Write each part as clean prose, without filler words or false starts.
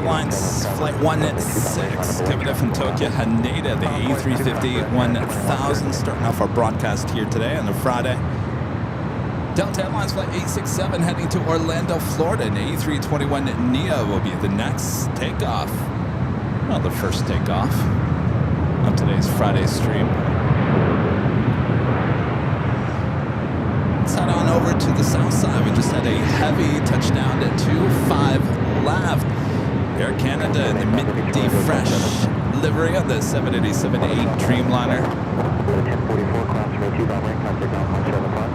Airlines Flight 16 coming in from Tokyo, Haneda, the A350 1000, starting off our broadcast here today on a Friday. Delta Airlines Flight 867 heading to Orlando, Florida, and A321neo will be the next takeoff. Well, the first takeoff of today's Friday stream. Let's head on over to the south side. We just had a heavy touchdown at 25 left. Air Canada in the Midday fresh livery on the 787-8 Dreamliner. 1044 class from 2 by right, contact ground point 75.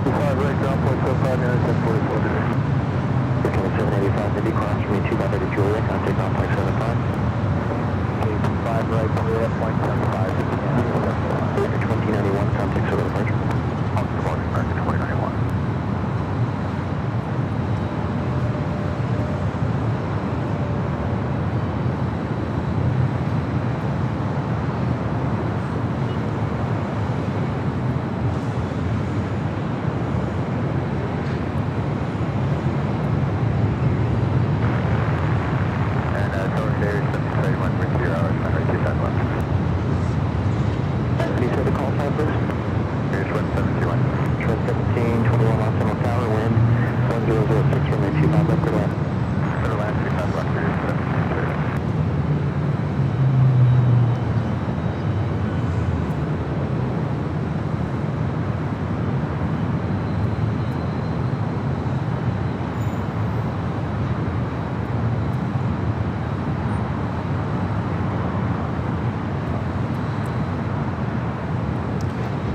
25 right, ground point 75, near 1044 degree. Looking at 785 Midday class from 2 by right, Julia, contact ground point 75. 5 right, Julia, point 75. 2091, contact 7 departure. American 2091. And tower carrier 731 for 0 hours, 927 left. Please say the call sign first. Here's 1721. 1721 left on the tower, wind 1006 from 25 left to land. Center land 25 left, here's 1722.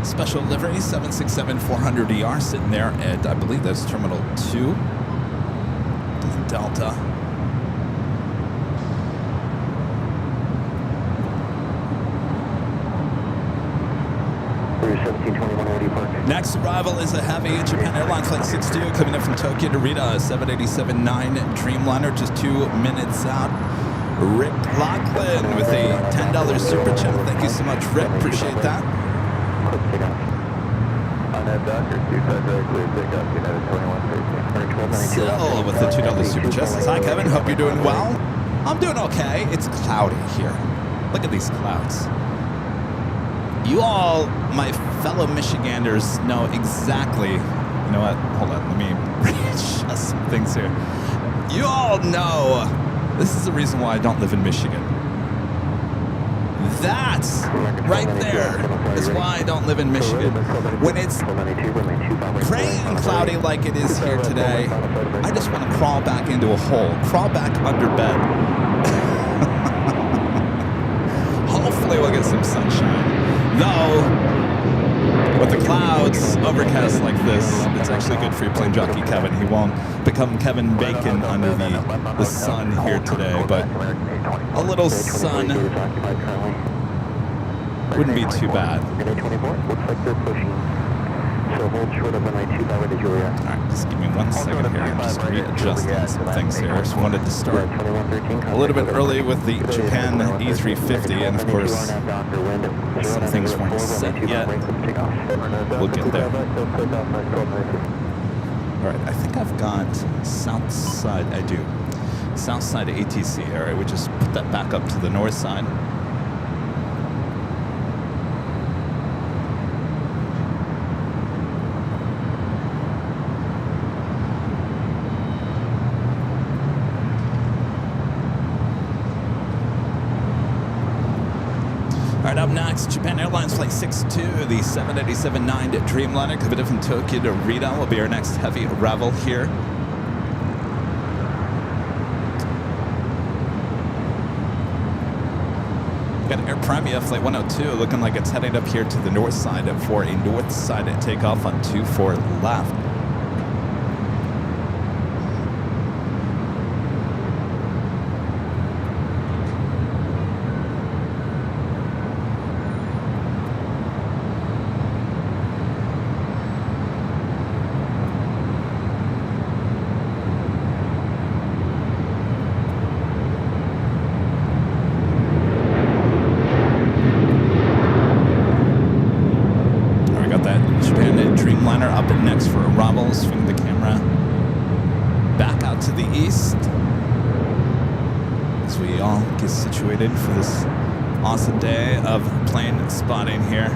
Special livery 767-400ER sitting there at, I believe that's Terminal 2. Delta. Here's 1721, where do you park? Next arrival is a heavy Japan Airlines Flight 62 coming in from Tokyo to Rita, 787-9 Dreamliner, just 2 minutes out. Rick Lachlan with a $10 super chat. Thank you so much, Rick. Appreciate that. Quick takeoff. On that Docker, 25 right, clear takeoff, United 2113. Sill with the $2 super chat says, hi Kevin, hope you're doing well. I'm doing okay. It's cloudy here. Look at these clouds. You all, my fellow Michiganders, know exactly. You know what? Hold on. Let me readjust some things here. You all know this is the reason why I don't live in Michigan. That right there is why I don't live in Michigan. When it's gray and cloudy like it is here today, I just want to crawl back into a hole, crawl back under bed. Hopefully we'll get some sunshine. Though, with the clouds overcast like this, it's actually good for you, Plane Jockey Kevin. He won't become Kevin Bacon under the sun here today, but a little sun wouldn't be too bad. Looks like they're pushing. So hold short of the 92 by way to Julia. Alright, just give me 1 second here. I'm just readjusting some things here. I just wanted to start a little bit early with the Japan A350, and of course, some things weren't set yet. We'll get there. Alright, I think I've got south side. I do. South side ATC area. We just put that back up to the north side. Up next, Japan Airlines Flight 62, the 787-9 Dreamliner coming in from Tokyo to Rita will be our next heavy arrival here. Got Air Premia Flight 102 looking like it's heading up here to the north side for a north side takeoff on 24 left. as we all get situated for this awesome day of plane spotting here.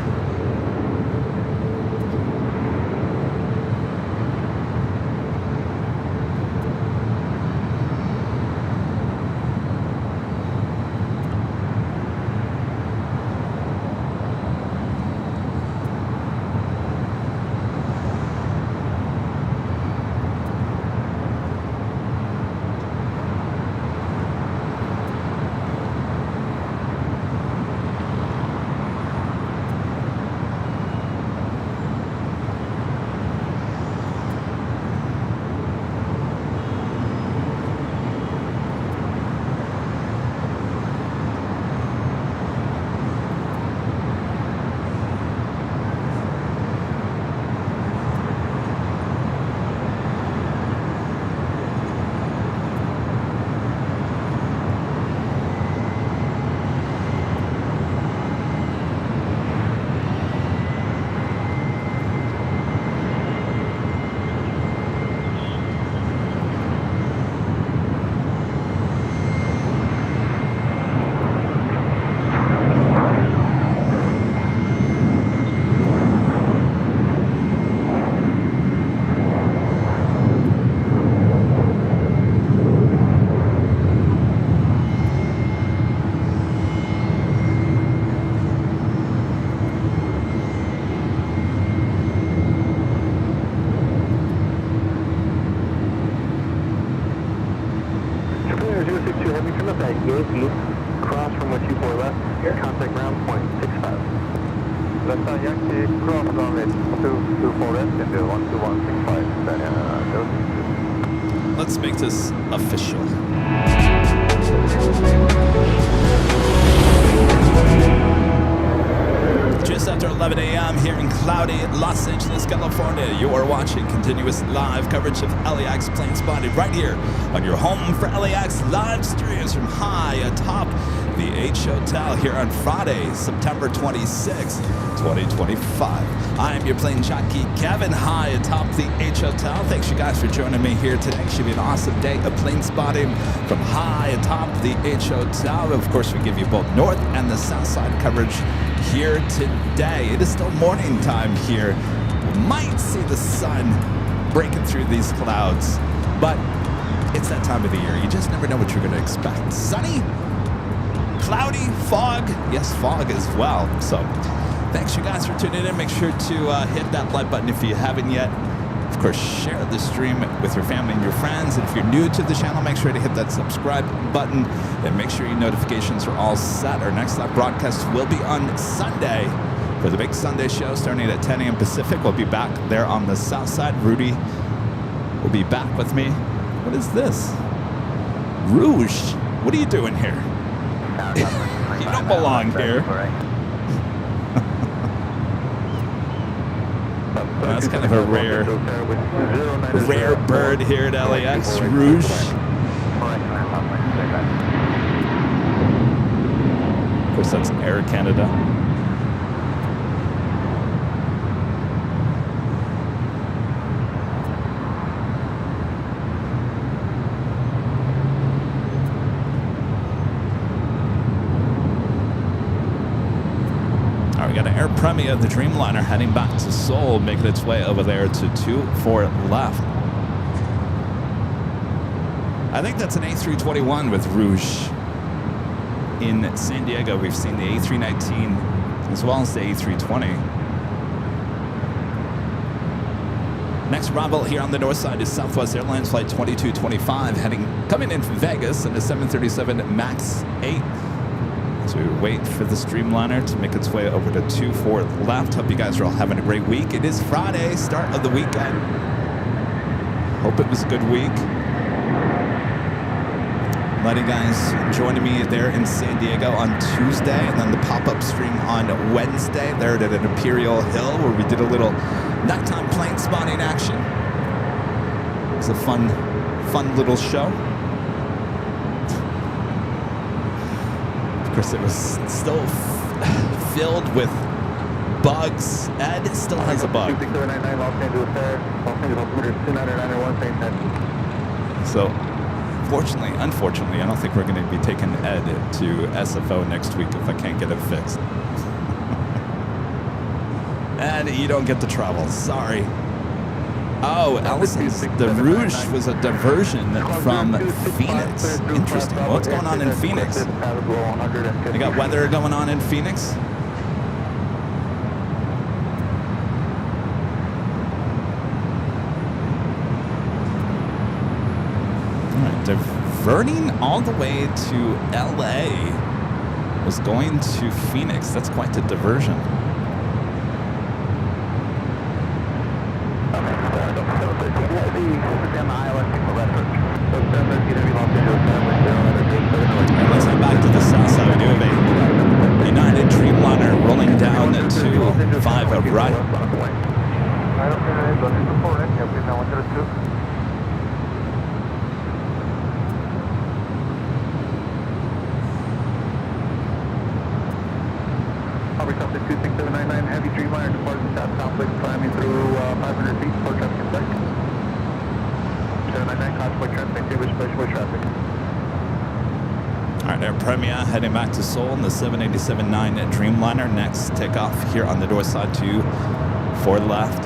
Cross from 124 left, contact ground point 65. Left on Yankee, cross on it 224 left into 12165. Let's make this official. Just after 11 a.m. here in cloudy Los Angeles, California, you are watching continuous live coverage of LAX plane spotted right here on your home for LAX live streams from high atop the H Hotel here on Friday, September 26, 2025. I am your plane jockey, Kevin, high atop the H Hotel. Thanks, you guys, for joining me here today. Should be an awesome day of plane spotting from high atop the H Hotel. Of course, we give you both north and the south side coverage here today. It is still morning time here. We might see the sun breaking through these clouds, but it's that time of the year. You just never know what you're going to expect. Sunny, cloudy, fog. Yes, fog as well. So thanks, you guys, for tuning in. Make sure to hit that like button if you haven't yet. Of course, share the stream with your family and your friends. And if you're new to the channel, make sure to hit that subscribe button and make sure your notifications are all set. Our next live broadcast will be on Sunday for the big Sunday show starting at 10 a.m. Pacific. We'll be back there on the south side. Rudy will be back with me. What is this? Rouge, what are you doing here? You don't belong here. That's kind of a rare bird here at LAX, Rouge. Of course, that's Air Canada. We got an Air Premia, the Dreamliner, heading back to Seoul, making its way over there to 24 left. I think that's an A321 with Rouge. In San Diego, we've seen the A319 as well as the A320. Next arrival here on the north side is Southwest Airlines Flight 2225, coming in from Vegas in a 737 MAX 8. So we wait for the Streamliner to make its way over to 24 left. Hope you guys are all having a great week. It is Friday, start of the weekend. Hope it was a good week. A lot of guys joining me there in San Diego on Tuesday, and then the pop-up stream on Wednesday there at an Imperial Hill, where we did a little nighttime plane spotting action. It was a fun little show. Of course, it was still filled with bugs. Ed still has a bug. So Unfortunately, I don't think we're going to be taking Ed to SFO next week if I can't get it fixed. And you don't get to travel. Sorry. Oh, Allison's the Rouge was a diversion from Phoenix. Interesting. What's going on in Phoenix? You got weather going on in Phoenix? All right, diverting all the way to LA was going to Phoenix. That's quite the diversion. Let's head back to the south side. We do have a United Dreamliner rolling down to 5 of right. Something 26799 Heavy Dreamliner departing South Complex, climbing through 500 feet for traffic in sight. 799 convoy traffic, distinguished special traffic. All right, Air Premier heading back to Seoul in the 787-9 Dreamliner. Next takeoff here on the door side to 4 left.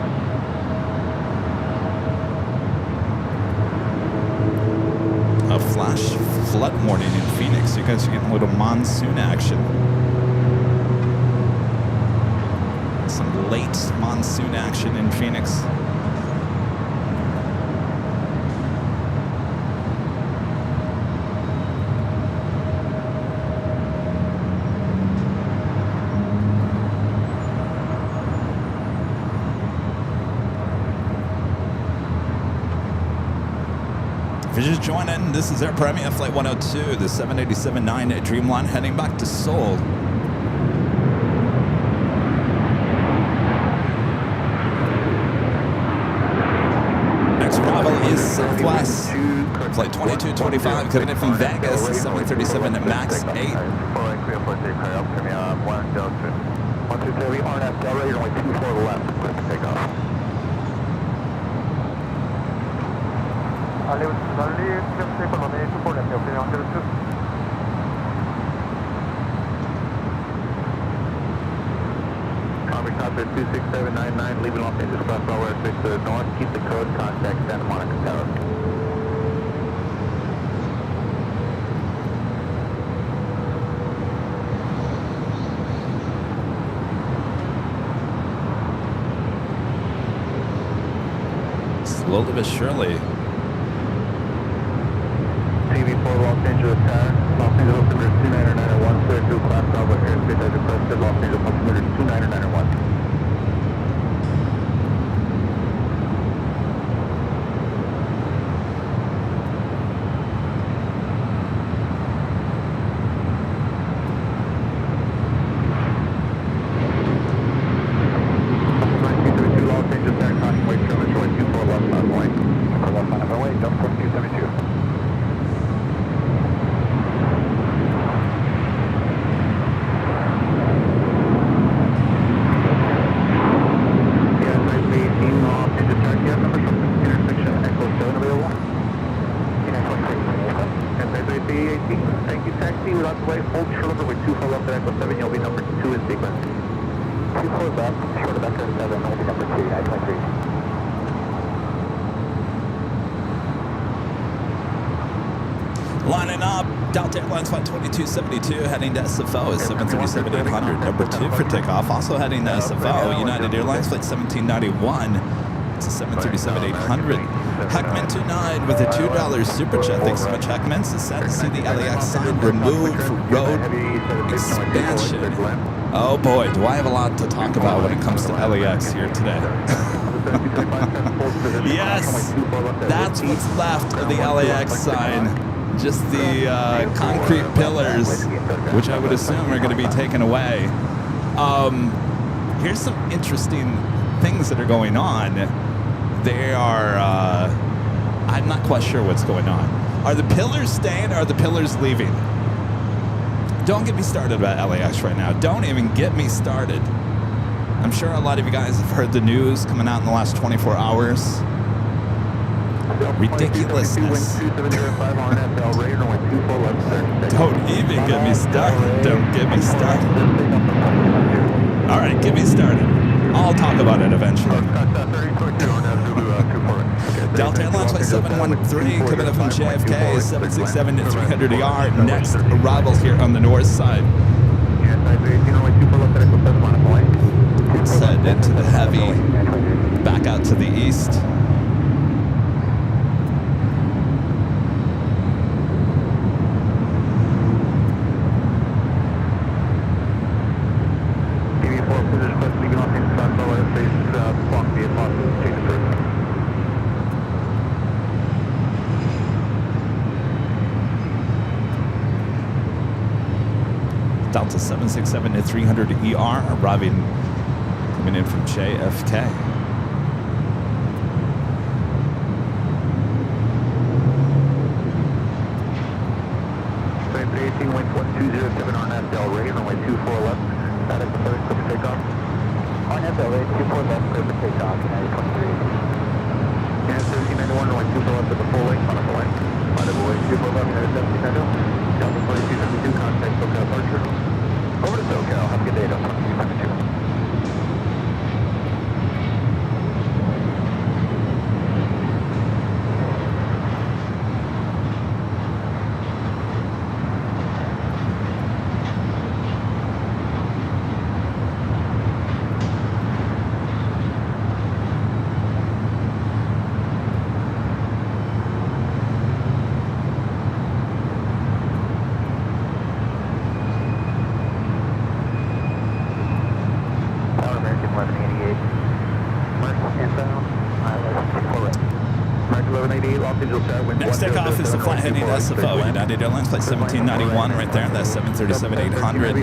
A flash flood warning in Phoenix. You guys are getting a little monsoon action. Some late monsoon action in Phoenix. If you're just joining, this is Air Premier Flight 102, the 787-9 Dreamliner heading back to Seoul. Is Southwest Flight 2225 coming in from Vegas, 737 MAX 8. We aren't at Delray, you're only 24 left. Let's take off. Contact 26799, leaving Los Angeles Class Tower 6 to the north. Keep the code, contact Santa Monica Tower. Slowly but surely. TV4 Los Angeles Tower. Los Angeles altimeter 2991, clear through Class Tower airspace as requested. Los Angeles altimeter 2991. Lining up, Delta Airlines Flight 2272 heading to SFO is 737-800, number 2 for takeoff. Also heading to SFO, United Airlines Flight 1791. It's a 737-800. Heckman 29 with a $2 super chat. Thanks so much, Heckman. It's sad to see the LAX sign removed for road expansion. Oh boy, do I have a lot to talk about when it comes to LAX here today. Yes, that's what's left of the LAX sign. Just the concrete pillars, which I would assume are going to be taken away. Here's some interesting things that are going on. They are, I'm not quite sure what's going on. Are the pillars staying or are the pillars leaving? Don't get me started about LAX right now. Don't even get me started. I'm sure a lot of you guys have heard the news coming out in the last 24 hours. ridiculousness. Don't even get me started. Don't get me started. All right, get me started. I'll talk about it eventually. Delta Airlines Flight 713 coming up from JFK, 767-300ER. Next arrival here on the north side. Set into the heavy, back out to the east. Delta 767-300ER arriving, coming in from JFK. Wind 1207 on SL rate, runway 24 left. That is the first clip takeoff. On SL rate, 24 left, clear for takeoff, United 23. United 1791, runway 24 left at the full length on a flight. Audible way 24 left, United 1792. Delta 4272, contact SoCal departure. Over to SoCal, have a good day, Delta 2252. Next takeoff is the flight heading to SFO, United Airlines Flight 1791 right there. That's 737-800.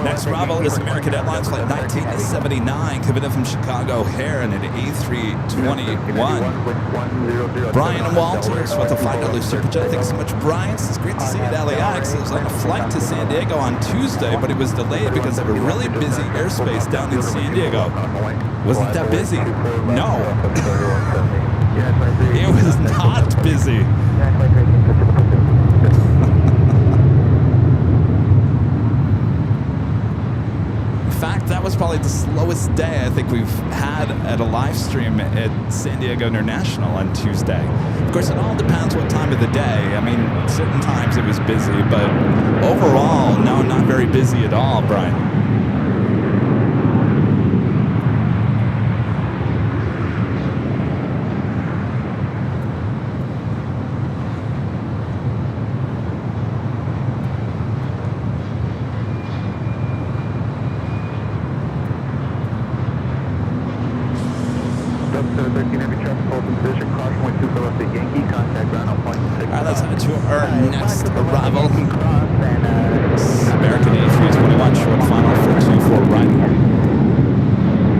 Next arrival is American Airlines Flight 1979, coming in from Chicago O'Hare in an A321. Brian Walters with a $5 super jet. Thanks so much, Brian. It's great to see you at LAX. It was on a flight to San Diego on Tuesday, but it was delayed because of a really busy airspace down in San Diego. Wasn't that busy? No. It was not busy. In fact, that was probably the slowest day I think we've had at a live stream at San Diego International on Tuesday. Of course, it all depends what time of the day. I mean, certain times it was busy, but overall, no, not very busy at all, Brian. Alright, let's head to our next arrival. American A321 short final for 24 right.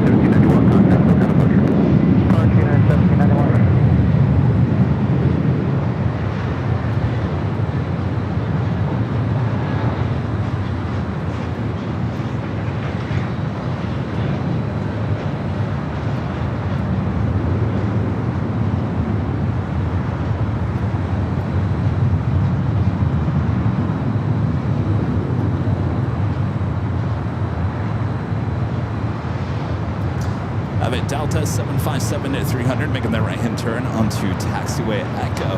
1791 contact, so kind of push. 1791. Delta 757-300 making their right-hand turn onto taxiway Echo.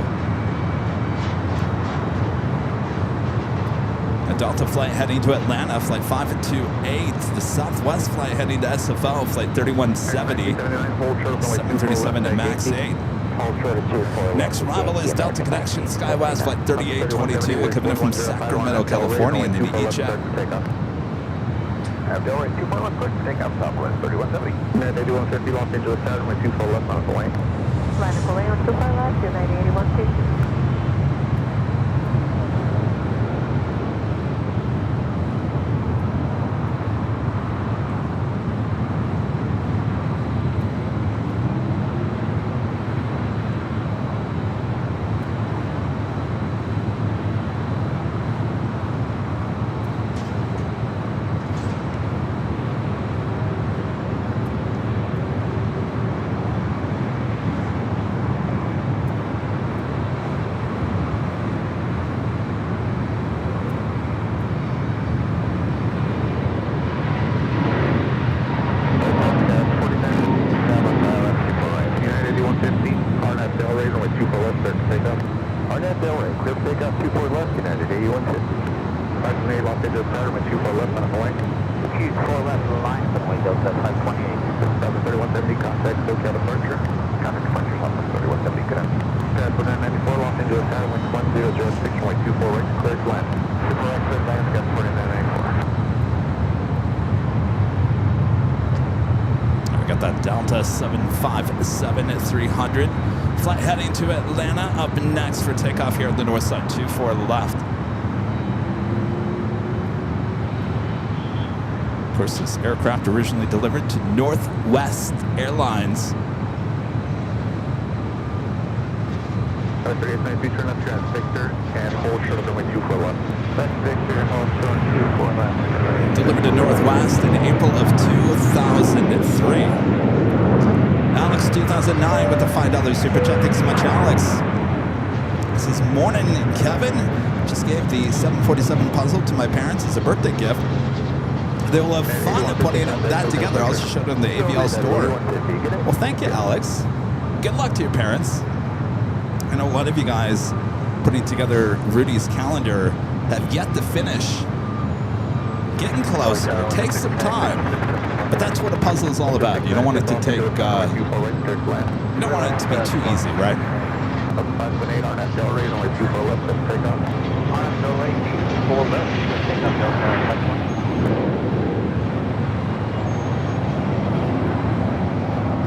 A Delta flight heading to Atlanta, flight 528. The Southwest flight heading to SFO, flight 3170. 737 to MAX 8. Next arrival is Delta Connection SkyWest, flight 3822, coming in from Sacramento, California in an E-Jet. Delaware 2.1 quick takeoff Southwest 3170. Midday 150 Los Angeles Tower, 24 left on the lane. Line of Delay on 25 left, United 81 station. left line, runway Delta 528. 3170, contact SoCal departure. Contact departure, Southwest 3170, good afternoon. Passport 994, Los Angeles Tower, wind 1006.24, right, cleared to land. Super exit, land, got 4994. We got that Delta 757-300. Flight heading to Atlanta. Up next for takeoff here at the north side, 24 left. Of course, this aircraft originally delivered to Northwest Airlines. 3892, turn left, trans Victor, and hold short of runway 24 left. That's Victor, hold short 24 left. Delivered to Northwest in April of 2003. Alex 2009 with the $5 super chat. Thanks so much, Alex. This is morning, Kevin. Just gave the 747 puzzle to my parents as a birthday gift. They will have fun putting that together. I'll just show them the AVL store. Well, thank you, Alex. Good luck to your parents. I know a lot of you guys putting together Rudy's calendar have yet to finish. Getting closer. It takes some time. But that's what a puzzle is all about. You don't want it to take, you don't want it to be too easy, right?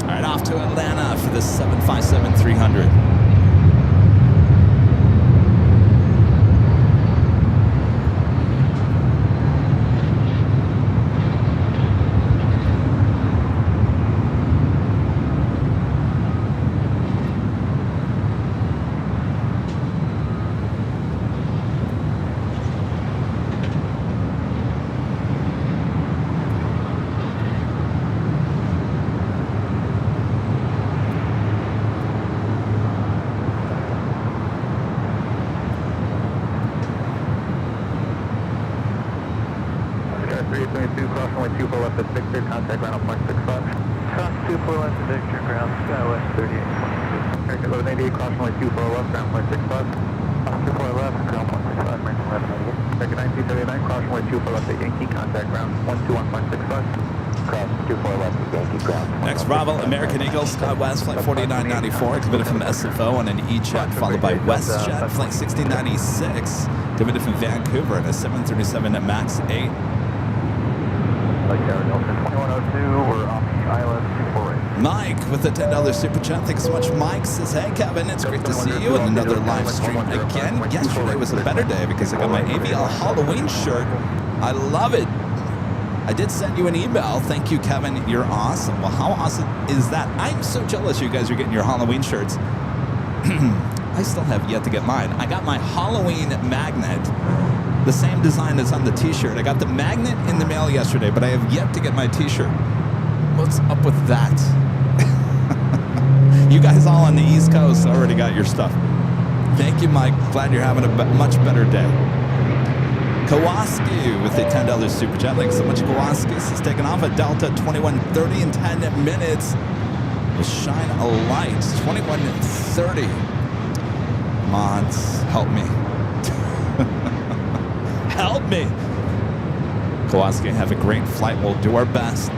All right, off to Atlanta for the 757-300. Contact ground 0.65. Cross 24 left to Victor, ground Skywest 38.2. American 1188, cross runway 24 left, ground 0.65. Cross 24 left, ground 1.65, American 1188. American 1939, cross runway 24 left to Yankee, contact ground 121.65. Cross 24 left to Yankee, ground. Next, Bravo, American Eagle, SkyWest, flight 4994, committed from SFO on an E-Jet, followed by WestJet, flight 1696, committed from Vancouver on a 737 MAX 8. Like Delta 2102, we're off the island 248. Mike with the $10 super chat. Thanks so much, Mike. Says, hey, Kevin, it's great to see you in another live stream again. Yesterday was a better day because I got my AVL Halloween shirt. I love it. I did send you an email. Thank you, Kevin. You're awesome. Well, how awesome is that? I'm so jealous you guys are getting your Halloween shirts. I still have yet to get mine. I got my Halloween magnet. The same design that's on the t-shirt. I got the magnet in the mail yesterday, but I have yet to get my t-shirt. What's up with that? You guys all on the East Coast already got your stuff. Thank you, Mike. Glad you're having a much better day. Kowalski with a $10 super chat. Thanks so much, Kowalski. This is taking off at Delta 2130 in 10 minutes. We'll shine a light. 2130. Mods, help me. Help me. Kowalski, have a great flight. We'll do our best.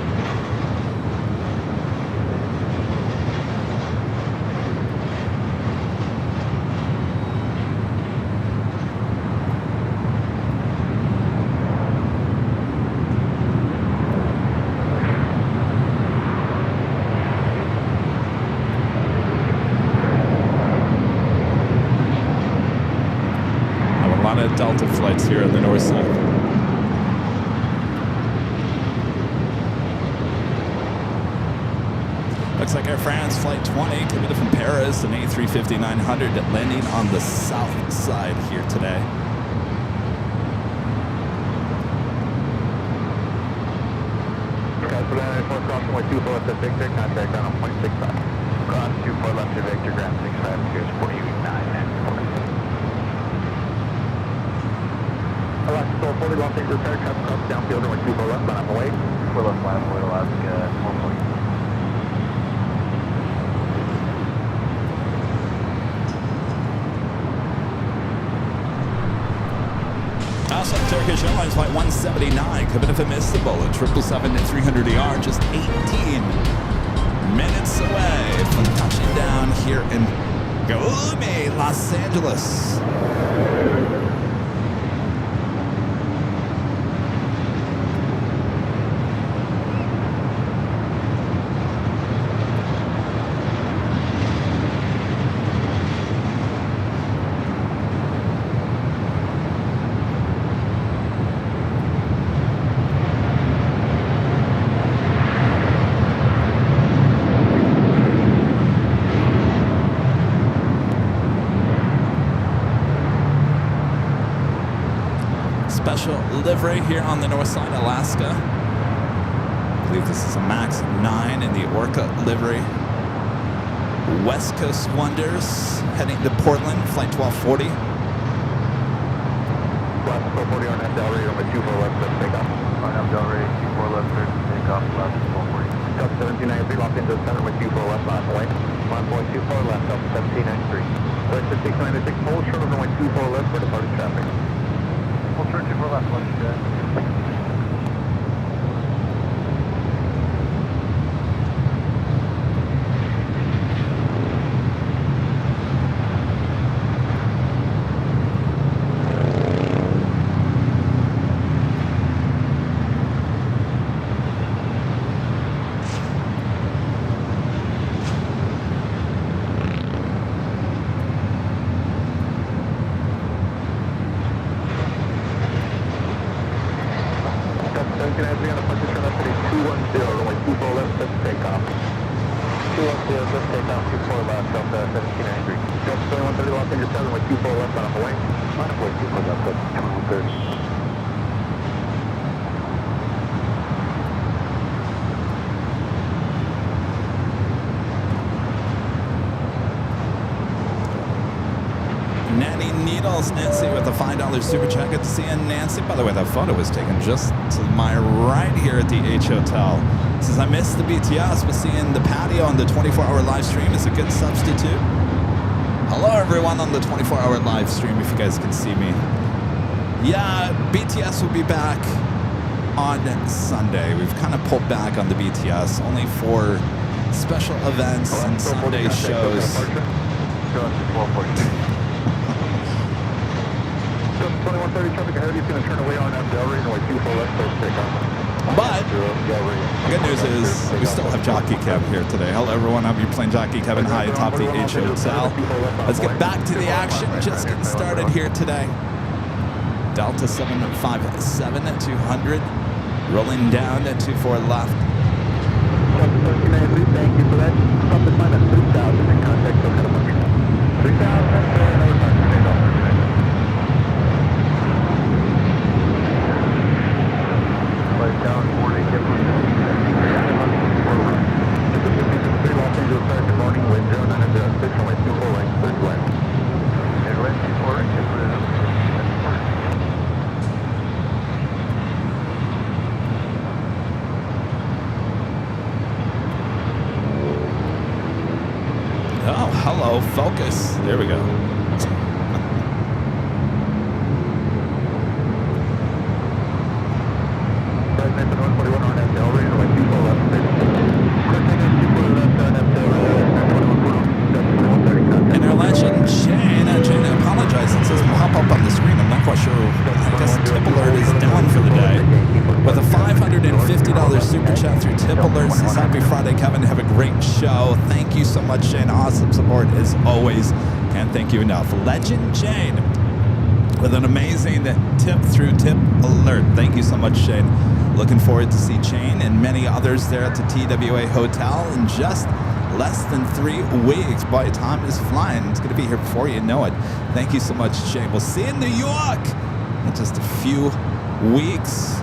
Delta flights here on the north side. Looks like Air France Flight 20 committed from Paris, an A350-900 landing on the south side here today. Guys, for that, cross runway 24 left to Victor, contact ground 1.65. Cross 24 left to Victor, ground 65, here's 489. LAX 40, Los Angeles repair, cross downfield, runway 24 left, line up away. 4 left, line up away, Alaska, 440. Also, Turkish Airlines Airlines Flight 179 coming in from Istanbul at 777-300ER, just 18 minutes away from touching down here in Gulumi, Los Angeles. Special livery here on the north side, Alaska. I believe this is a MAX 9 in the Orca livery. West Coast Wonders heading to Portland, flight 1240. Last 1240 on MDL ready, number 24 left, take off. On MDL ready, 24 left, take off, last 1240. Delta 1793, locked into the center with 24 left, last way. 1.24 left, Delta 1793. Right 696, full short of runway 24 left for departing traffic. Full short 24 left, lunch, Nancy with a $5 super chat. Good to see you, Nancy. By the way, that photo was taken just to my right here at the H Hotel. Since I missed the BTS, but seeing the patio on the 24-hour live stream is a good substitute. Hello, everyone on the 24-hour live stream, if you guys can see me. Yeah, BTS will be back on Sunday. We've kind of pulled back on the BTS, only for special events and Sunday shows. 2130 traffic ahead, he's going to turn away on MDL ready, runway 24 left, take off. But good news is we still have Jockey Kev here today. Hello, everyone. I'm your Plane Jockey Kevin. Hi, atop the H Hotel. Let's get back to the action. Just getting started here today. Delta 757 at 200, rolling down at 24 left. Thank you for that. Stop the time at 3,000 in contact, so kind of 3,000. Down 40, good morning. Los Angeles, good morning. Wind 0906, runway 24 right, third left. Headway 24 right, Oh, hello, focus. There we go. And our legend, Jane apologizes and says, pop up on the screen. I'm not quite sure. I guess Tip Alert is down for the day. With a $550 super chat through Tip Alert, says, happy Friday, Kevin. Have a great show. Thank you so much, Jane. Awesome support as always. Can't thank you enough. Legend Jane with an amazing tip through Tip Alert. Thank you so much, Shane. Looking forward to see Jane and many others there at the TWA Hotel in just less than 3 weeks. Boy, time is flying. It's going to be here before you know it. Thank you so much, Shane. We'll see you in New York in just a few weeks.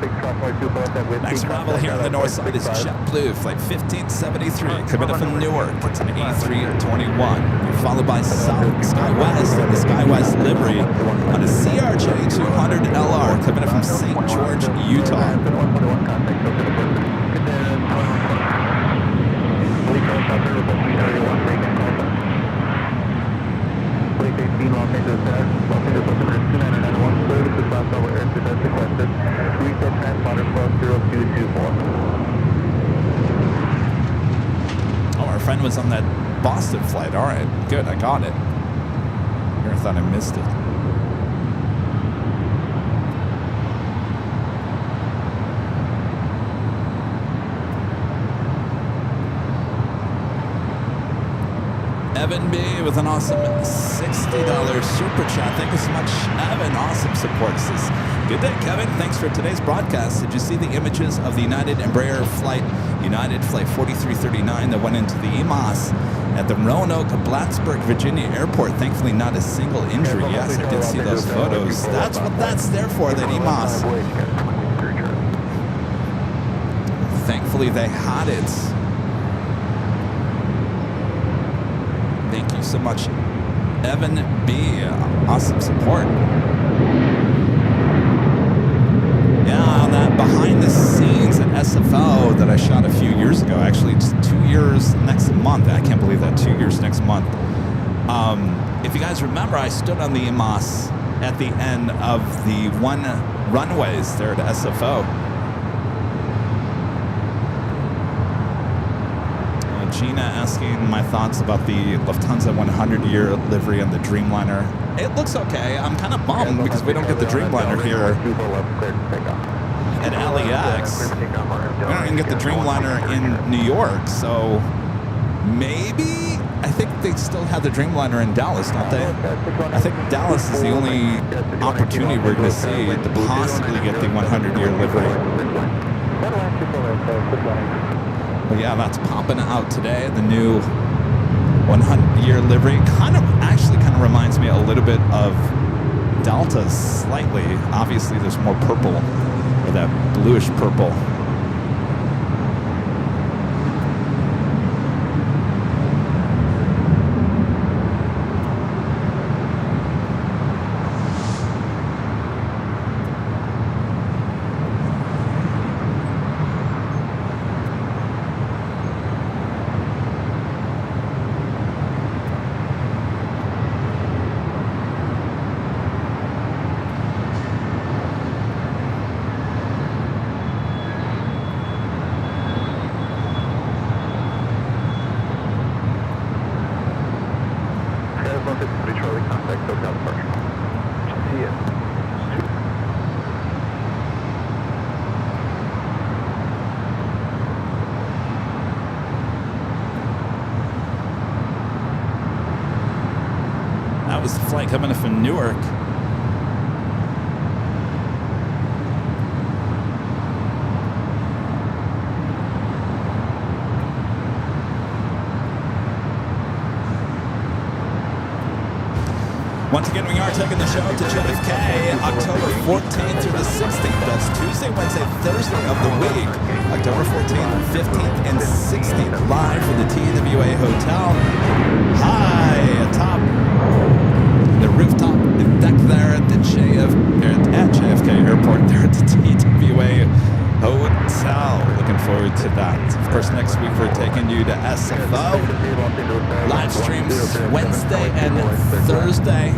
Next arrival here on the north side is JetBlue, flight 1573, coming from Newark. It's an A321. You're followed by SkyWest and the SkyWest livery on a CRJ 200LR, coming from St. George, Utah. Oh, our friend was on that Boston flight. All right, good, I got it. Here, I thought I missed it. Evan B with an awesome $60 super chat. Thank you so much, Evan. Awesome support. Says, good day, Kevin. Thanks for today's broadcast. Did you see the images of the United Embraer flight 4339 that went into the EMAS at the Roanoke, Plattsburgh, Virginia airport? Thankfully, not a single injury. Yes, I did see those photos. That's what that's there for, that EMAS. Thankfully, they had it. Thank you so much, Evan B. Awesome support. Yeah, that behind the scenes at SFO that I shot a few years ago. Actually, it's 2 years next month. I can't believe that, 2 years next month. If you guys remember, I stood on the EMAS at the end of the one runways there at SFO. Gina asking my thoughts about the Lufthansa 100-year livery on the Dreamliner. It looks okay. I'm kind of bummed because we don't get the Dreamliner here at LAX. We don't even get the Dreamliner in New York, so maybe, I think they still have the Dreamliner in Dallas, don't they? I think Dallas is the only opportunity we're going to see to possibly get the 100-year livery. But yeah, that's popping out today, the new 100-year livery. Kind of reminds me a little bit of Delta slightly. Obviously, there's more purple, or that bluish purple. That was the flight coming in from Newark. Once again, we are taking the show to JFK, October 14th through the 16th. That's Tuesday, Wednesday, Thursday of the week. October 14th, 15th, and 16th, live from the TWA Hotel. High atop the rooftop deck there at the JFK Airport, there at the TWA Hotel. Looking forward to that. Of course, next week we're taking you to SFO. Live streams Wednesday and Thursday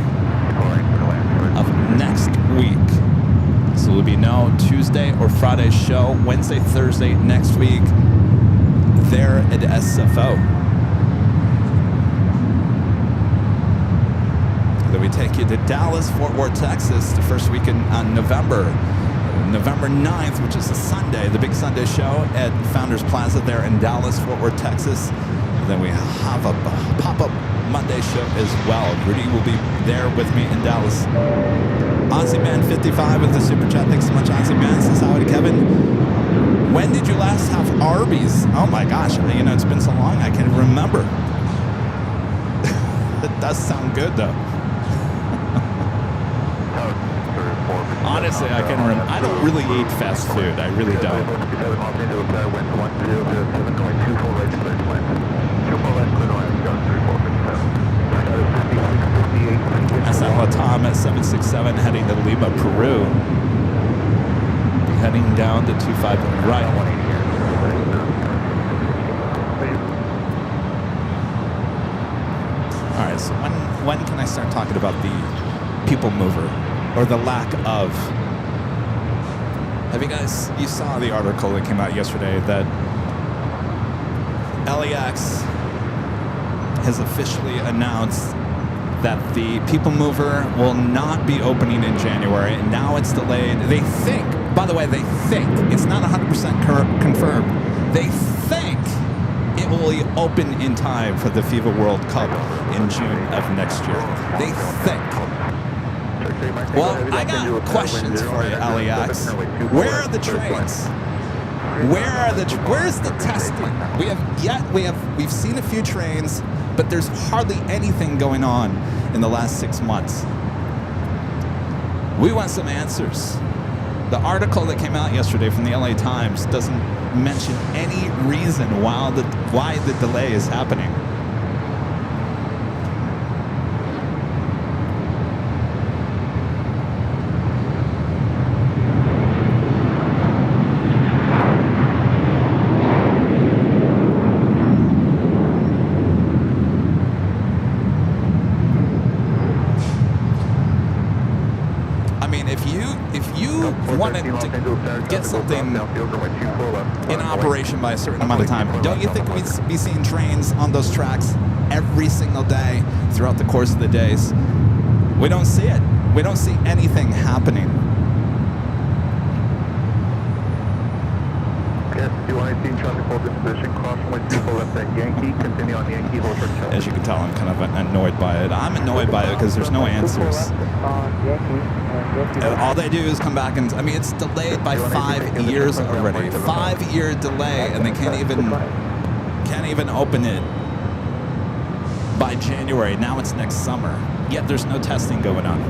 of next week. So there'll be no Tuesday or Friday show. Wednesday, Thursday next week there at SFO. Then we take you to Dallas, Fort Worth, Texas, the first weekend on November 9th, which is a Sunday, the big Sunday show at Founders Plaza there in Dallas, Fort Worth, Texas. And then we have a pop-up Monday show as well. Rudy will be there with me in Dallas. Aussie Man 55 with the super chat. Thanks so much, Aussie Man. Says howdy, Kevin. When did you last have Arby's? Oh my gosh, it's been so long I can't remember. It does sound good though. Honestly, I can't remember. I don't really eat fast food. I really don't. San Latam at 767 heading to Lima, Peru. Heading down to 25 right. All right, so when can I start talking about the people mover or the lack of? Have you saw the article that came out yesterday that LAX has officially announced that the people mover will not be opening in January, and now it's delayed. They think, by the way, it's not 100% confirmed. They think it will open in time for the FIFA World Cup in June of next year. They think. Well, I got questions for you, LAX. Where are the trains? Where's the testing? We've seen a few trains, but there's hardly anything going on in the last 6 months. We want some answers. The article that came out yesterday from the LA Times doesn't mention any reason why the delay is happening. Wanted to get something in operation by a certain amount of time, don't you think we'd be seeing trains on those tracks every single day throughout the course of the days? We don't see it. We don't see anything happening. Yes, 218 traffic hold in position, cross runway 24 left at Yankee, continue on Yankee, hold for check. As you can tell, I'm kind of annoyed by it. I'm annoyed by it because there's no answers. All they do is come back and, it's delayed by 5 years already. 5-year delay, and they can't even open it by January. Now it's next summer. Yet there's no testing going on.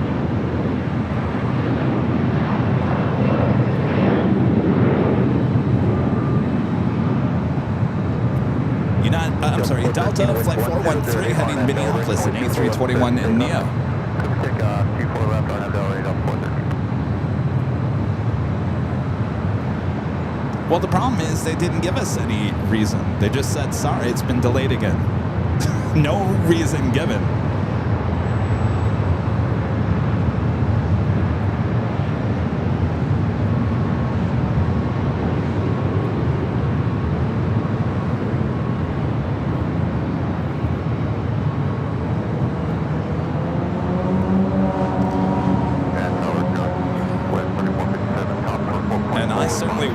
I'm sorry, Delta Flight 413 heading to Minneapolis in A321 in Neo. Well, the problem is they didn't give us any reason. They just said, sorry, it's been delayed again. No reason given.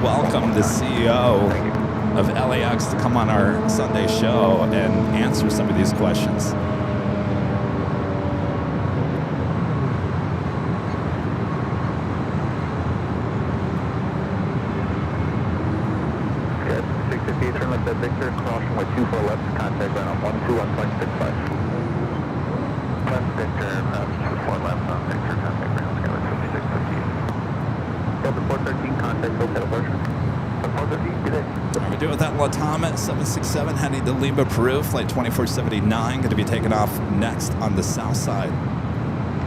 Welcome the CEO of LAX to come on our Sunday show and answer some of these questions. Good. 650, turn left at Victor, cross runway 24 left, contact ground on 121.65. Left Victor, 24 left on Victor, contact ground, Skyline 5650. Delta 413, contact hotel version. 413, good day. We're doing with that Latam at 767 heading to Lima, Peru, flight 2479, going to be taking off next on the south side.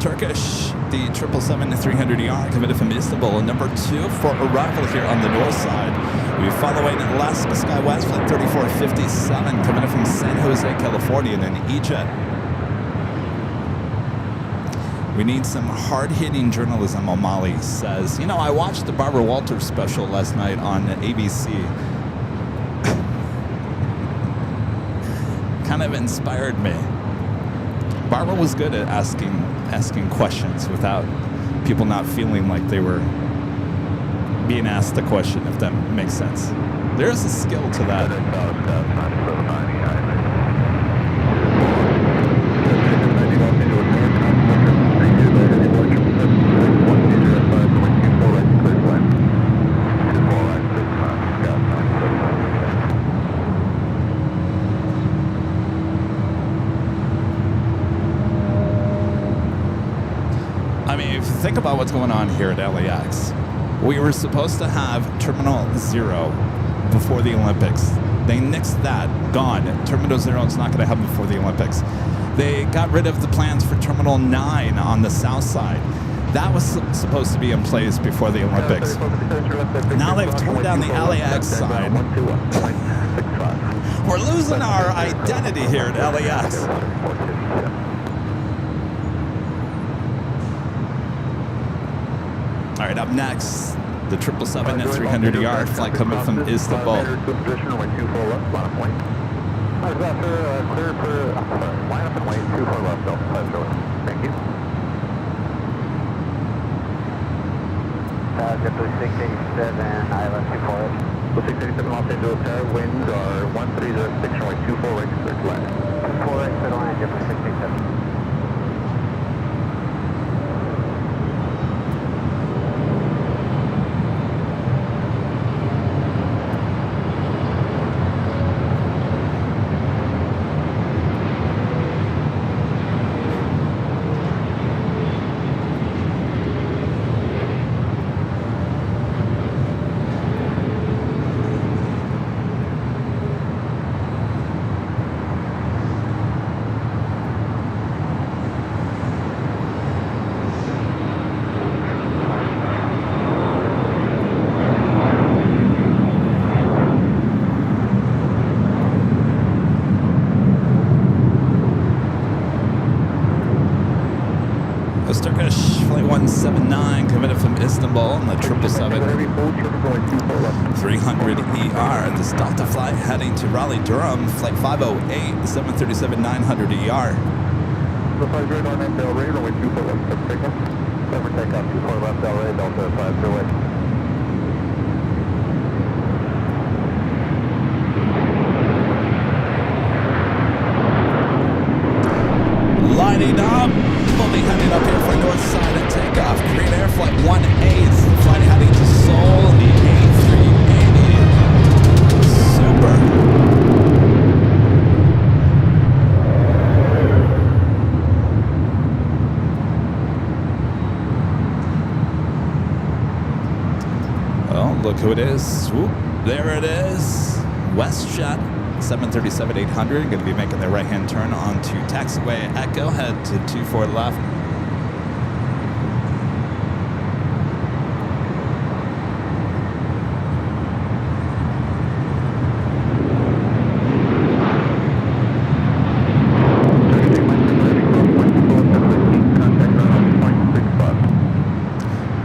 Turkish, the 777-300ER committed from Istanbul, number 2 for arrival here on the north side. We're following Alaska SkyWest flight 3457 committed from San Jose, California, and then Egypt. We need some hard-hitting journalism, O'Malley says. I watched the Barbara Walters special last night on ABC. Kind of inspired me. Barbara was good at asking questions without people not feeling like they were being asked the question, if that makes sense. There's a skill to that. think about what's going on here at LAX. We were supposed to have Terminal 0 before the Olympics. They nixed that. Gone. Terminal 0 is not going to happen before the Olympics. They got rid of the plans for Terminal 9 on the south side. That was supposed to be in place before the Olympics. Now they've torn down the LAX side. We're losing our identity here at LAX. All right, up next, the 777 at 300ER flight coming from Istanbul. Clear for line up and wait, 24 left, Delta. Thank you. Jet 687, island 24. 687 Los Angeles Tower, winds are 1306, runway 24 right, clear to land. 24 right, clear to land, Jet 687. Turkish flight 179 coming in from Istanbul on the 777 300ER. This Delta flight heading to Raleigh, Durham, flight 508, 737-900ER. The flight radar name Del Rey, runway 24 left, takeoff. Cover takeoff, 24 left, Del Rey, Delta 508. Lighting up, we'll be heading up here for north side at takeoff. Green Air Flight 18, flight heading to Seoul in the A380. Super. Oh, look who it is. Swoop, there it is. WestJet 737-800, going to be making their right-hand turn onto taxiway Echo, head to 24 left.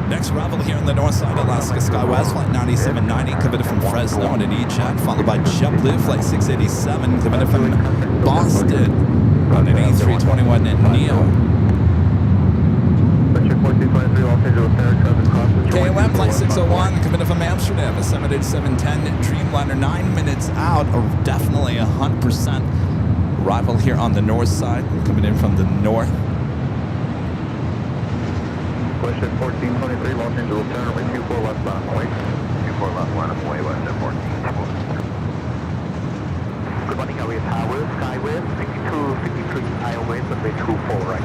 Next arrival here on the north side, Alaska SkyWest, flight 9790, coming from Fresno on an E-Jet, followed by JetBlue, flight 687, coming from Boston on an A321neo. KLM, flight 601, coming from Amsterdam, a 787-10 Dreamliner, 9 minutes out, or definitely 100% arrival here on the north side, coming in from the north. WestJet 1423, Los Angeles Tower, runway 24 left, line up away. 24 left, line up away, WestJet 1424. Good morning, Airways Tower, Skyway, 6253, Airways, runway 24 right.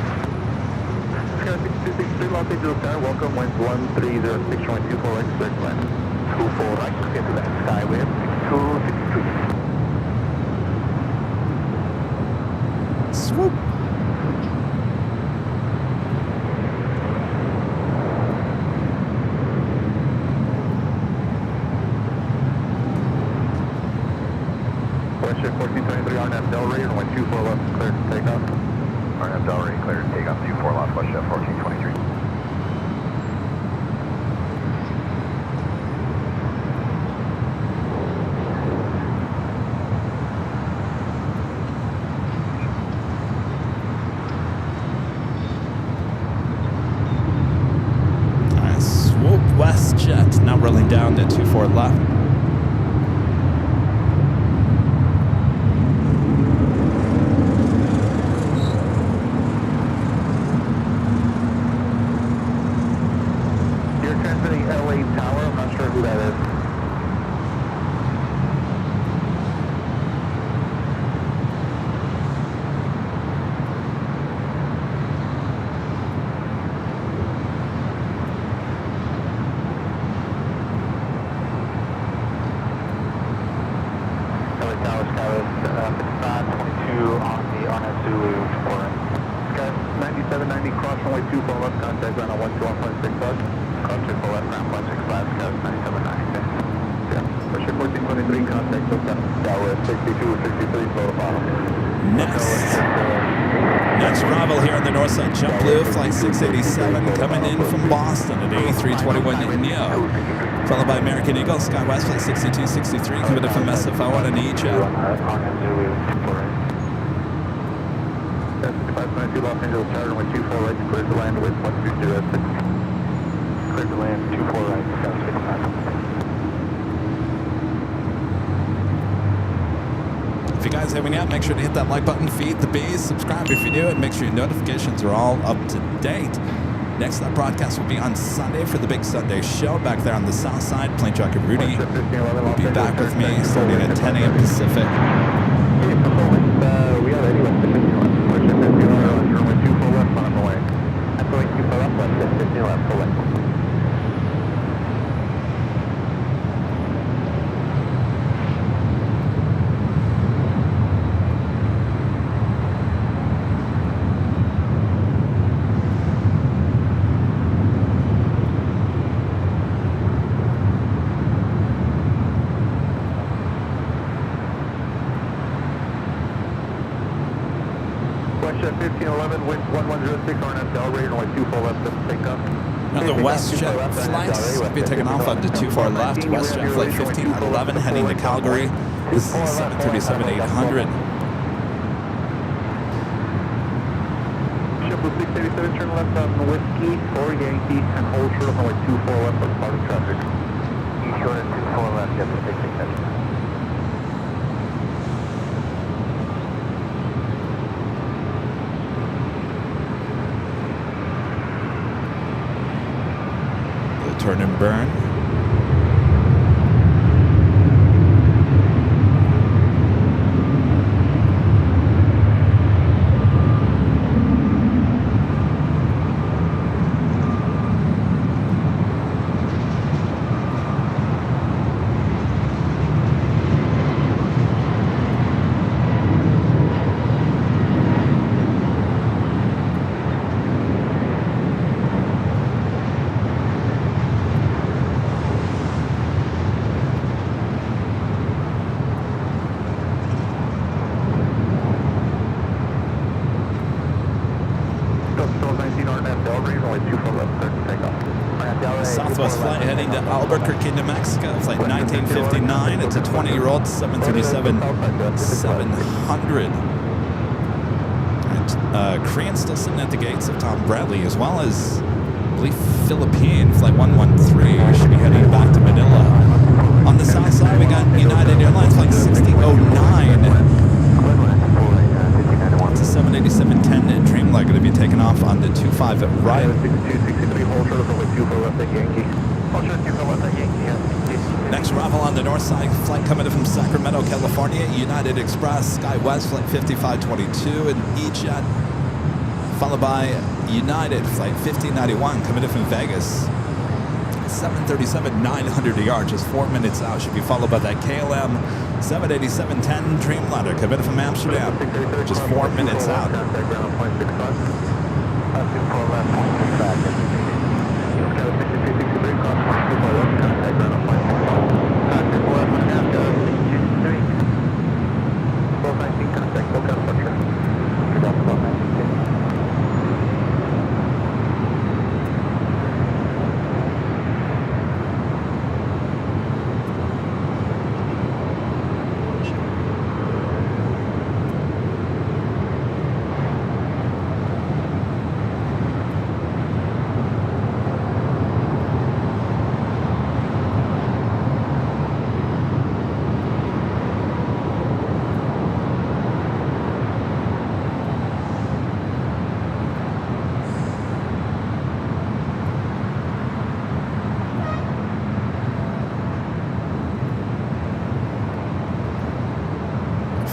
Sky 6263, Los Angeles Tower, welcome, winds 1306, runway 24 right, clear to land. 24 right, clear to land, Skyway, 6263. Swoop. WestJet 1423, RNAV Del Rey, runway 24 left, clear to takeoff. RNAV Del Rey, clear to takeoff, 24 left, WestJet 1423. Swoop WestJet, now rolling down to 24 left. You're transmitting LA Tower, I'm not sure who that is. 5522 on the RNS Zulu for Sky 9790, cross runway 2 for left, contact ground on 121.65. Cross 2 for left, ground 165, Sky 9790. Yeah, push 1423, contact Hotel Tower 6263 for the bottom. Next arrival here on the north side, JetBlue, flight 687, coming in from Boston at A321neo. Followed by American Eagle, SkyWest flight 6263, coming in from SFO on an EJet. 5522 Los Angeles Tower, runway 24 right, clear to land with 1206. Clear to land 24 right, Sky 65. If you guys haven't yet, make sure to hit that like button, feed the bees, subscribe if you do, and make sure your notifications are all up to date. Next up, broadcast will be on Sunday for the big Sunday show back there on the south side. Plane Jockey Rudy will be back with me starting at 10 a.m. Pacific. We are ready with the 50 left. Push it 50 left, runway 2 full left on the way. I'm going 2 full left, 50 left, full left. Westjet 1511, wind 1106, RNS elevator, runway 24 left, take off. Another WestJet flight will be taking off onto 24 left. WestJet flight 1511 heading to Calgary. This is 737-800. JetBlue 687, turn left on Whiskey 4 Yankee and hold short of runway 24 left for departing traffic. You short at 24 left, JetBlue 687. Turn and burn. Southwest flight heading to Albuquerque, New Mexico. Flight 1959. It's a 20-year-old 737-700. Korean still sitting at the gates of Tom Bradley, as well as, I believe, Philippine. Flight 113 should be heading back to Manila. On the south side, we got United Airlines flight 6009. It's a 787-10 Dreamliner going to be taking off on the 25 at right. Next arrival on the north side, flight coming in from Sacramento, California, United Express, SkyWest flight 5522 and EJet, followed by United flight 1591 coming in from Vegas. 737-900 just 4 minutes out. Should be followed by that KLM 787-10 Dreamliner coming in from Amsterdam, just 4 minutes out.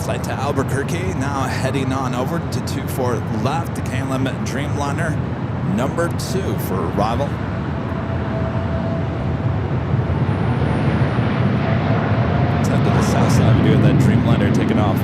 Flight to Albuquerque, now heading on over to 24 left, the KLM Dreamliner, number 2 for arrival. Let's head to the south side. We do have that Dreamliner taking off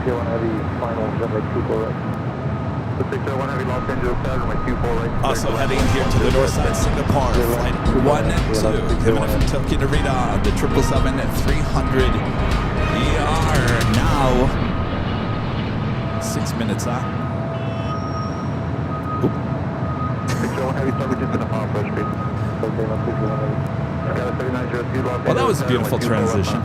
601 Heavy, final runway 24 right. 601 Heavy, Los Angeles, runway 24 right. Also heading here to the north side, Singapore, flight 1 and 2, coming in from Tokyo Narita on the 777-300 ER. Now, 6 minutes on. Oop. 601 Heavy, start just in the power fresh speed. Okay, no, 601 Heavy. Well, that was a beautiful transition.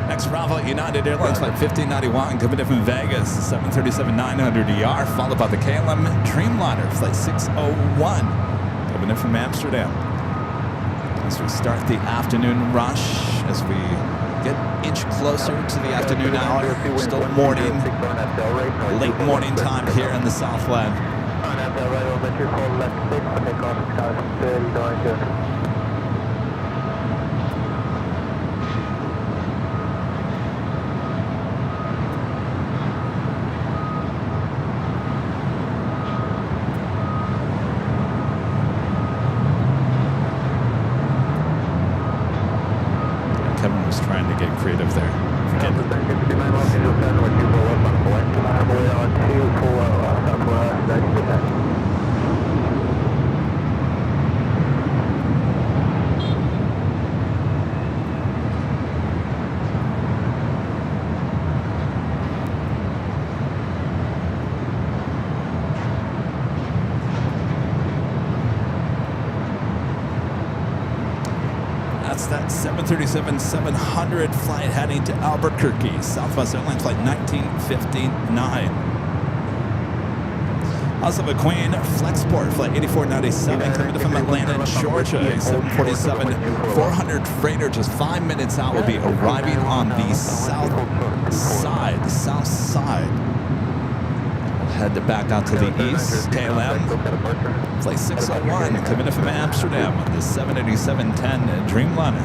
Next arrival, United Airlines flight 1591, coming in from Vegas, 737-900 followed by the KLM Dreamliner flight 601, coming in from Amsterdam. As we start the afternoon rush, as we get inch closer to the afternoon hour, still morning, late morning time here in the Southland. Kevin was trying to get creative there. Forget it. That's that 737-700 flight heading to Albuquerque, Southwest Airlines flight 1959. Also the Queen Flexport flight 8497 coming from Atlanta, Georgia, a 747-400 freighter just 5 minutes out will be arriving on the south side. Head back out to the east. KLM flight 601 coming in from Amsterdam on the 787-10 Dreamliner.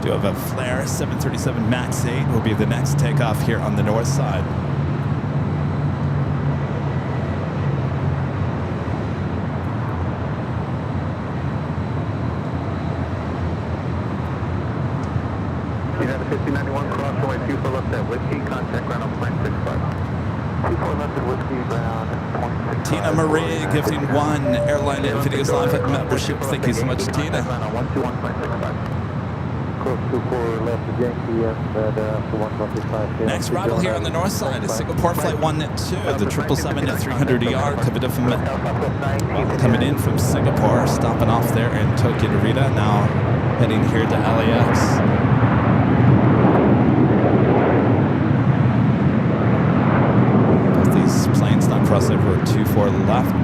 Do have a Flare 737 MAX 8 will be the next takeoff here on the north side. United 5091, cross runway 24 left at Whiskey, contact ground on plane 65. 24 left at Whiskey, ground point 65. Tina Marie gifting one Airline Videos Live membership. Thank you so much, Tina. Next arrival here on the north side is Singapore flight 1 2, the 777-300 coming in from Singapore, stopping off there in Tokyo Narita, now heading here to LAX. Both these planes not cross over 24 left.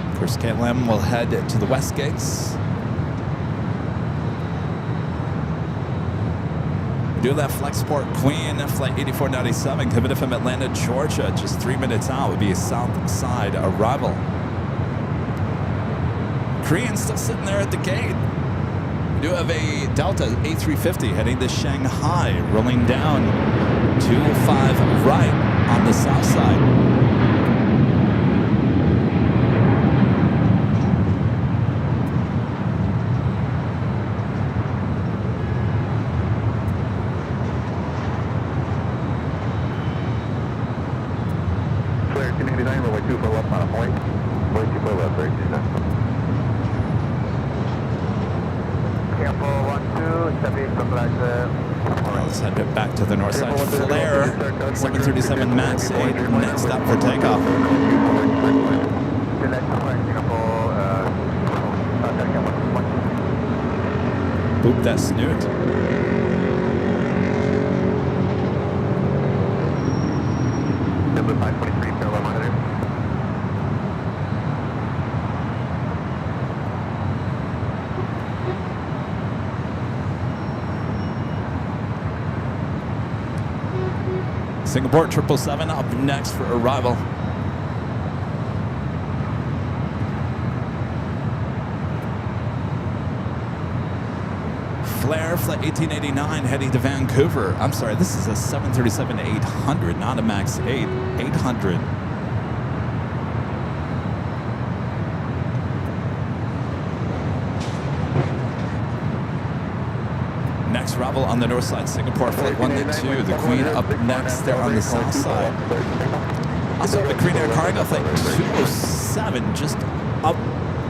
Of course, KLM will head to the west gates. We do that Flexport Queen flight 8497 coming in from Atlanta, Georgia, just 3 minutes out would be a south side arrival. Korean still sitting there at the gate. do have a Delta A350 heading to Shanghai, rolling down 25 right on the south side. Clear 289, runway 24 left on a point. Runway 24 left, right, 29. Careful, 12, 78 from flag. Let's head back to the north side. Flare 737 MAX 8 next up for takeoff. Boop that snoot. Number 523, parallel monitor. Singapore 777 up next for arrival. Flair Flight 1889 heading to Vancouver. I'm sorry, this is a 737-800, not a MAX 8. 800. Next arrival on the north side, Singapore Flight 122. The Queen up next there on the south side. Also have the Korean Air Cargo Flight 207 just up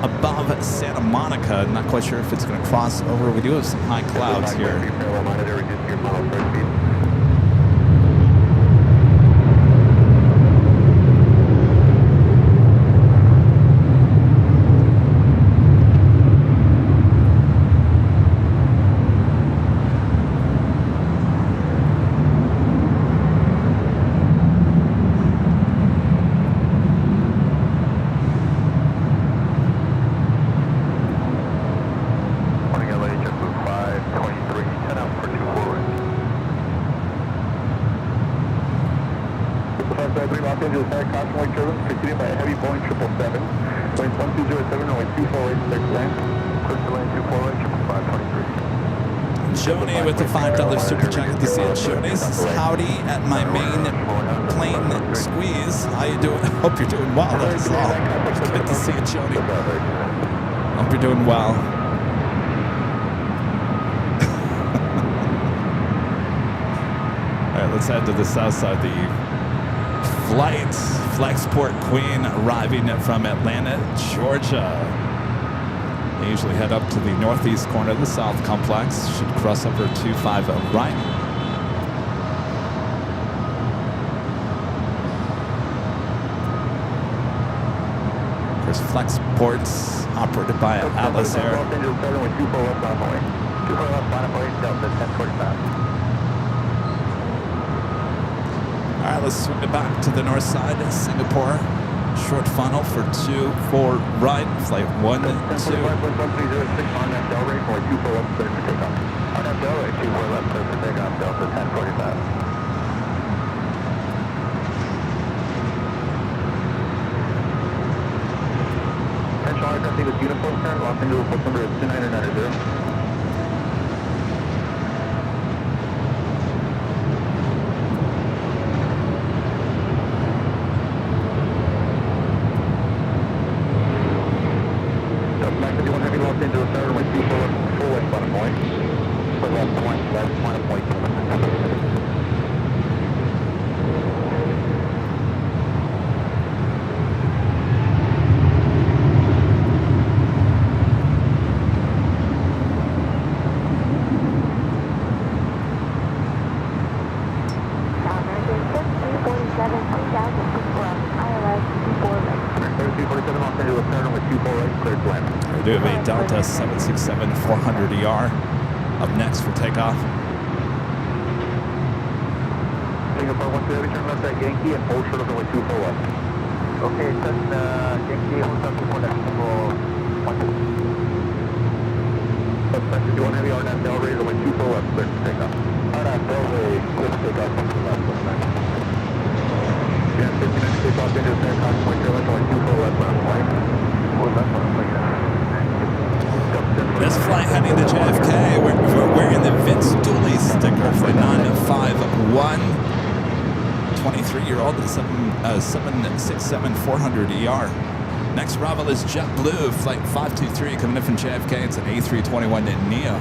above Santa Monica. Not quite sure if it's going to cross over. We do have some high clouds here. Los Angeles Air constantly driven, preceded by a heavy Boeing 777. Winds 1207, runway 248, land. Clear lane 248, 523. Joni with the $5 super chat. Good to see it, Joni. Howdy at my main plane squeeze. How you doing? Hope you're doing well. That's all. Good to see you, Joni. Hope you're doing well. All right, let's head to the south side. The flight Flexport Queen arriving from Atlanta, Georgia. They usually head up to the northeast corner of the South Complex. Should cross over 25 right. Of course, Flexport's operated by Atlas Air. All right, let's swing it back to the north side. Singapore, short funnel for 24 right, flight 1-2. On that Del Rey for 24 left, clear for takeoff. On that Del Rey, 24 left, clear for takeoff, Delta 1045. Central aircraft with uniform turn, Los Angeles, bus number is 2990. We do have a Delta 767-400ER up next for takeoff. Singapore 130, turn left at Yankee and hold short of runway 24 left. Okay, turn Yankee, hold short of runway 24 left. Suspect, if you want heavy RNAV Del Rey, runway 24 left, clear for takeoff. RNAV Del Rey, clear for takeoff, left, yeah, 59 take off into the contact point, runway 24 left on flight. 4 left on flight. This flight heading to JFK, we're wearing the Vince Dooley sticker, flight 951. 23-year-old 767-400 Next arrival is JetBlue, flight 523, coming in from JFK. It's an A321 Neo.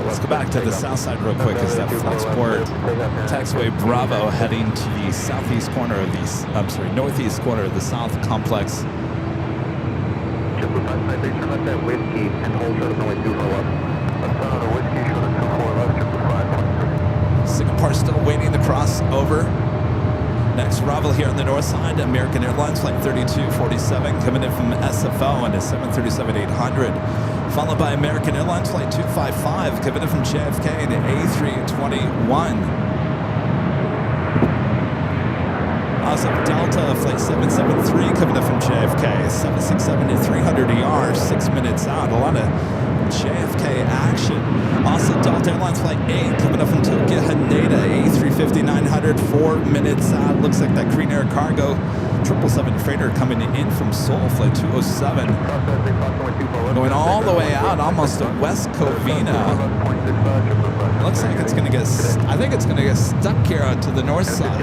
Let's go back to the south side real quick because that Flexport taxiway Bravo heading to the southeast corner of the, northeast corner of the South Complex. Singapore still waiting to cross over. Next arrival here on the north side, American Airlines flight 3247 coming in from SFO and a 737-800. Followed by American Airlines flight 255 coming in from JFK and an A321. Also Delta flight 773 coming in from JFK, 767-300 6 minutes out. A lot of JFK action. Also Delta Airlines flight 8 coming up from Tokyo Haneda, A350-900 4 minutes out. Looks like that Green Air Cargo 777 freighter coming in from Seoul, flight 207. Going all the way out almost to West Covina. Looks like it's going to get, I think it's going to get stuck here to the north side.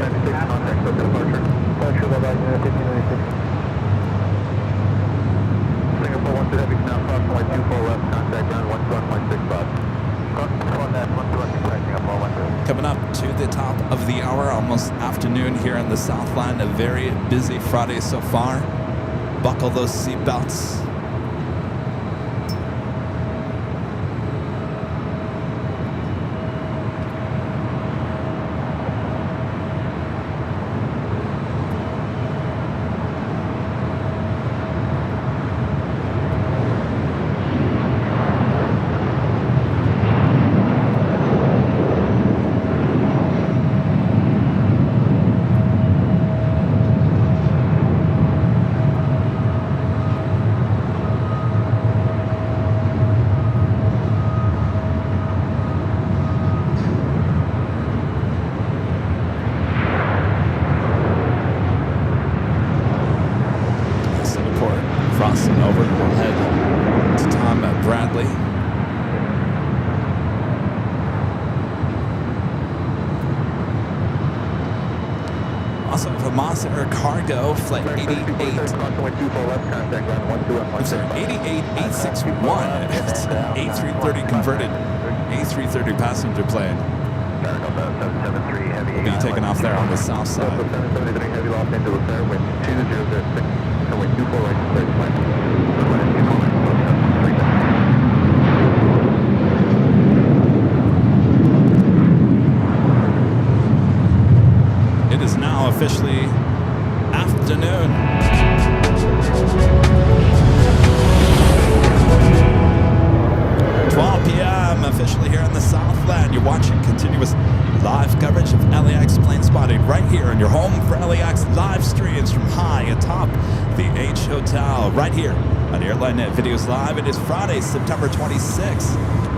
Coming up to the top of the hour, almost afternoon here in the Southland. A very busy Friday so far. Buckle those seatbelts. Cargo flight 88. I'm sorry, 88861. It's an A330 converted A330 passenger plane. We'll be taking off there on the south side. It is now officially afternoon. 12 p.m. officially here in the Southland. You're watching continuous live coverage of LAX plane spotting right here on your home for LAX live streams from high atop the H Hotel right here on Airline Net Videos Live. It is Friday, September 26,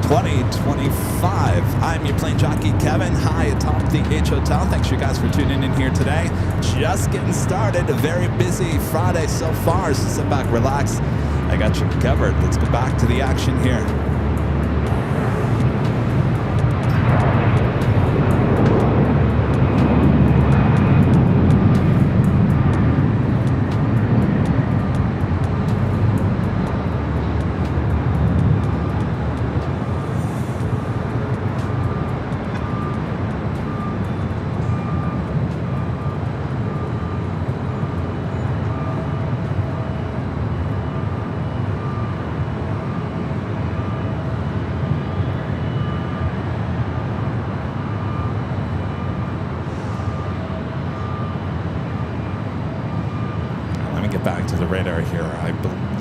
2025. I'm your plane jockey, Kevin, high atop the H Hotel. Thanks you guys for tuning in here today. Just getting started. A very busy Friday so far, so sit back, relax. I got you covered. Let's go back to the action here.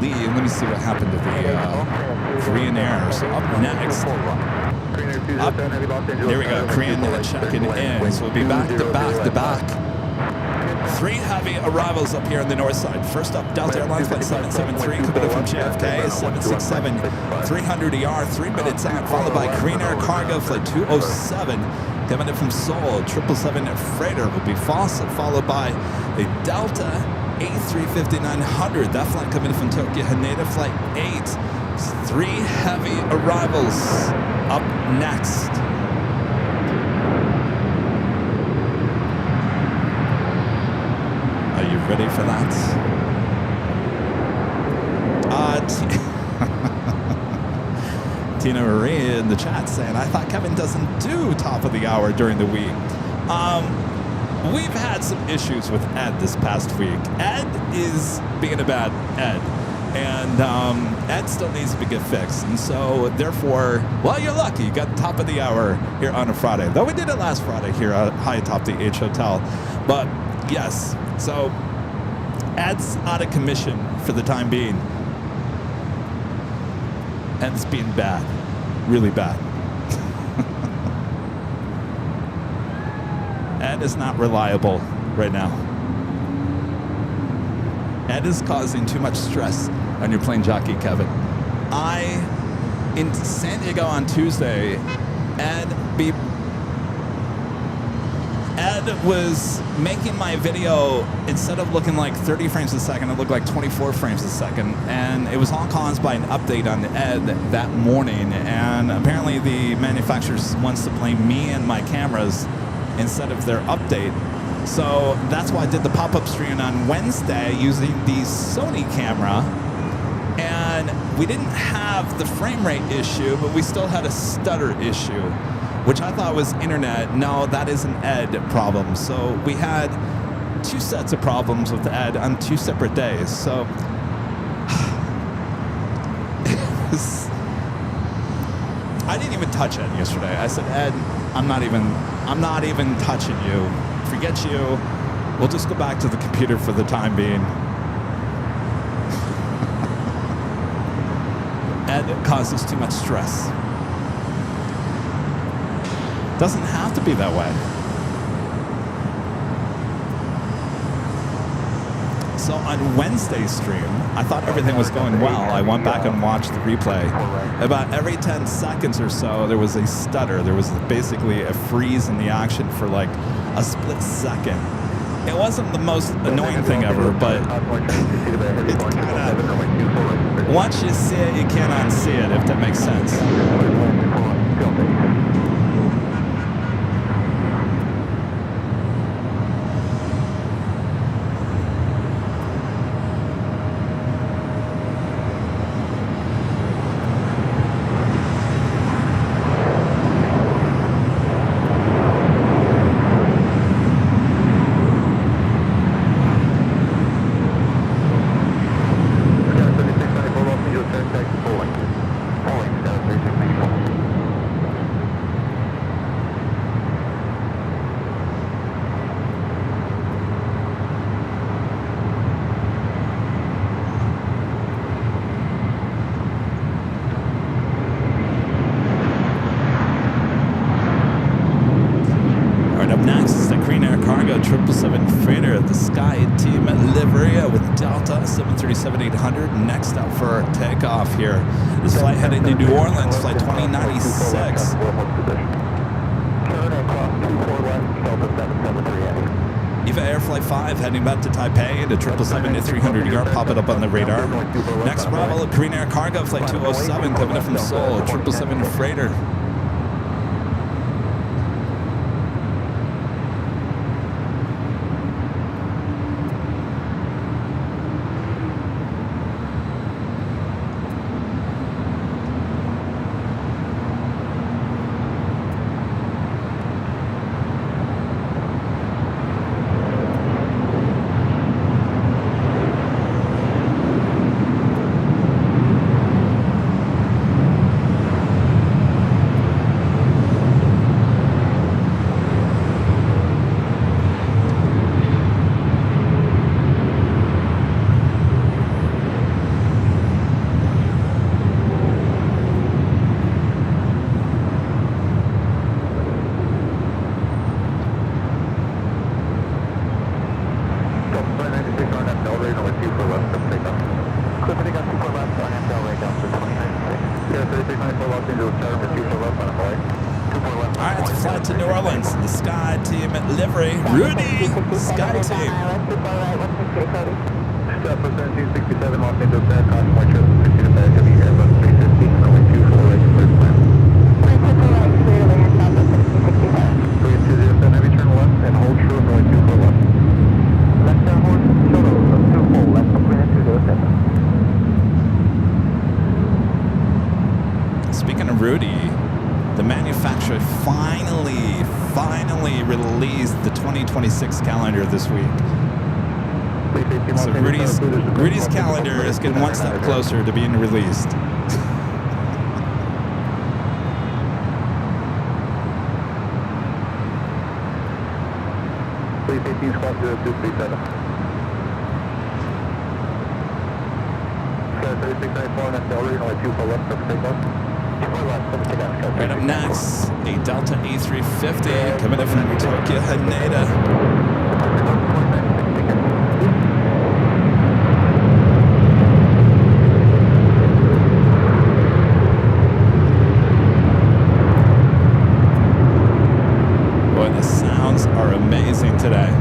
believe, let me see what happened to the Korean Air. So up next, there we go, Korean checking in. So we'll be back to back to back. 3 heavy arrivals up here on the north side. First up, Delta Airlines flight 773, coming in from JFK, 767, 300 ER, 3 minutes out, followed by Korean Air Cargo flight 207, coming in from Seoul, 777 freighter will be followed by a Delta A350-900, that flight coming in from Tokyo, Haneda flight 8. 3 heavy arrivals up next. Are you ready for that? Tina Marie in the chat saying, I thought Kevin doesn't do top of the hour during the week. We've had some issues with Ed this past week. Ed is being a bad Ed. And Ed still needs to get fixed. And so, therefore, well, you're lucky. You got top of the hour here on a Friday. Though we did it last Friday here at high atop the H Hotel. But, yes. So, Ed's out of commission for the time being. Ed's being bad. Really bad. Ed is not reliable right now. Ed is causing too much stress on your plane jockey, Kevin. In San Diego on Tuesday, Ed was making my video, instead of looking like 30 frames a second, it looked like 24 frames a second. And it was all caused by an update on Ed that morning. And apparently the manufacturer wants to blame me and my cameras instead of their update. So that's why I did the pop-up stream on Wednesday using the Sony camera. And we didn't have the frame rate issue, but we still had a stutter issue, which I thought was internet. No, that is an Ed problem. So we had 2 sets of problems with Ed on 2 separate days. So I didn't even touch Ed yesterday. I said, Ed, I'm not even touching you. Forget you. We'll just go back to the computer for the time being. Ed causes too much stress. Doesn't have to be that way. So on Wednesday's stream, I thought everything was going well. I went back and watched the replay. About every 10 seconds or so, there was a stutter. There was basically a freeze in the action for like a split second. It wasn't the most annoying thing ever, but it's kind of, once you see it, you can't unsee it, if that makes sense. Next up for takeoff here. This flight heading to New Orleans, flight 2096. Eva Air Flight 5 heading back to Taipei into 777-300 ER, pop it up on the radar. Next arrival, Korean Air Cargo flight 207 coming in from Seoul, 777 freighter. All right, it's a flight to New Orleans. The Sky Team at livery. Rudy, Sky Team. Step for 1767, Los Angeles, caution white trip, 50 to back, heavy Airbus 350, runway 24, right, first plan. 3207, heavy turn left, and hold true, runway 24 left. Left turn hold, short of 24, left, clear 207. Speaking of Rudy, the manufacturer finally released the 2026 calendar this week. So Rudy's calendar is getting one step closer to being released. 315 squawk 0237. 3694 and accelerator, runway 24 left, perfect takeoff. 24 left, perfect takeoff. Right up next, a Delta A350 coming in from Tokyo Haneda. Boy, the sounds are amazing today.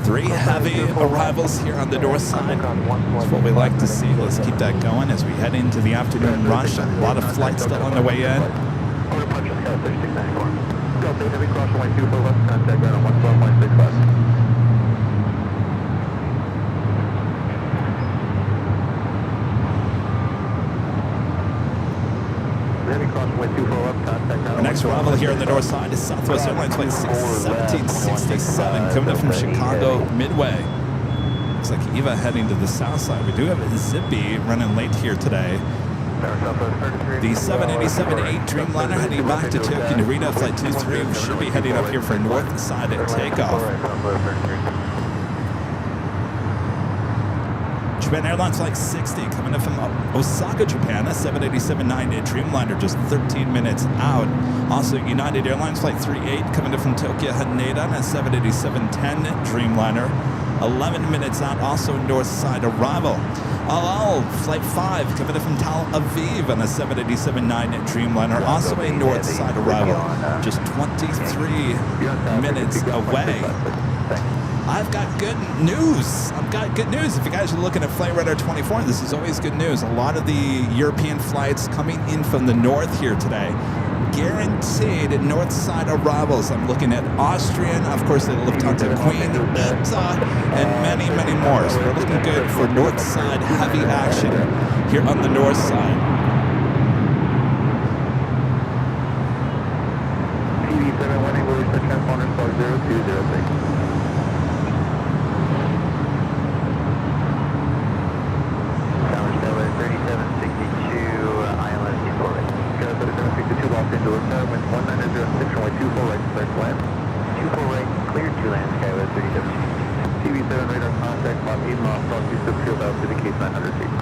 Three heavy arrivals here on the north side. That's what we like to see. Let's keep that going as we head into the afternoon rush. A lot of flights still on the way in. Our next arrival here on the north side is Southwest Airlines flight 1767 coming up from Chicago Midway. Looks like Eva heading to the south side. We do have a Zippy running late here today. The 787-8 Dreamliner heading back to Tokyo Narita flight 23 should be heading up here for north side at takeoff. Japan Airlines flight 60 coming in from Osaka, Japan. A 787-9 Dreamliner just 13 minutes out. Also, United Airlines flight 38 coming in from Tokyo Haneda and a 787-10 Dreamliner. 11 minutes out, also north side arrival. Al flight 5 coming in from Tel Aviv on a 787-9 Dreamliner. Also a north side arrival. Just 23 minutes away. I've got good news. If you guys are looking at Flight Radar 24, this is always good news. A lot of the European flights coming in from the north here today. Guaranteed north side arrivals. I'm looking at Austrian, of course, the Lufthansa Queen, and many, many more. So we're looking good for north side heavy action here on the north side. TV718, we'll reach the transponder star 0206. Los Angeles, wind 1906, runway 24 right, clear to land. 24 right, clear to land, Skywest 37. TV7 radar contact, Mach 8 miles, cross 26 field out to the Cape 900 feet.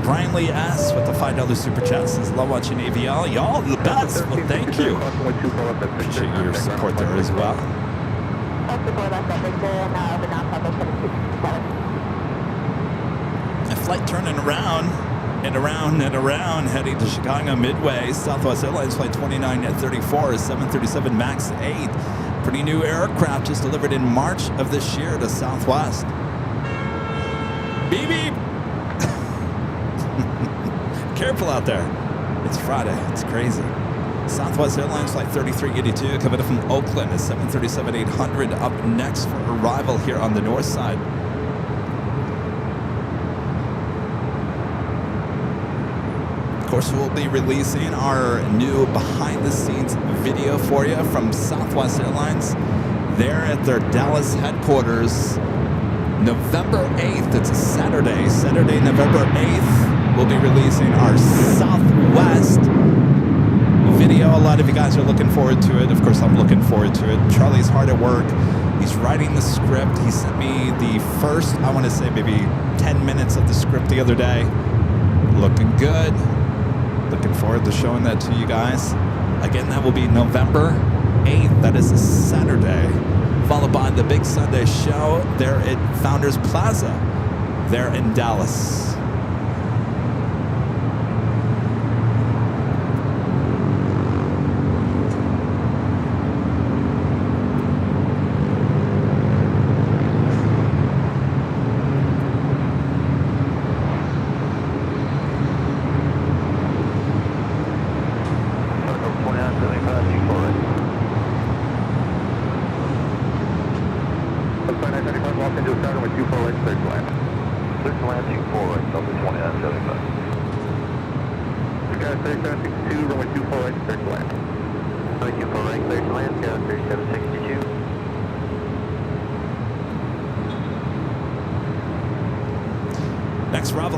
Brian Lee S. with the $5 super chat says, love watching AVL. Y'all the best. Well, thank you. Appreciate your support there as well. A flight turning around and around and around, heading to Chicago Midway. Southwest Airlines flight 29 at 34 is 737 MAX 8. Pretty new aircraft just delivered in March of this year to Southwest. Beep beep. Careful out there. It's Friday. It's crazy. Southwest Airlines Flight 3382 coming in from Oakland, a 737-800 up next for arrival here on the north side. Of course, we'll be releasing our new behind-the-scenes video for you from Southwest Airlines. They're at their Dallas headquarters, November 8th. It's a Saturday, November 8th. We'll be releasing our Southwest video. A lot of you guys are looking forward to it. Of course, I'm looking forward to it. Charlie's hard at work. He's writing the script. He sent me the first, I want to say maybe 10 minutes of the script the other day. Looking good. Looking forward to showing that to you guys. Again, that will be November 8th. That is a Saturday. Followed by the big Sunday show there at Founders Plaza there in Dallas.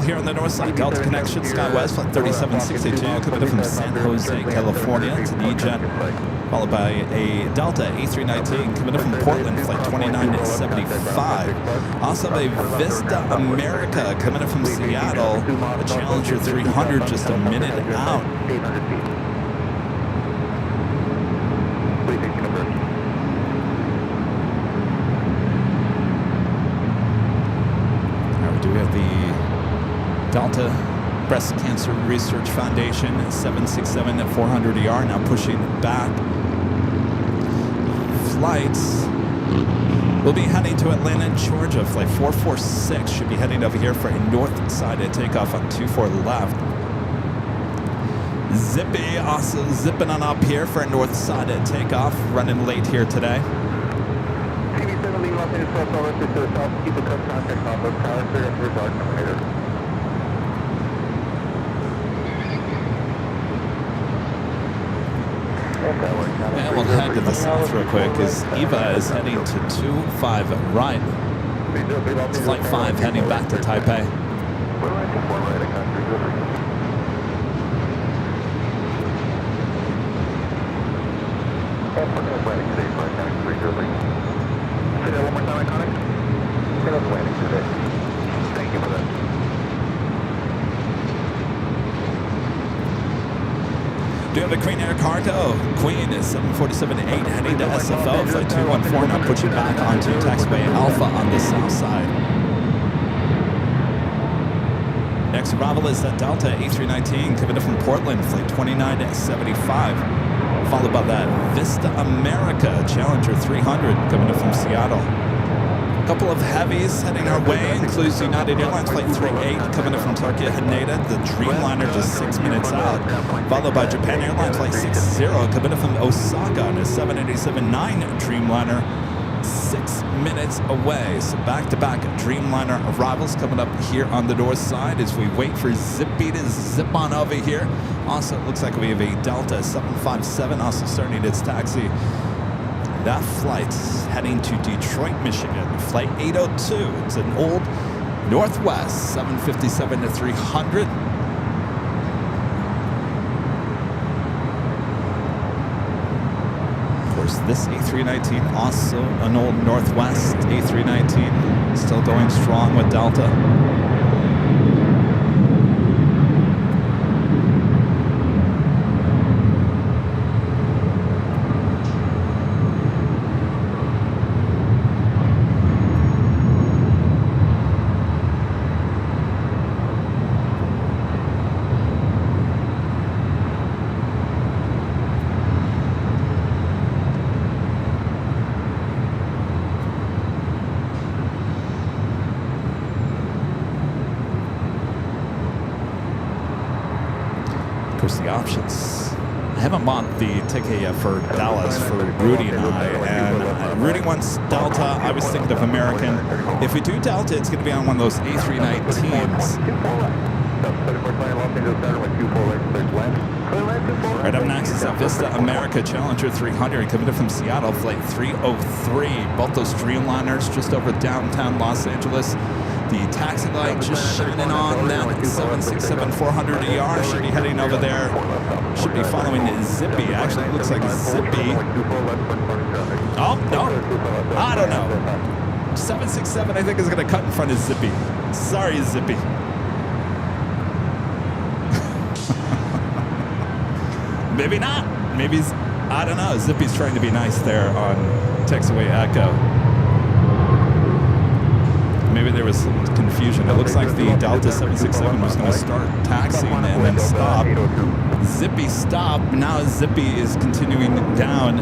Here on the north side, Delta Connection, SkyWest, Flight 3762, coming in from San Jose, California. It's an E-Jet, followed by a Delta A380, coming in from Portland, Flight 2975. Also a Vista America, coming in from Seattle, a Challenger 300, just a minute out. Now we do have the Delta Breast Cancer Research Foundation 767-400ER now pushing back. Flights will be heading to Atlanta, Georgia. Flight 446 should be heading over here for a north side takeoff on 24 left. Zippy also zipping on up here for a north side takeoff, running late here today. TV7 leading Los Angeles South to the south, keep the contact off of tower, clear up result terminator. And we'll head to the south real quick as Eva is heading to 25 right. It's Flight 5 heading back to Taipei. Say that one more time, Iconic. Say that's landing today. Thank you for that. Do you have a Queen Air cargo? Queen is 747-8 heading to SFO. Flight 214 now pushing back onto taxiway Alpha on the south side. Next arrival is that Delta A319 coming in from Portland, Flight 2975. Followed by that Vista America Challenger 300 coming in from Seattle. A couple of heavies heading our way includes United Airlines Flight 38 coming in from Tokyo Haneda, the Dreamliner just 6 minutes out, followed by Japan Airlines Flight 60 coming in from Osaka and a 787-9 Dreamliner 6 minutes away. So back-to-back Dreamliner arrivals coming up here on the north side as we wait for Zippy to zip on over here. Also, it looks like we have a Delta 757 also starting its taxi. That flight's heading to Detroit, Michigan. Flight 802. It's an old Northwest 757-300. Of course, this A319 also an old Northwest A319. Still going strong with Delta. haven't bought the ticket yet for Dallas for Rudy and I. And Rudy wants Delta. I was thinking of American. If we do Delta, it's going to be on one of those A319s. Right up next is that Vista America Challenger 300 coming in from Seattle, flight 303. Both those Dreamliners just over downtown Los Angeles. The taxi light just shining on that 767-400ER. Should be heading over there. Should be following Zippy. Actually, it looks like Zippy. Oh, no. I don't know. 767, I think, is going to cut in front of Zippy. Sorry, Zippy. Maybe not. Maybe, I don't know. Zippy's trying to be nice there on Taxiway Echo. Maybe there was some confusion. It looks like the Delta 767 was going to start taxiing and then stop. Zippy stopped. Now Zippy is continuing down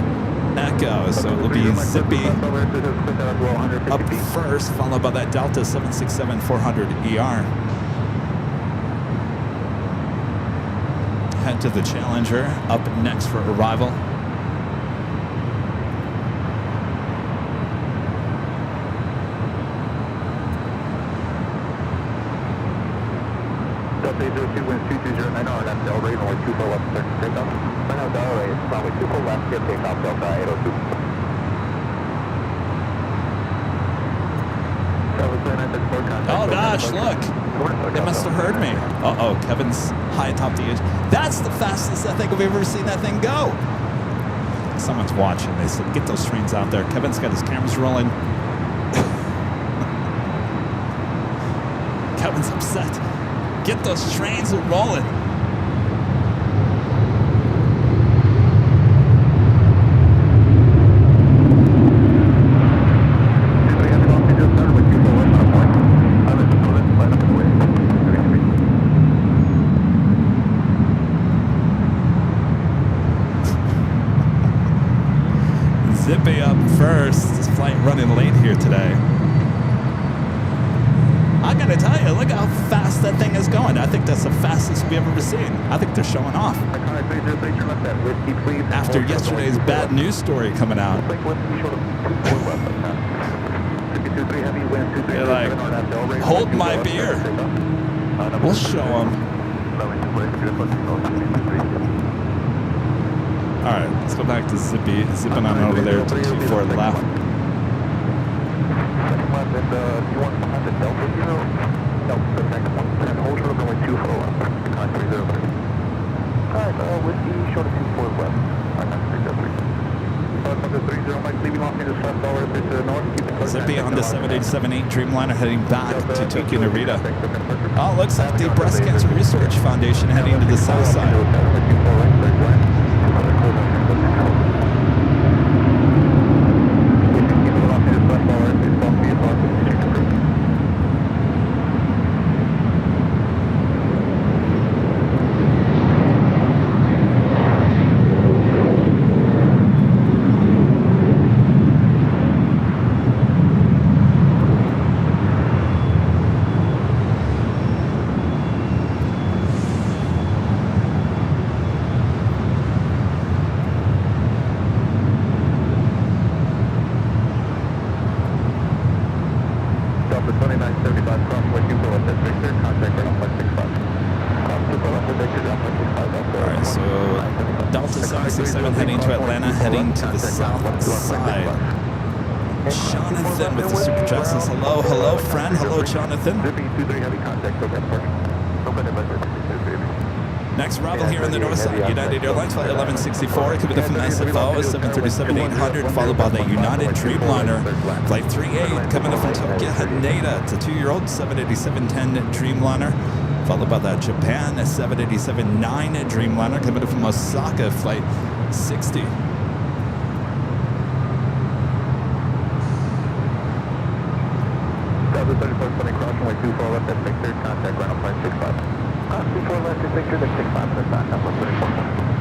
Echo. So it'll be Zippy up first, followed by that Delta 767-400ER. Head to the Challenger, up next for arrival. Delta 802 winds 2209 on that Delta rate, only 24 left, start to take off. Right now, Delta rate, probably 24 left, get takeoff, Delta 802. Oh gosh, look. They must have heard me. Uh-oh, Kevin's high atop the edge. That's the fastest I think I've ever seen that thing go. Someone's watching. They said, get those trains out there. Kevin's got his cameras rolling. Kevin's upset. Get those trains rolling. Zippy up first. This flight running late here today. I gotta tell you, look how fast that thing is going. I think that's the fastest we've ever seen. I think they're showing off. After yesterday's bad news story coming out. They're like, hold my beer. We'll show them. All right, let's go back to Zippy. Zipping on over there to 24 left. You want behind the Delta 0? Delta, second one, and hold short of only 24 left. Contact 0. Alright, with the short of 24 left. Zippy on the 787-8 Dreamliner heading back to Tokyo Narita. Oh, looks like the Breast Cancer Research Foundation heading to the south side. Alright, so Delta 767 heading to Atlanta, heading to the south side. Jonathan with the Super Justice. Hello, hello, friend. Hello, Jonathan. Next arrival here on the north side, United Airlines flight 1164, coming in from SFO, 737-800, followed by the United Dreamliner, flight 38, coming in from Tokyo Haneda. It's a 2-year-old 787-10 Dreamliner, followed by the Japan 787-9 Dreamliner, coming in from Osaka, flight 60. Delta 3420 crossing way 24 left at Victor, contact ground flight 65. 24 left at Victor, that's 65 for the back, number 34.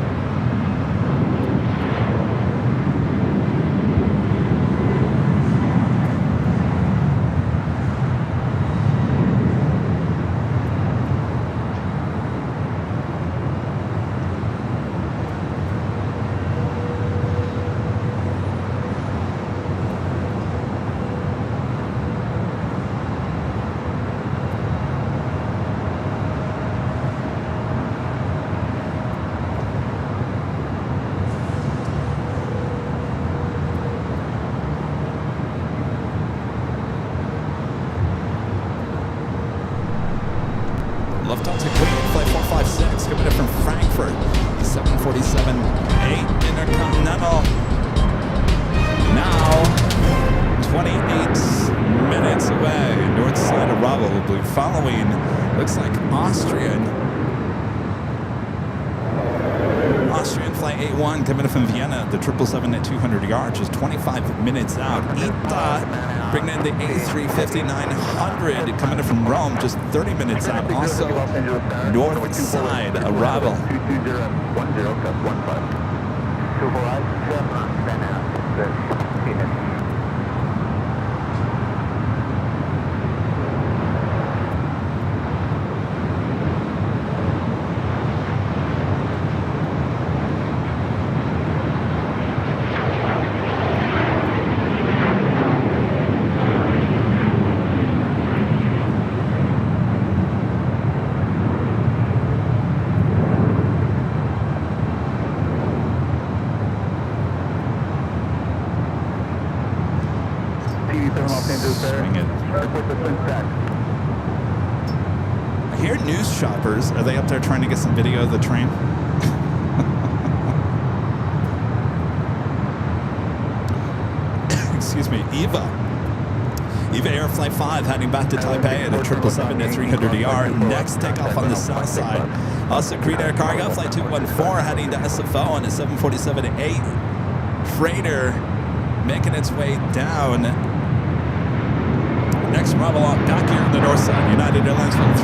28 minutes away. North side arrival will be following, looks like Austrian flight 81 coming in from Vienna, the 777 at 200 yards, just 25 minutes out. ITA bringing in the A350-900 coming in from Rome, just 30 minutes out. Also, north side arrival. 249, Swing it. I hear news shoppers. Are they up there trying to get some video of the train? Excuse me. Eva Air Flight 5 heading back to Taipei at a 777 at 300ER. Next takeoff on the south side. Also, Green Air Cargo Flight 214 heading to SFO on a 747-8 freighter making its way down. Next arrival back here on the north side, United Airlines Flight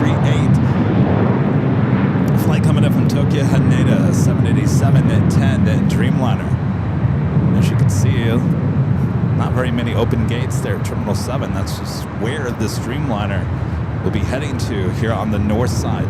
38. Flight coming up from Tokyo, Haneda, 787 at 10 at Dreamliner. As you can see, not very many open gates there at Terminal 7. That's just where this Dreamliner will be heading to here on the north side.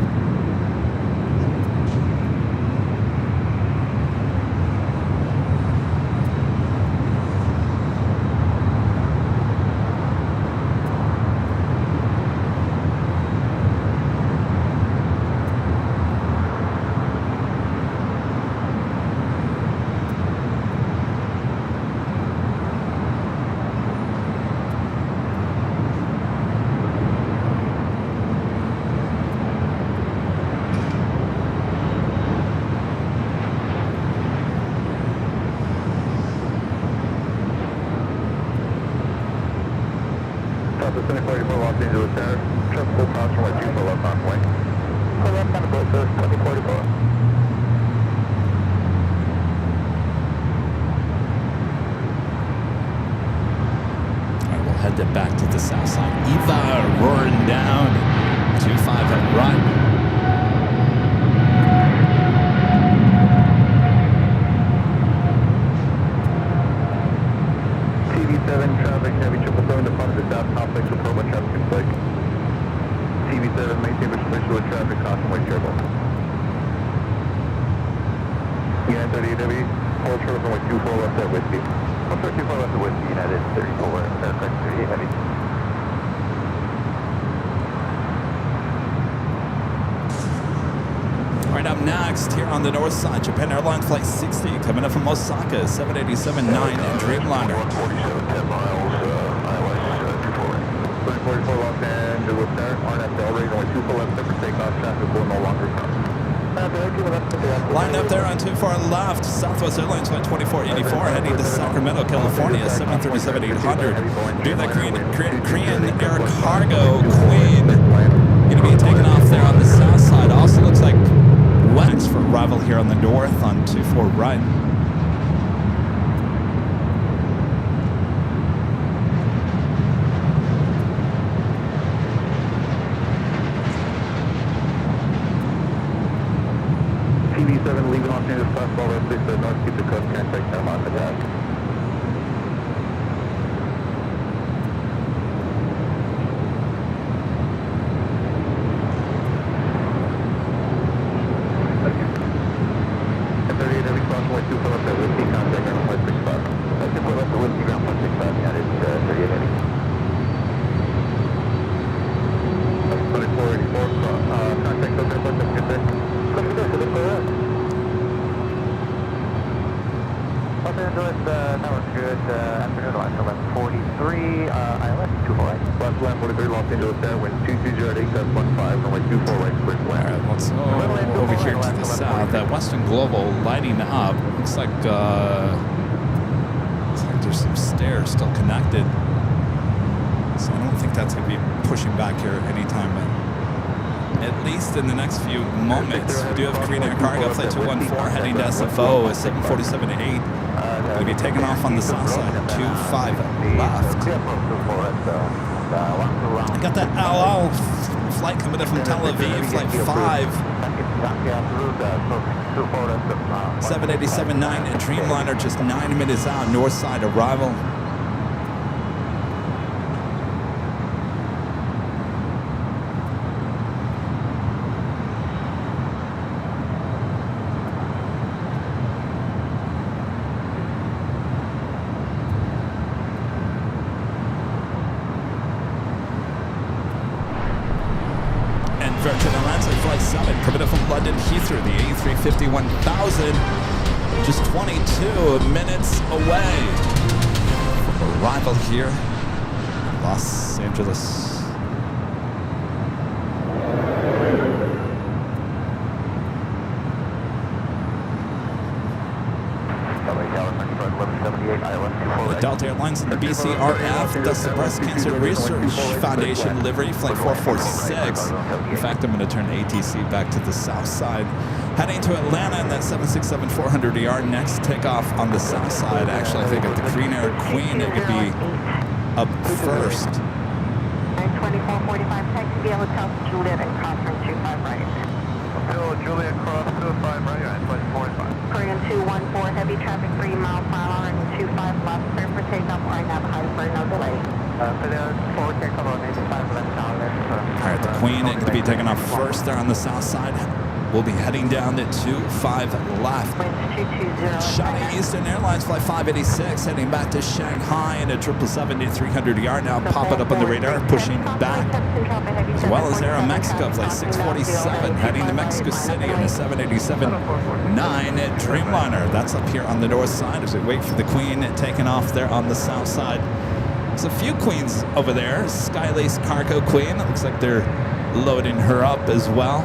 Back to the south side. Eva roaring down. 25 at run. TV7 traffic, heavy 777 to front of the south complex with Poma traffic in place. TV7 maintain restriction with traffic, caution way turbo. United 38 heavy, hold turbo from 24 left at Whiskey. 134 left at Whiskey, United 34, aircraft 38 heavy. Right up next, here on the north side, Japan Airlines Flight 60 coming up from Osaka, 787-9 and Dreamliner. 147, 10 miles, ILS 244 Los Angeles, RNF rating only 24 left, for takeoff, traffic will no longer come. Line up there on 24 left, Southwest Airlines Flight 2484 heading to Sacramento, California, 737-800. Do that Korean Air Cargo Queen. Going to be taking off there on the south side. Also looks like LAX for arrival here on the north on 24 right. TV7 leaving Los Angeles, fastball left, please, north, keep the coast, can't take them on the dash. Global lighting up. Looks like there's some stairs still connected pushing back here anytime, at least in the next few moments. We do have Korean Air Cargo Flight 214 heading to SFO, 747-8. Going to be taking off on the south side, 25 left. I got that LL flight coming in from Tel Aviv, Flight 5. 787-9 Dreamliner, just 9 minutes out, north side arrival. Virgin Atlantic Flight 7 coming up from London Heathrow, the A350-1000, just 22 minutes away from arrival here in Los Angeles. Delta Airlines and the BCRF, that's the Breast Cancer Research Foundation livery, Flight 446. In fact, I'm going to turn ATC back to the south side. Heading to Atlanta in that 767-400ER, next takeoff on the south side. Actually, I think at the Korean Air Queen, it could be up first. 924-45, taxi via Hotel Juliet and crossing 25 right. Hotel Juliet cross 25 right, 924-45. Korean 214, heavy traffic 3 mile per hour and 25 left, clear for takeoff or nav high for no delay. Clear for takeoff on 85 left down there. All right, the Queen going to be taking off first there on the south side. We'll be heading down to 25 left. Shanghai Eastern Airlines Flight 586 heading back to Shanghai in a 777-300ER now popping up on the radar, pushing back. As well as Aeromexico Flight 647 heading to Mexico City in a 787-9 Dreamliner. That's up here on the north side as we wait for the Queen taking off there on the south side. There's a few Queens over there. Skylace Cargo Queen. It looks like they're loading her up as well.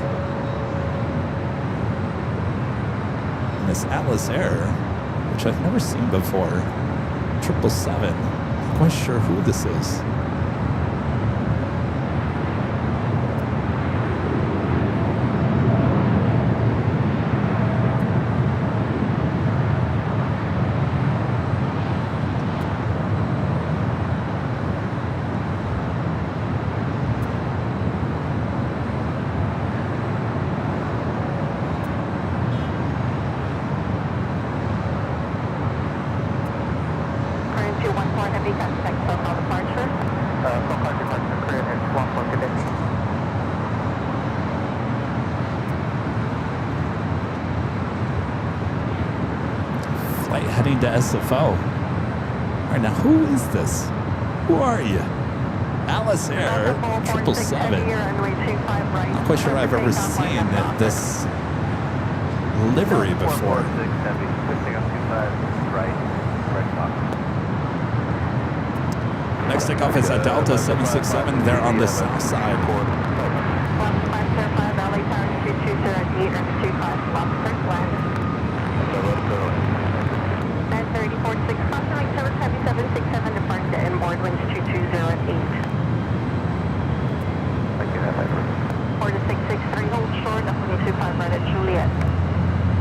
This Atlas Air, which I've never seen before, 777. Not quite sure who this is. Heading to SFO. All right, now who is this? Who are you? Alice Air 777. Not quite sure I've ever seen this livery before. Next takeoff is a Delta 767 there on the south side. 930-46, confirming service Heavy 767 departing to inboard, winds 220 at 8. 4663, hold short, up runway 25 right at Juliet.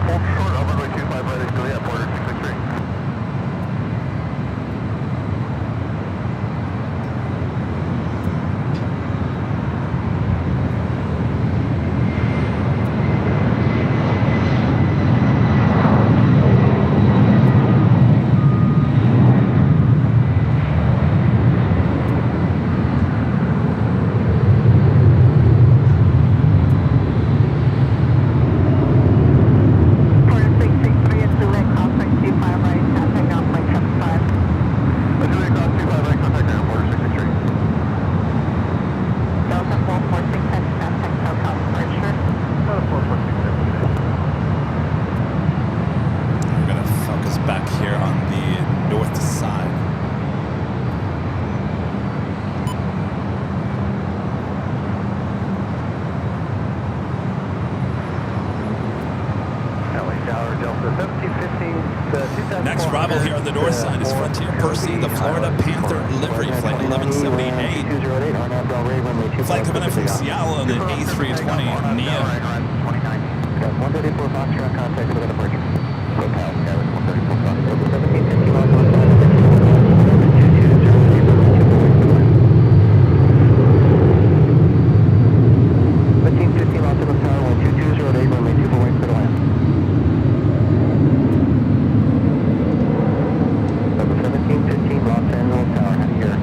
Hold short, up runway 25 right at Juliet, border 663. north side is Frontier Percy, the Florida Panther livery, flight 1178. Flight coming in from Seattle on the A320 Neo. 134 Foxtrot, contact with departure. SoCal, Skyline 134 Foxtrot, 1750 miles on the 1550 Los Angeles Tower, 12208, runway 24 wings for the land. 1715 Los Angeles Tower, how do you hear?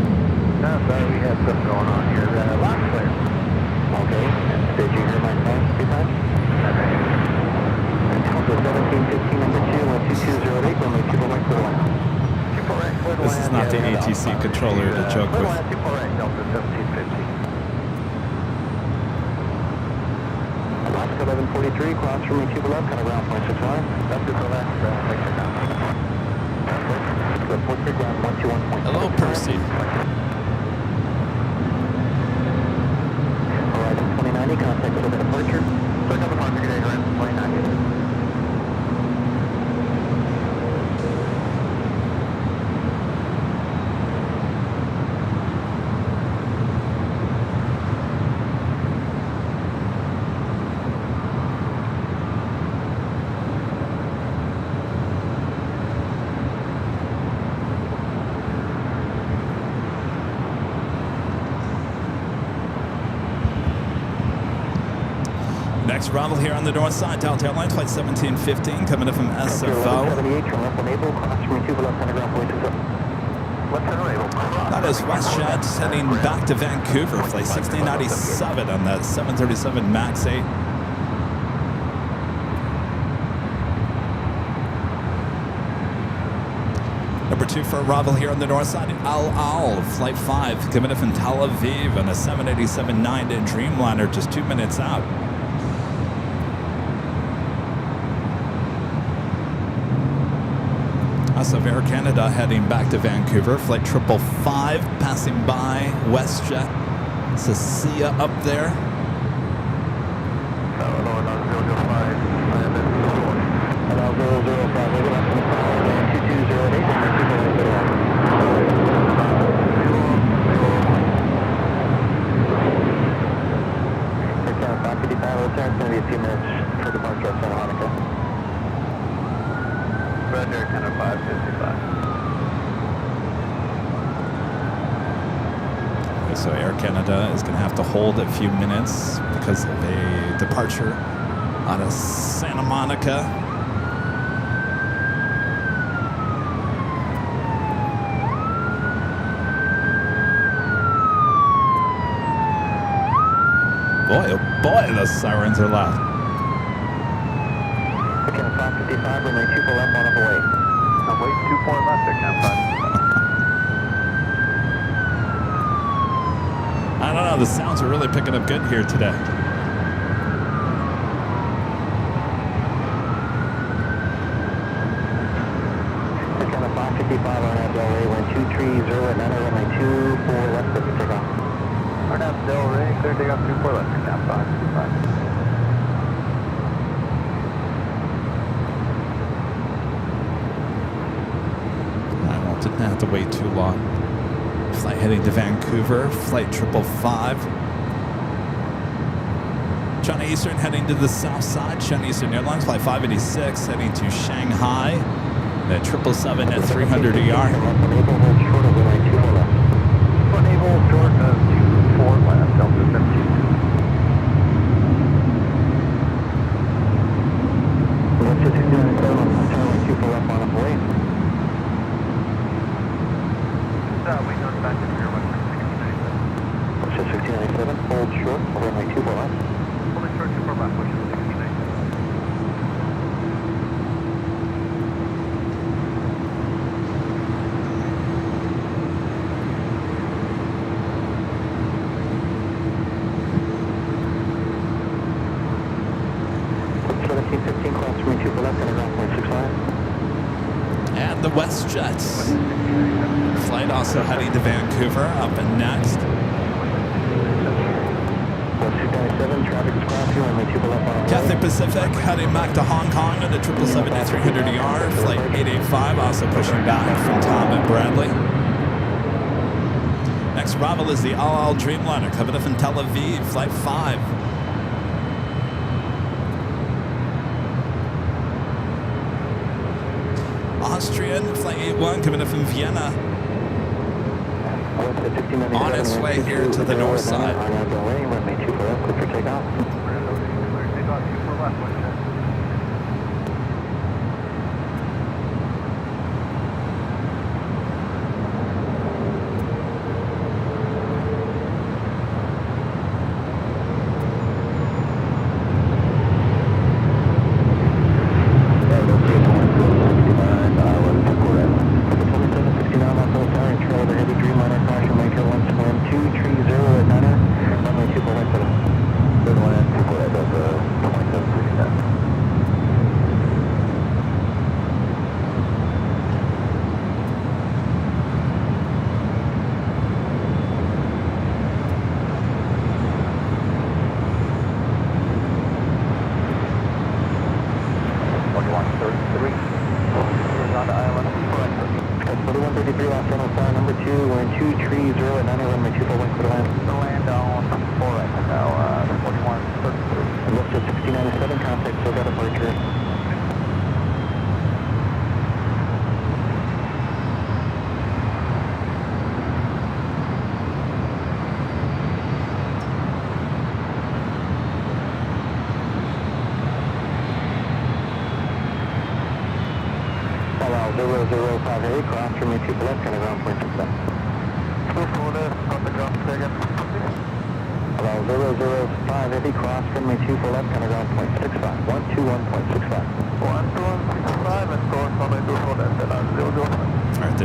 No, sorry, we had something going on here. Lock clear. Okay, did you hear my phone 2 times? Delta 1715 number 2, 12208, runway 24 wings for the land. This is not the ATC controller to joke with. Delta 1715. Alaska 1143, cross from me 2 below, kind of ground 0.6 line. That's it for that, make sure down. Report to ground 121.6. Hello, Percy. Horizon 2090, contact with the departure. Circle the departure today, Horizon 2090. Next arrival here on the north side, Delta Airlines, flight 1715, coming in from SFO. That is WestJet heading back to Vancouver, flight 1697 on that 737 MAX 8. Number 2 for arrival here on the north side, Al Al, flight 5, coming in from Tel Aviv on a 787-9 Dreamliner, just 2 minutes out. Of Air Canada heading back to Vancouver, flight 555, passing by WestJet. Cecilia up there. It's going to be a few minutes for departure at Santa Monica. Roger, kind of 555. So Air Canada is going to have to hold a few minutes because of a departure out of Santa Monica. Boy, oh boy, those sirens are loud. Okay, 555, runway 24 left, on up away. Runway 24 left, there, Cam 5. I don't know, the sounds are really picking up good here today. Kind of 555 on that Del Rey, 123, 0 at 9, runway 24 left, clear to take off. Arnab Del Rey, clear to take off 24 left, Cam 555. Didn't have to wait too long. Flight heading to Vancouver, flight 555. China Eastern heading to the south side. China Eastern Airlines, flight 586 heading to Shanghai. The 777 at 300 ER. Enable short of 24 left, Delta 15. What's the 297 on turn 24 left on up away? We go back to here, 1697. Hold short, runway 24 left. Holding short, 24 left, push 1697. Cross from 24 left, and around 0.65. And the WestJet flight also heading to Vancouver, up and next. 297, traffic is crossing, runway 24 left on the Cathay Pacific heading back to Hong Kong on the 777-300ER, flight 885, also pushing back from Tom and Bradley. Next arrival is the Al Al Dreamliner coming up from Tel Aviv, flight 5. Austrian, flight 81 coming up from Vienna. On its way here to the north side.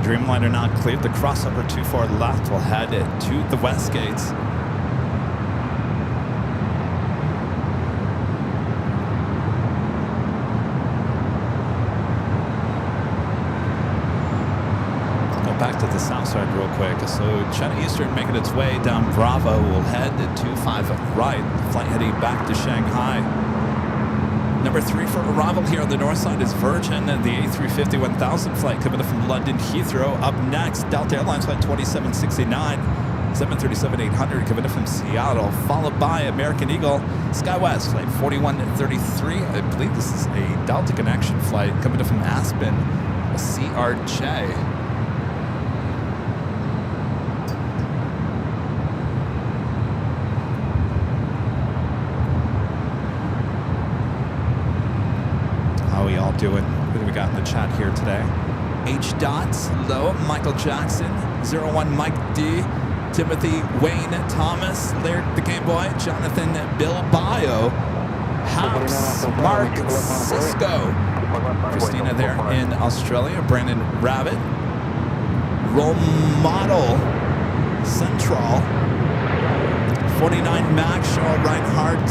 Dreamliner now cleared the crossover 24 left. We'll head to the west gates. Go back to the south side real quick. So China Eastern making its way down Bravo. We'll head to 25 right. Flight heading back to Shanghai. Number 3 for arrival here on the north side is Virgin, the A350 1000 flight coming up from London Heathrow. Up next, Delta Airlines flight 2769, 737-800 coming up from Seattle, followed by American Eagle SkyWest flight 4133. I believe this is a Delta connection flight coming up from Aspen, a CRJ. Doing? What do we got in the chat here today? H. Dots, hello. Michael Jackson, 01 Mike D, Timothy Wayne Thomas, Laird the Game Boy, Jonathan Bill Bio, House, Mark Cisco, Christina there in Australia, Brandon Rabbit, Role Model Central, 49 Max, Shaw Reinhardt,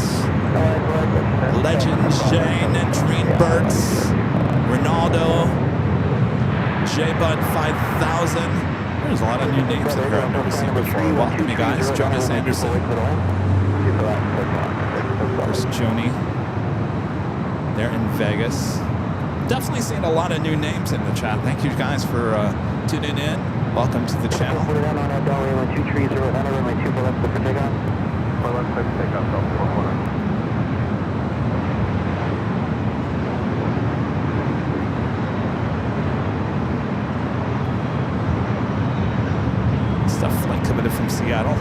Legend Shane, and Treen Burtz, Ronaldo, J-Bud 5000. There's a lot of new names in here I've never seen before. Welcome, you guys. Jonas Anderson. There's Joni. They're in Vegas. Definitely seeing a lot of new names in the chat. Thank you guys for tuning in. Welcome to the channel. Stuff like coming in from Seattle.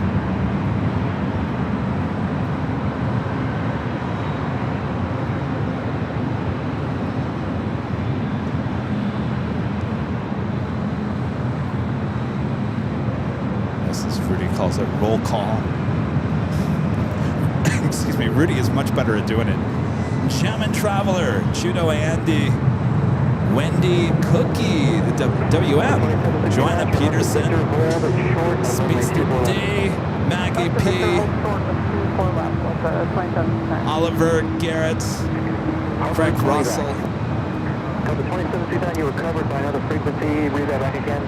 This is Rudy calls it roll call. Excuse me, Rudy is much better at doing it. Shaman Traveler, Chudo Andy, Wendy Cookie, the WM, Joanna Peterson, Speedster D, Maggie P, Oliver Garrett, Craig Russell. The 2729, you were covered by another frequency. Read that back again.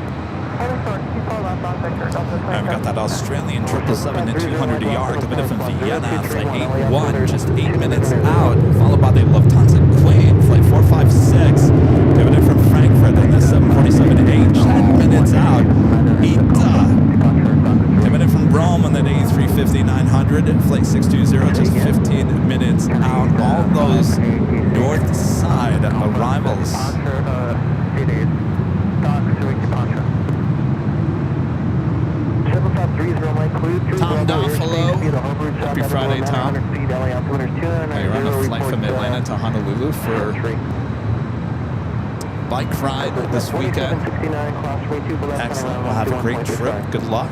Alright, we got that Australian 777 at 200 coming in from Vienna, flight 81, just 8 minutes out, followed by the Lufthansa Queen, flight 456, coming in from Frankfurt, and the 747-8, 10 minutes out. Coming in from Rome on that A350-900, flight 620, just 15 minutes out. All those north side arrivals. Tom Doffalo. Happy Friday, Tom. You're on a flight from Atlanta to Honolulu for bike ride this weekend. Excellent. We'll have a great trip. Good luck.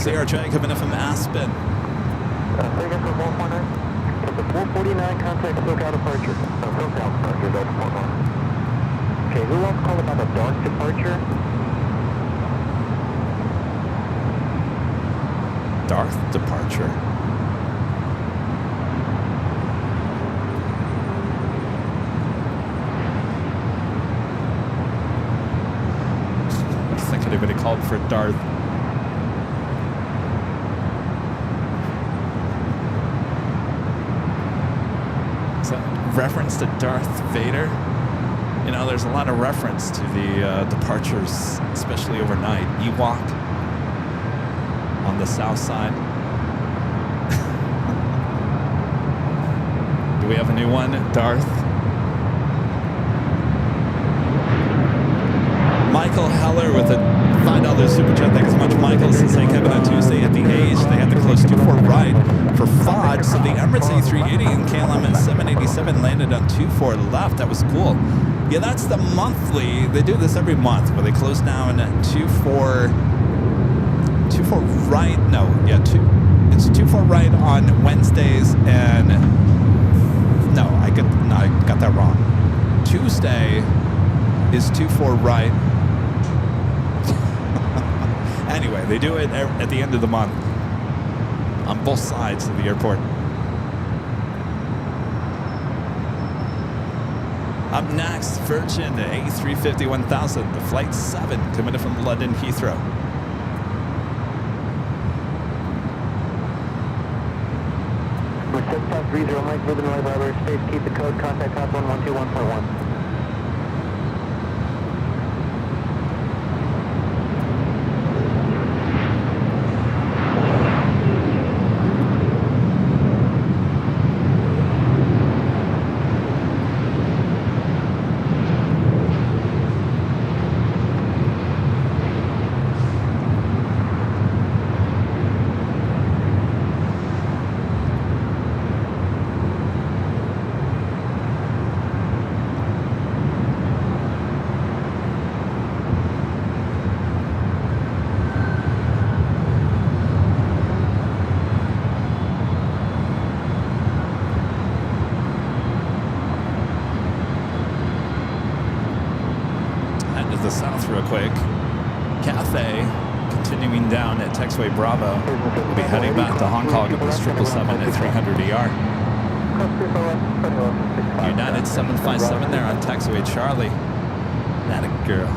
CRJ coming in from Aspen. 449 contact SoCal departure. SoCal departure, that's 41. Okay, who wants to call about a dark departure? Darth departure. I think anybody called for Darth. Is that reference to Darth Vader? You know, there's a lot of reference to the departures, especially overnight. Ewok on the south side. Do we have a new one? Darth? Michael Heller with a $5 super chat. Thanks so much, Michael. Since they Kevin on Tuesday at the Age, they had the close 2-4 right for FOD. So the Emirates A380 and KLM 787 landed on 2-4 left. That was cool. Yeah, that's the monthly. They do this every month where they close down 2-4 right. No, yeah, it's 2-4 right on Wednesdays and I got that wrong. Tuesday is 2-4 right. Anyway, they do it at the end of the month on both sides of the airport. Up next, Virgin A350-1000, the flight 7 coming in from London Heathrow. With 7530 Mike, moving right by space, keep the code, contact top 1121.1. Bravo. We'll be heading back to Hong Kong at the 777 at 300 ER. United 757 there on taxiway Charlie. That a girl.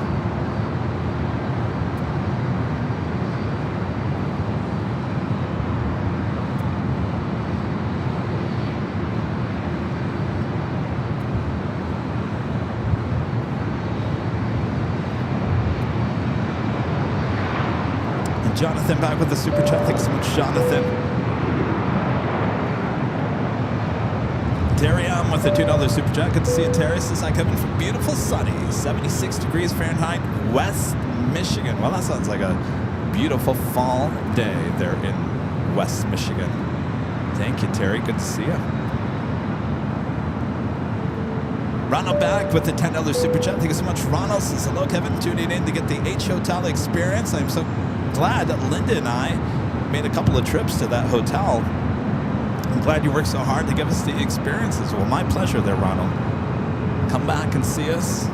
Jonathan back with the super chat. Thanks so much, Jonathan. Terry with the $2 super chat. Good to see you, Terry. Says I come in from beautiful sunny 76 degrees Fahrenheit, West Michigan. Well, that sounds like a beautiful fall day there in West Michigan. Thank you, Terry. Good to see you. Ronald back with the $10 super chat. Thank you so much, Ronald. Says hello, Kevin. Tuning in to get the H Hotel experience. I'm so glad that Linda and I made a couple of trips to that hotel. I'm glad you worked so hard to give us the experiences. Well, my pleasure there, Ronald. Come back and see us.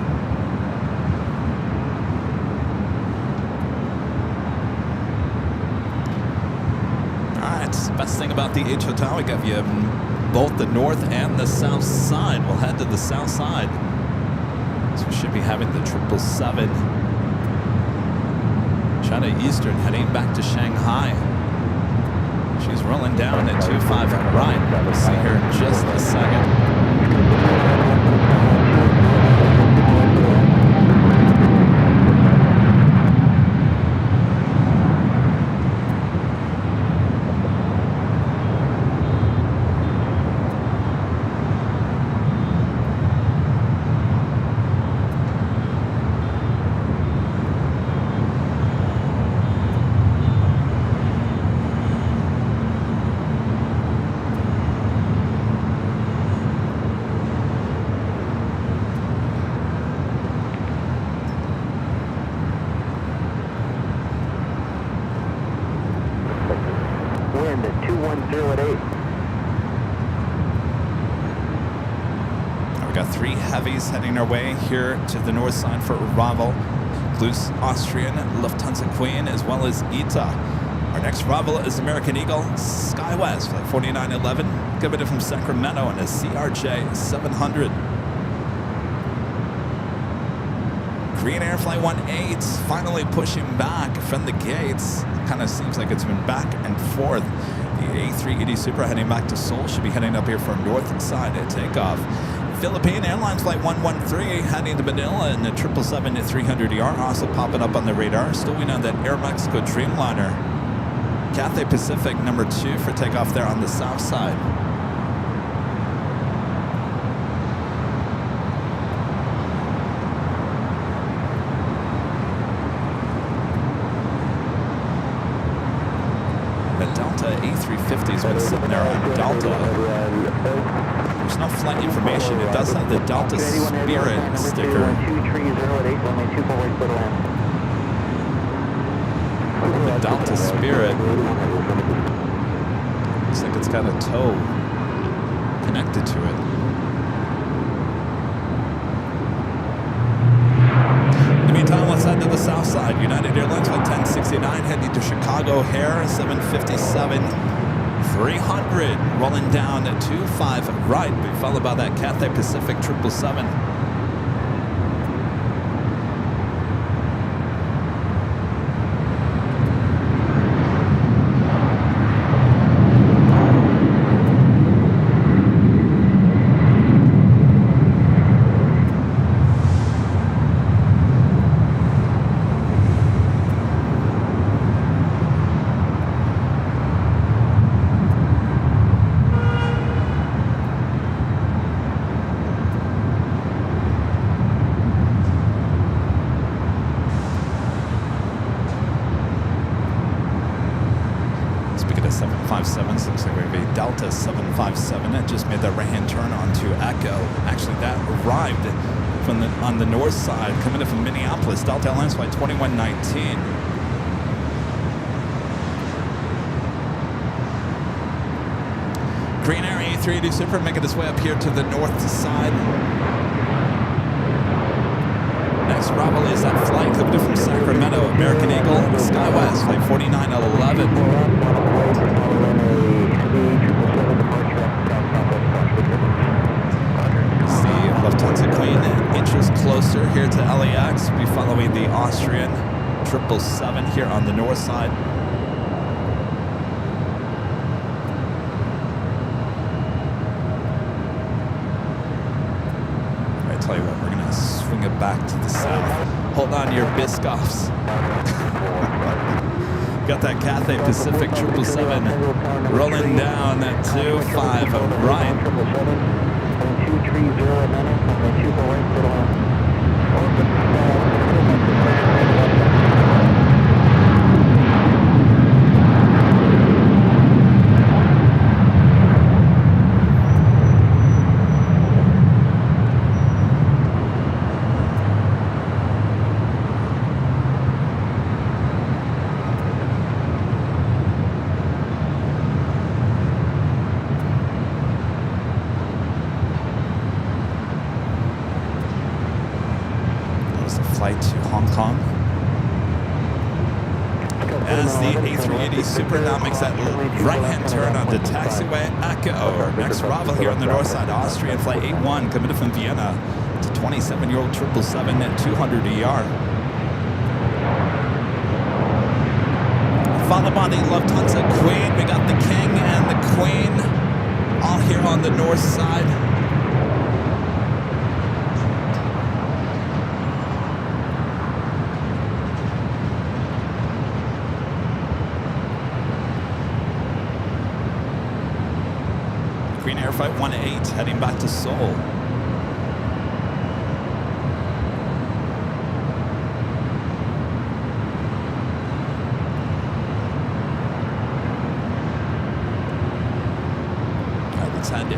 All right, best thing about the H Hotel, we got you both the north and the south side. We'll head to the south side. So we should be having the 777 China Eastern heading back to Shanghai. She's rolling down at 25 right. We'll see her in just a second. Wind at 210 at 8. We got 3 heavies heading our way here to the north side for arrival. Includes Austrian, Lufthansa Queen, as well as ITA. Our next arrival is American Eagle, SkyWest, flight 4911, coming in from Sacramento in a CRJ 700. Korean Air Flight 18, finally pushing back from the gates. Kind of seems like it's been back and forth. The A380 Super heading back to Seoul should be heading up here for north side at takeoff. Philippine Airlines Flight 113 heading to Manila in the 777-300ER, also popping up on the radar. Still waiting on that Air Mexico Dreamliner. Cathay Pacific number 2 for takeoff there on the south side. A350's been sitting there on Delta. There's no flight information. It does have the Delta Spirit sticker. The Delta Spirit looks like it's got a toe connected to it. In the meantime, let's head to the south side. United Airlines Flight 1069 heading to Chicago O'Hare 757 300 rolling down at 25 right. We followed by that Cathay Pacific 777. Looks like we have a Delta 757. It just made that right-hand turn onto Echo. Actually, that arrived from on the north side, coming in from Minneapolis. Delta Airlines Flight 2119. Korean Air A380 Super making its way up here to the north side. Next arrival is that flight coming in from Sacramento, American Eagle, SkyWest, flight 4911. See Lufthansa Queen inches closer here to LAX. We'll be following the Austrian 777 here on the north side. I tell you what, we're gonna swing it back to the south. Hold on to your Biscoffs. Got that Cathay Pacific 777 rolling down at 25 right. Flight to Hong Kong. as the A380 Super now makes that right-hand turn onto taxiway Echo. Next arrival here on the north side, Austrian Flight 81 coming from Vienna to 27-year-old 777 at 200 ER. Followed by the Lufthansa Queen. We got the King and the Queen all here on the north side. Queen Air Flight 18 heading back to Seoul.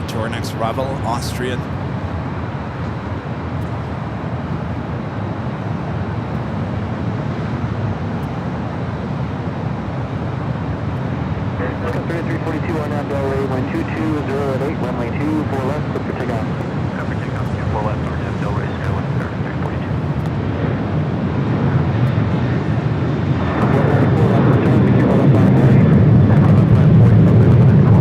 To our next arrival, Austrian. Scout 3342 on down Delray, wind 220 at 8, runway 24 left, clear for takeoff. Clear for takeoff, 24 left, on down Delray, Skyline 3342. 194 left, return, be careful left line 40. Left line 40, so clear for the next one.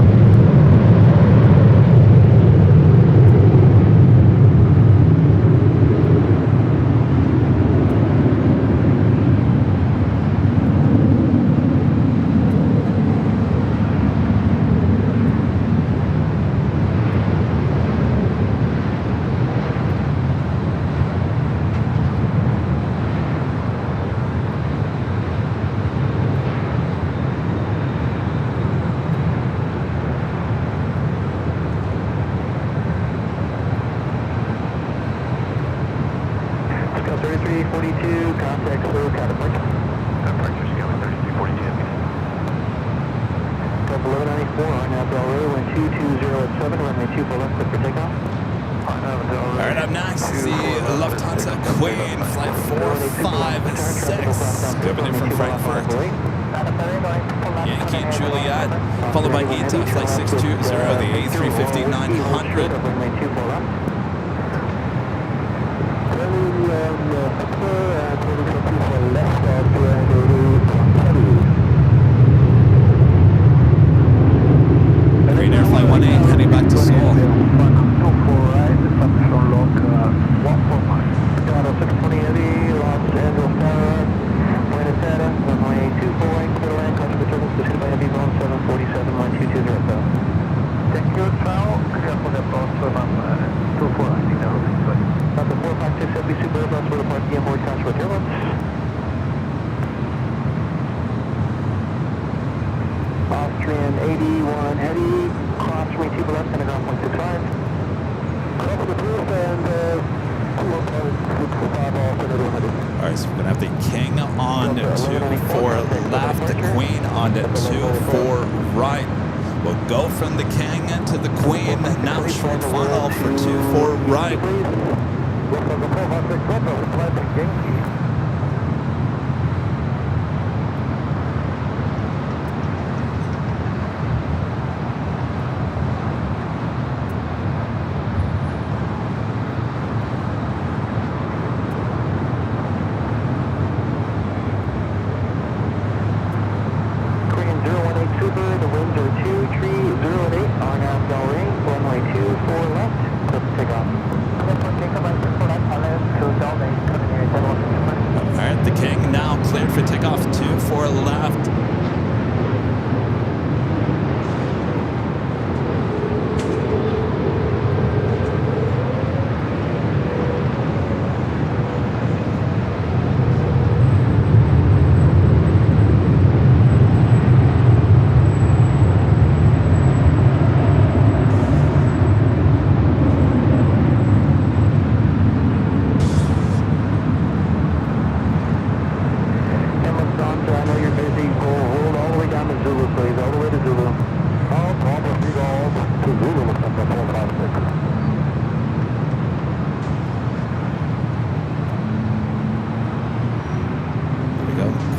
Alright, up next is the Lufthansa Queen, Flight 456, coming in from Frankfurt. Yankee Juliet, followed by ETA, Flight 620, the A350-900. Green Air Flight 18 heading back to Seoul. Austrian 81 heavy, cross me 2 left, and a ground 0.65. Cross the proof and 215 off and Alright, so we're going to have the King on 2-4 left, the Queen on 2-4 right. We'll go from the King to the Queen, now short final for 2-4 right. Alright, the King now cleared for takeoff, 2-4 left.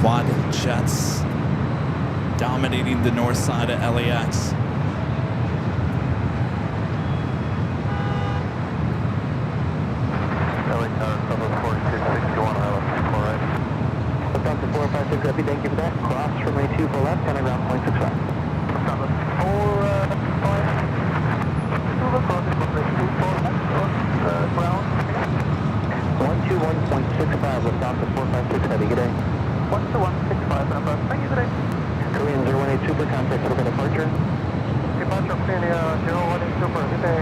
Quad jets dominating the north side of LAX. Thank you for that. Cross 2 for left, and ground point 65. Number 4, 121.65, lift off to 456 Heavy, good day. 12165, number, thank you, good day. Korean 018 Super, contact for departure. Departure, Australia, 018 Super, good day.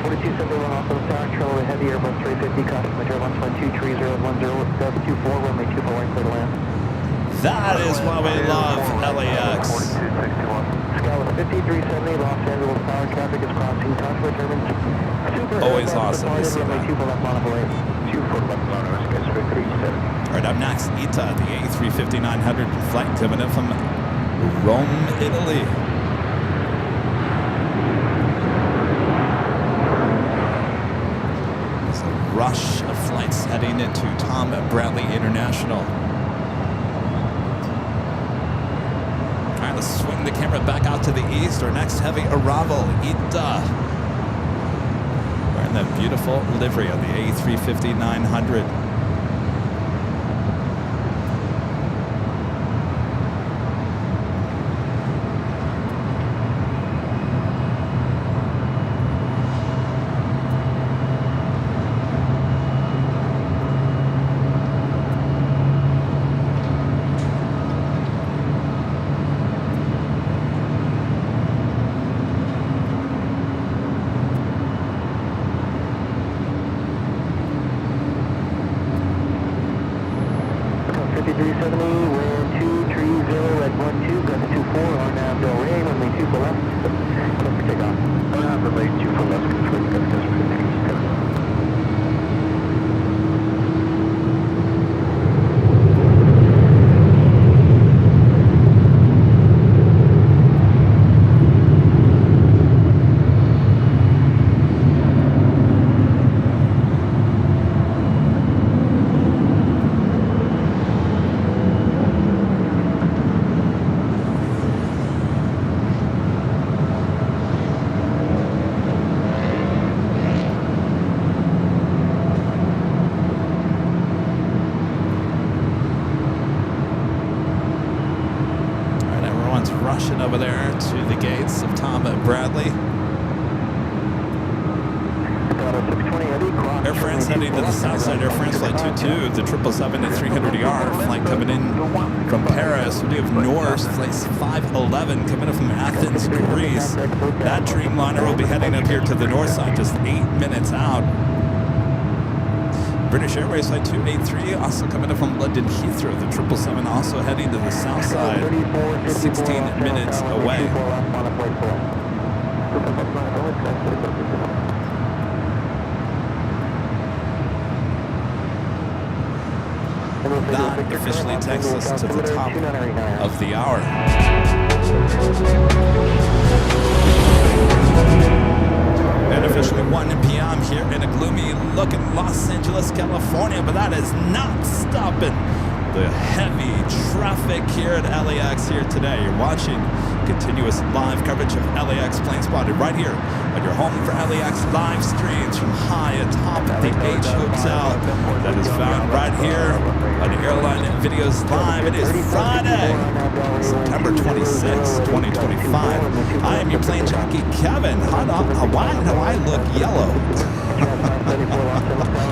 4271 off of the tower, trail the Heavy Airbus 350, customer Material 1223010, 24, runway 24 right, clear to land. That is why we love LAX. Scout 5370, Los Angeles Tower, traffic is crossing, customer determined. Super Always Airbus awesome to see runway that. 2 for left, monitor 2 for left, monitor, Sky 370. All right, up next, Ita, the A350-900 flight coming in from Rome, Italy. There's a rush of flights heading into Tom Bradley International. All right, let's swing the camera back out to the east. Our next heavy arrival, Ita. Wearing that beautiful livery of the A350-900. Rushing over there to the gates of Tom Bradley. Air France heading to the south side. Air France flight 22, the 777-300ER flight coming in from Paris. We do have Norse flight 511 coming in from Athens, Greece. That Dreamliner will be heading up here to the north side, just 8 minutes out. British Airways flight 283 also coming up from London Heathrow. The 777 also heading to the south side, 16 minutes away. That officially takes us to the top of the hour. And officially 1 p.m. here in a gloomy looking Los Angeles, California, but that is not stopping the heavy traffic here at LAX here today. You're watching continuous live coverage of LAX Plane Spotted right here on your home for LAX live streams from high atop the H Hotel that is found right here on Airline Videos Live. It is Friday, September 26, 2025. I am your plane jockey, Kevin. Why do I look yellow?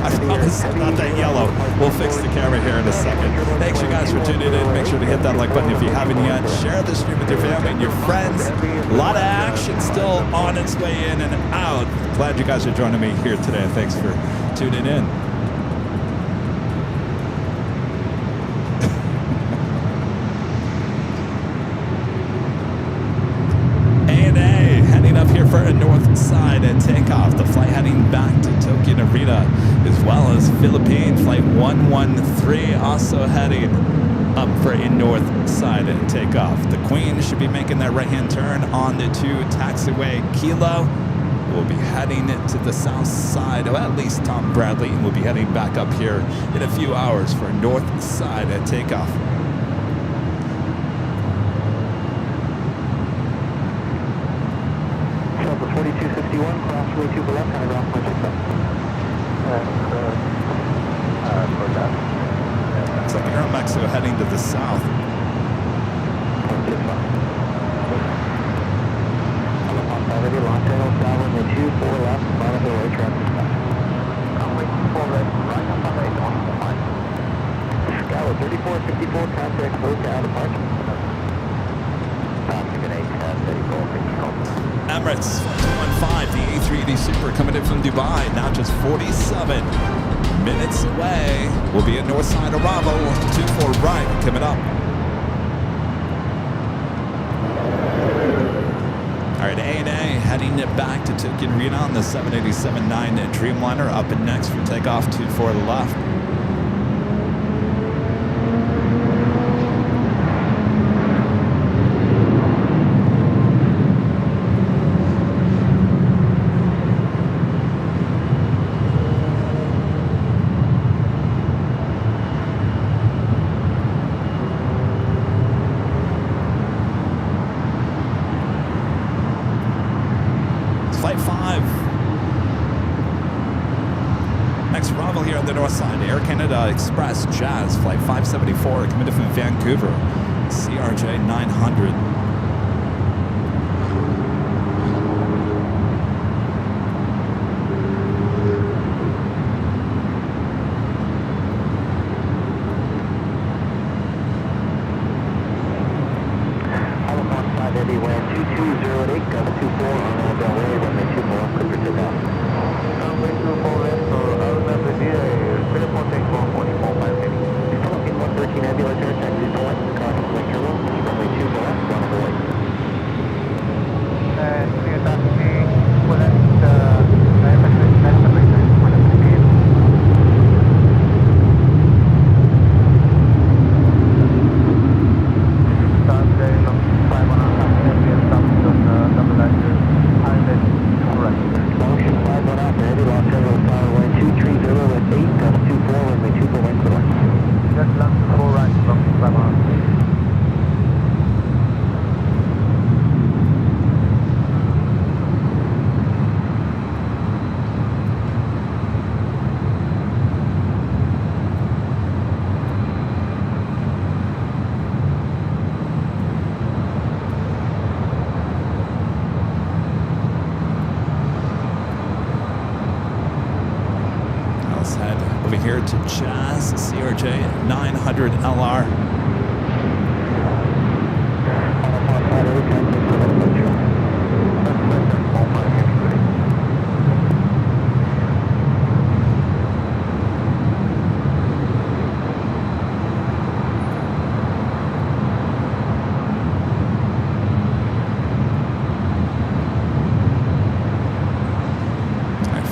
I promise I'm not that yellow. We'll fix the camera here in a second. Thanks you guys for tuning in. Make sure to hit that like button if you haven't yet. Share the stream with your family and your friends. A lot of action still on its way in and out. Glad you guys are joining me here today. Thanks for tuning in. For a north side takeoff. The flight heading back to Tokyo Narita, as well as Philippine flight 113 also heading up for a north side takeoff. The Queen should be making that right-hand turn on the 2 taxiway Kilo. We'll be heading to the south side, or at least Tom Bradley, and we'll be heading back up here in a few hours for a north side takeoff. It's like Aero Mexico heading to the south. Heavy, long tail, downwind, 24 left, final delay, traffic stop. Runway 24 left, right up on 8, Skyler 3454, contact move to out of parking. Topic at 8, 3454. Emirates 215, the A380 Super coming in from Dubai, now just 47 minutes away. We'll be at Northside arrival, 24 right, coming up. All right, ANA heading back to Tokyo Arena on the 787-9 Dreamliner, up and next for takeoff, 24 left. Flight 5. Next arrival here on the north side, Air Canada Express Jazz, Flight 574, coming from Vancouver, CRJ 900. Heavy wind 2208, gust 24 on Annabelle Way, runway 24 left, clear for takeoff. Runway 24 left for Annabelle Way, clear for takeoff, 44.5 heavy. Philippine 113 Heavy, let's air taxi select, crossing link turbo, runway 24 left, Annabelle Way. Clear taxi, select, Emirates A380, for the speed. Here to Jazz CRJ 900 LR.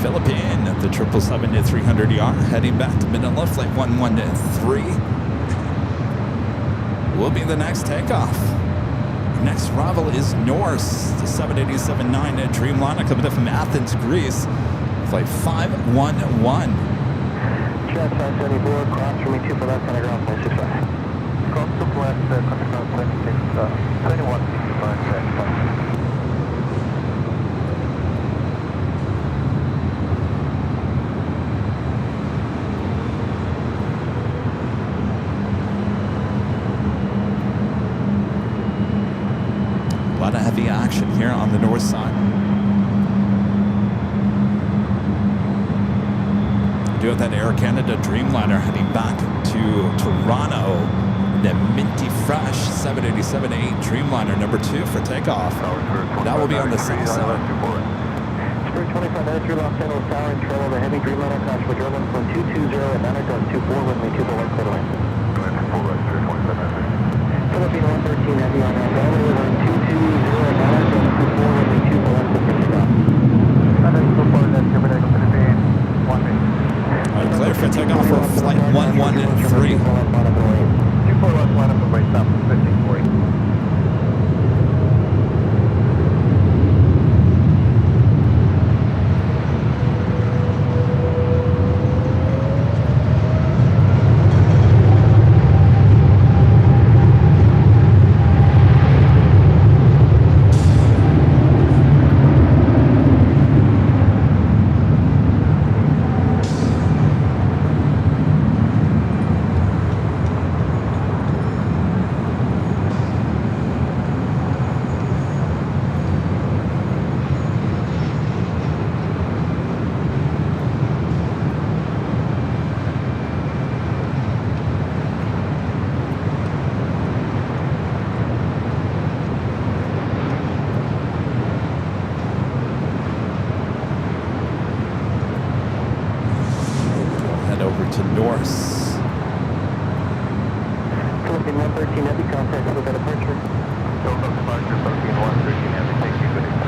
Philippine, the 777-300ER, heading back to Manila, flight 113. Will be the next takeoff. Next arrival is Norse, the 787-9 Dreamliner, coming in from Athens, Greece, flight 511. Jet 574, cross from me 2 for left, center ground, 065. Cross to west, center ground, 21, 65, A lot of heavy action here on the north side. Do have that Air Canada Dreamliner heading back to Toronto. The minty fresh 787-8 Dreamliner number 2 for takeoff. That will be on the south side. Spirit 25 minutes through Los Angeles Tower and trail of the heavy Dreamliner cross for German from 220 at 9 gust 24, runway 2 for right, clear to land. Philippine 113 heavy on Annabelle Way, run 220 at 9 gust 24, runway 2 for left, clear for takeoff. All right, clear for takeoff for flight 113. 2 for left, line up the way, stop 1540. head over to Norse. Philippine 113 Heavy, contact over by departure. Delta departure, Philippine 113 Heavy, thank you, good evening.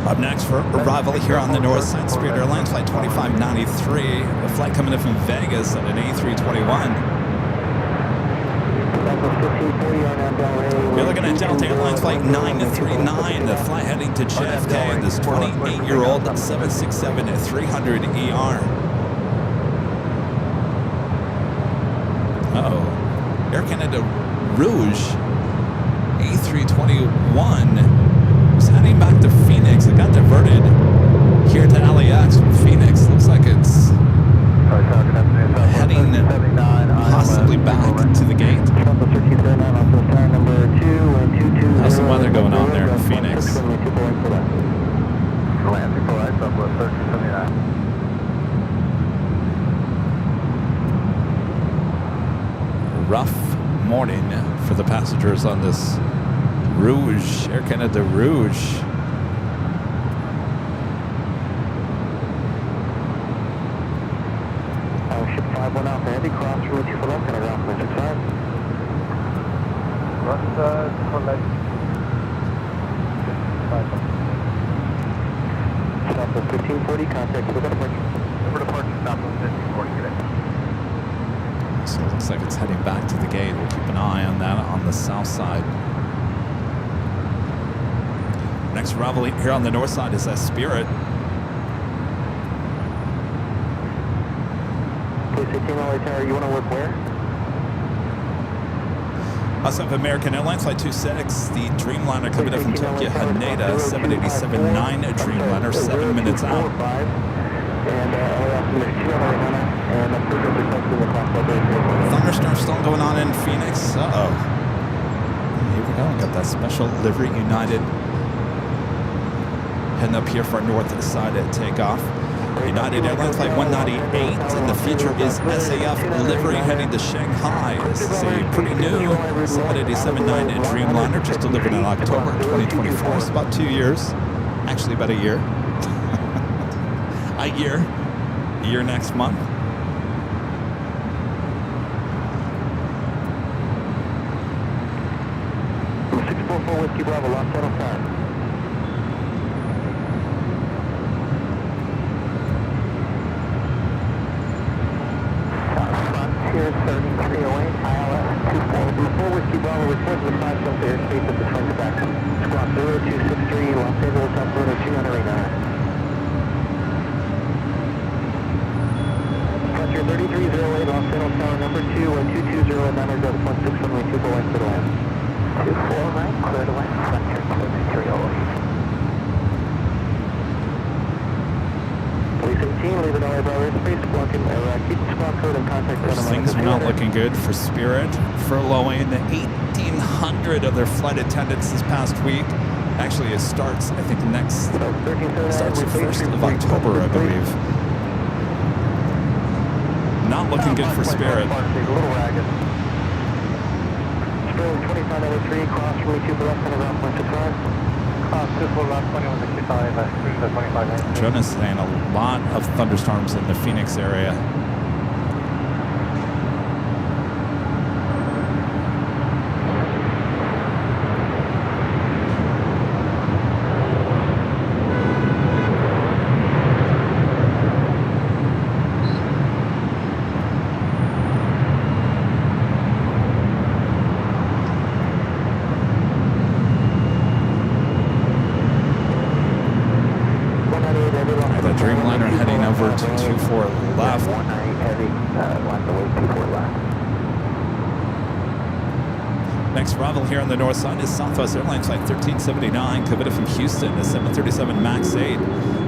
Up next for arrival here on the north side, Spirit Airlines Flight 2593, a flight coming in from Vegas on an A321. We're looking at Delta Airlines Flight 939, the flight heading to JFK, and this 28-year-old 767-300ER. Uh-oh. Air Canada Rouge A321 was heading back to Phoenix. It got diverted here to LAX from Phoenix. Looks like it's heading possibly back to the gate. How's the weather going on there in Phoenix? Rough morning for the passengers on this Rouge, Air Canada Rouge. Ship 51 Alpha Heavy, cross route 2 for left, and around 65. Cross collect. Southwest 1540, contact with departure. Over departure, Southwest 1540 today. So it looks like it's heading back to the gate. We'll keep an eye on that on the south side. Next arrival here on the north side is Spirit. Please 18 LA Tower, you want to work where? Also have American Airlines Flight 26, the Dreamliner coming in from Tokyo Haneda, 787-9 Dreamliner, 7 minutes out. Thunderstorm still going on in Phoenix. Uh-oh. Here we go. Got that special livery United heading up here for our north side at takeoff. United Airlines Flight 198, and the feature is SAF livery heading to Shanghai. This is a pretty new 787-9 Dreamliner, just delivered in October 2024. It's about 2 years. Actually, about a year. A year next month. Whiskey Bravo, lost settle time. Frontier 3308, ILS 24. Whiskey Bravo, report to the 5-7 airspace at the front to back. Squawk 0263, Los Angeles, Alberta 289. Frontier 3308, Los Angeles Tower number 2, 220 at 900.6 runway 2 for land, clear to land. 249, clear to land, Frontier 3308. Police 18, leave it all about airspace, blocking, keep the squawk code and contact. First things are not looking good for Spirit, furloughing 1,800 of their flight attendants this past week. Actually, it starts, I think, starts the 1st of October, I believe. Not looking good for Spirit. Spirit 2593, cross route 2 for left and around 165. Cross 2 for left, 2165, cruise at 2593. Jonah's saying a lot of thunderstorms in the Phoenix area. Dreamliner heading over to 24 left. Next arrival here on the north side is Southwest Airlines Flight 1379, coming from Houston, a 737 MAX 8,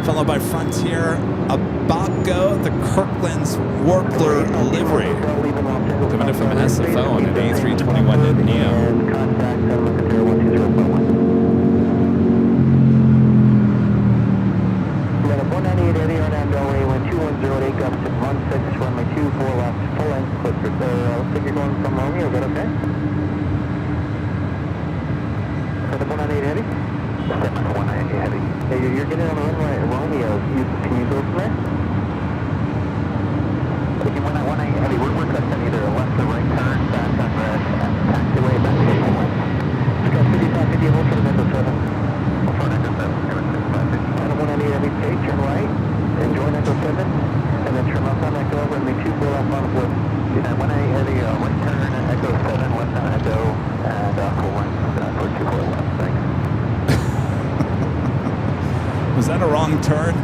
followed by Frontier Abaco, the Kirkland's Warbler livery, coming in from SFO on an A321 Neo. you're getting on the runway at Romeo, can you go from there? Okay, when I 18 Heavy, we're cutting either a left or right turn, back on red, taxiway, back to the one. Scott 5550, hold for the Echo 7. Hold for Echo 7, Emirates A380. Adam 198 Heavy, stay, turn right, and join Echo 7, and then turn left on Echo, and make 2 4 left on wood. Yeah, 18 Heavy, right turn, Echo 7, left on Echo, and full one, for 2 4 left, thanks. Was that a wrong turn?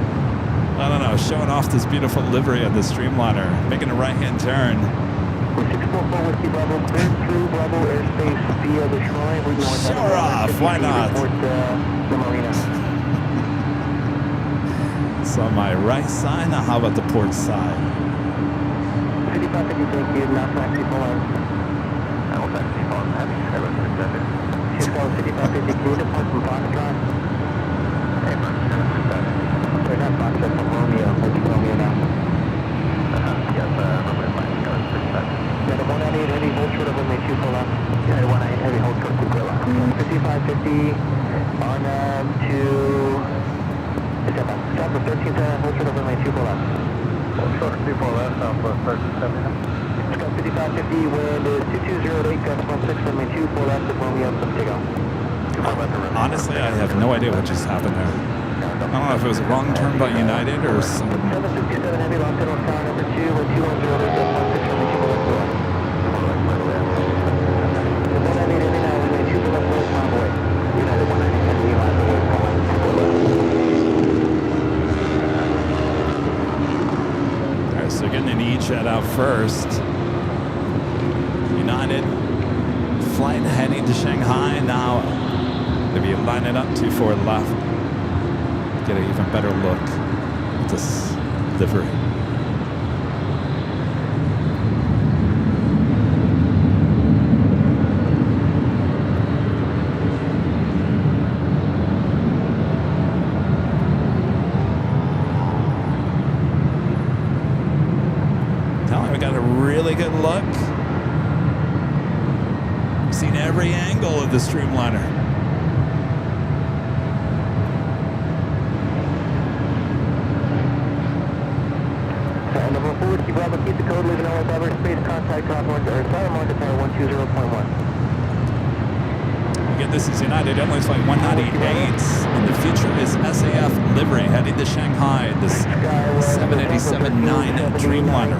I don't know, showing off this beautiful livery of the Streamliner, making a right-hand turn. 644 Whiskey Bravo, cleared through Bravo airspace via the Shrine. We're going Sure off, why not? Report, the Marina. So my right side, now how about the port side? 5550, thank you, now taxi full on. I will taxi full on, heavy, Emirates extended. 5550, can you depart from Fox Drive? Emirates extended. Sorry, not Fox, that's from Romeo, that's Romeo now. Yes, Romeo 5, Emirates extended. Yeah, the 198 Heavy, hold short of runway 2 full left. Yeah, the 198 Heavy, hold short 2 full left. 5550, on to... Stop the 13th, hold short of runway 2 full left. Hold short 2 full left, southwest 1370. Scott 5550, wind is 2208, gust 16, runway 2 full left, with Romeo, let's take off. Honestly, I have no idea what just happened there. I don't know if it was a wrong turn by United or some... 767 Heavy, locked in on tower number 2, with 2108, gust 16, runway 2 full left, full left. The 198 Heavy now, runway 2 full left, full left, convoy. United 198 Heavy, last away, full left, full left. Alright, so getting an E-jet out first. United flight heading to Shanghai now. If you line it up 24 left, get an even better look at this livery. Telling we got a really good look. Seen every angle of the Streamliner. Number 4, Whiskey Bravo, keep the code, leaving all Diversions space, contact top one, or Southern Market Tower 120.1. Again, this is United Airlines Flight 198, and the future is SAF livery heading to Shanghai, this 787-9 Dreamliner.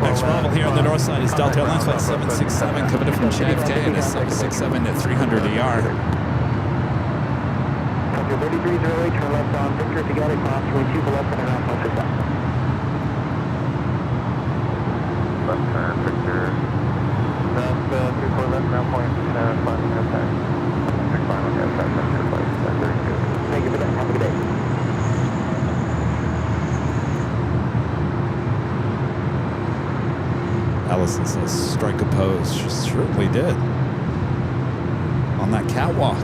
Next arrival here on the north side is Delta Airlines Flight 767, coming in from JFK, and it's 767 at 300 ER. 3308, turn left on Victor to get it, cross runway 2 for left and around punch it back. Left turn, Victor. That's 3 4 left, now point, flying outside. 6 final, yeah, outside, that's your flight, that's 32. Thank you for that, have a good day. Allison says, strike a pose. She certainly did. On that catwalk.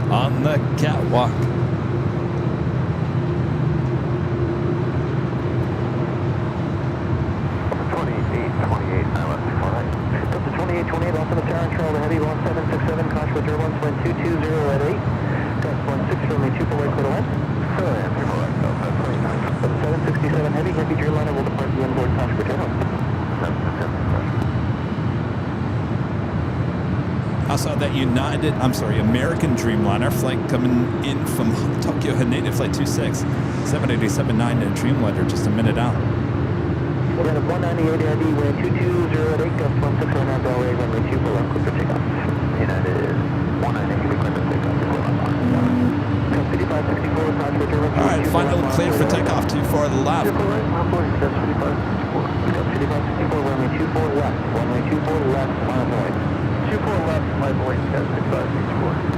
On the catwalk. Delta 2828, off on the tower and trail to Heavy 1767, Contra turbulence, wind 220 at 8. Gust 16, runway 2 for right, clear to land. 767 Heavy, Heavy Dreamliner will depart the onboard Contra turbulence. Also, that American Dreamliner flight coming in from Tokyo Haneda, Flight 26, 787-9 Dreamliner, just a minute out. We're at 198 Heavy, wind 220 at 8, gust 16 on our Delray, runway 2 for left, clear for takeoff. United 198 Heavy, clear for takeoff. 5564, Contra turbulence. All right, final clear for takeoff, 24 left. 2 for right, 5564, runway 24 left, runway 24 left, final point. 24 left, my voice, 6564.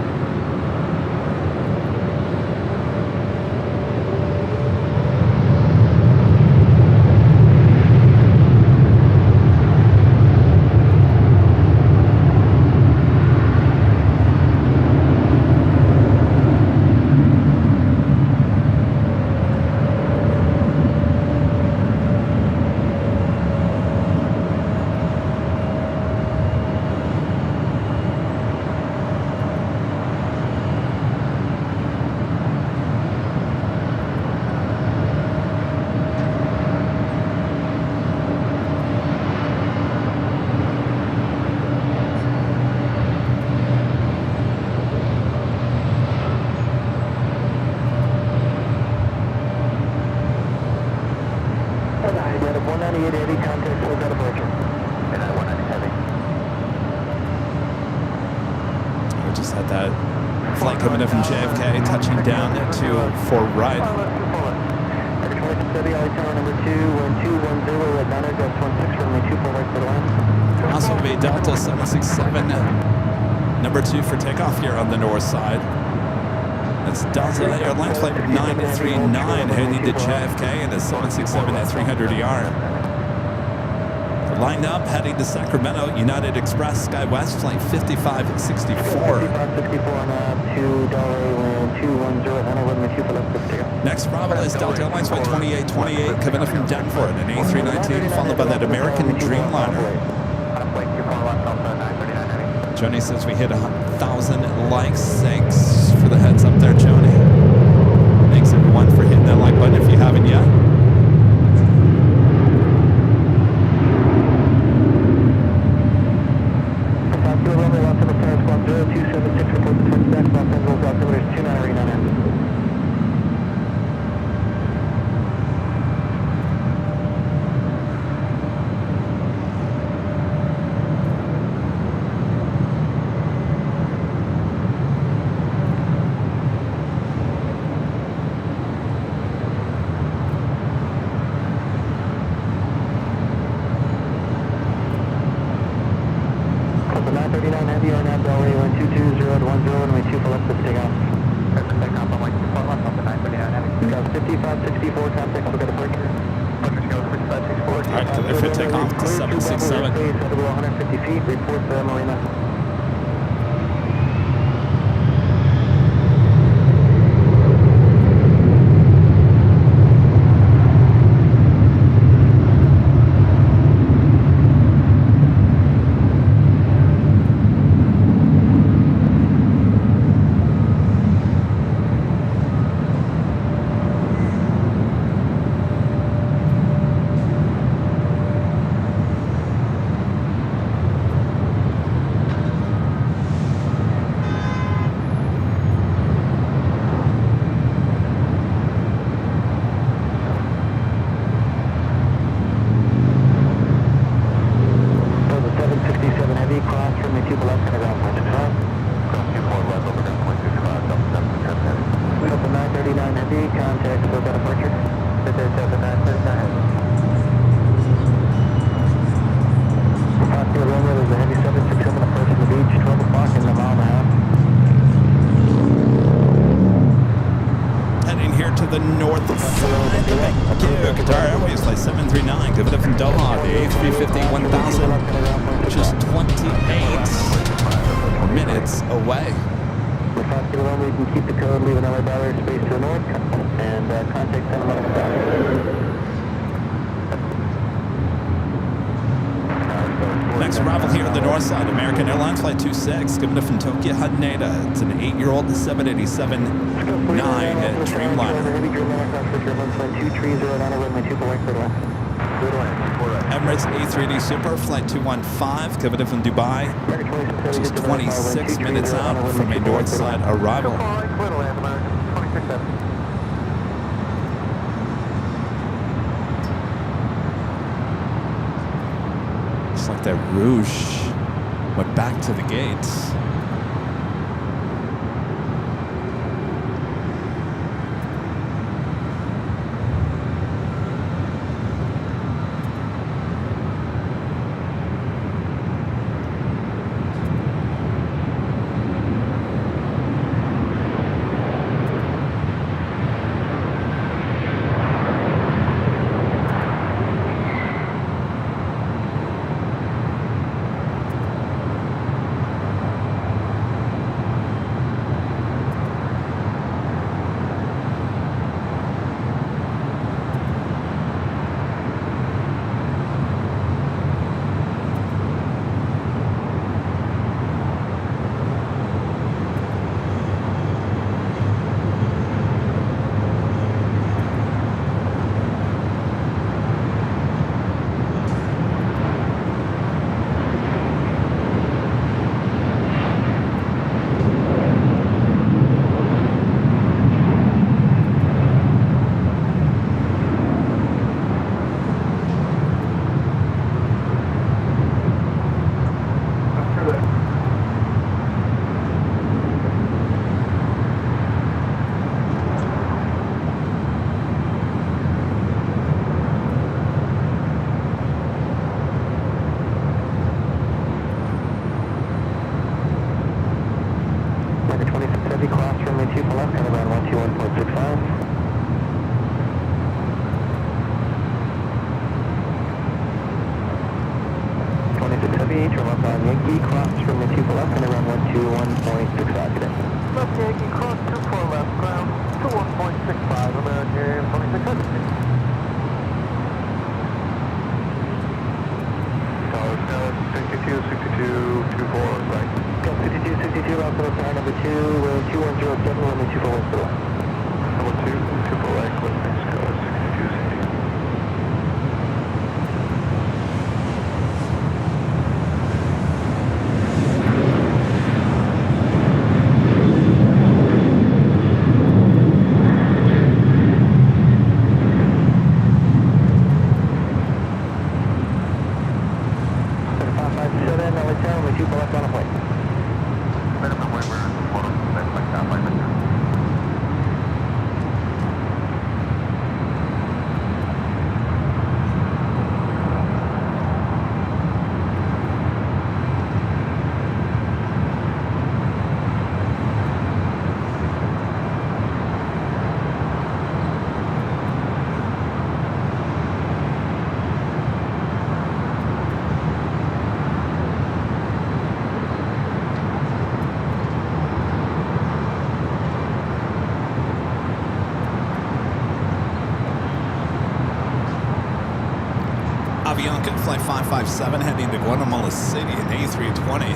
Just had that flight coming in from JFK, touching down to for right. Also be Delta 767, number 2 for takeoff here on the north side. That's Delta Airline flight 939 heading to JFK in a 767 at 300ER. Lined up, heading to Sacramento, United Express SkyWest flight 5564. Next Bravo is Delta Airlines flight 2828 coming up from Denver in an A319, followed by that American Dreamliner. Joni says we hit 1,000 likes. Thanks for the heads up there, Joni. Thanks everyone for hitting that like button if you haven't yet. Coming up from Tokyo, Haneda. It's an 8-year-old 787-9 Dreamliner. Emirates A380 Super, flight 215, coming up from Dubai. Just 26 minutes out from a north side arrival. It's like that Rouge went back to the gates. number 2, wind 2107, runway 24 west to the left. Number 2, 24 right, close next go, 6260. Avianca Flight 557 heading to Guatemala City in A320.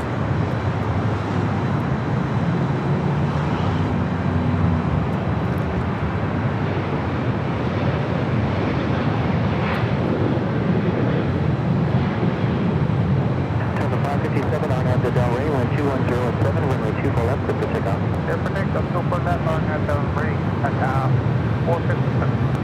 Delta 557 on at the Del Rey, wind 2107, runway 24 left, clear for takeoff. Air Protect, I'm still putting that on at the rate at 457.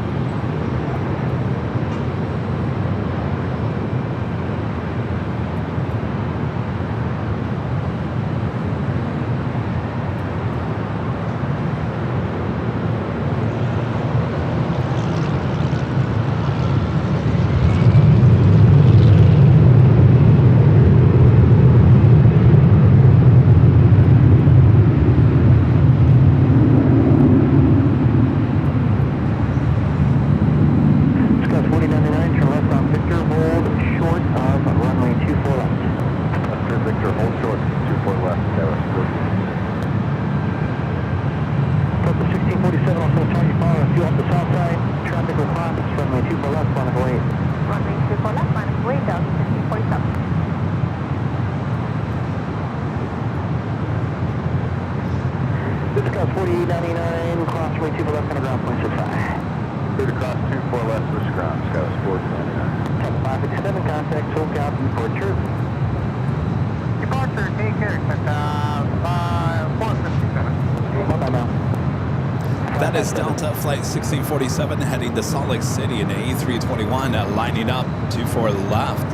That is Delta Flight 1647 heading to Salt Lake City in A321, lining up 24 left.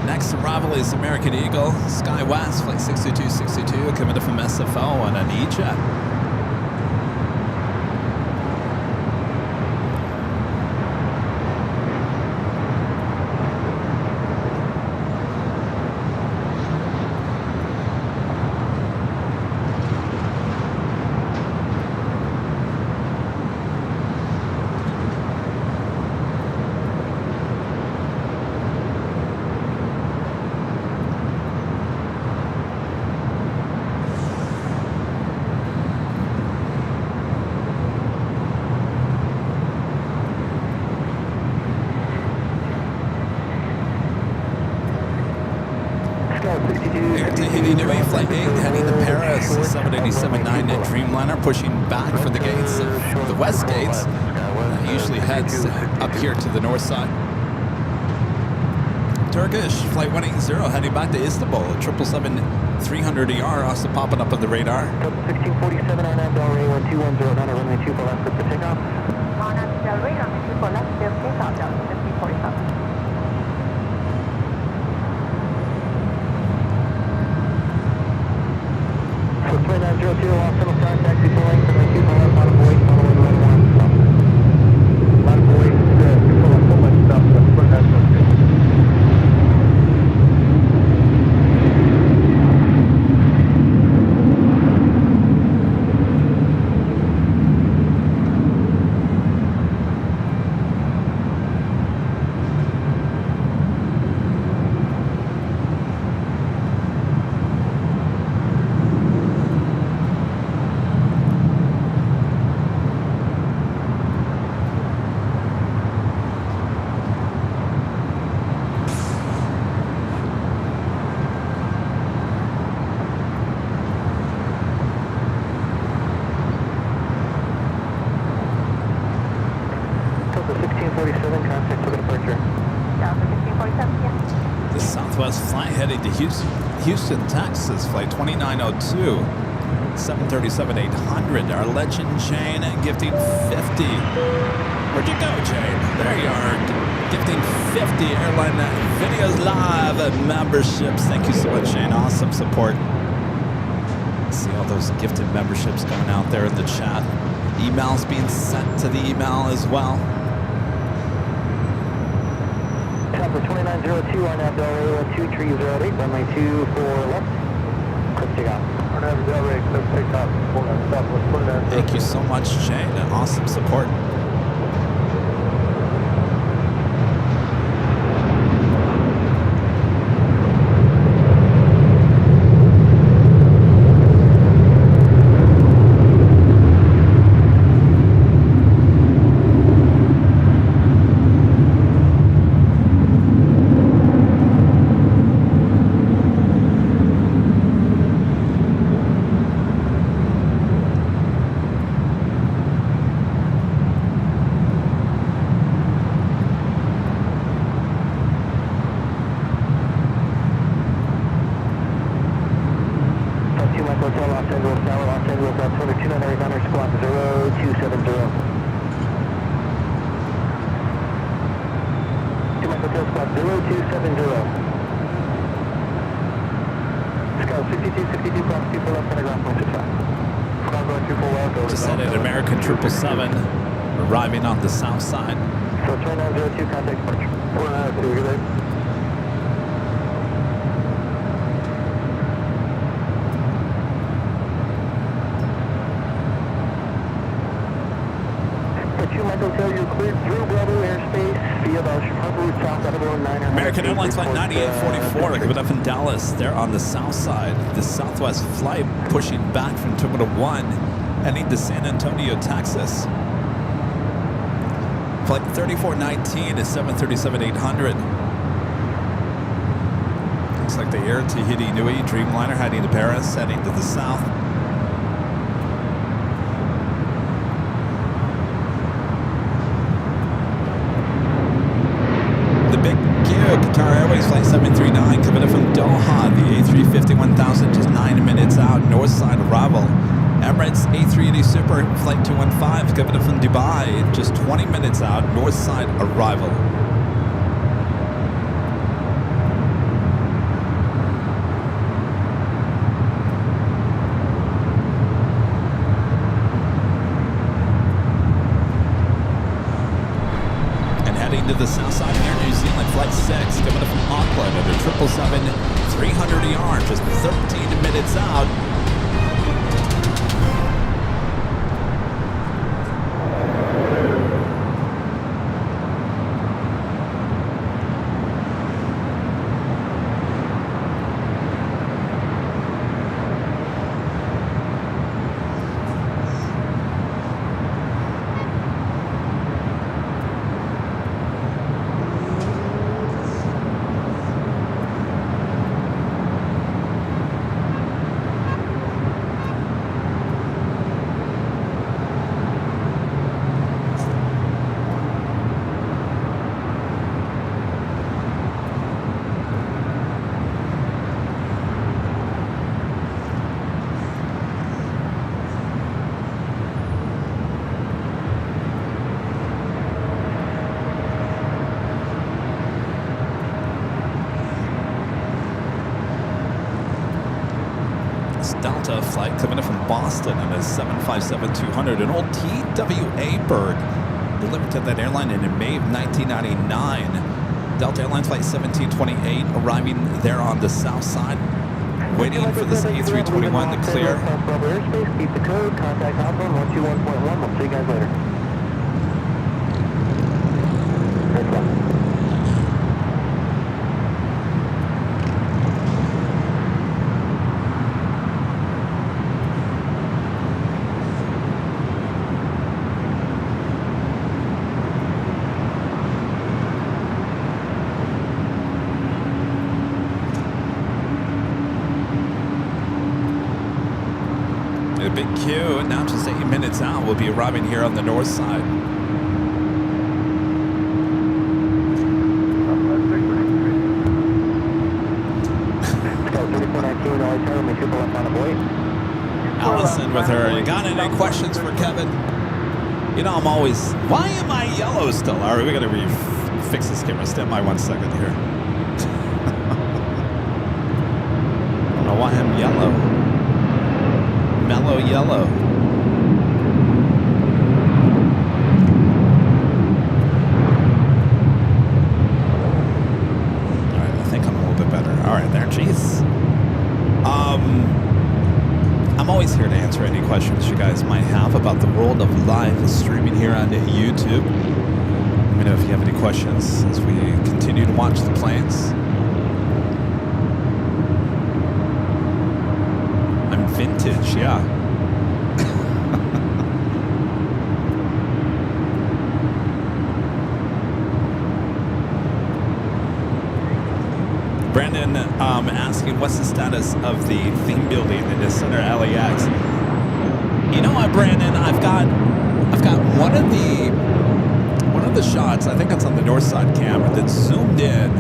Next arrival is American Eagle, SkyWest Flight 6262 coming in from SFO on an E-Jet. Air Tahiti Nui Flight 8 heading to Paris, 787-9 Dreamliner pushing back for the gates of the west gates. Usually heads up here to the north side. Turkish Flight 180 heading back to Istanbul, 777-300ER also popping up on the radar. 1647 on at Del Rey, 1210, runway 24 left, clear for takeoff. On at Del Rey, runway 24 left, clear for takeoff, Delta 1547. So 2902, all civil time, taxi full length, runway 24 left, lot of voice, following runway 1, stop. A lot of voice, full of stuff, let's put that stuff in. Houston, Texas, flight 2902, 737-800. Our legend Jane gifting 50. Where'd you go, Jane? There you are, gifting 50 Airline Videos Live memberships. Thank you so much, Jane. Awesome support. See all those gifted memberships going out there in the chat. Emails being sent to the email as well. Chopper 2902 on LA 2308, runway 24 left. Quick takeoff. On LA, quick takeoff. Thank you so much, Jane. Awesome support. Arriving on the south side. So 2902, contact departure. 492, good day. Michael Hotel, you're cleared through Bravo airspace via the Chicago route south out of 900. American Airlines flight 9844, coming up in Dallas. They're on the south side. The Southwest flight pushing back from Terminal 1, heading to San Antonio, Texas. Flight 3419 is 737-800. Looks like the Air Tahiti Nui Dreamliner heading to Paris, heading to the south. The Big Q, Qatar Airways flight 739, coming in from Doha. The A350 1000, just 9 minutes out, north side arrival. Emirates A380 Super flight 215 coming in from Dubai, just 20 minutes out, north side arrival. And heading to the south side of Air New Zealand flight 6 coming in from Auckland at a 777-300ER, just 13 minutes out. Delta flight coming in from Boston on a 757-200, an old TWA bird delivered to that airline in May of 1999. Delta Airlines flight 1728 arriving there on the south side, waiting for this A321 to clear. Airspace, keep the code, contact hotline 121.1. We'll see you guys later. Big Q, now just 8 minutes out, we'll be arriving here on the north side. Allison with her. You got any questions for Kevin? You know, I'm always. Why am I yellow still? All right, we got to fix this camera. Stand by 1 second here. I don't know why I'm yellow. Mellow yellow. All right, I think I'm a little bit better. All right, there. Jeez. I'm always here to answer any questions you guys might have about the world of live streaming here on YouTube. Let me know if you have any questions as we continue to watch the planes. I'm vintage, yeah. Brandon asking, what's the status of the theme building in the center LAX? You know what, Brandon? I've got one of the shots. I think it's on the north side camera that zoomed in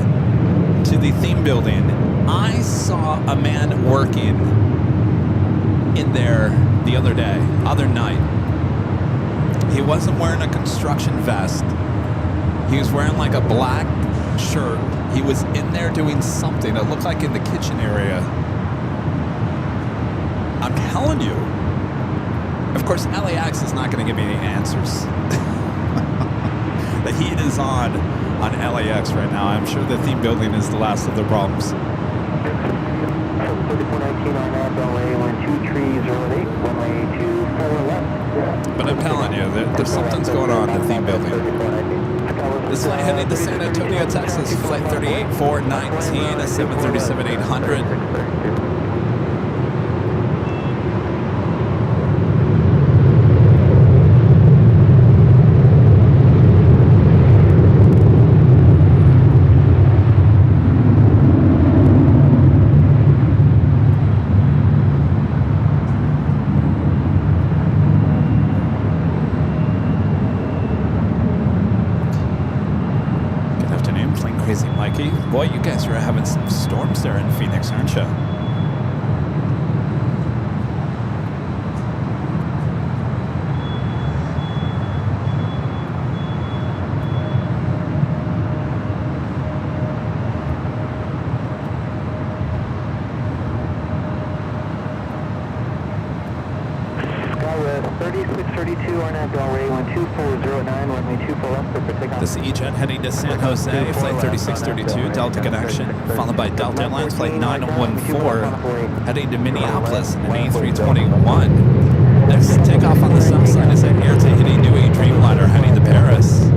to the theme building. I saw a man working in there the other night. He wasn't wearing a construction vest. He was wearing like a black shirt. He was in there doing something. It looked like in the kitchen area. I'm telling you. Of course, LAX is not going to give me any answers. The heat is on LAX right now. I'm sure the theme building is the last of the problems. 3419 on that, runway 12308, runway 24 left. But I'm telling you, there's something's going on in the theme building. This flight heading to San Antonio, Texas, flight 38419, 737-800. Boy, you guys are having some storms there in Phoenix, aren't you? This is E-Jet heading to San Jose, flight 3632, Delta connection, followed by Delta Airlines flight 914, heading to Minneapolis in an A321. Next takeoff on the south side is an Air Tahiti Nui Dreamliner heading to Paris.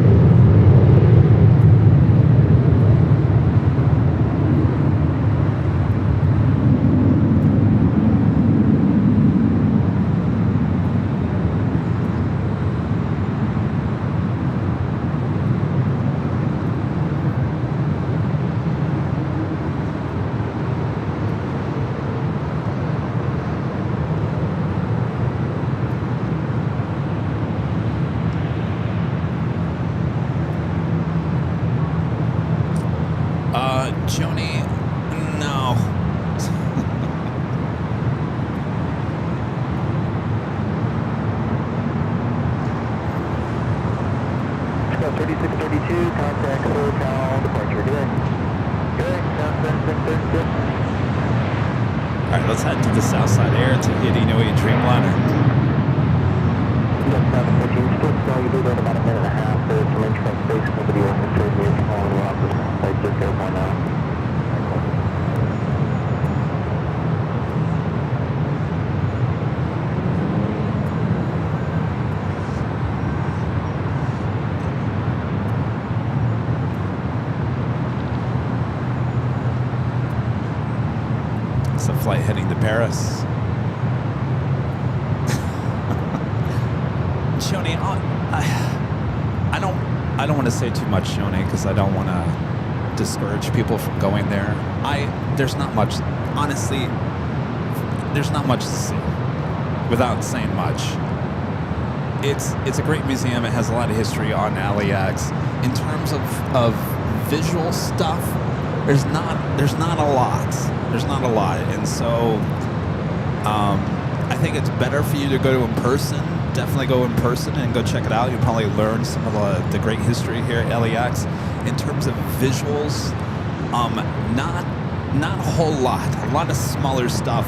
Joni, no. 3632, contact hotel departure. Good. All right, let's head to the south side. Air Tahiti Nui Dreamliner. Yes, 714, still smell. You leave it about a minute and a half. There's some instrument space. Nobody orchestrated me following you off this flight. Just airborne now. It's a flight heading to Paris. Joni, I don't want to say too much, Joni, because I don't want to discourage people from going there. There's not much, honestly, there's not much to see without saying much. It's a great museum. It has a lot of history on LAX. In terms of visual stuff, there's not a lot. There's not a lot, and so I think it's better for you to go to in person. Definitely go in person and go check it out. You'll probably learn some of the great history here at LAX. In terms of visuals, not a whole lot. A lot of smaller stuff.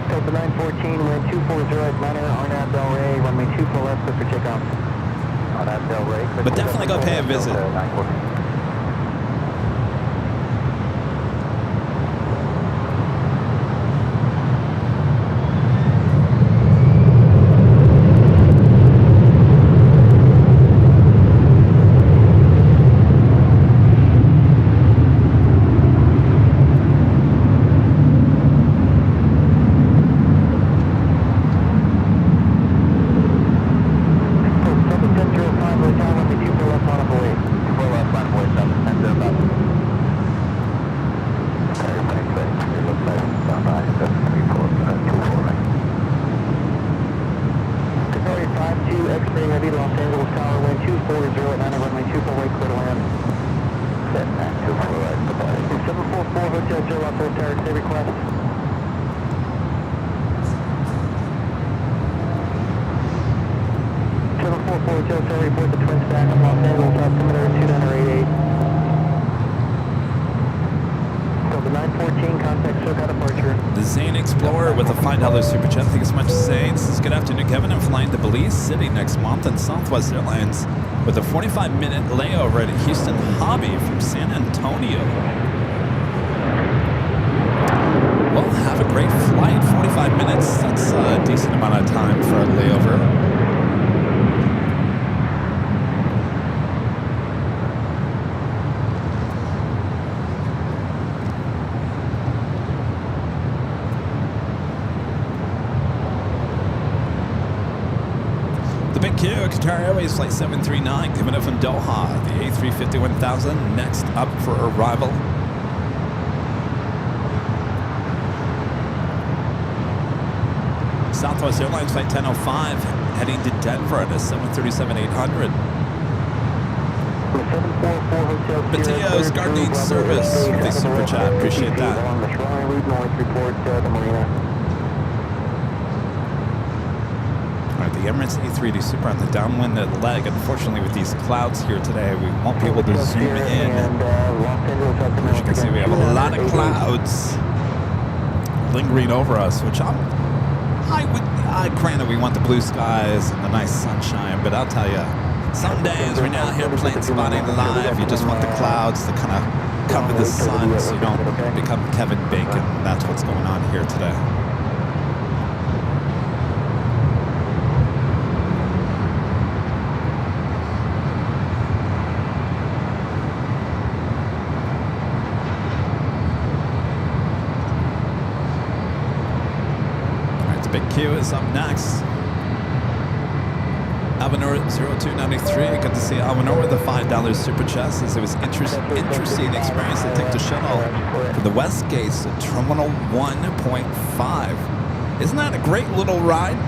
Delta 914, wind 240 at Manor, Arnab Del Rey, runway 24 left, clear for takeoff. Arnab Del Rey. But definitely go pay a visit. Super chat. Thank you so much, Zane. This is good afternoon, Kevin. I'm flying to Belize City next month on Southwest Airlines with a 45-minute layover at Houston Hobby from San Antonio. Well, have a great flight. 45 minutes. That's a decent amount of time for a layover. Qatar Airways Flight 739 coming up from Doha. The A350 1000 next up for arrival. Southwest Airlines Flight 1005 heading to Denver at a 737-800. Mateo's Gardening Service with a super chat. Appreciate that. The Emirates A380 Super on the downwind leg. Unfortunately, with these clouds here today, we won't be able to zoom in. As you can see, we have a lot of clouds lingering over us, which I granted we want the blue skies and the nice sunshine, but I'll tell you, some days when you're out here plane spotting live, you just want the clouds to kind of cover the sun so you don't become Kevin Bacon. That's what's going on here today. Q is up next. Alvanor 0293. Good to see Alvanor with the $5 super chest, as it was interesting experience to take the shuttle from the West Gates to Terminal 1.5. Isn't that a great little ride?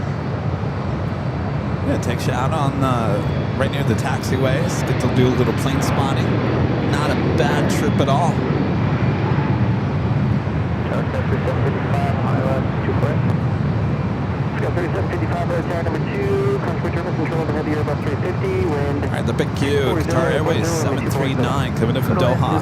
Yeah, it takes you out on right near the taxiways. Get to do a little plane spotting. Not a bad trip at all. 3755, number 2, Concord German control of the heavy Airbus 350, wind. All right, the big Q, Qatar Airways 739, coming in from Doha.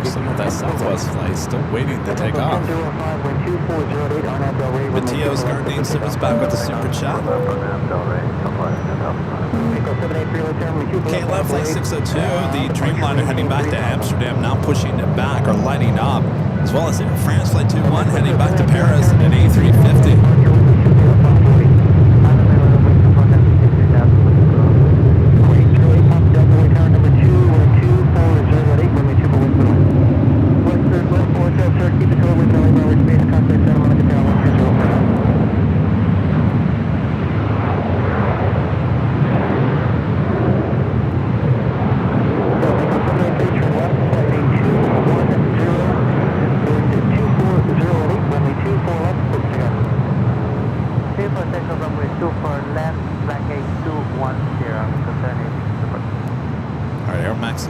some of that Southwest flight still waiting to take off. 1005, wind 2408 on Del Rey. Mateo's Gardening Service back with the super chat. KLM Flight 602, the Dreamliner heading back to Amsterdam, now pushing it back or lighting up, as well as Air France Flight 21 heading back to Paris in an A350.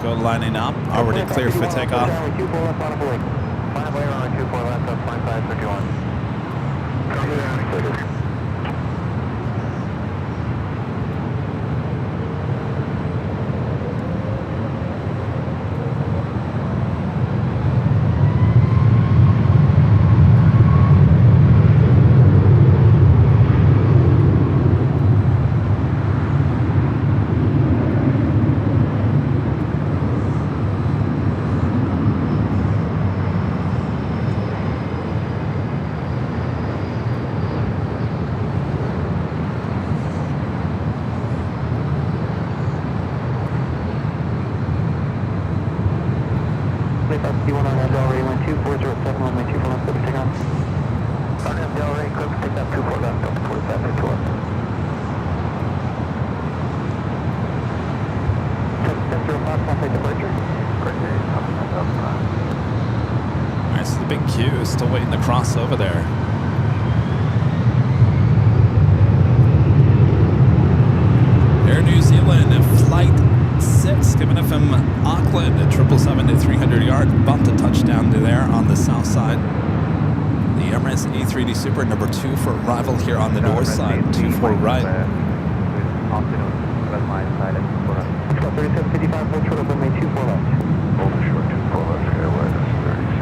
Lining up, already clear for takeoff. Still waiting to cross over there. Air New Zealand Flight 6 coming in from Auckland at 777 at 300 yards. Bumped to touchdown to there on the south side. The Emirates A380 Super number 2 for arrival here on the north side. 24 right. 3755, hold short of runway 24 left. Hold short 24 left, airline is 37.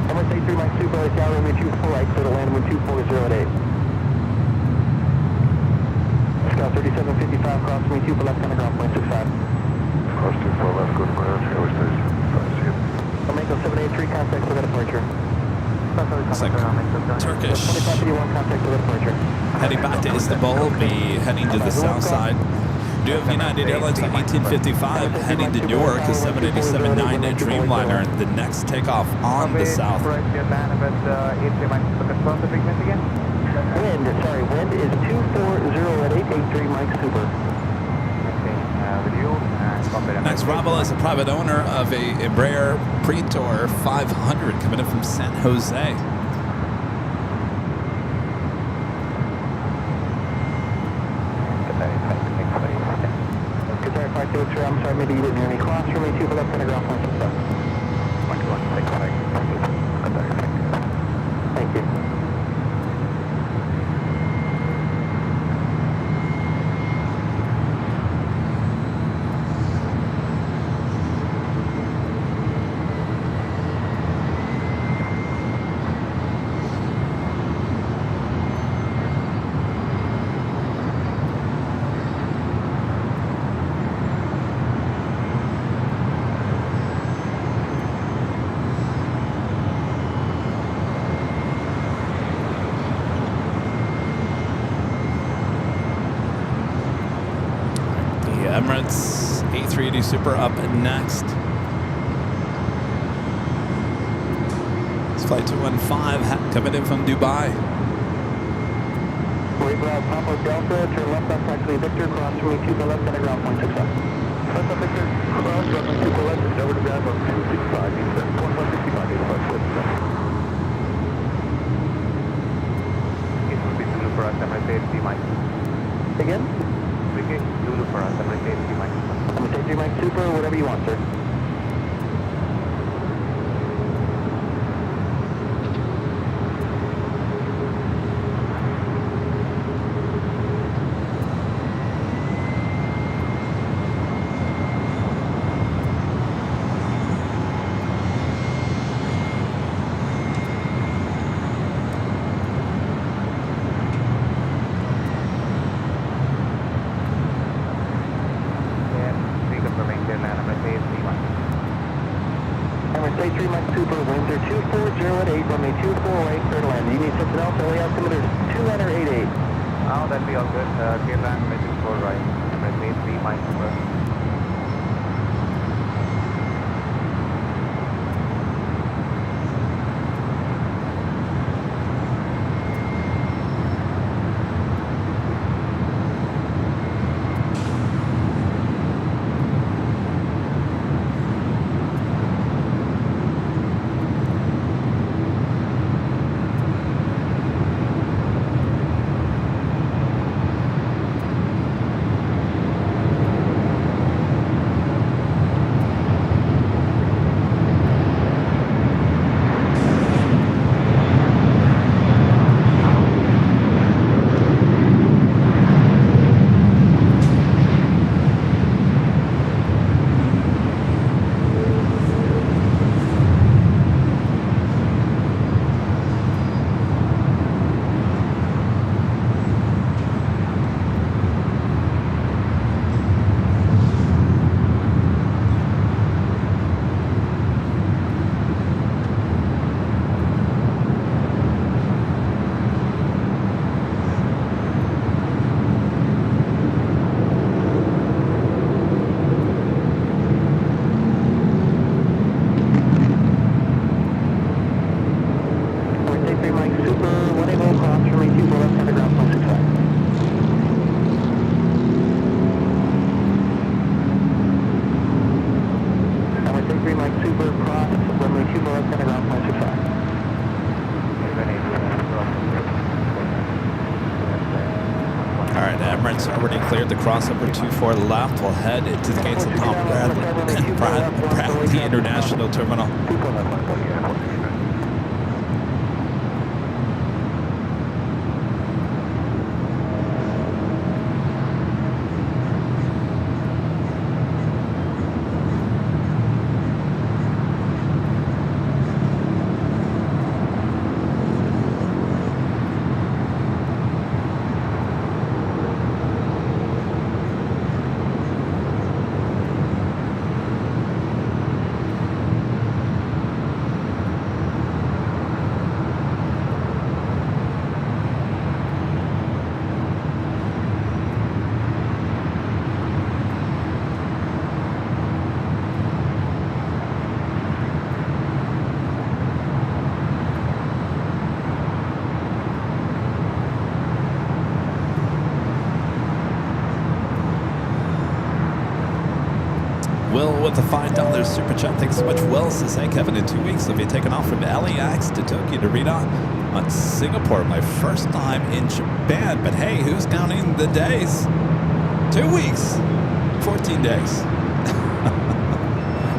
Emirates A380 Super, down runway 24 right, clear to land wind 2408. Scout 3755, cross runway 2 for left on the ground, point 65. Cross 24 left, go to ground, airway station. Omega 783, contact for the departure. It's like Turkish. 2551, contact for the departure. Heading back to Istanbul, be heading to the south side. Do have United Airlines Flight 1855 heading to Newark, a 787-9 Dreamliner, the next takeoff on the south. Wind is 2408 at 83 Mike Super. Next arrival is a private owner of a Embraer Praetor 500 coming in from San Jose. I'm sorry, maybe you didn't hear me. Cross from me 2 for left on the ground, point 65. Thank you. Emirates A380 Super up next. It's flight 215 coming in from Dubai. Bravo Papa Delta, turn left on taxi Victor, cross runway 2 for left on the ground, point 65. Left on Victor, cross runway 2 for left, over to ground, 265, 165, 85, It will be Zulu for us, Emirates A380 Mike. Again? Okay, Zulu for us, Emirates A380 Mike. I'm going to take 3 Mike Super, whatever you want, sir. runway 24 right, clear to land. Do you need something else? LA altimeter 2988. Oh, that'll be all good. Clear land, runway 24 right. Runway 3 miles per hour. Emirates already cleared the crossover 24 left. We'll head to the gates of Tom Bradley International Terminal. Will with the $5 super chat. Thanks so much, Will. Says, hey, Kevin, in 2 weeks, I'll be taking off from LAX to Tokyo to read on Singapore. My first time in Japan. But hey, who's counting the days? 2 weeks. 14 days.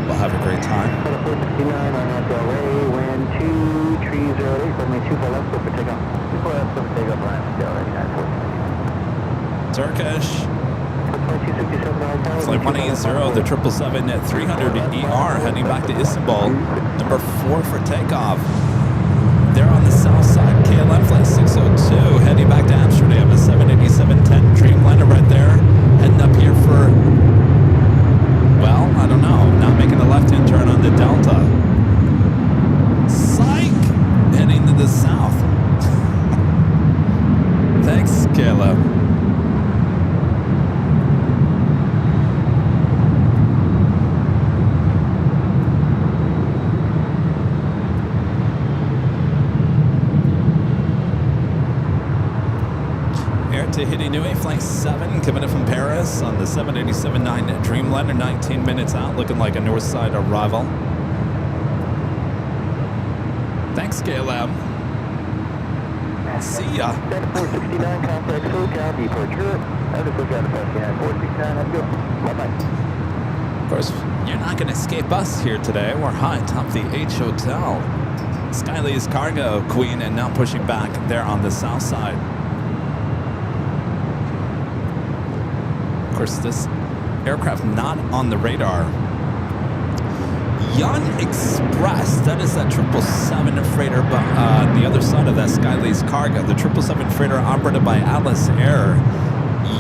We'll have a great time. 469 on LA, wind 2308, runway 24 left, go for takeoff. 24 left, go for takeoff, Ryan, Turkish. Flight 180, the 777 at 300 ER heading back to Istanbul. Number 4 for takeoff. They're on the south side. KLM flight 602 heading back to Amsterdam. The 787-10 Dreamliner right there. Heading up here for, well, I don't know. Not making a left-hand turn on the Delta. Psych! Heading to the south. Thanks, KLM. To Hidinui, flight 7, coming in from Paris on the 787-9 Dreamliner, 19 minutes out, looking like a north side arrival. Thanks, KLM. See ya. 469, contact SoCal, departure. Out of SoCal to Pasadena, 469, let's go. Bye-bye. Of course, you're not going to escape us here today. We're high atop the H Hotel. Skylee's cargo queen and now pushing back there on the south side. Of course, this aircraft not on the radar. Yan Express, that is that 777 freighter, the other side of that Skylee's cargo, the 777 freighter operated by Alice Air.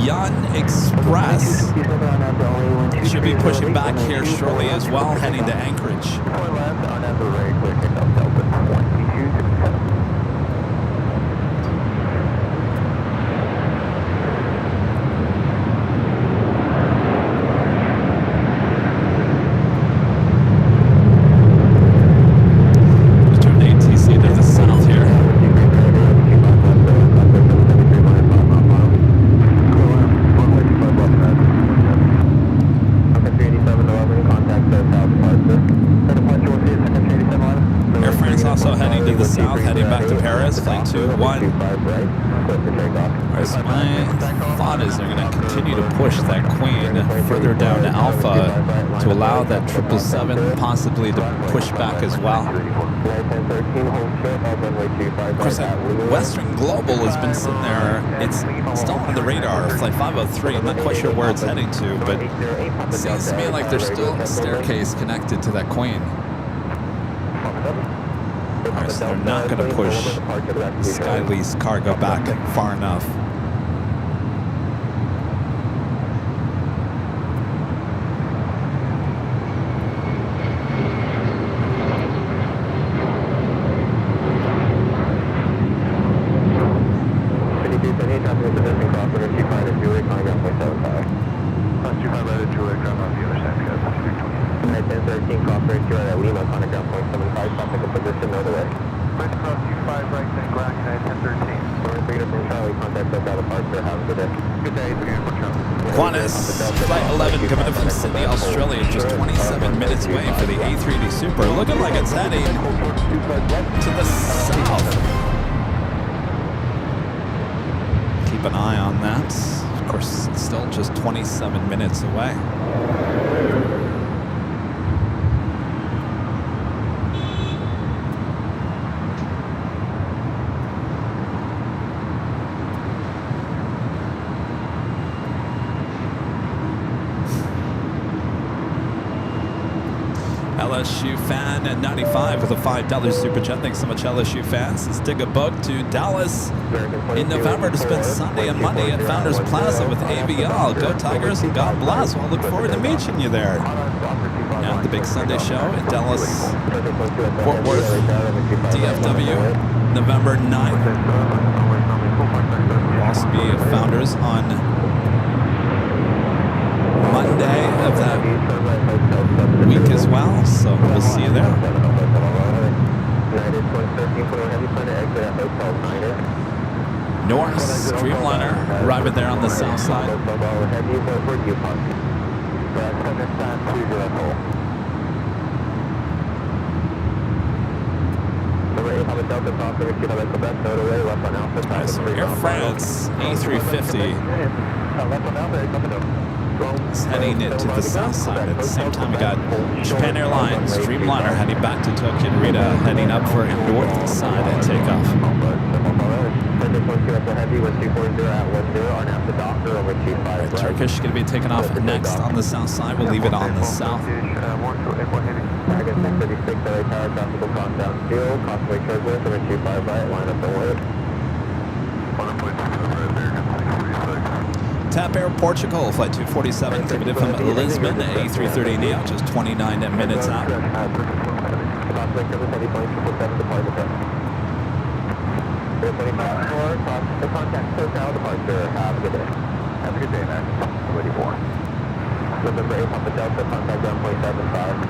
Yan Express should be pushing back here shortly as well, heading to Anchorage. also heading to the south, heading back to Paris, flight 21. Whereas my thought is they're going to continue to push that Queen further down to Alpha to allow that 777 possibly to push back as well. Of course, that Western Global has been sitting there. It's still on the radar, flight 503. I'm not quite sure where it's heading to, but it seems to me like there's still a staircase connected to that Queen. Right, so they're not going to push Skylease cargo back far enough. Flight 11 coming in from Sydney, Australia, just 27 minutes away for the A380 Super. Looking like it's heading to the south. Keep an eye on that. Of course, it's still just 27 minutes away. LSU fan at 95 with a $5 super chat. Thanks so much, LSU fans. Let's dig a book to Dallas in November to spend Sunday and Monday at Founders Plaza with AVL. Go Tigers and God bless. We'll look forward to meeting you there. Yeah, the big Sunday show in Dallas, Fort Worth, DFW, November 9th. We'll also be at Founders on Monday of that week as well, so we'll see you there. Norris Dreamliner arriving there on the south side. Alright, so Air France A350 is heading to the south side. At the same time, we got Japan Airlines Dreamliner heading back to Tokyo Narita, heading up for a north side and takeoff. Right, Turkish going to be taking off next on the south side. We'll leave it on the south. TAP Air Portugal, flight 247, coming in from Lisbon, A330 Neo, just 29 minutes out. Have a good day. Have a good day, man. 24. November 8, Papa Delta, contact ground point 75.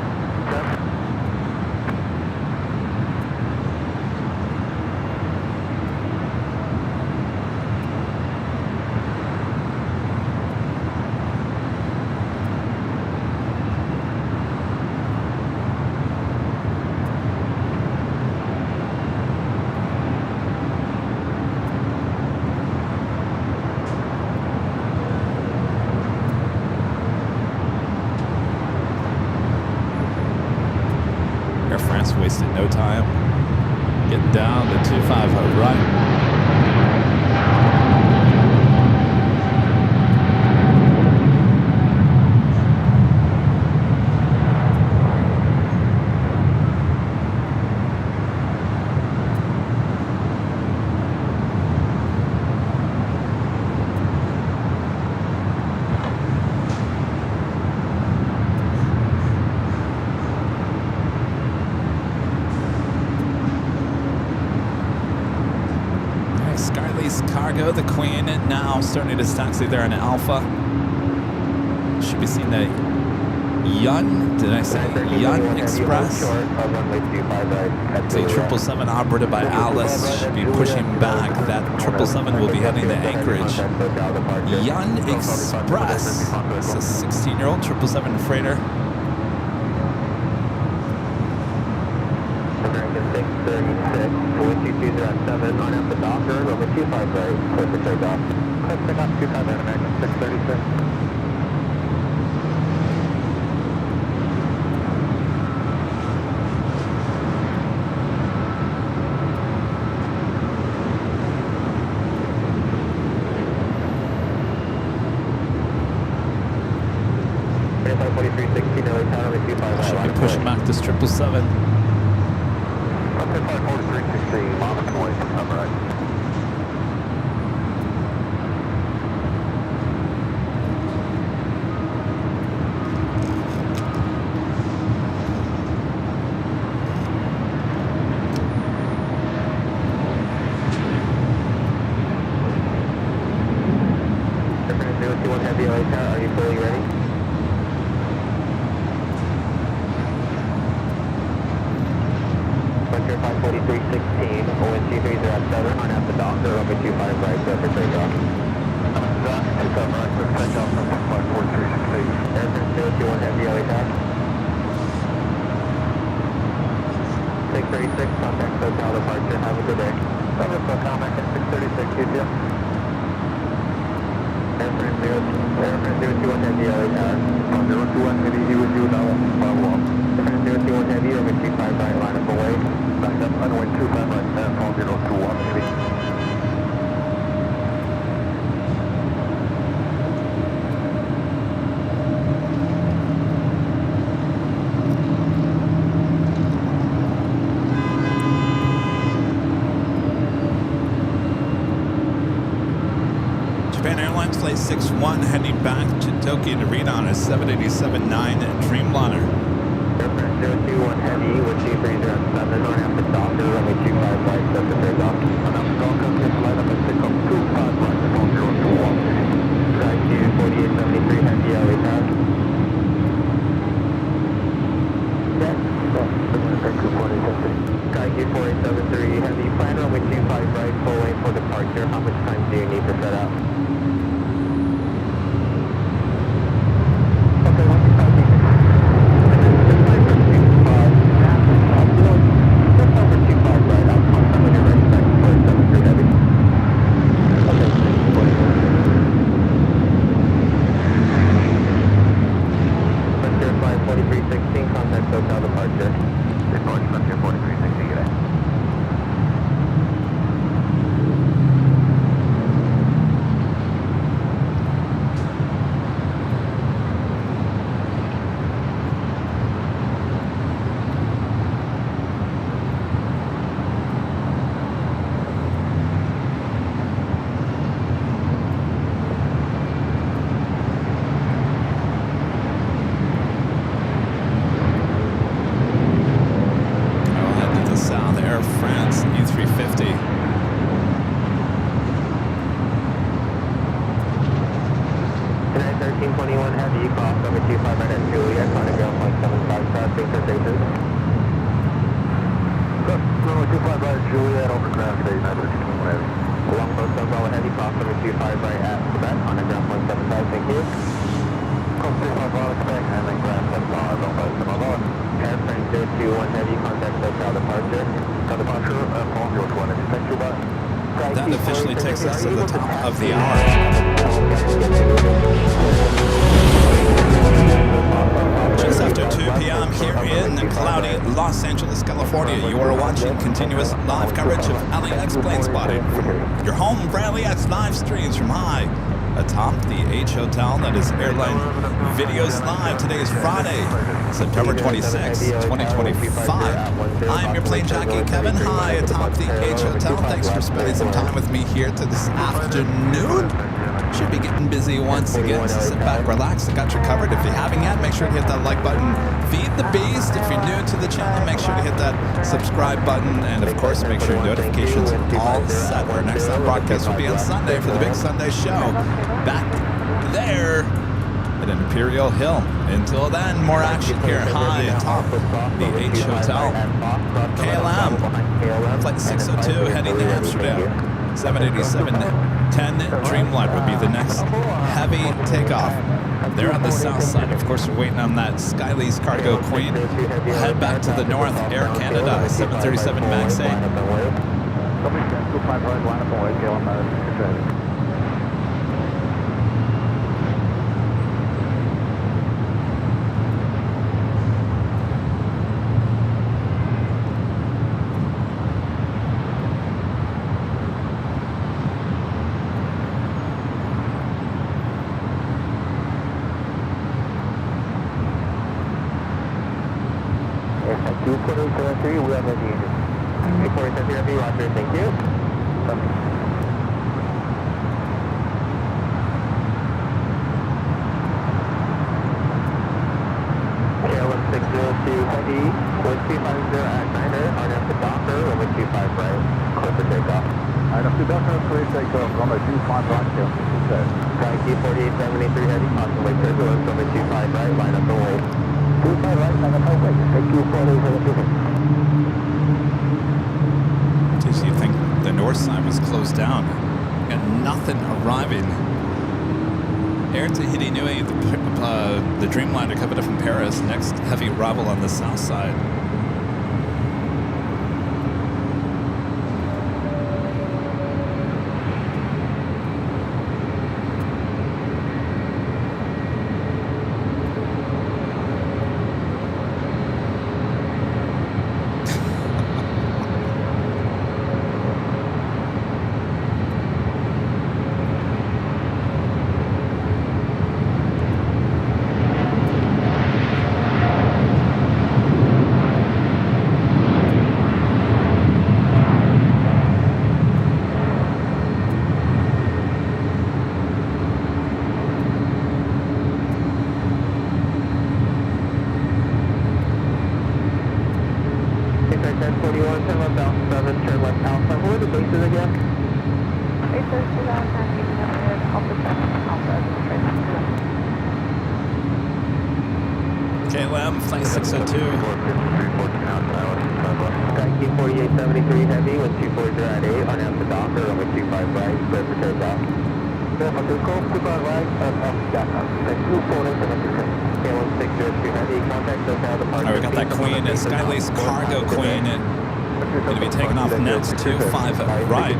Wasted no time. Getting down to 250 right. Cargo, the Queen, now starting to taxi there in Alpha. Should be seeing the Yun, did I say Yun Express? It's a 777 operated by Alice. Should be pushing back. That 777 will be heading to Anchorage. Yun Express. It's a 16-year-old 777 freighter. 636, wind 22 at 7, on up the docker, over 25 right, clear for takeoff. Clip takeoff 25 American 636. Should be pushing back this 777. Okay, 54316, on the point, I'm right. Different 021 Heavy LA tower, are you fully ready? Winter 54316, ONG freezer at 7, on at the docker, over 25 right, clear for takeoff. Dock, takeoff right, clear for takeoff, 54316. Airframe 021 Heavy LA tower. 636, contact SoCal departure, have a good day. Service SoCal, American 636, you Airframe 021 Heavy LA tower. 021 Heavy, he with you now, follow up. Airframe 021 Heavy, over 25 right, line up away. Back up, runway 25 right, stand, 021 Heavy. Japan Airlines Flight 61 heading back to Tokyo to read on a 787-9 Dreamliner. Airframe 021 Heavy with Chief Freezer at 7, on after docker, runway 25 right, set to take off. On after docker, please line up and pick up 25 right, 021. Strike to 4873 Heavy LA tower. Yes, thank you, 4873. Strike to 4873 Heavy, plan runway 25 right, full lane for departure. How much time do you need to set out? France A350. Tonight 1321 Heavy, cross over 25 right at Juliet, on a ground point 75, crossing for station. Runway 25 right at Juliet, over ground station, 1321 Heavy. Longboat Sunbelt Heavy, cross over 25 right at Quebec, on a ground point 75, thank you. Cross 25 right at Quebec, and then ground 75, Longboat Sunbelt. Airframe 021 Heavy, contact SoCal departure. Departure, Paul George 1, thank you, bye. That officially takes us to the top of the hour. Just after 2 p.m. here in cloudy Los Angeles, California, you are watching continuous live coverage of LAX plane spotting from your home for LAX live streams from high atop the H Hotel. That is Airline Videos Live. Today is Friday, September 26, 2025. I'm your plane jockey, Kevin, high atop the H Hotel. Thanks for spending some time with me here to this afternoon. Should be getting busy once again, so sit back, relax, I got you covered. If you haven't yet, make sure to hit that like button. Feed the beast. If you're new to the channel, make sure to hit that subscribe button. And of course, make sure your notifications are all set. Our next time broadcast will be on Sunday for the big Sunday show. Back there at Imperial Hill. Until then, more action here high atop the H Hotel. KLM, Flight 602 heading to Amsterdam. 787 10 Dreamliner would be the next heavy takeoff. They're on the south side. Of course, we're waiting on that Skylease Cargo Queen. We'll head back to the north. Air Canada 737 MAX 8. Somebody send 25 right, line up and wait, Gale, I'm we have ready. 247 Heavy, roger, thank you. KLM602 Heavy, 1250 at Niner, on up to Docker, runway 25 right, clear for takeoff. Alright, up to Docker, clear takeoff, runway 25 right, Gale, Sky 4873 Heavy, constantly turbulence, runway 25 right, line up and wait. 25 right, line up and wait, thank you, 4873. Did you think the north side was closed down and nothing arriving? Air Tahiti Nui, the Dreamliner coming up from Paris, next heavy arrival on the south side. KLM, flight 602. Sky 4873 Heavy, 1240 at 8, on out to Docker, runway 25 right, clear for takeoff. Alright, we got that Queen, Skylease Cargo Queen. Going to be taking off next, 25 right.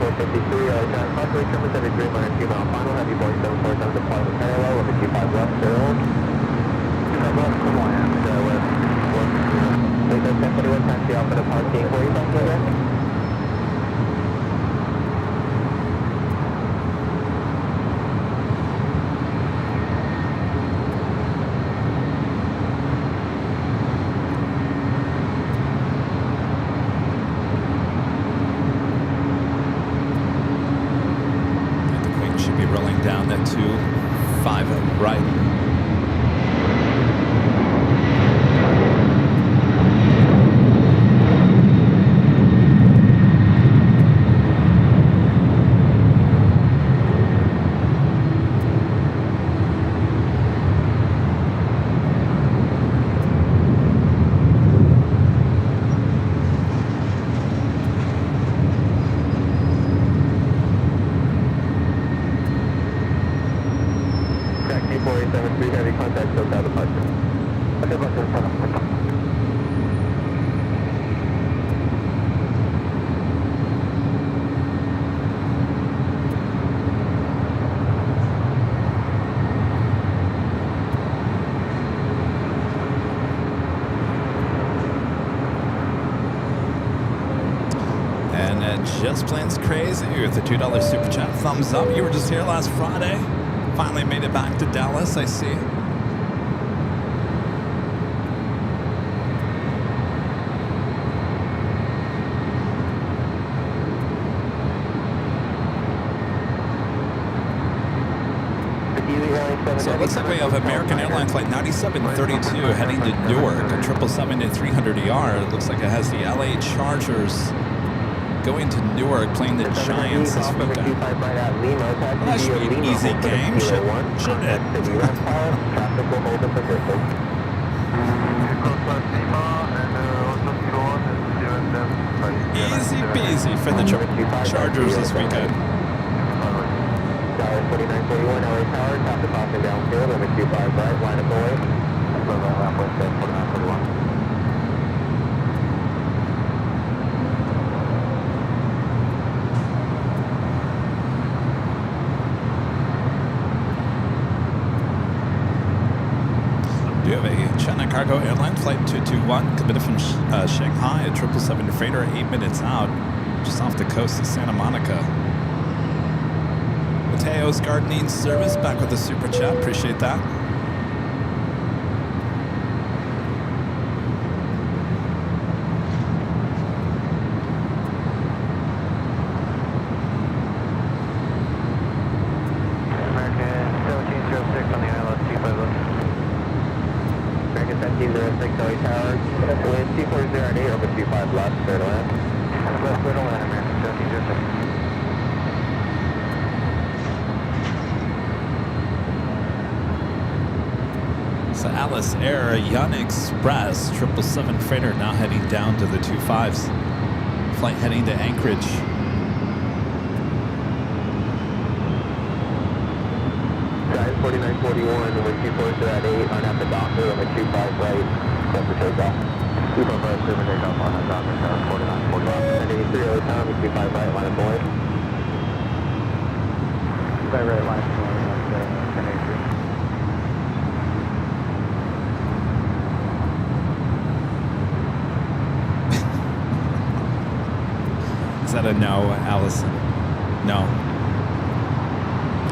Down that 25 right. Just Planes Crazy with the $2 super chat. Thumbs up. You were just here last Friday. Finally made it back to Dallas, I see. So it looks like we have American Airlines flight 9732 heading to Newark, a 777-300ER. It looks like it has the LA Chargers going to Newark, playing the Giants this weekend. Well, that should be an easy game, shouldn't it? Easy peasy for the Chargers this weekend. 4941 LA Tower, top of crossing downfield, limit 25 right, line of boy. West 4941. You have a China Cargo Airline Flight 221 committed from Shanghai, a 777 freighter, 8 minutes out, just off the coast of Santa Monica. Mateo's Gardening Service back with the super chat. Appreciate that. American 1706 on the ILS 250. American 1706 LA Tower, wind 2408 over 25 left, clear to land. Left, clear to land, American 1706. So Alice Air, Yan Express, 777 freighter now heading down to the 25s. Flight heading to Anchorage. Guys, 4941, wind 2408 on at the docker, limit 25 right, clear for takeoff. 255, clear for takeoff on that docker, tower 4941. 1083 LA Tower, limit 25 right, line of boy. Right, right, line of boy, 1083. Is that a no, Allison? No.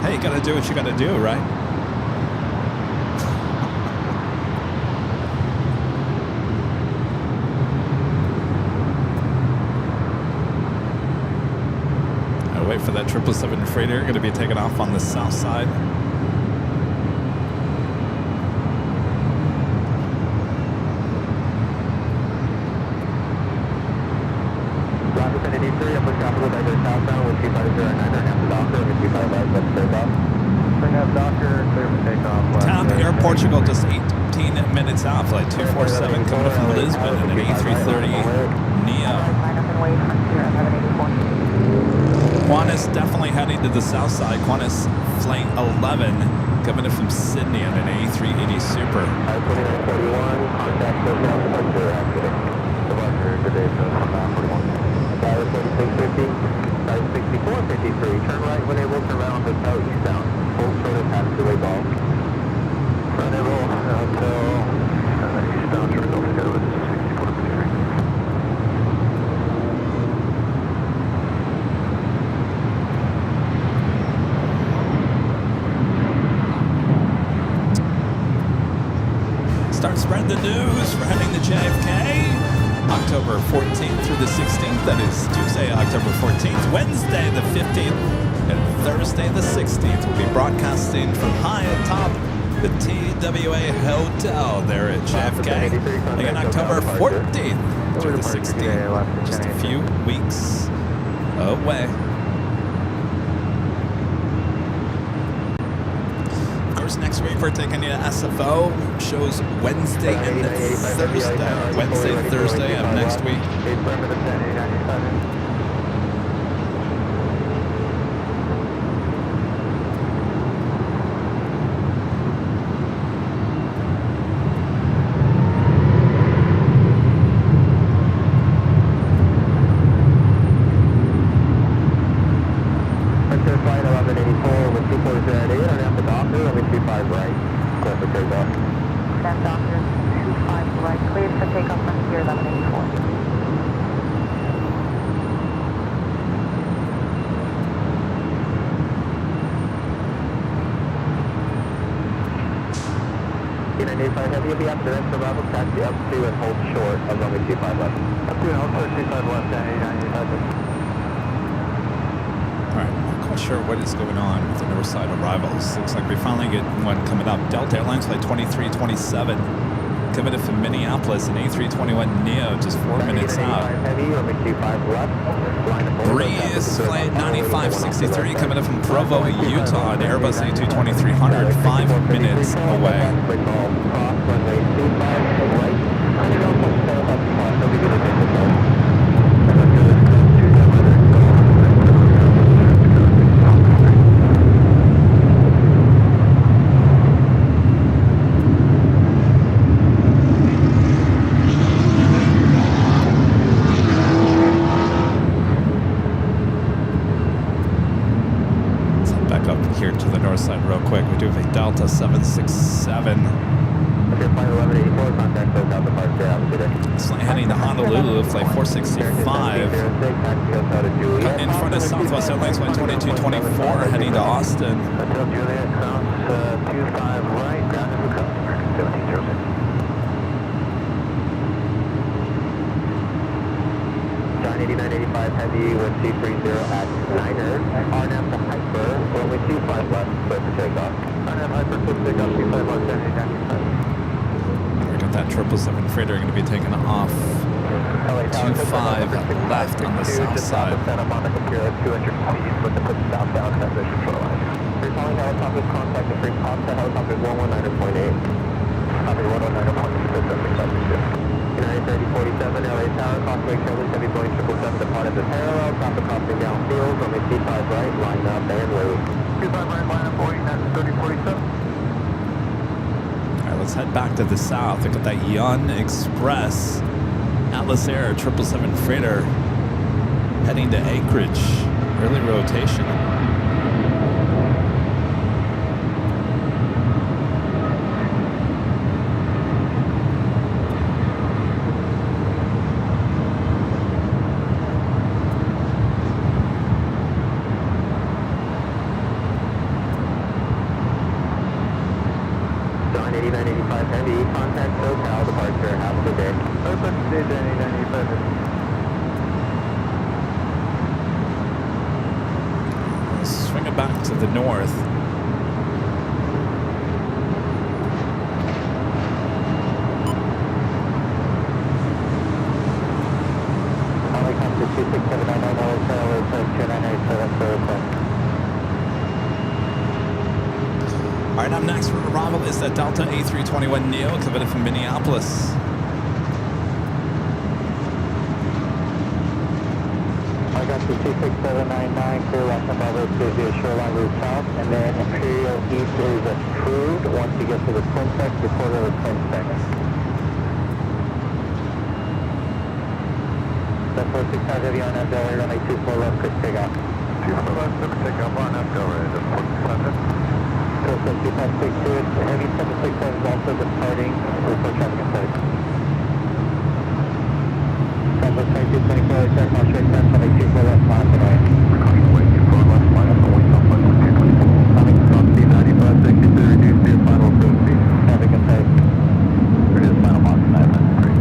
Hey, you gotta do what you gotta do, right? Gotta wait for that 777 freighter. Gonna be taking off on the south side. Town Air Portugal just 18 minutes out. Flight 247 coming from Lisbon in an A330 Neo. Qantas definitely heading to the south side. Qantas Flight 11 coming in from Sydney on an A380 Super. 2941, contact hotel departure accident. Departure today, 4650, 6453, turn right when able, turn right on hotel eastbound, full short of passageway golf. Run and roll until eastbound terminal together with 6453. Start spreading the news. We're heading to JFK. October 14th through the 16th. That is Tuesday, October 14th, Wednesday the 15th, and Thursday the 16th. We'll be broadcasting from high atop the TWA Hotel there at JFK. Again, October 14th through the 16th. Just a few weeks away. Next week we're taking you to SFO shows Wednesday and Thursday. Wednesday, Thursday of next week. Heavy will be up direct to Bravo, taxi up to and hold short of runway 25 left. Up to and hold short 25 left, 1089. Alright, not quite sure what is going on with the north side arrivals. Looks like we finally get one coming up. Delta Airlines Flight 2327 committed from Minneapolis, an A321 Neo, just 4 minutes out. Breeze Flight 9563 coming up from Provo, Utah, an Airbus A220-300, 5 minutes away. flight Delta 767. Okay, flight 1184, contact SoCal departure, have a good day. Flight heading to Honolulu, flight 465. Cutting in front of Southwest Airlines, flight 2224, heading to Austin. Hotel Juliet, cross 25 right, grounded for customer, 1706. John 8985 Heavy with C30 at Niner. RNAV to Hyper, only 25 left, clear for takeoff. RNAV Hyper, clear for takeoff, 25 left, 7895. We got that 777 freighter going to be taking off 25 left on the south side. Set up on the computer at 200 feet with the put southbound transition shoreline. You're calling helicopters, contact the free pop to helicopters 119.8. Copy 119.8. United 3047, LA Tower, crossway Charlie, heavy Boeing 777 departed the parallel, top of crossing downfield, only C5 right, line up and wait. C5 right, line up, Boeing, that's 3047. Alright, let's head back to the south. Look at that Yun Express Atlas Air 777 freighter heading to Anchorage. Early rotation. John 8985 Heavy, contact SoCal departure, have a good day. Open, John 8985 Heavy. Swing it back to the north. Helicopter 26799, LA 298, All right, up next for arrival is the Delta A321 Neo coming from Minneapolis. Helicopter 26799, clear left and Bravo 20 shoreline route south, and then Imperial East is approved. Once you get to the twin spec, report to the twin spec. That's 465 Heavy on that Delaware, runway 24 left, quick takeoff. 24 left, quick takeoff on that Delaware, just 465. Coastal 2562, Heavy 767 is also departing, report traffic in sight. Southwest 2224, check on straight time, runway 24 left, miles an hour. Runway 24 left, minus 1, Southwest 2224. Coming from C95, 62, reduce to your final cruise speed. Traffic in sight. Reduce final Mach 993.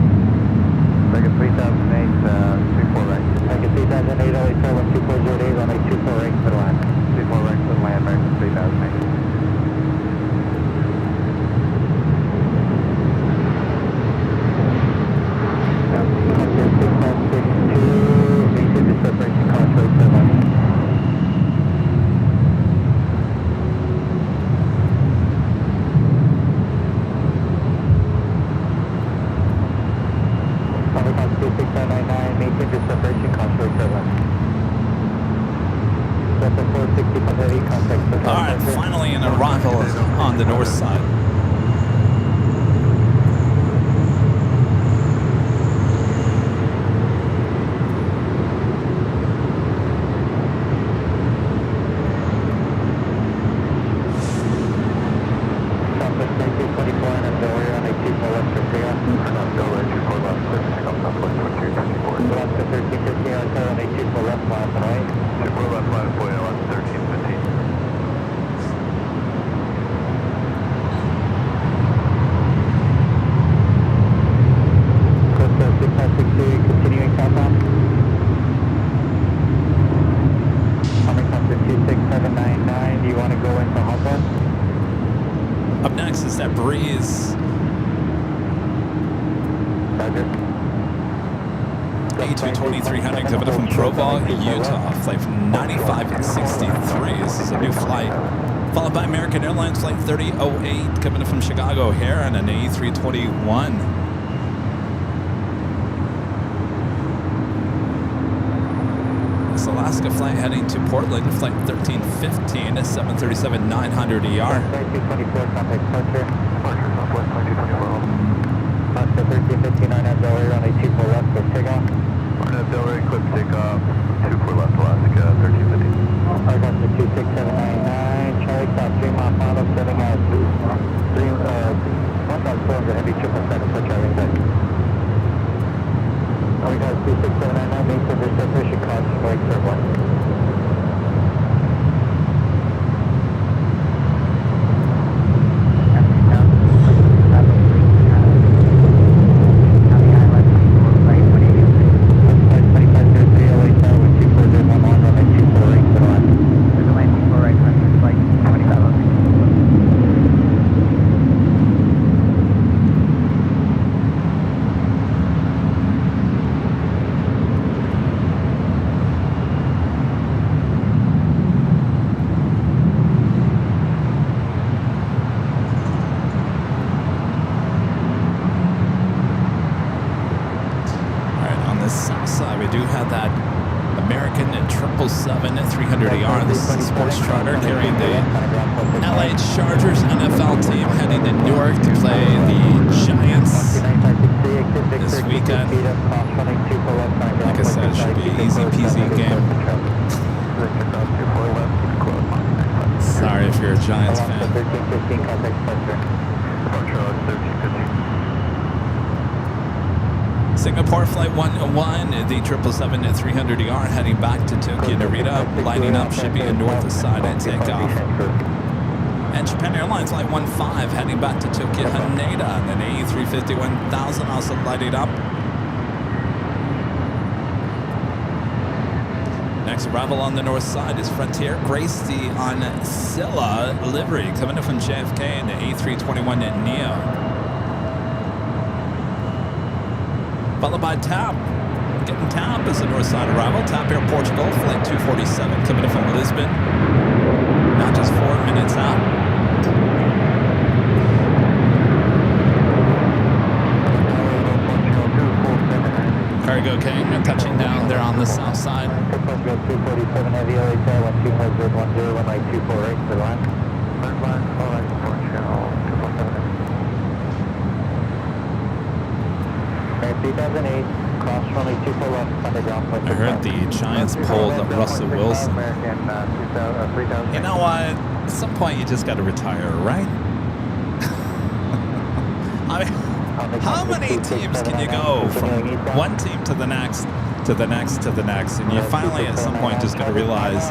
Second 3008, 24 right. Second 3008, LA Tower 12408, runway 24 right, middle line. 24 right, middle line, American 3008. All right, finally an arrival on the north side. Up next is that Breeze A220-300 coming from Provo, Utah, flight from 95 and 63. This is a new flight. Followed by American Airlines flight 3008 coming from Chicago O'Hare on an A321. This Alaska flight heading to Portland, flight 1315, 737-900ER. 224, contact departure. Departure, Southwest 2224. Alaska 1359 at Delray, runway 24 left, quick takeoff. At Delray, quick takeoff, 24 left, Alaska 1350. Alaska 26799, Charlie, stop 3 mile final, setting at the Heavy 777 for driving back. We got 26799, make the separation cost right for 1. We do have that American 777 300ER. This is a sports charter carrying the LA Chargers NFL team heading to Newark to play the Giants this weekend. Like I said, it should be an easy peasy game. Sorry if you're a Giants fan. Singapore Flight 101, the 777 300ER heading back to Tokyo Narita, lighting up, should be a north side and takeoff. And Japan Airlines Flight 15 heading back to Tokyo Haneda, and an A350 1000 also lighting up. Next arrival on the north side is Frontier Gracie on Silla livery, coming in from JFK and the A321neo. Followed by TAP. Getting TAP as the north side arrival. TAP Air Portugal, flight 247, coming in from Lisbon. Not just 4 minutes out. Cargo King touching down there on the south side. 247 Heavy LHI 12510 runway 248 for line. I heard the Giants pulled Russell Wilson. You know what? At some point, you just got to retire, right? I mean, how many teams can you go from one team to the next, to the next, to the next, and you finally at some point just got to realize,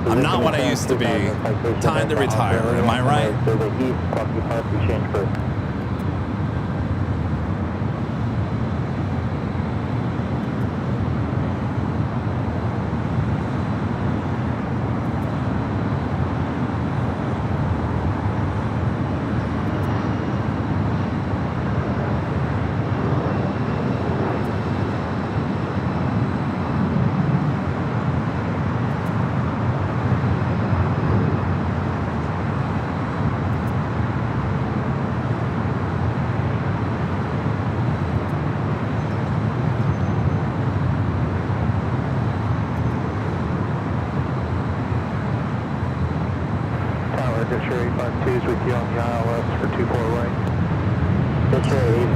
I'm not what I used to be. Time to retire. Am I right?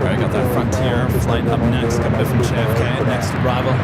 I got that Frontier flight up next, coming in from JFK. Next arrival.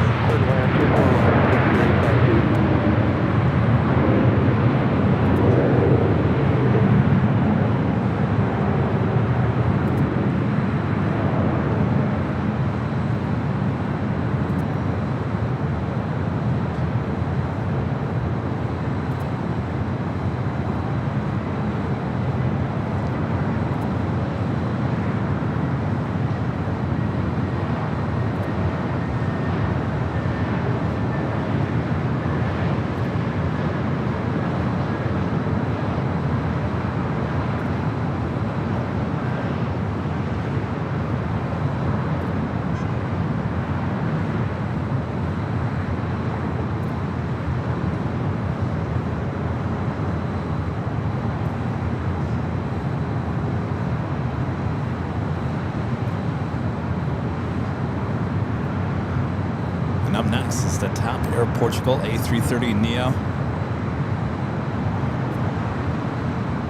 And up next is the TAP Air Portugal A330neo.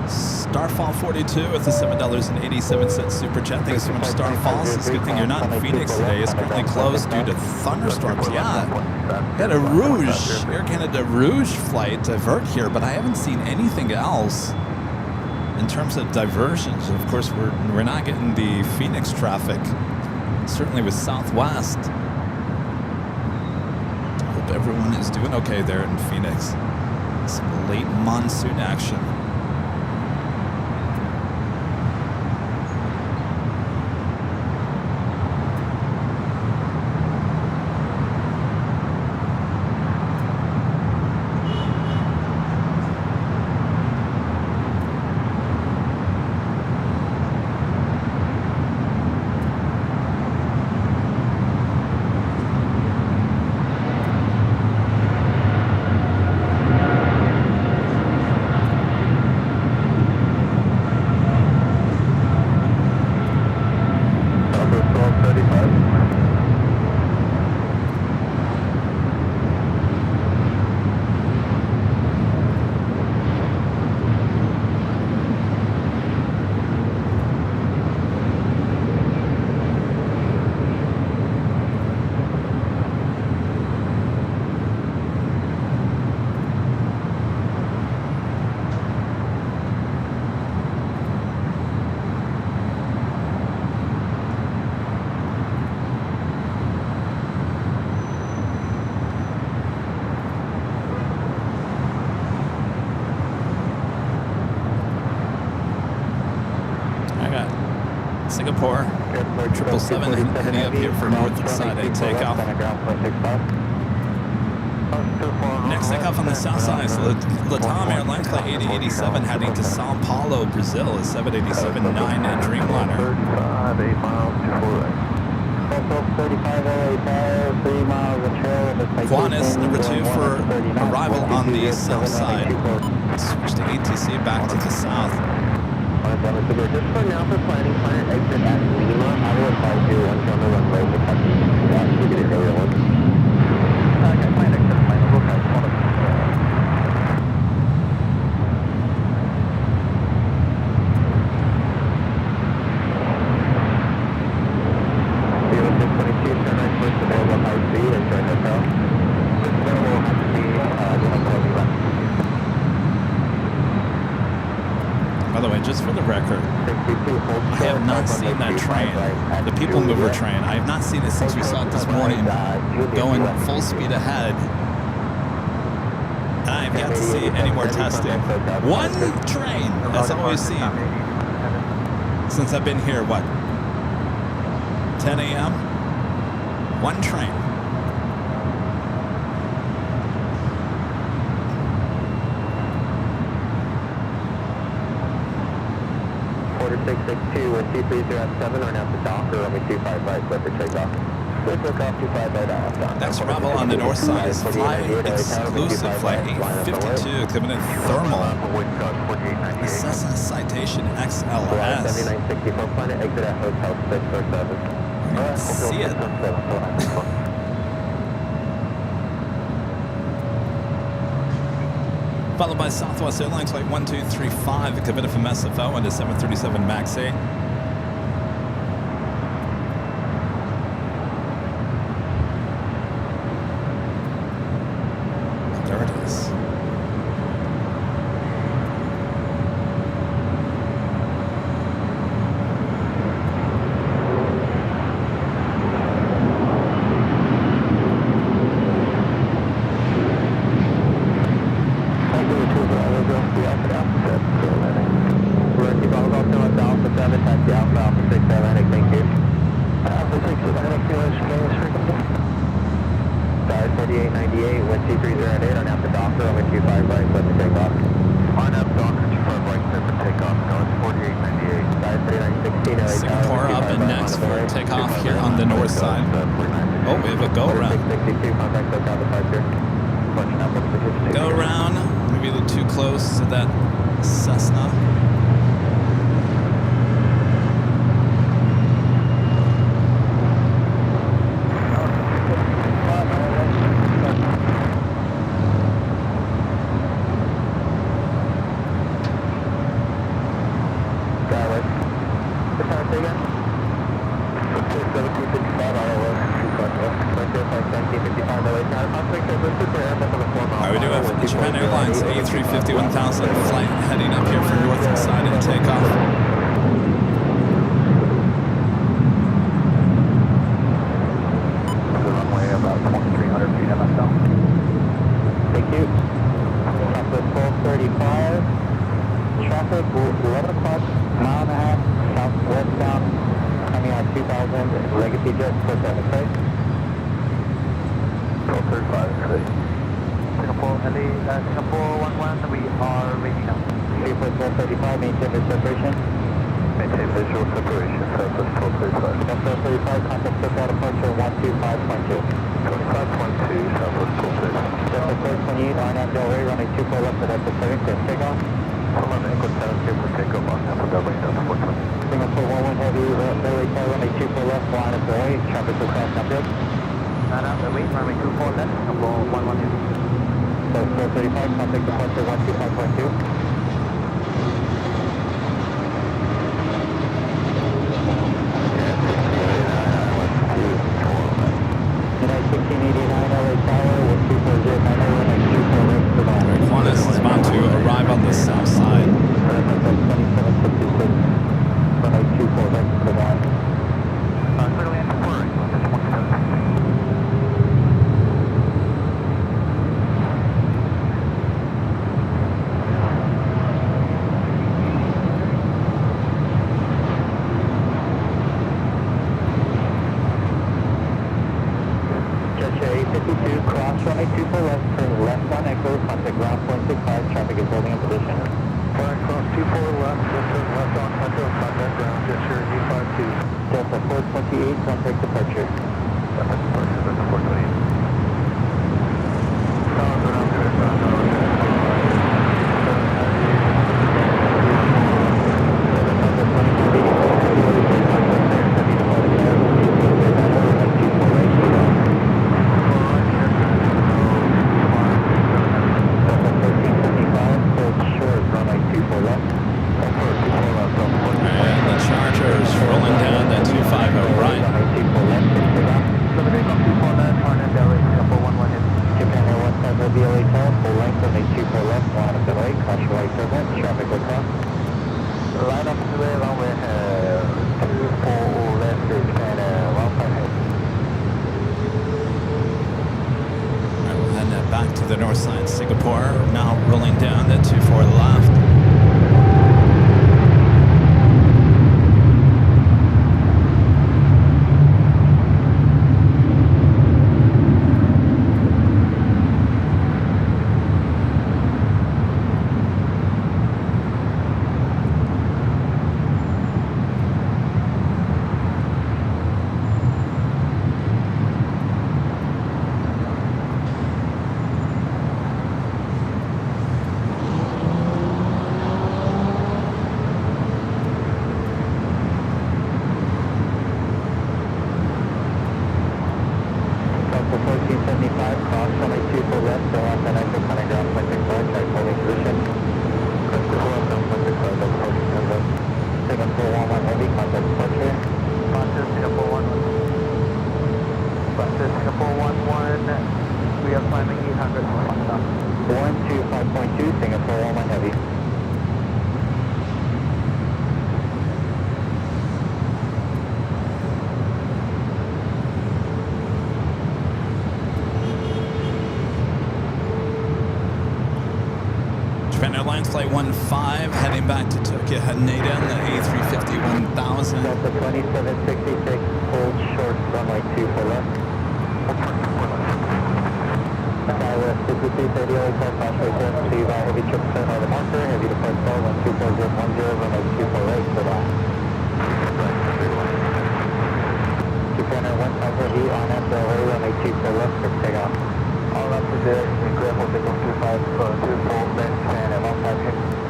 Starfall 42 with the $7.87 super chat. Thanks so much, Starfall. It's a good thing you're not in Phoenix today. It's currently closed due to thunderstorms. Yeah, had a Rouge, Air Canada Rouge flight divert here, but I haven't seen anything else. And in terms of diversions, of course, we're not getting the Phoenix traffic, certainly with Southwest. I hope everyone is doing okay there in Phoenix. Some late monsoon action. Singapore 777 heading up here for north side A takeoff. Next takeoff on the south side is Latam Airlines Flight 8087 heading to Sao Paulo, Brazil, a 787-9 Dreamliner. 8 miles to 3 miles of trail. Qantas, number 2 for arrival on the south side. Switch to ATC back to the south. Just for now, for planning, plan exit at Lima. I will advise you once on the runway to touch the get it over one. Okay, plan exit, plan over. Turn right first available high speed and join hotel. This will have to be the hotel left. By the way, just for the record, I have not seen that train, the People Mover train. I have not seen it since we saw it this morning, going full speed ahead. And I have yet to see any more testing. One train, that's all we've seen. Since I've been here, what, 10 a.m.? One train. 662, when 230 at 7, or now to dock, or only 255, clear for takeoff. Clear for off 255, Next arrival on the north side is flight exclusive flight 852, coming in thermal. The Cessna Citation XLS. 7964, planet exit at hotel 647. See it. Followed by Southwest Airlines Flight 1235, coming from SFO into 737 MAX 8. There it is. Singapore up and next for takeoff here on the north side. Oh, we have a go around. Go around. Maybe a little too close to that Cessna. Japan Airlines A350 1000 flight heading up here for north side and takeoff. The runway about 2,300 feet MSL. Thank you. Southwest 1235. Traffic 11 o'clock, mile and a half, southwestbound, coming on 2000, Legacy Jet, split that, okay? 1235, okay. Singapore, Singapore 11, we are ready now. Southwest 1235, maintain visual separation. Maintain visual separation, Southwest 1235. Southwest 1235, contact SoCal departure 125.2. 25.2, Southwest 1235. Southwest 28, RNAV Del Rey, runway 24 left at F7, clear takeoff. 11 Echo 7, clear for takeoff on Tampa Del Rey, Delta 420. Singapore 11 Heavy, Midday, runway 24 left, line of Del Rey, traffic will cross number. Wait, runway 24 left, Singapore 11 Heavy. Southwest 1235, contact departure 125.2. Qantas is about to arrive on the south side. Cross runway 24 left, turn left on Echo, contact ground 0.65, traffic is holding in position. Flying cross 24 left, turn left on Echo, contact ground, gesture D52. Delta 428, contact departure. Delta departure, Delta 428. To the north side, Singapore now rolling down at 24 left. Airlines Flight 15 heading back to Tokyo Haneda on the A350 1000. Delta 2766, hold short, runway 24 left. Skywest 5330, call cross right there, see by heavy 777 on the marker, heavy depart call 12410, runway 24 right, for that. Japan Air 1000 Heat on SLA, runway 24 left for takeoff. All up to there, incredible, take off 24 left, Japan Air 1500.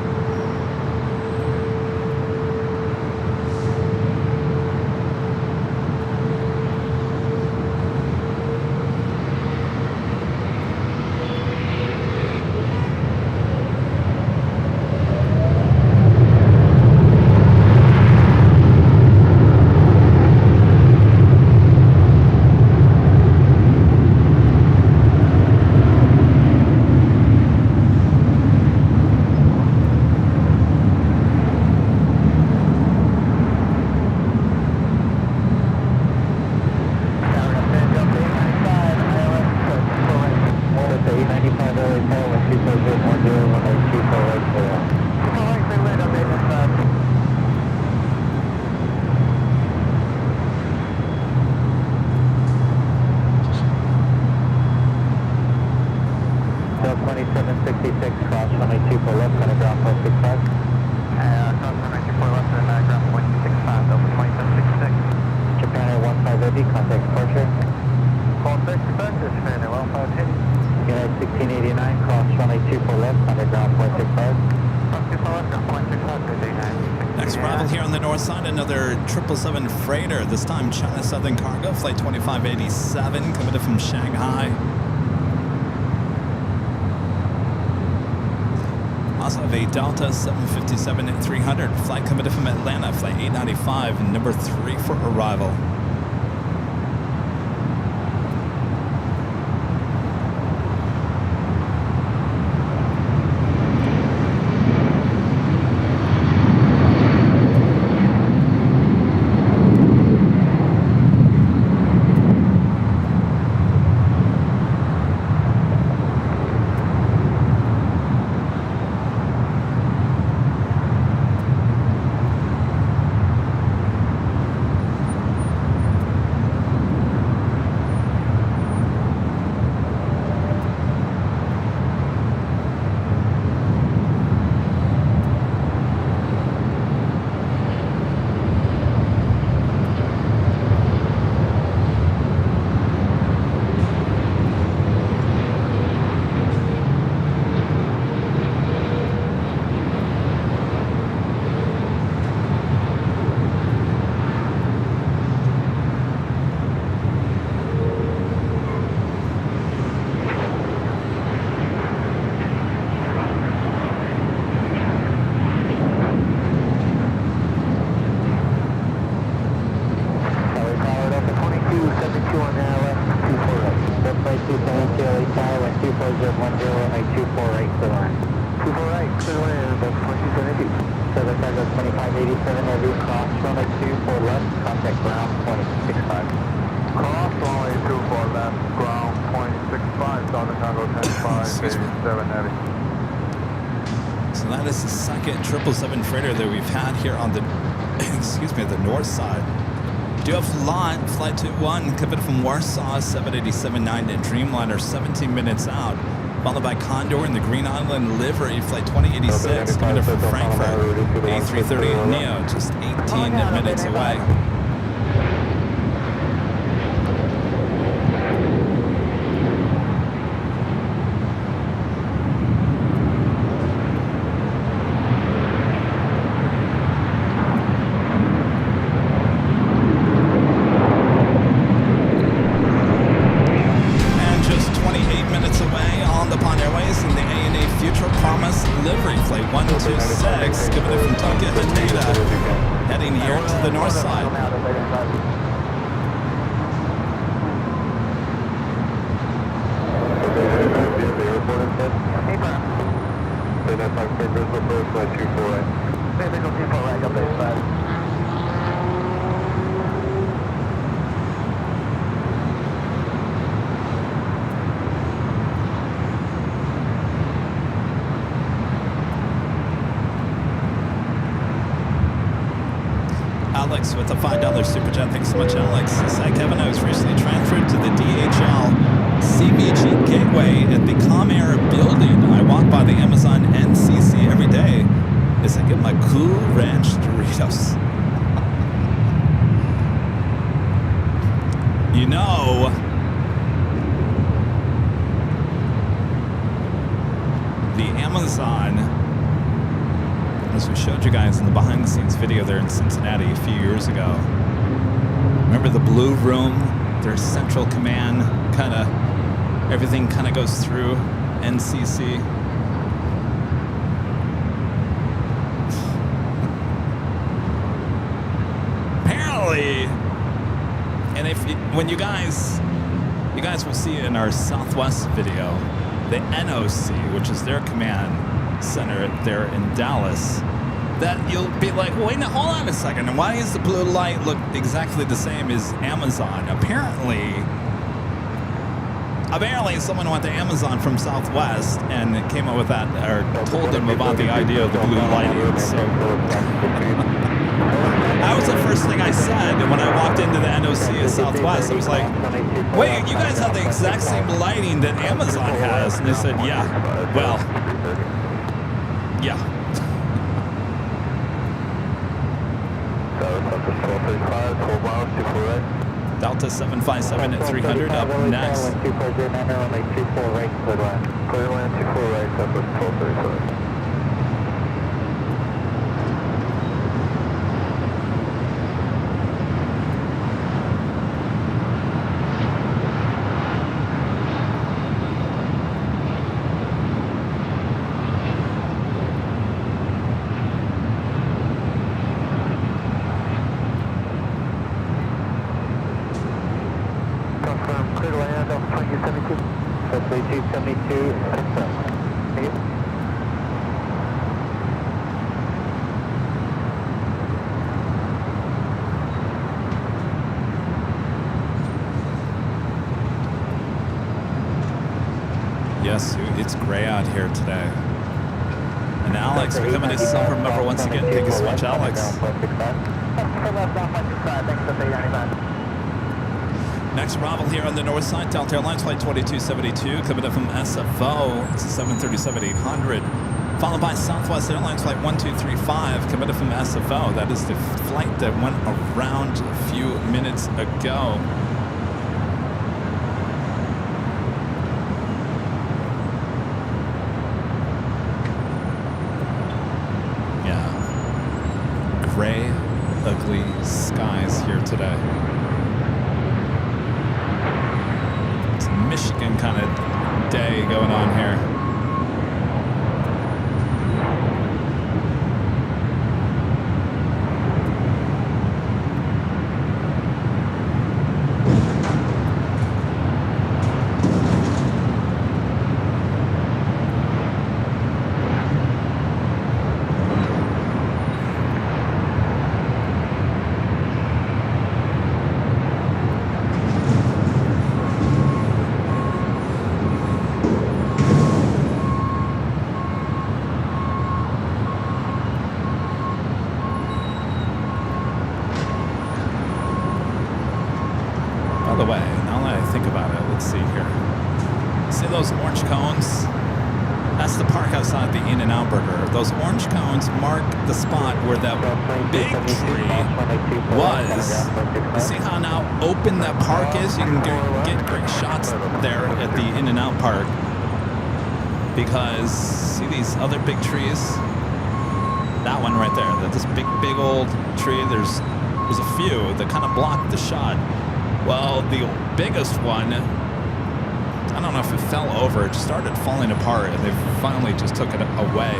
2766, cross runway 24 left, on a ground 465. Cross runway 24 left and ground point 65, Delta 2766. Japan Air 15 Heavy, contact departure. Call 6 Quebec, this Japan Air 15 Heavy. United 1689, cross runway 24 left, on a ground point 65. Cross 24 left, ground point 65, good day, 9. Next arrival here on the north side, another 777 freighter, this time China Southern Cargo, flight 2587, coming in from Shanghai. Also have a Delta 757-300, flight coming in from Atlanta, flight 895, and number 3 for arrival. So that is the second 777 freighter that we've had here on the, the north side. Do have LAX, flight 21, coming from Warsaw, 787-9 and Dreamliner, 17 minutes out. Followed by Condor in the Green Island livery, flight 2086, coming in from Frankfurt, A380 Neo, just 18 minutes away. Alex with a $5 super chat. Thanks so much, Alex. Said Kevin, I was recently transferred to the DHL CVG Gateway at the Comair building. I walk by the Amazon NCC every day as I get my Cool Ranch Doritos. You know, the Amazon, as we showed you guys in the behind-the-scenes video there in Cincinnati a few years ago. Remember the Blue Room? Their central command, everything goes through NCC. Apparently, and when you guys will see in our Southwest video, the NOC, which is their command center there in Dallas, that you'll be like, well, wait, now hold on a second. And why does the blue light look exactly the same as Amazon? Apparently someone went to Amazon from Southwest and came up with that, or told them about the idea of the blue lighting. So I That was the first thing I said when I walked into the NOC of Southwest. I was like, wait, you guys have the exact same lighting that Amazon has. And they said, yeah. Well, yeah. Delta 757 at 300 up next. Clear land 24 right, Southwest 1235. Yes, it's gray out here today. And Alex becoming a silver member once again. Thank you so much, Alex. Next arrival here on the north side, Delta Airlines Flight 2272, coming up from SFO. It's a 737-800. Followed by Southwest Airlines Flight 1235, coming up from SFO. That is the flight that went around a few minutes ago. Gray, ugly skies here today. It's a Michigan kind of day going on here. By the way, now that I think about it, let's see here. See those orange cones? That's the park outside the In-N-Out Burger. Those orange cones mark the spot where that big tree was. You see how now open that park is? You can get great shots there at the In-N-Out Park. Because, see these other big trees? That one right there. This big old tree. There's a few that kind of block the shot. Well, the biggest one, I don't know if it fell over, it just started falling apart, and they finally just took it away,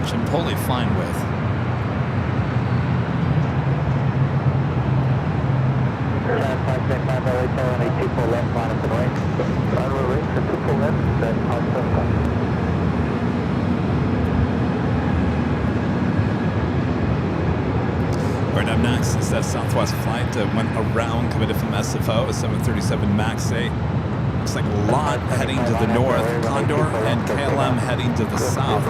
which I'm totally fine with. Right up next is that Southwest flight that went around, coming in from SFO, a 737 MAX 8. Looks like a lot heading to the north, Condor and KLM heading to the south.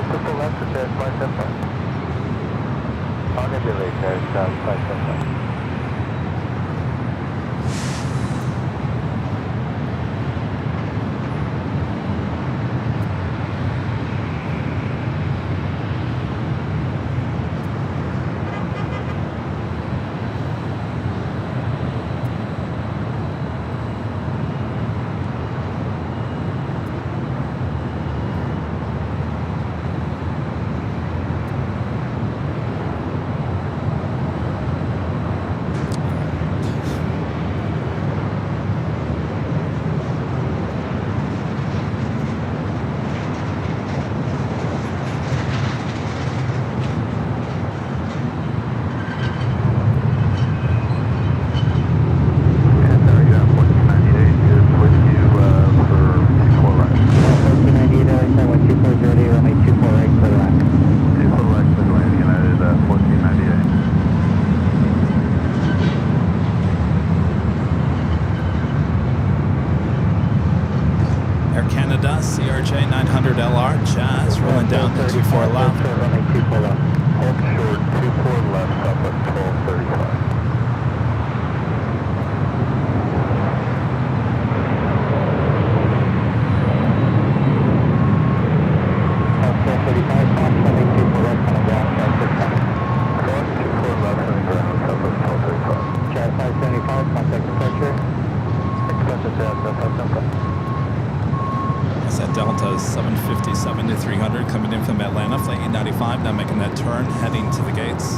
CRJ 900LR, Jazz, rolling down the 24 left. Hold short, 24 left, southwest 1235. That's at Delta 757 to 300 coming in from Atlanta, flight 895, now making that turn, heading to the gates.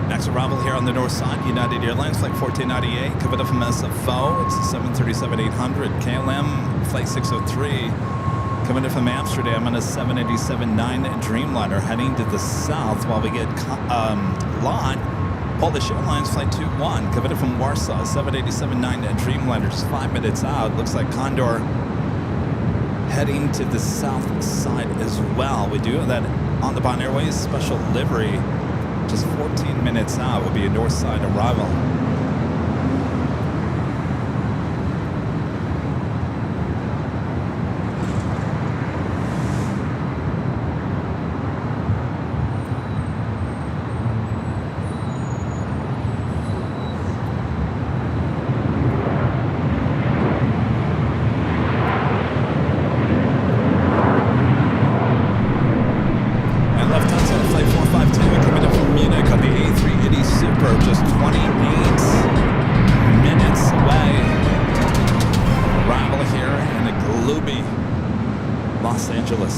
Next arrival here on the north side, United Airlines, flight 1498, coming up from SFO, it's a 737-800, KLM, flight 603, coming in from Amsterdam on a 787-9 Dreamliner, heading to the south while we get LAX, Polish Airlines, flight 21, coming in from Warsaw, 787-9 Dreamliners, 5 minutes out, looks like Condor heading to the south side as well. We do have that on the Bond Airways special livery. Just 14 minutes out will be a north side arrival. Just 28 minutes away. Arrival here in a gloomy Los Angeles.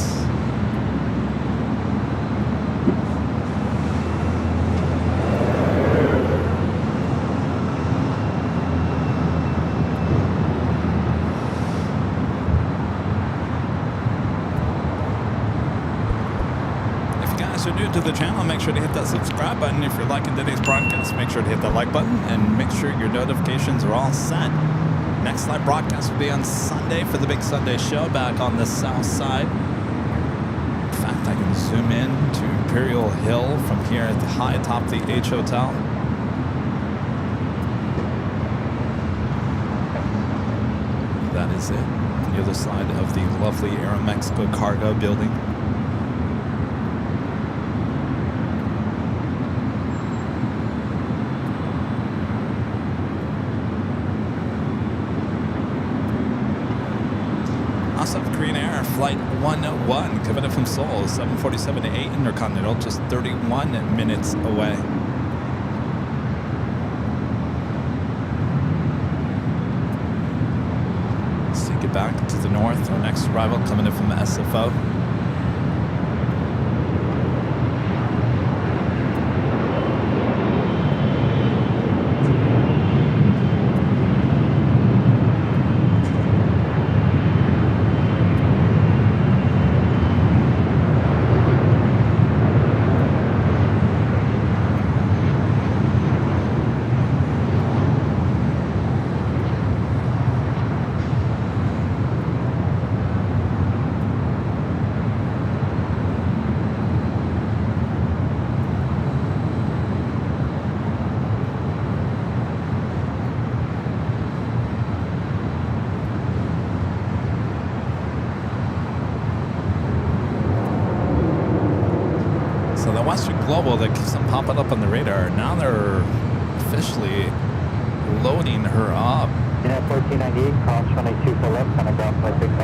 If you're new to the channel, make sure to hit that subscribe button. If you're liking today's broadcast, make sure to hit that like button and make sure your notifications are all set. Next live broadcast will be on Sunday for the big Sunday show back on the south side. In fact, I can zoom in to Imperial Hill from here at the high atop the H Hotel. That is it. On the other side of the lovely Aeromexico cargo building. Korean Air Flight 101 coming in from Seoul, 747-8 Intercontinental, just 31 minutes away. Let's take it back to the north. Our next arrival coming in from SFO. So the Western Global that keeps on popping up on the radar, now they're officially loading her up. Unit 1498, cross runway 24 left, on a ground point 65.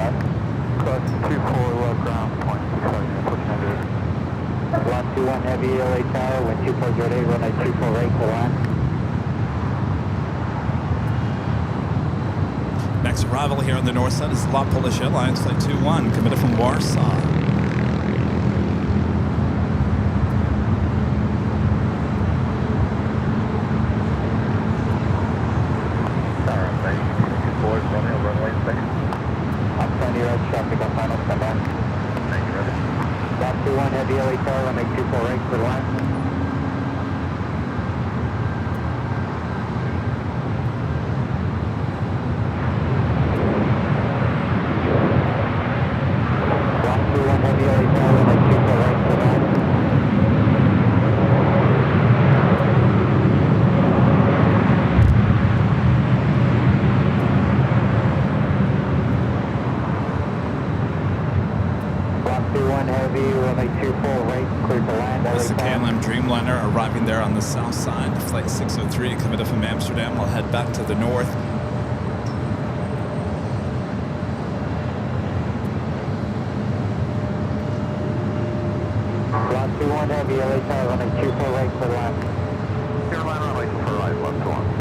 Cross 24 left, ground point 65, unit 1498. Lot 21 Heavy LA Tower, wind 2408, runway 24 right to land. Next arrival here on the north side is LAX Polish Airlines, flight 21, committed from Warsaw. Traffic on final, stand by. Thank you, brother. Lot 21 Heavy LA Tower, runway 24 right for the line. Lot 21 Heavy LA Tower, runway 24 right for the line. 1 Heavy, runway 24 right, clear to land. It's the KLM Dreamliner arriving there on the south side. Flight 603 coming up from Amsterdam. We'll head back to the north. Lot 21 Heavy, LA Tower, runway 24 right, clear to land. Airline runway 24 right, left to 1.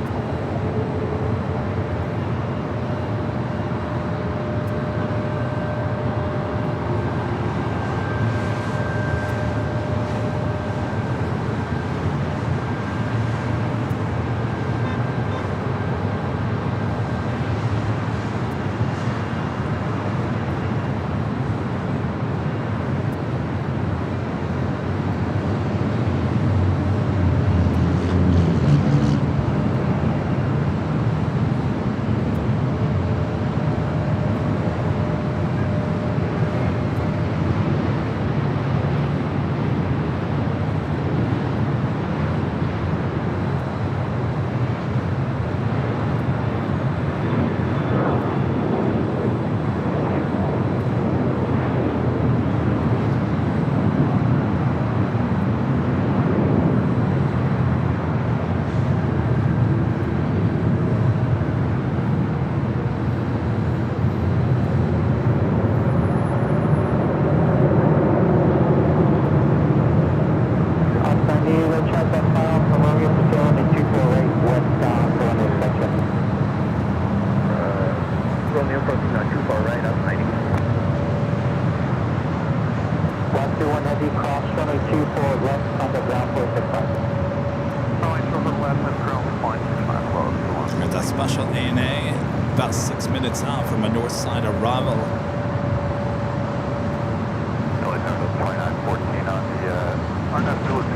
Out from a north side arrival.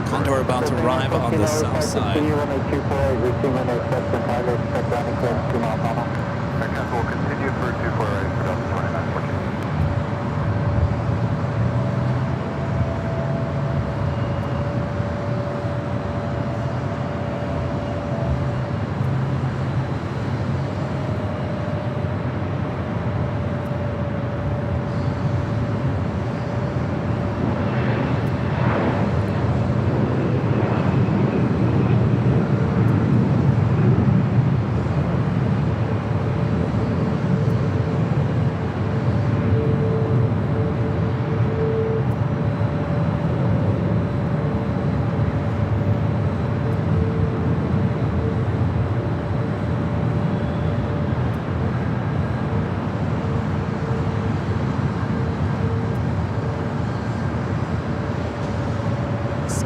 Condor about to arrive on the south side. We'll continue for 24 right, for 2914.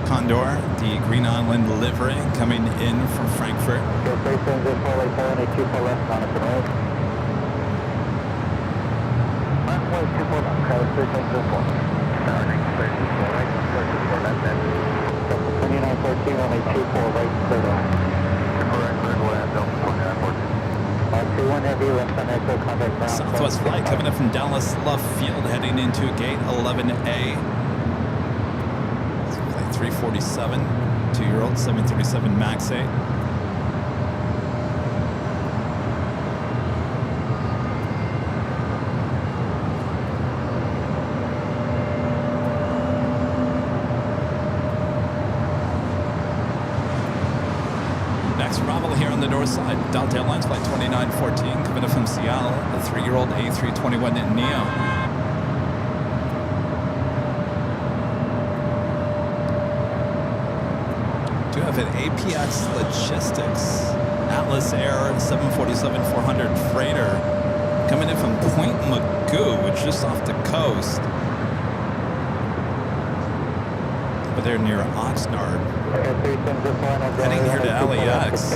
Condor, the Green Island livery coming in from Frankfurt. Southwest flight coming up from Dallas Love Field heading into gate 11A. 347, 2-year-old 737 MAX 8. Next arrival here on the north side, Delta Airlines flight 2914 coming up from Seattle, the 3-year-old A321neo. Do have an APX Logistics Atlas Air 747-400 freighter coming in from Point Magoo, which is just off the coast. But they're near Oxnard. Heading here to LAX.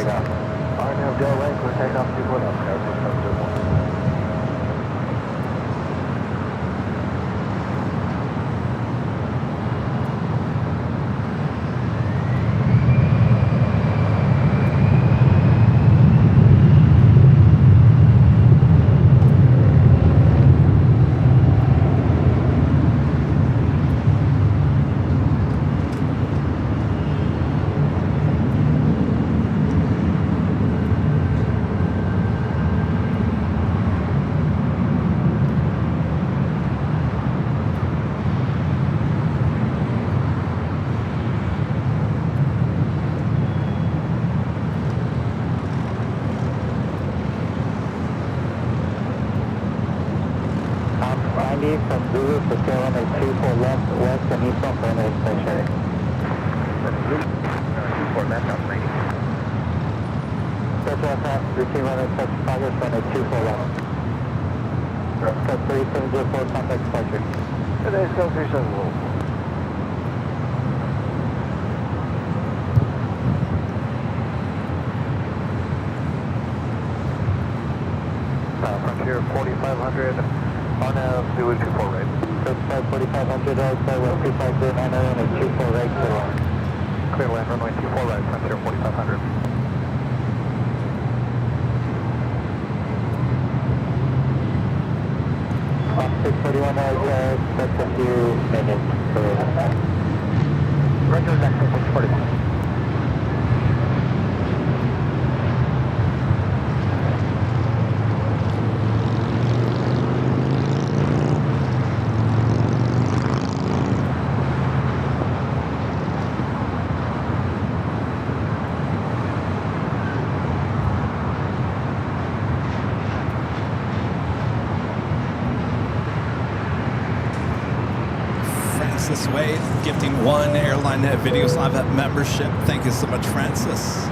from Zulu for tail runway 24 left, west and eastbound for Emirates station. From Zulu, 24 left, out 90. Touch aircraft, receive runway touch progress, runway 24 left. Touch 3704, contact departure. Today's go 3704. Frontier 4500 on Zulu 24 right. Search 4500 outside, 12509 runway 24 right, clear line. Clear land, runway 24 right, Frontier 4500. On 641 outside, expect a few minutes. Roger, LAX 641. Francis Wade gifting 1 Airline Videos Live membership. Thank you so much, Francis.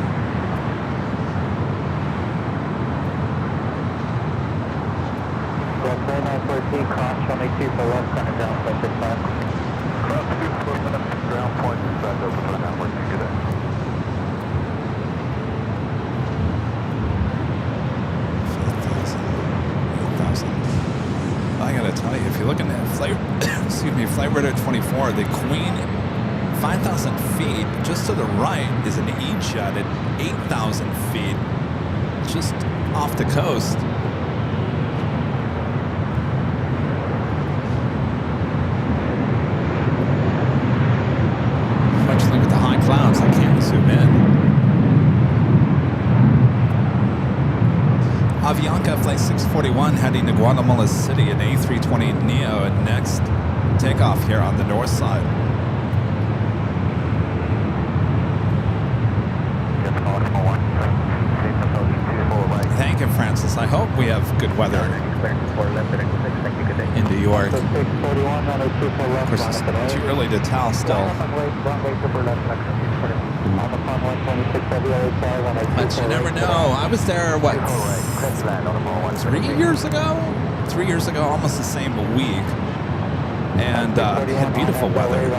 Well, 4914, cross runway 24 left, coming down, touch this time. Cross 24 left, ground point, back over to the network, good day. I gotta tell you, if you're looking at flight, excuse me, Flight Radar 24, the Queen, 5,000 feet. Just to the right is an E-Jet at 8,000 feet, just off the coast. Unfortunately, with the high clouds, I can't zoom in. Avianca Flight 641 heading to Guatemala City in A320 Neo and next takeoff here on the north side. Thank you, Francis. I hope we have good weather in New York. Of course, it's too early to tell still. But you never know. I was there, what, 3 years ago? 3 years ago, almost the same week. And had beautiful weather.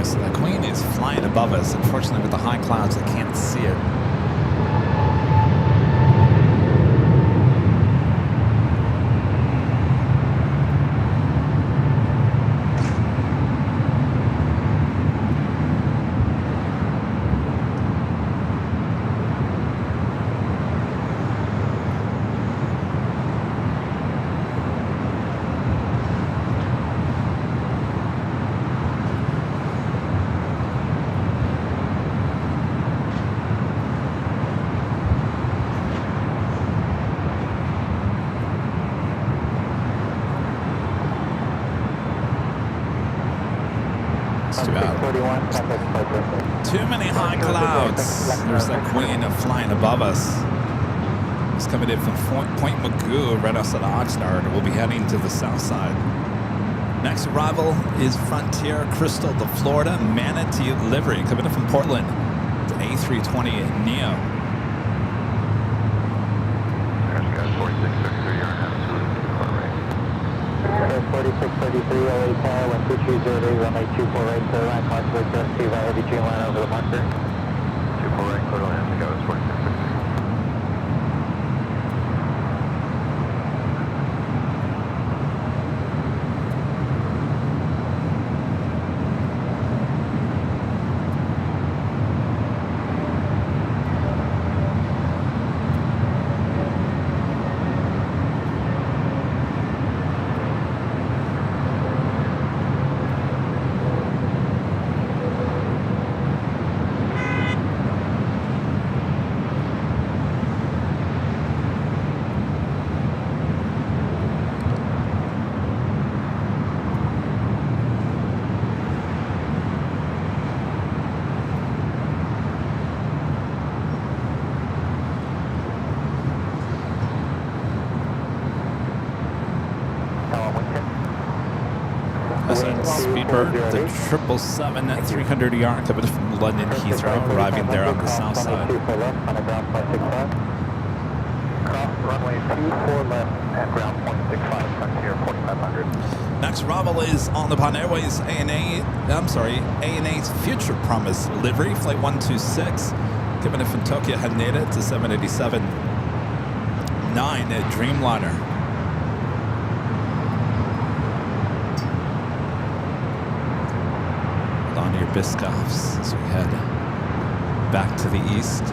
So the Queen is flying above us. Unfortunately, with the high clouds, I can't see it. Too many high clouds. There's the Queen flying above us. It's coming in from Point Magoo, right outside Oxnard. We'll be heading to the south side. Next arrival is Frontier Crystal to Florida, Manatee livery, coming in from Portland to A320 Neo. 4633 LA Tower, 12308, runway 24 right, clear line, contact just via heavy Dream line over the marker. 24 right, clear line, to go, it's 4633. Speedbird, the 777-300ER coming from London Heathrow, arriving there on the south side. Cross runway 24 left at ground point 65, frontier 4500. Next arrival is on the Pan Airways ANA's Future Promise livery, flight 126, coming in from Tokyo Haneda to 787-9 at Dreamliner. Hold on to your Biscoffs as we head back to the east.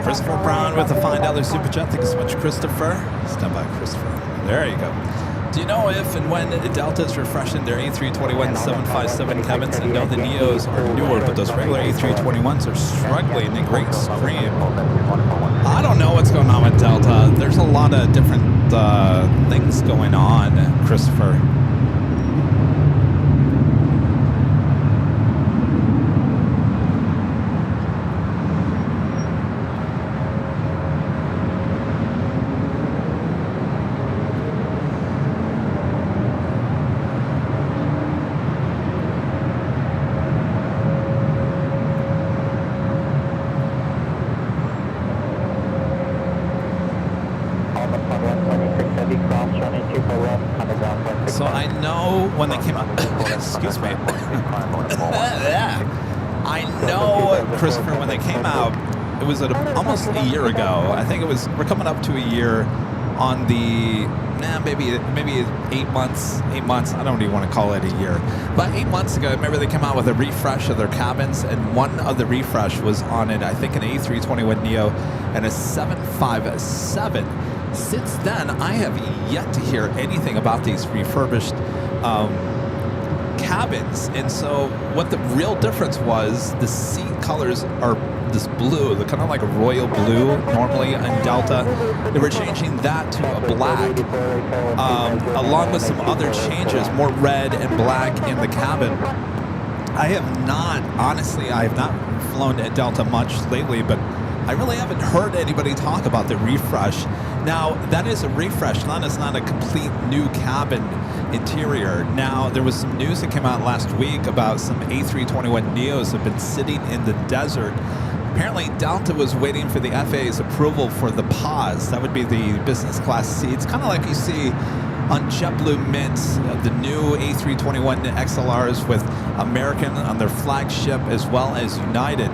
Christopher Brown with a $5 super chat. Thank you so much, Christopher. Stand by, Christopher. There you go. Do you know if and when Delta is refreshing their A321-757 cabins? I know the Neos are newer, but those regular A321s are struggling. The great scream. I don't know what's going on with Delta. There's a lot of different things going on, Christopher. So I know when they came out, excuse me. I know, Christopher, when they came out, it was almost a year ago. I think we're coming up to a year on the, maybe 8 months. I don't even want to call it a year. But 8 months ago, remember they came out with a refresh of their cabins, and one of the refresh was on it, I think an A321neo and a 757. Since then, I have yet to hear anything about these refurbished cabins. And so what the real difference was, the seat colors are this blue. They're kind of like a royal blue normally in Delta. They were changing that to a black, along with some other changes, more red and black in the cabin. I have not flown at Delta much lately, but I really haven't heard anybody talk about the refresh. Now, that is a refresh. That is not a complete new cabin interior. Now, there was some news that came out last week about some A321neos have been sitting in the desert. Apparently, Delta was waiting for the FAA's approval for the pause. That would be the business class seats, kind of like you see on JetBlue Mint, the new A321 XLRs with American on their flagship as well as United.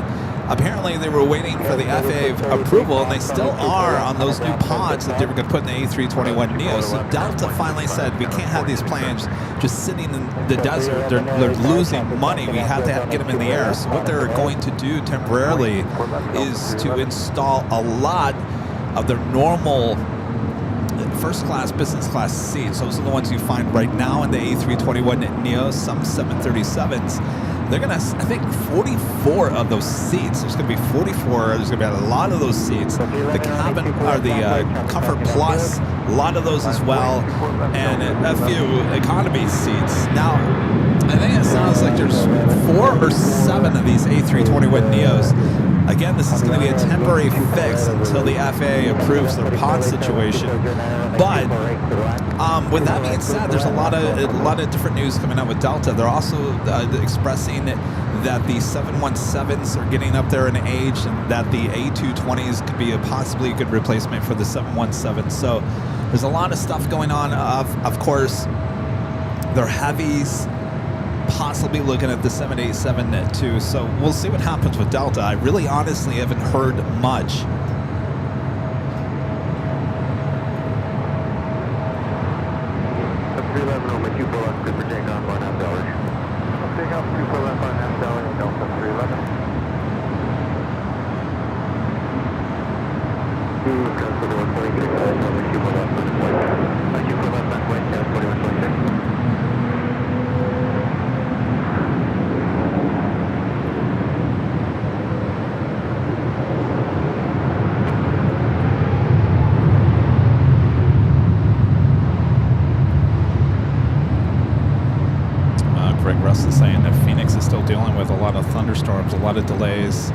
Apparently, they were waiting for the FAA approval, and they still are on those new pods that they were going to put in the A321neo. So Delta finally said, we can't have these planes just sitting in the desert. They're losing money. We have to get them in the air. So what they're going to do temporarily is to install a lot of their normal first class, business class seats. Those are the ones you find right now in the A321neo, some 737s. they're going to, I think, 44 of those seats. There's going to be 44. There's going to be a lot of those seats. The cabin, or the Comfort Plus, a lot of those as well, and a few economy seats. Now, I think it sounds like there's 4 or 7 of these A321neos. Again, this is going to be a temporary fix until the FAA approves their pod situation. But with that being said, there's a lot of different news coming out with Delta. They're also expressing that the 717s are getting up there in age, and that the A220s could be possibly a good replacement for the 717. So there's a lot of stuff going on. Of course, they're Heavies. Possibly looking at the 787 too. So we'll see what happens with Delta. I really honestly haven't heard much. Up 311 on my 24 left, good for takeoff on half hour. Takeoff 24 left on half hour, Delta 311. Transport 126, on my 24 left on flight. My 24 left on flight, transport 126. Russell saying that Phoenix is still dealing with a lot of thunderstorms, a lot of delays.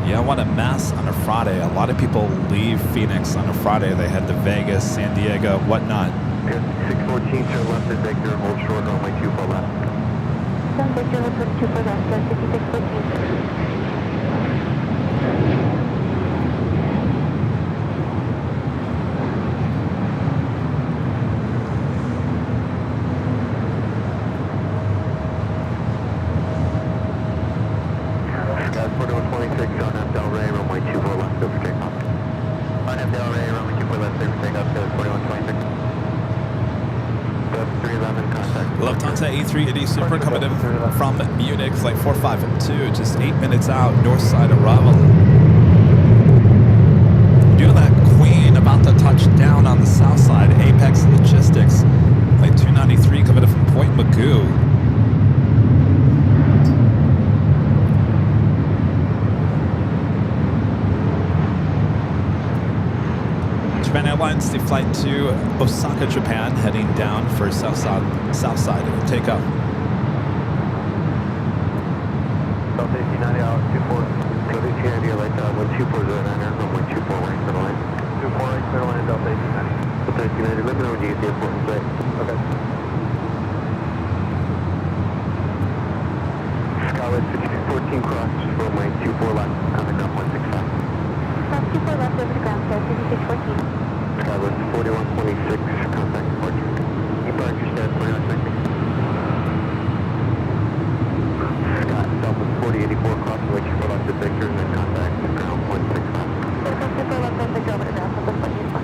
Yeah, what a mess on a Friday. A lot of people leave Phoenix on a Friday. They head to Vegas, San Diego, whatnot. 614, turn left at Victor, hold short on my 24 left. Sun Victor, hold 24 left, 5614. Lufthansa A380 Super coming in from Munich, flight 452, just 8 minutes out, north side arrival. Doing that Queen, about to touch down on the south side, Apex Logistics, flight 293 coming in from Point Magoo. Japan Airlines, the flight to Osaka, Japan, heading down for south side takeoff. Delta 1890 out, 24. Delta 1890, light down, 124 0 9, 124 right center line. 24 right center line, Delta 1890. Delta 1890, let me know when you get the airport in sight. Okay. Skyline 6214 cross for my 24 left, on the ground 165. Cross 24 left over the ground, sir, 5614. Skyline 4126, contact departure. Departure status 4160. Scott, Southwest 4084, cross the way 24 left at Victor, and then contact ground 165. Cross 24 left over the ground, Southwest 4084.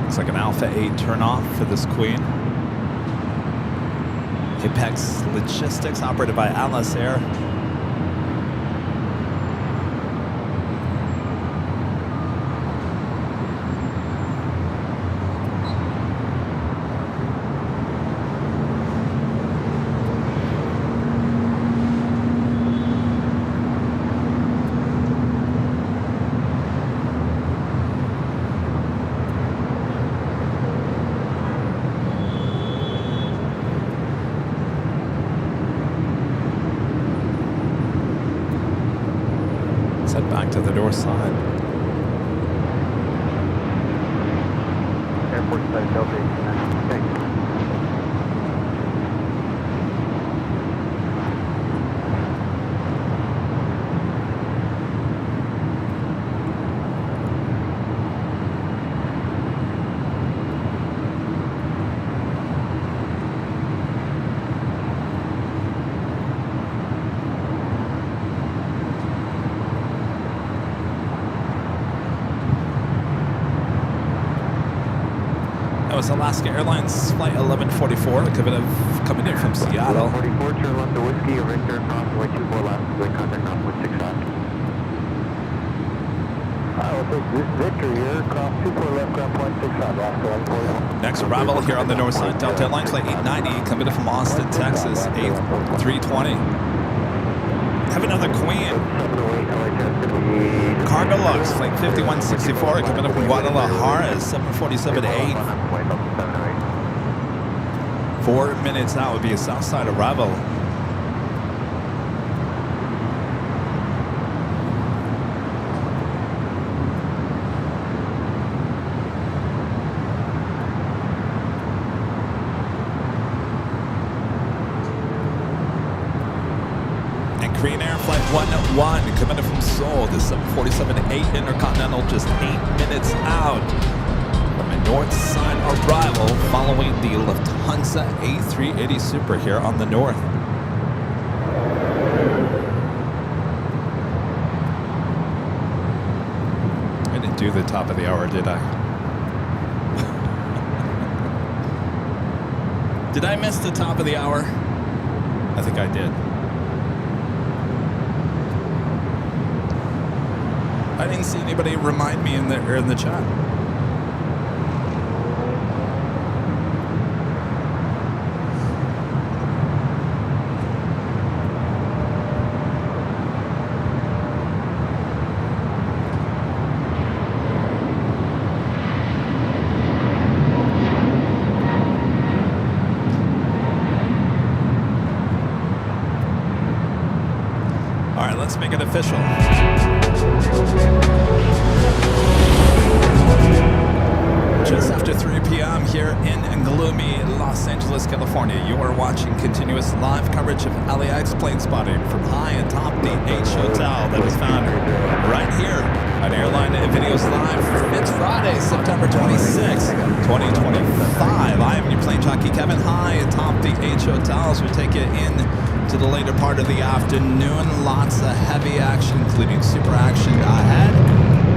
Looks like an Alpha 8 turnoff for this Queen. Apex Logistics, operated by Alice Air. Head back to the door side. Airport side, Delta 1890. Thanks. Southwest Alaska Airlines Flight 1144, coming in from Seattle. 44, turn left to Whiskey, Victor, cross runway 24 left, good contact 9.65. I will take this Victor here, cross 24 left, ground point 65, Alaska 1144. Next arrival here on the north side, Delta Airlines Flight 890, coming in from Austin, Texas, A320. Have another Queen. Cargo Lux, Flight 5164, coming up from Guadalajara, 747-8. 4 minutes out would be a south side arrival. Korean Air Flight 101 coming in from Seoul, the 747-8 Intercontinental, just 8 minutes out from a north side arrival following the Lufthansa A380 Super here on the north. I didn't do the top of the hour, did I? Did I miss the top of the hour? I think I did. I didn't see anybody remind me in the chat. All right, let's make it official. Just after 3 p.m. here in gloomy Los Angeles, California, you are watching continuous live coverage of LAX plane spotting from high atop the H Hotel that is found right here on Airline Videos Live. It's Friday, September 26, 2025. I am your plane jockey, Kevin, high atop the H Hotel as we take you in to the later part of the afternoon. Lots of heavy action, including super action ahead.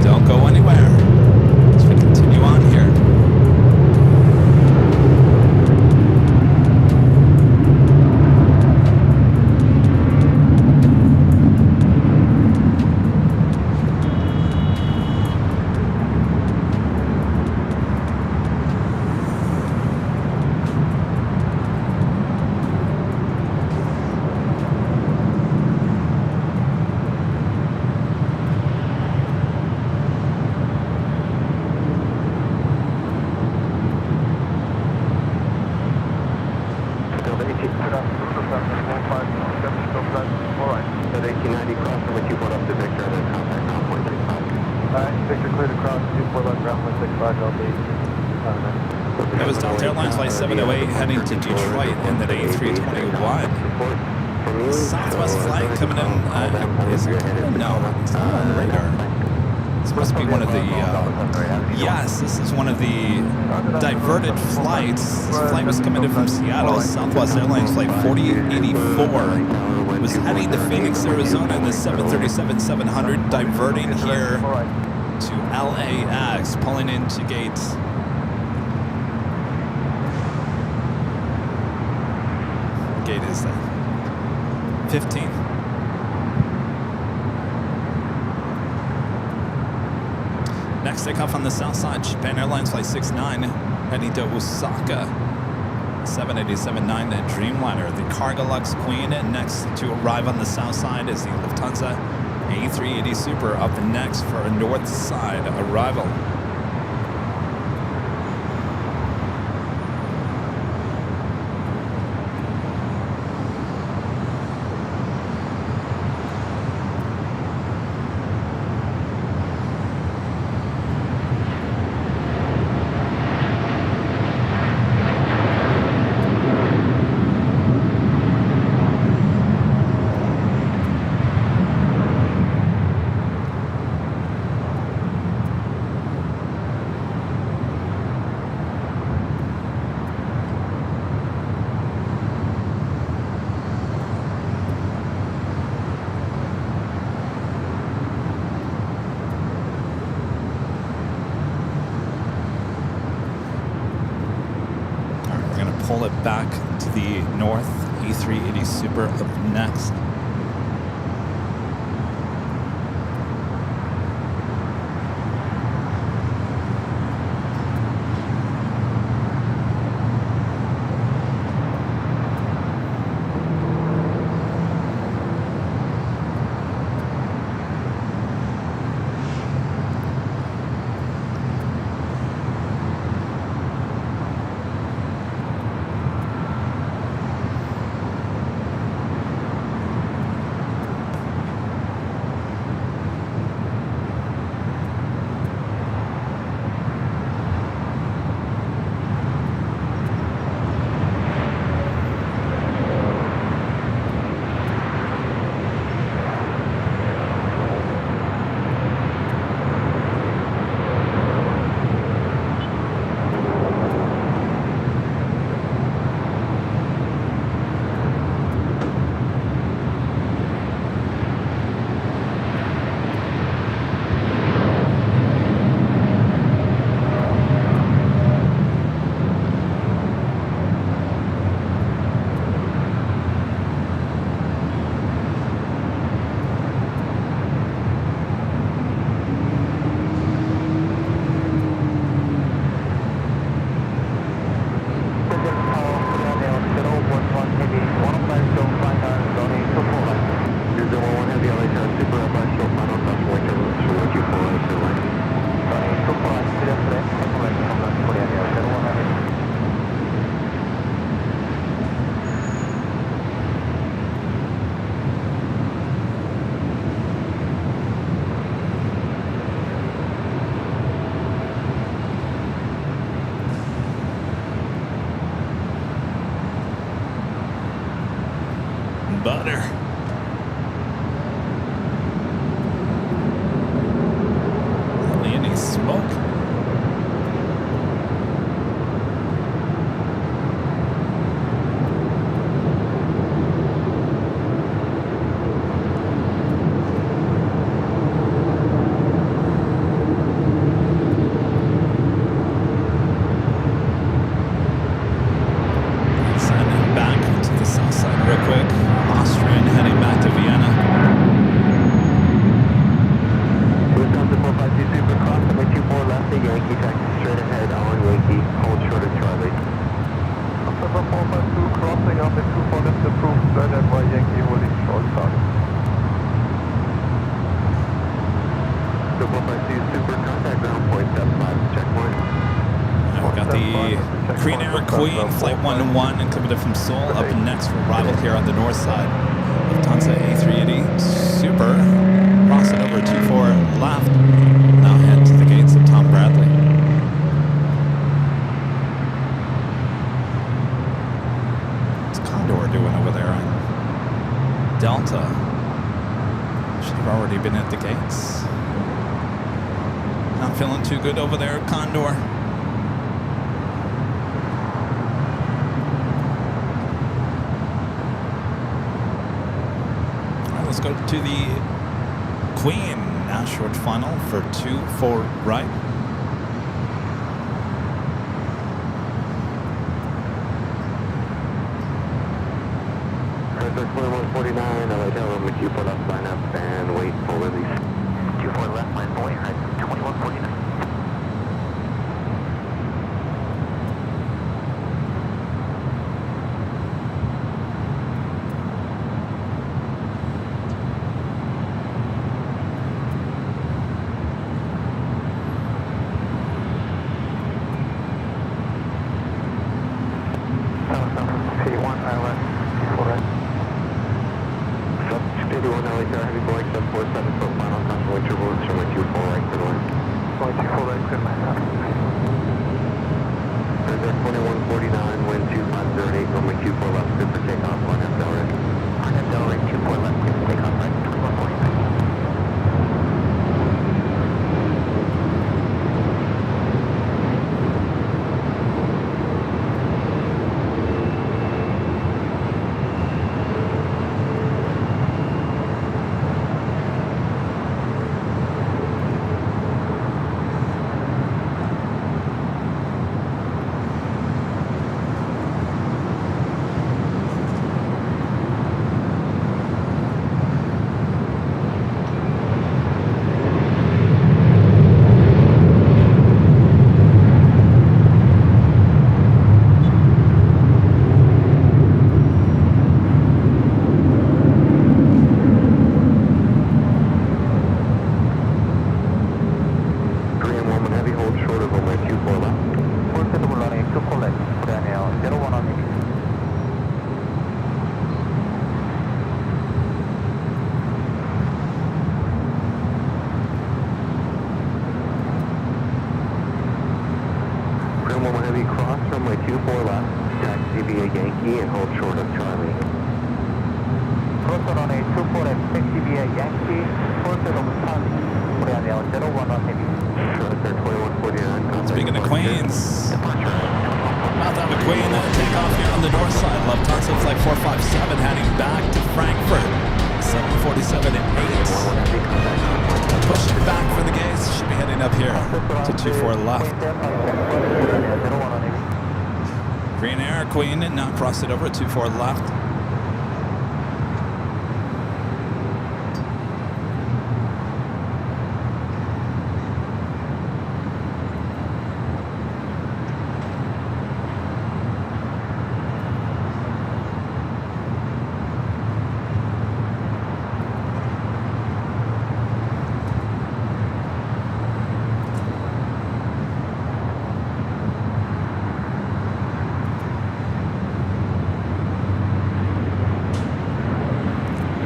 Don't go anywhere as we continue on here. That was Delta Airlines Flight 708 heading to Detroit in that A321. Southwest flight coming in. Is it coming in? No, it's not on the radar. This must be one of the. Yes, this is one of the diverted flights. This flight was coming in from Seattle. Southwest Airlines Flight 4084 was heading to Phoenix, Arizona in the 737-700, diverting here to LAX, pulling into gate. Gate is that 15. Next takeoff on the south side, Japan Airlines Flight 69 heading to Osaka, 787-9 Dreamliner, the Cargo Lux Queen. Next to arrive on the south side is the Lufthansa A380 Super, up next for a north side arrival. it back to the north. A380 Super up next. Butter. Hardly any smoke. Sending back to the south side real quick. Austrian heading back to Vienna. Lufthansa 452 Super cross runway 24 left to Yankee, taxi straight ahead on Yankee, hold short of Charlie. Lufthansa 452 crossing on the 24 left approved, straight ahead by Yankee, holding short target. So 452 Super contact ground point 75, checkpoint. I've got the Korean Air Queen Flight 101 and coming in from Seoul up next for arrival here on the north side. Lufthansa A380 Super crossing over 24 left. Now head to the gates of Tom Bradley. What's Condor doing over there on Delta? Should have already been at the gates. Not feeling too good over there, Condor. Let's go to the Queen. Now short funnel for 2-4 right. Airport 2149, LA Tower, with you for left line up and wait for release. 24 left line, boy, 2149. Queens. About to have a Queen take off here on the north side. Lufthansa flight 457 heading back to Frankfurt. 747 at 8. Pushing back for the gates. Should be heading up here to 24 left. Green Air Queen now crossed it over at 24 left.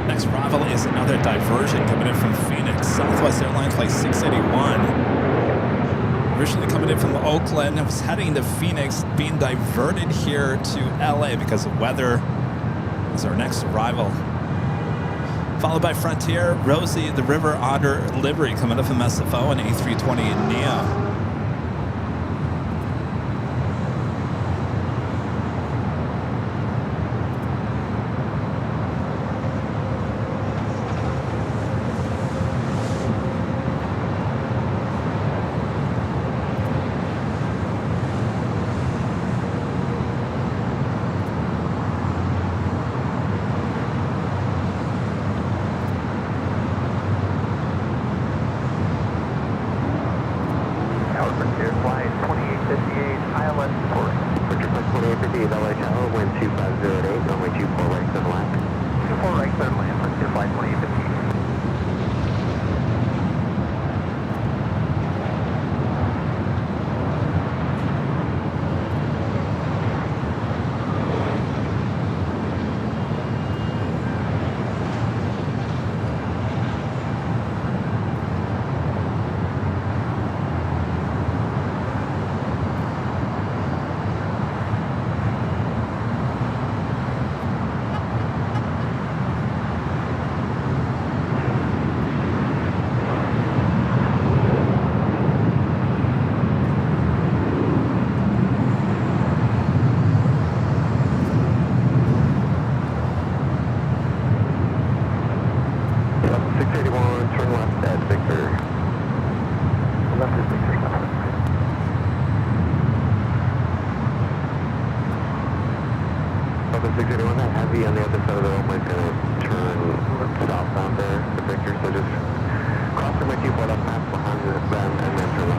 Next arrival is another diversion coming in from Phoenix. Southwest Airlines flight 681. Originally coming in from Oakland, was heading to Phoenix, being diverted here to LA because of weather. Is our next arrival. Followed by Frontier, Rosie the River Otter livery coming up from SFO and A320 Neo.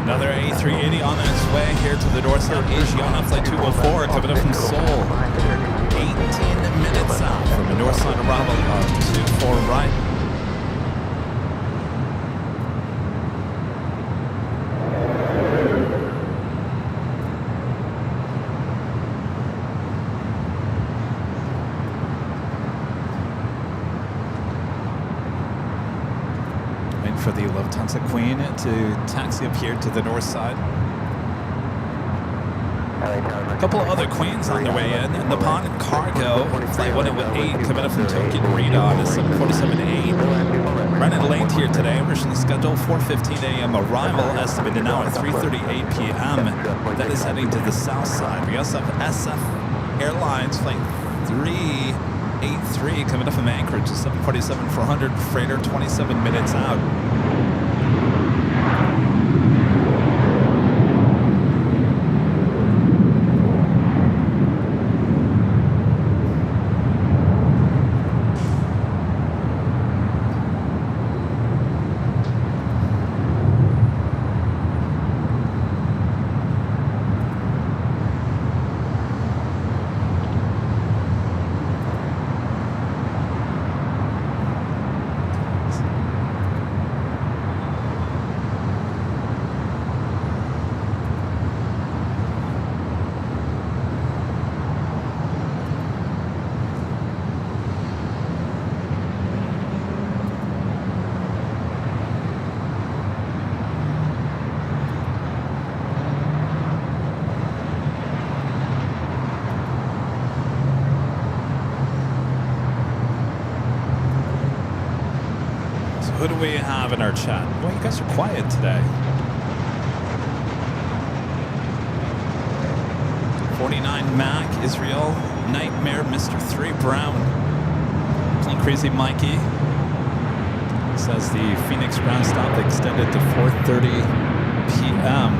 Another A380 on its way here to the north side. Asiana flight 204 coming up from Seoul. 18 minutes out from the north side arrival on 24 right. For the Lufthansa Queen to taxi up here to the north side. A couple of other Queens on their way in. Nippon Cargo, flight 108 coming up from Tokyo to Rita on a 747-8. Running late here today. Originally scheduled 4:15 a.m. arrival, estimated now at 3:38 p.m. That is heading to the south side. We also have SF Airlines flight 383 coming up from Anchorage, a 747-400 freighter, 27 minutes out. Who do we have in our chat? Well, you guys are quiet today. 49 Mac, Israel, Nightmare, Mr. 3 Brown, Plane Crazy Mikey. Says the Phoenix ground stop extended to 4:30 p.m.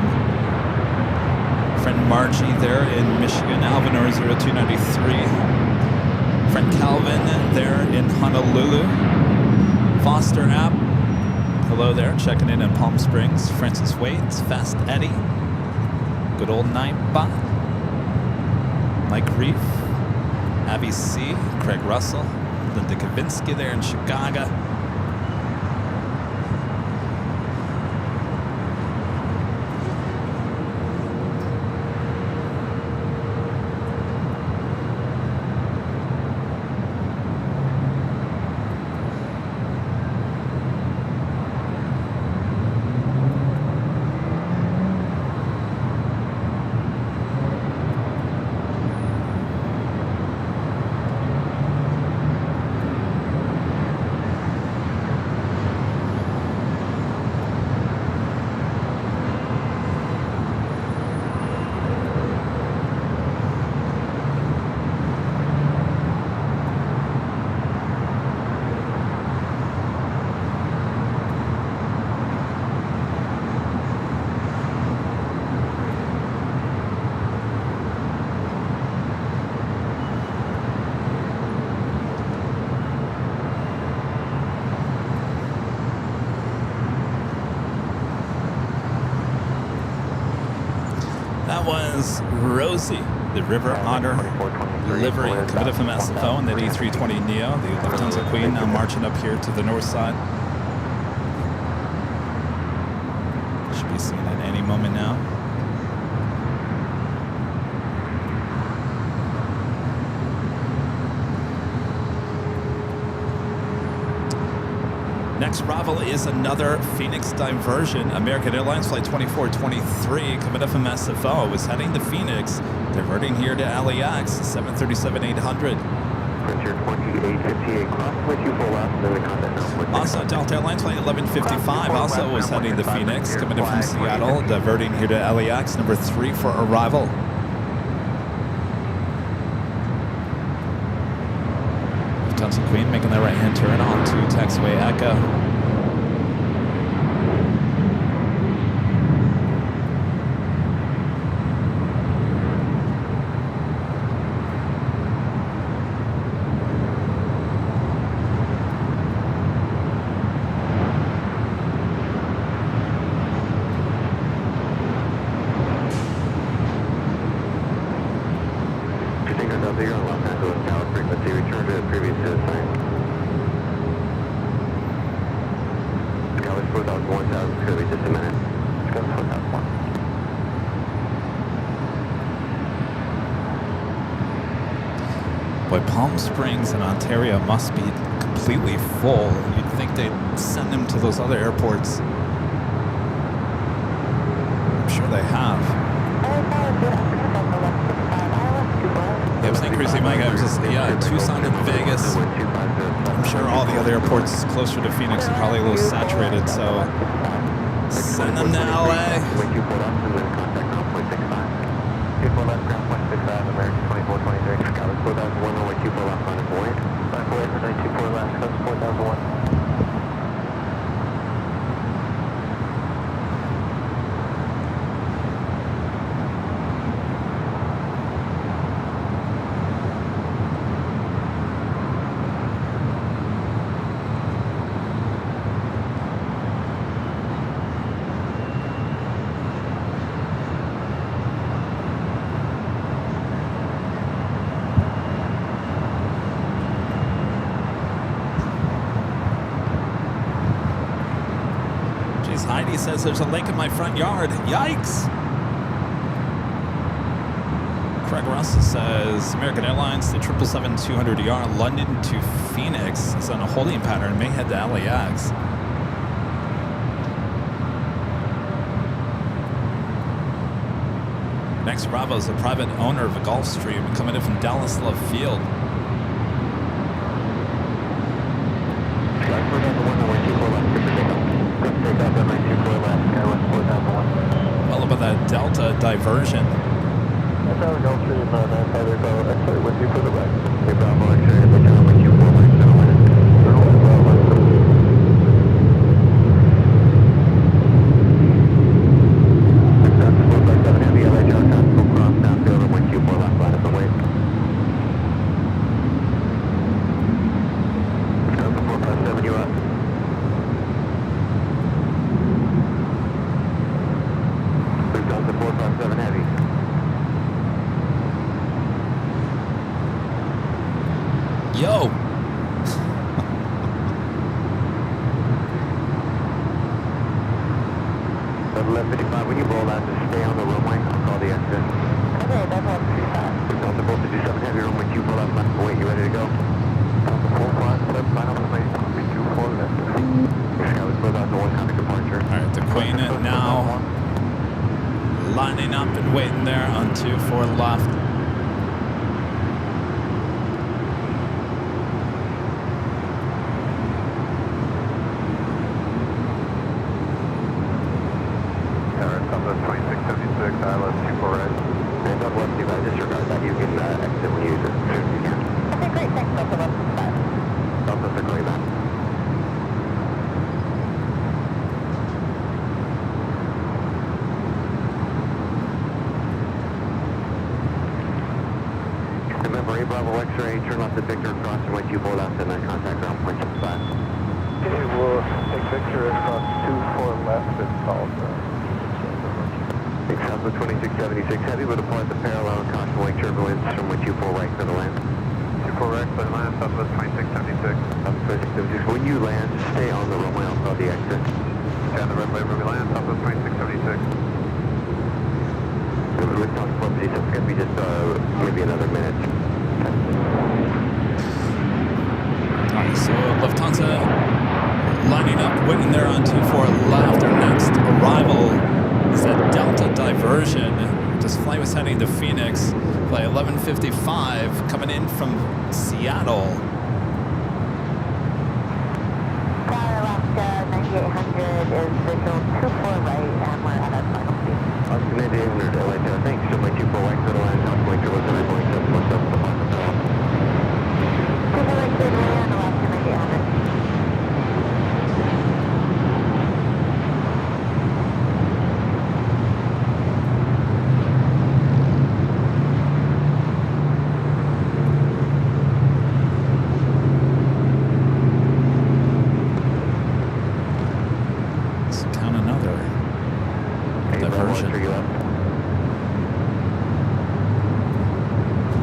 Friend Margie there in Michigan, Alvinor 0293. Friend Calvin there in Honolulu. Foster app, hello there, checking in Palm Springs. Francis Waits, Fast Eddie. Good old Nightbot. Mike Reef, Abby C, Craig Russell, Linda Kavinsky there in Chicago. Was Rosie, the River Honor livery, committed from SFO and that A320 Neo, the Lufthansa Queen, now marching up here to the north side. Should be seen at any moment now. Next arrival is another Phoenix diversion. American Airlines Flight 2423 coming up from SFO was heading to Phoenix, diverting here to LAX 737-800. Also, Delta Airlines Flight 1155 also was heading to Phoenix, coming in from Seattle, diverting here to LAX, number 3 for arrival. Lufthansa Queen making their right-hand turn onto taxiway Echo. Boy, Palm Springs and Ontario must be completely full. You'd think they'd send them to those other airports. I'm sure they have. Yeah, I was saying, Chrissy, Mike, I was just, Tucson and Vegas. I'm sure all the other airports closer to Phoenix are probably a little saturated, so send them to LA. American 2423. Scotland 4001, runway 24 left on void. 54 runway 24 left, coast 4001. Heidi says there's a lake in my front yard. Yikes! Craig Russell says American Airlines, the 777-200ER, London to Phoenix is on a holding pattern, may head to LAX. Next Bravo is a private owner of a Gulfstream coming in from Dallas Love Field. Well, about that Delta diversion. showing no stream, farther go X-ray with you for the right. Hey, Bravo X-ray, Midday, 124 right, center line. Heavy, LA John, tactical cross, downfield, and 124 left line of the way. 457, you up? We've done the 457 heavy. Yo! 1155, when you roll out, just stay on the runway. I'll call the exit. Okay, that's all pretty fast. We've done the 457 heavy, runway 24 left line of the way. You ready to go? Delta 457, final place, runway 24 left. Sky was close out to 100 departure. Alright, the Queen now lining up and waiting there on 24 left. Southwest 2676, ILS 24 right. And Southwest, if I disregard that, you can exit when you use it as soon as you can. Okay, great. Thanks, Delta 165. Southwest, I'll call you back. Remember, A Bravo X-ray, turn left at Victor, cross and 124 left, and then contact ground point 65. Okay, we'll take Victor across 24 left and follow Southwest 2676 heavy will depart the parallel and caution wake turbulence from 124 right for the land. 24 right, but land, Southwest 2676. Southwest 2676. When you land, stay on the runway. I'll call the exit. Stay on the runway where we land, Southwest 2676. With South Club, it's going to be just maybe another minute. Alright, so Lufthansa lining up, waiting there on 24 left. Our next arrival is that Delta Diversion. This flight was heading to Phoenix. Flight 1155 coming in from Seattle. Sky Alaska 9800 is visual 24 right, and we're at our final speed. Alaska 9800, LA, thanks. So my 24 right for the land, South Point, was the point 717 the final call. 24 right, clear to land, Alaska 9800.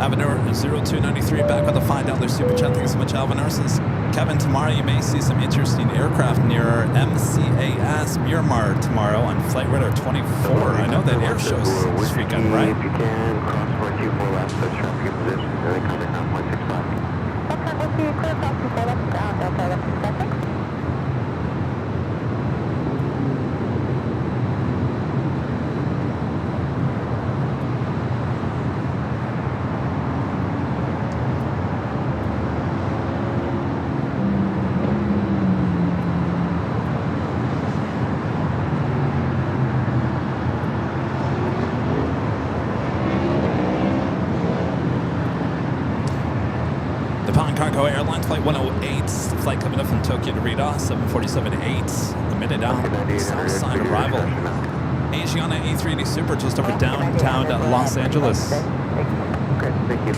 Avenir 0293 back with a $5 super chat. Thanks so much, Avenir. Says, Kevin, tomorrow you may see some interesting aircraft near MCAS Miramar tomorrow on Flight Radar 24. I know that air show's this weekend, right? If you can, cross 124 left, touch traffic in position, and then contact 9.65. Okay, we'll see you clear across 24 left, Delta 1166. Cargo Airlines Flight 108, flight coming up from Tokyo to Rita, 747-8, the Midday south side arrival. Asiana A380 Super just over downtown Los Angeles. Great, thank you.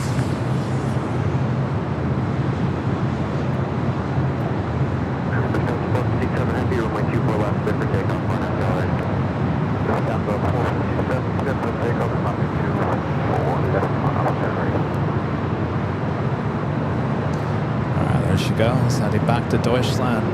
There she goes, heading back to Deutschland.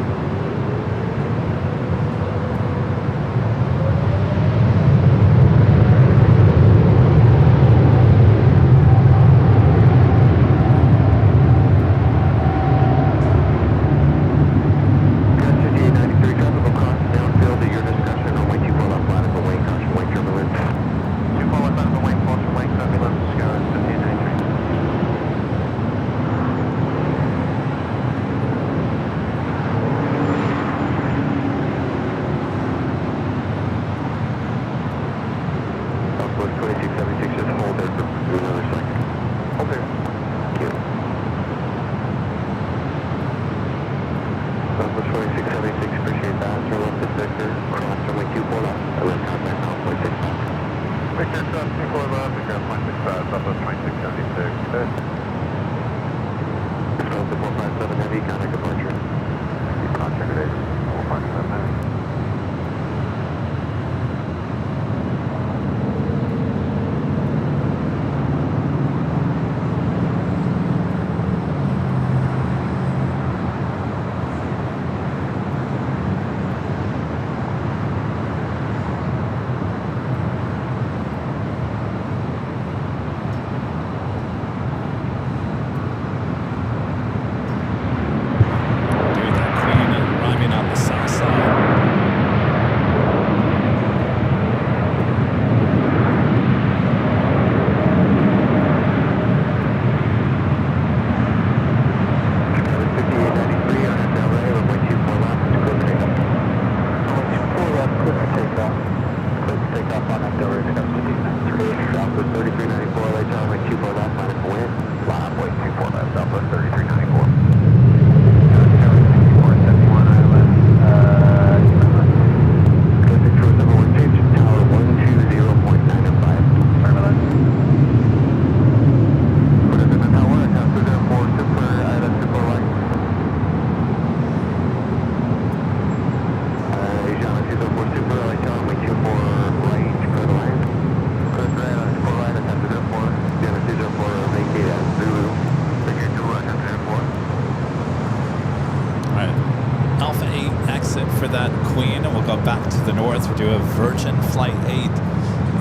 exit for that Queen, and we'll go back to the north. We'll do a Virgin Flight 8,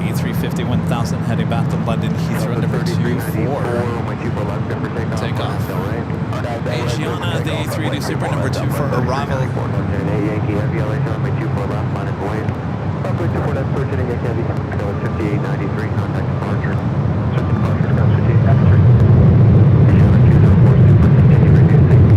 A350 1000, heading back to London Heathrow, number 24. Take off. Asiana, the A380 Super, number 2 for arrival. Yankee Heavy, LA, runway 24 left, line and void. Runway 24 left, approaching Yankee Heavy. I know it's 5893, contact departure. Switch departure, now 5893. Asiana 204, Super, continue reducing.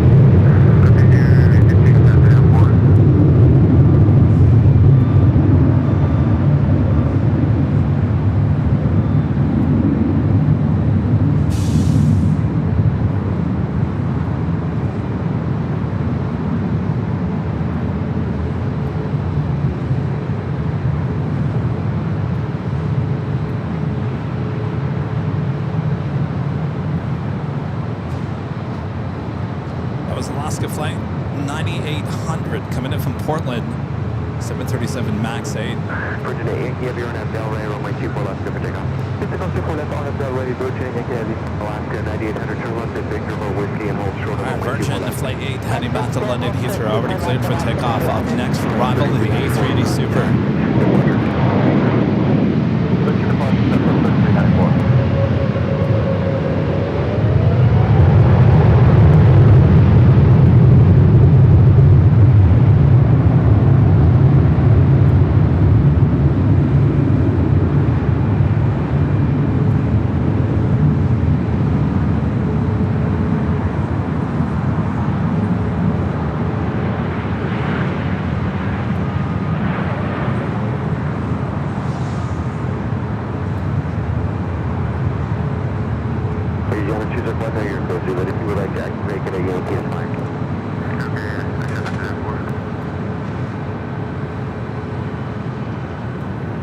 Flight 9800 coming in from Portland, 737 MAX 8. Virgin Yankee Heavy, on Delray, runway 24 left, good for takeoff. Physical 24 left, on Delray, Virgin Yankee Heavy. Alaska 9800, turn left at Victor, Whiskey, and hold short. Alright, Virgin Flight 8 heading back to London Heathrow, already cleared for takeoff. Up next for arrival of the A380 Super.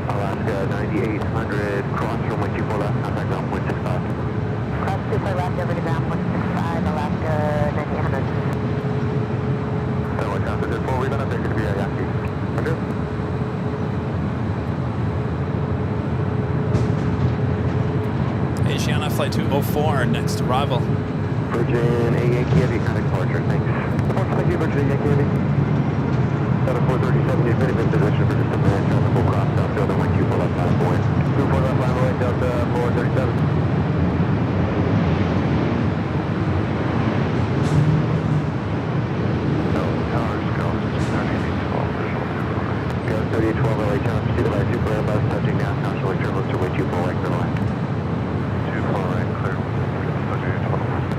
Alaska 9800, cross runway 24 left, contact ground point 65. Cross 24 left over to ground point 65, Alaska 9800. So what time is it for? We're going to take it via Yankee. Okay. Asiana Flight 204, next arrival. Virgin A Yankee Heavy, contact departure, thanks. Thank you, Virgin A Yankee Heavy. 7437, you've been in position for just a minute. Traffic will cross down field and 24 left line point. 24 left line point, Delta 437. No, towers, go 3812, visual. Go 3812, LA, John, proceed by Super Airbus, touching down, constantly turbulence to way 24 right, clear line. 24 right, clear. 3812.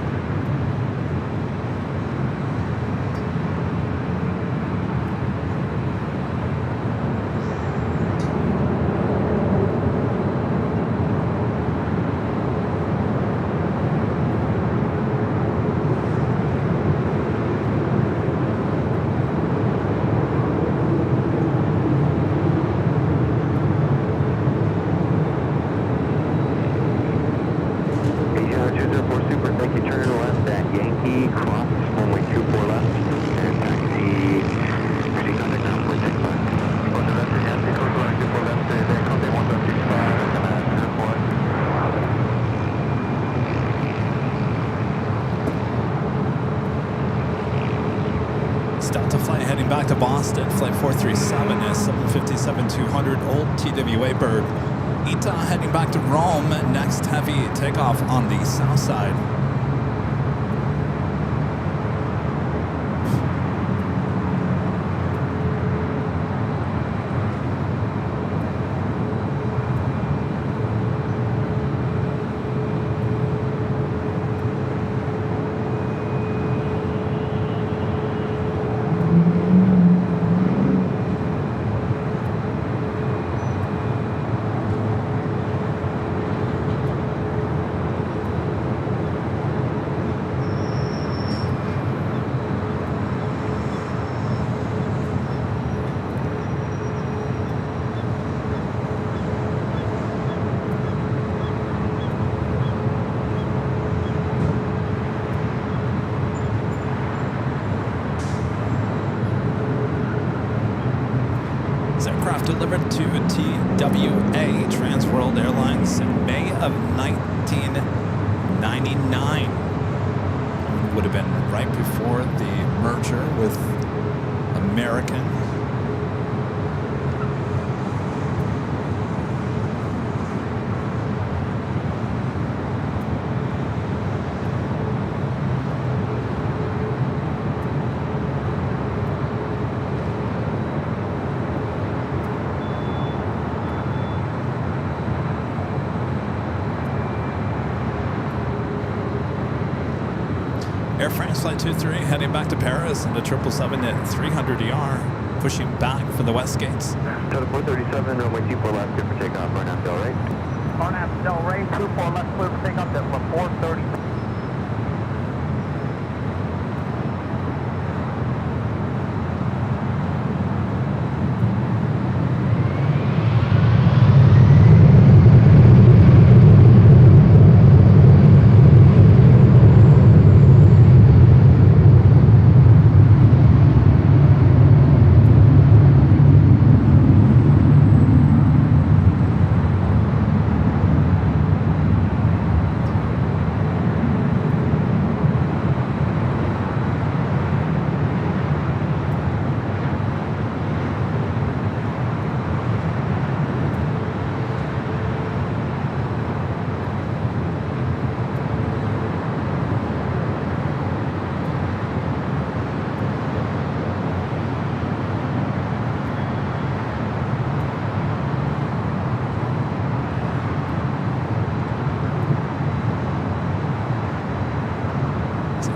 Delta flight heading back to Boston, flight 437 is 757-200, old TWA bird. ITA heading back to Rome, next heavy takeoff on the south side. Delivered to TWA, Transworld Airlines, in May of 1999. Would have been right before the merger with American. Air France Flight 23 heading back to Paris in the 777 at 300ER, pushing back for the west gates. Total 437, runway 24 left, clear for takeoff, RNAV Del Rey. RNAV Del Rey, 24 left, clear for takeoff, Delta 430.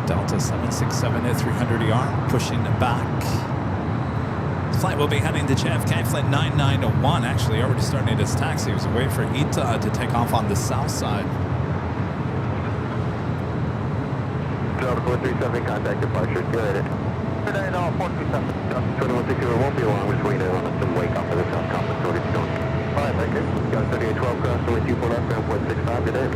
Delta 767 at 300ER, pushing back. The flight will be heading to JFK, flight 9901, actually already starting its taxi. It was waiting for ITA to take off on the south side. Delta 437, contact departure, see you later. Good day, Delta 437. 2160 won't be long, we're just waiting on some wake off of the south conference, so we're going. Alright, thank you. Got 3812 cross, runway 24 left, ground 465, good day.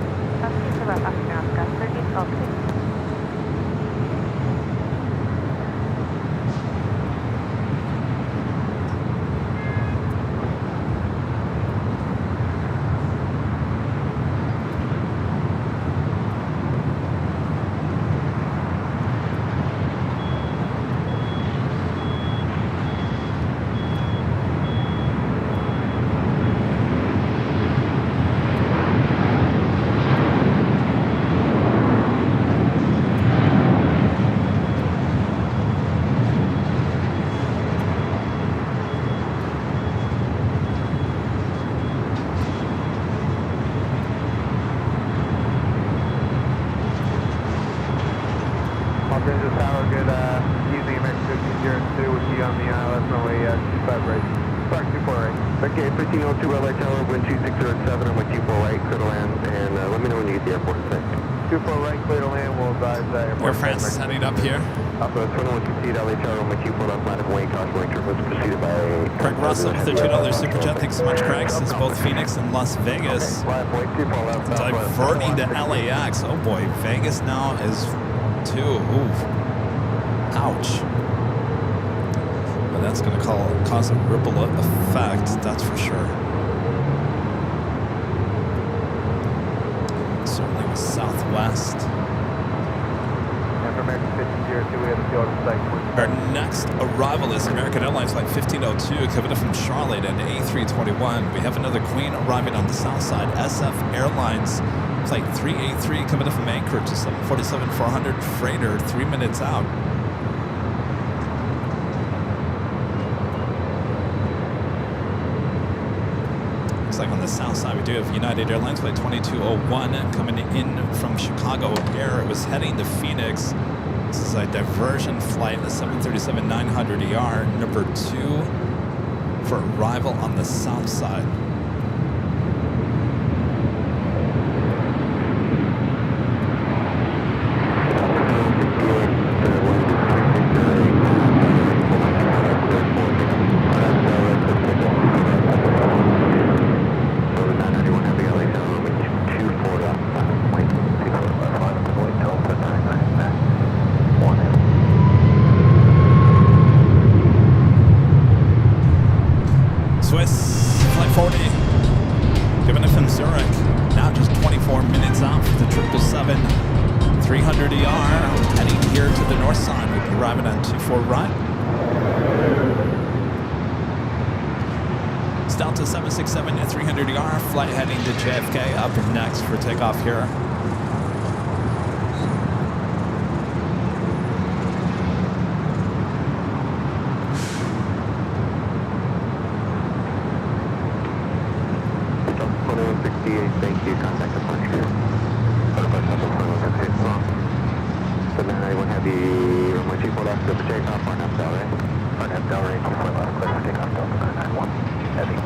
Okay, 1502 LA Tower, wind 2607, I'm with 24 right, clear to land, and let me know when you get the airport. Thanks. 24 right, clear to land, we'll advise Air France is heading up here. Also, 2160 LA Tower, I'm with 24 left, line of way, caution, wing trip was preceded by... Craig Russell, $13 Super Jet. Thanks so much, Craig. Since both Phoenix and Las Vegas. Diverting to LAX. Oh boy, Vegas now is 2. Oof. Ouch. But that's going to cause a ripple effect, that's for sure. Certainly with Southwest. Our next arrival is American Airlines Flight 1502, coming in from Charlotte and A321. We have another Queen arriving on the south side. SF Airlines Flight 383 coming in from Anchorage, 747-400 freighter, 3 minutes out. Looks like on the south side we do have United Airlines Flight 2201 coming in from Chicago Air. It was heading to Phoenix. This is a diversion flight, the 737-900ER, number 2 for arrival on the south side. Heading here to the north side, we'll be arriving on 24 right. It's Delta 767 at 300ER, flight heading to JFK, up next for takeoff here. Thank you. Contact the punch here. Heavy, runway 24 left, good for takeoff, for left Delray. For left Delray, 24 left, clear for takeoff, Delta 991. Heavy.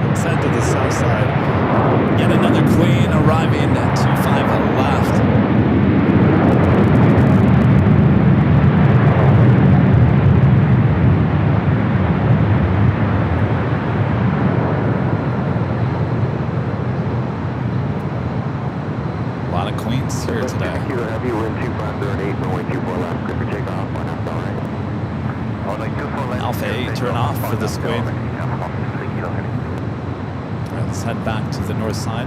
Let's head to the south side. Yet another Queen arriving at 25 left. A lot of Queens here today. Heavy, wind 2508, runway 24 left, good for takeoff, one up, all right. Alpha 8, turn off for this Queen. Alright, let's head back to the north side.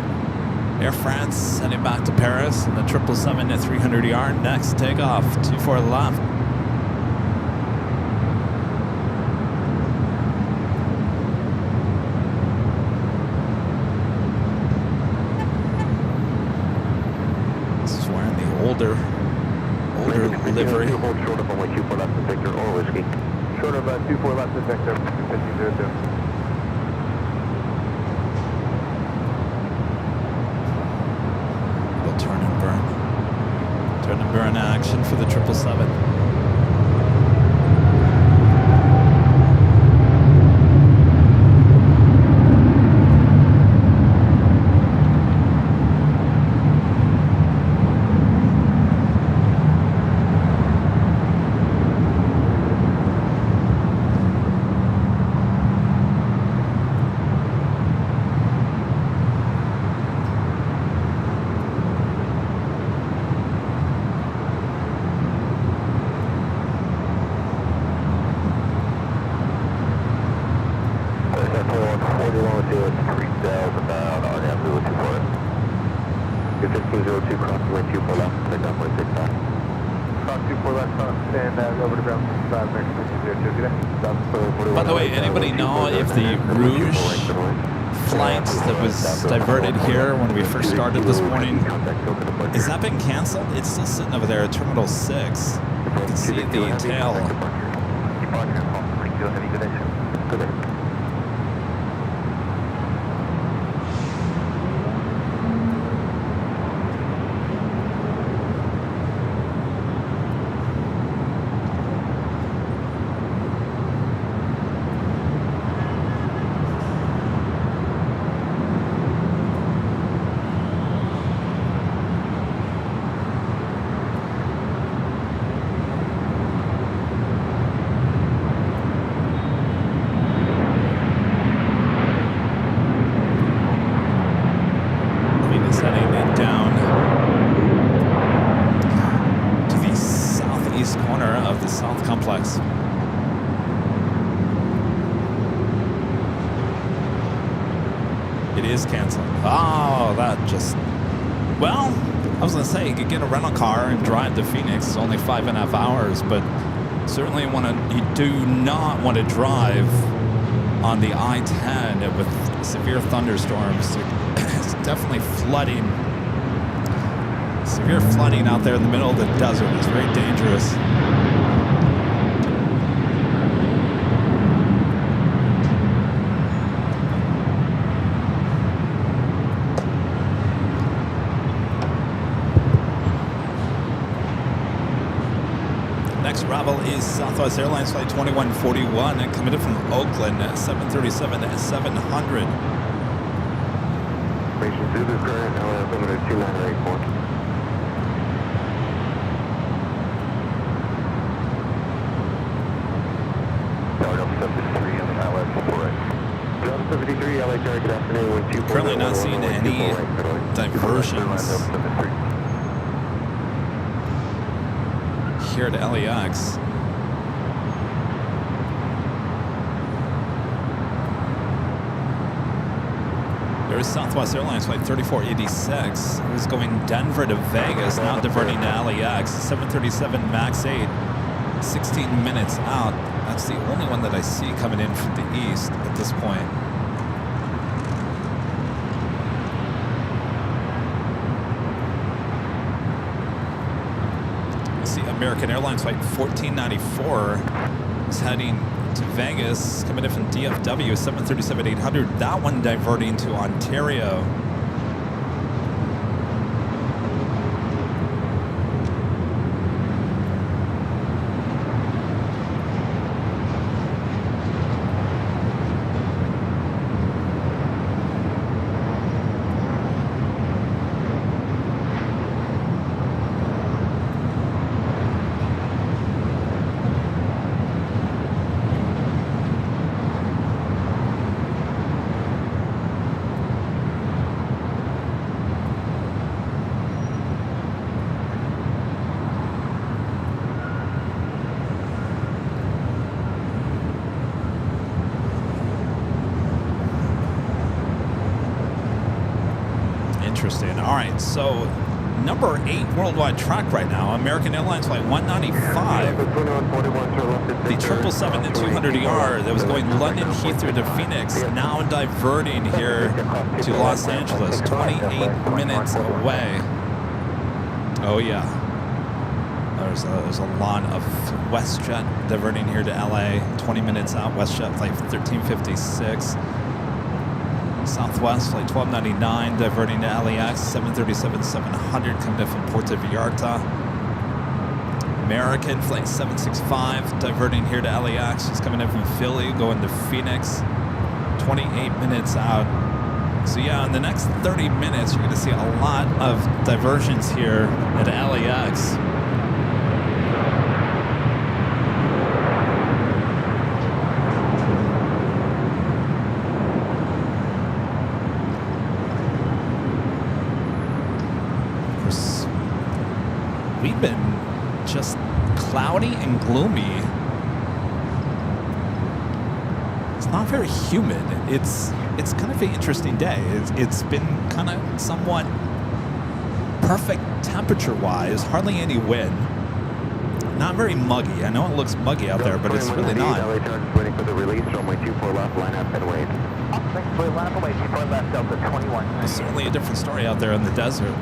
Air France heading back to Paris, and the 777 at 300ER. Next takeoff, 24 left. This is wearing the older livery. Hold short of runway 24 left to Victor or Whiskey. Short of 24 left to Victor, 1502. Turn and burn. Turn and burn action for the 777. By the way, anybody know if the Rouge flight that was diverted here when we first started this morning, has that been canceled? It's still sitting over there at Terminal 6. You can see the tail. It is canceled. Oh, that just... Well, I was going to say, you could get a rental car and drive to Phoenix. It's only 5.5 hours, but certainly you do not want to drive on the I-10 with severe thunderstorms. It's definitely flooding Severe flooding out there in the middle of the desert. It's very dangerous. Next arrival is Southwest Airlines Flight 2141 and committed from Oakland at 737 at 700. Information Zulu current, LS limited 2984. Delta 73 on the LS 48. Delta 73, LA Charlie, good afternoon. Currently not seeing any diversions here at LAX. There is Southwest Airlines Flight 3486. It was going Denver to Vegas, now diverting to LAX. 737 MAX 8, 16 minutes out. That's the only one that I see coming in from the east at this point. American Airlines Flight 1494 is heading to Vegas, coming in from DFW, 737-800. That one diverting to Ontario. Interesting. All right, so number 8 worldwide track right now, American Airlines Flight 195. The 777-200ER that was going London Heathrow to Phoenix, now diverting here to Los Angeles, 28 minutes away. Oh yeah. There's a lot of WestJet diverting here to LA, 20 minutes out. WestJet Flight 1356. Southwest Flight 1299 diverting to LAX, 737-700 coming in from Puerto Vallarta. American Flight 765 diverting here to LAX, just coming in from Philly, going to Phoenix, 28 minutes out. So yeah, in the next 30 minutes, you're going to see a lot of diversions here at LAX. We've been just cloudy and gloomy. It's not very humid. It's kind of an interesting day. It's been kind of somewhat perfect temperature-wise, hardly any wind. Not very muggy. I know it looks muggy out there, but it's really not. Waiting for the release, runway 24 left, line up and wait. Thanks for line up and wait, 24 left, Delta 21. It's certainly a different story out there in the desert.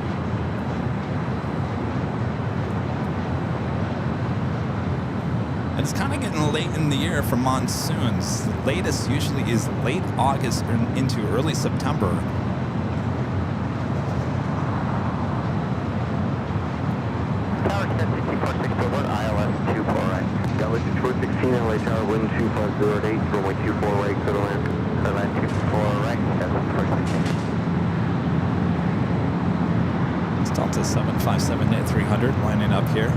And it's kind of getting late in the year for monsoons. The latest usually is late August into early September. Tower 10-64-6 ILS 24 right. Delta 2416, LA Tower, wind 2508, runway 24 right, clear to land. Clear to land 24 right, It's Delta 757 at 300 lining up here.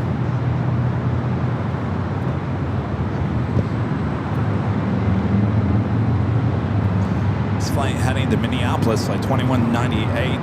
Flight heading to Minneapolis, flight 2198.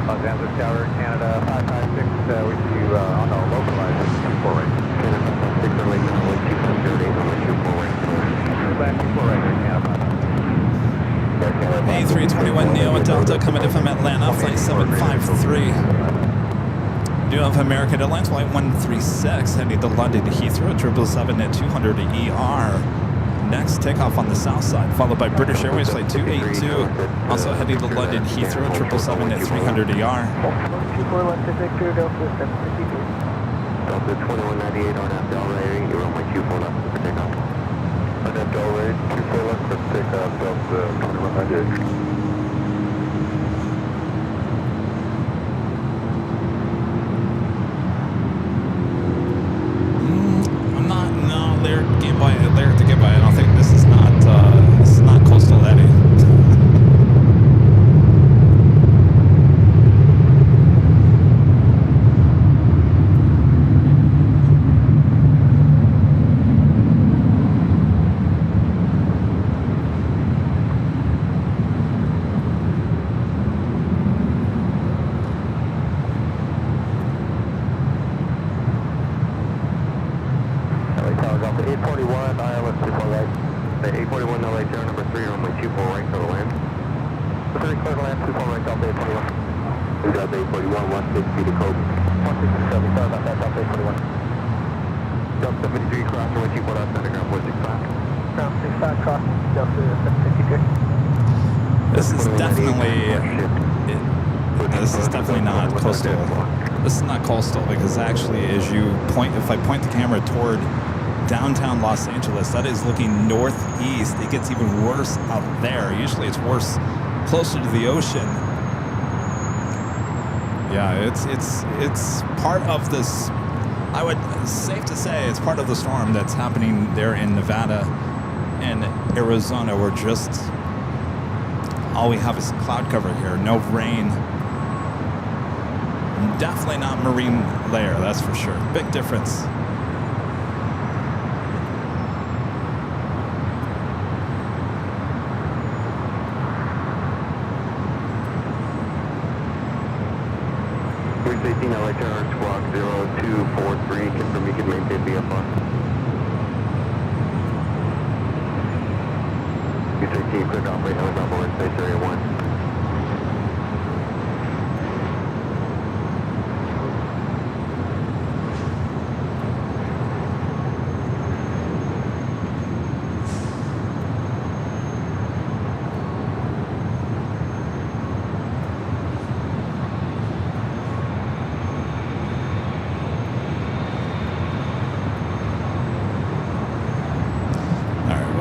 Los Angeles Tower, Canada 556, with you on the localizer 24 right. Canada 556, runway 2508, runway 24 right. Land 24 right there, Canada. Canada do have American Airlines Flight 136 heading to London Heathrow, 777 at 200 ER. Next takeoff on the south side, followed by British Airways Flight 282, also heading to London Heathrow, 777 at 300 ER. 24 left to Victor, Delta 752. Delta 2198 on after already, you're on my 24 left for takeoff. On after already, 24 left for takeoff, Delta 2198. Lyric to get by. I don't think this is not coastal Eddie. The 841, ILS 24 right. The 841, no right there, number 3, runway 24 right, clear to land. The 3 clear to land, 24 right, Delta 841. We got the 841, 160 to code. 167, sorry about that, Delta 841. Delta 73, cross runway 24 left, underground 465. Ground 65, cross, Delta 753. This is definitely not coastal. This is not coastal because actually, as you point, if I point the camera toward downtown Los Angeles, that is looking northeast. It gets even worse out there. Usually it's worse closer to the ocean. Yeah, it's part of this. I would safe to say it's part of the storm that's happening there in Nevada and Arizona. We're just all we have is cloud cover here, no rain. Definitely not marine layer, that's for sure. Big difference. We're 18 LA turn squawk 0243, confirm you can maintain VFR. You're 18, quick operate on Bravo in space area 1.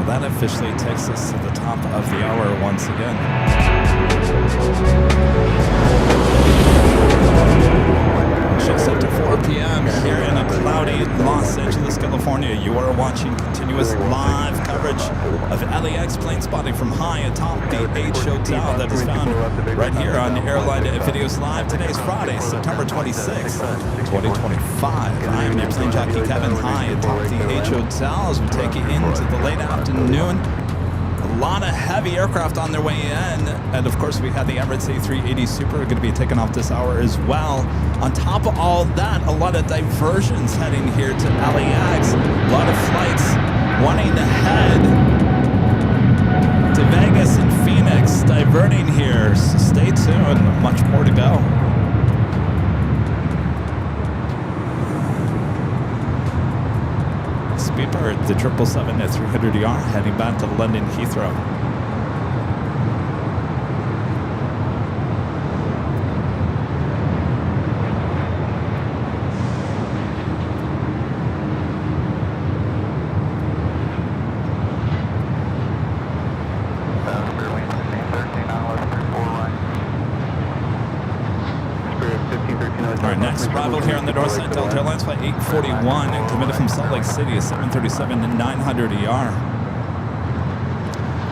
That officially takes us to the top of the hour once again. Just up to 4 p.m. here in a cloudy Los Angeles, California. You are watching continuous live coverage of LAX plane spotting from high atop the H Hotel that is found right here on Airline Videos Live. Today's Friday, September 26th, 2025. I am your Plane Jockey Kevin high atop the H Hotel as we take you into the late afternoon. A lot of heavy aircraft on their way in, and of course we have the Emirates A380 Super going to be taking off this hour as well. On top of all that, a lot of diversions heading here to LAX. A lot of flights wanting to head to Vegas and Phoenix, diverting here. So stay tuned, much more to go. Speedbird, the 777 at 300 ER, heading back to London Heathrow. Our next arrival here on the north side, Delta Airlines Flight 841, and committed from Salt Lake City, 737 to 900 ER.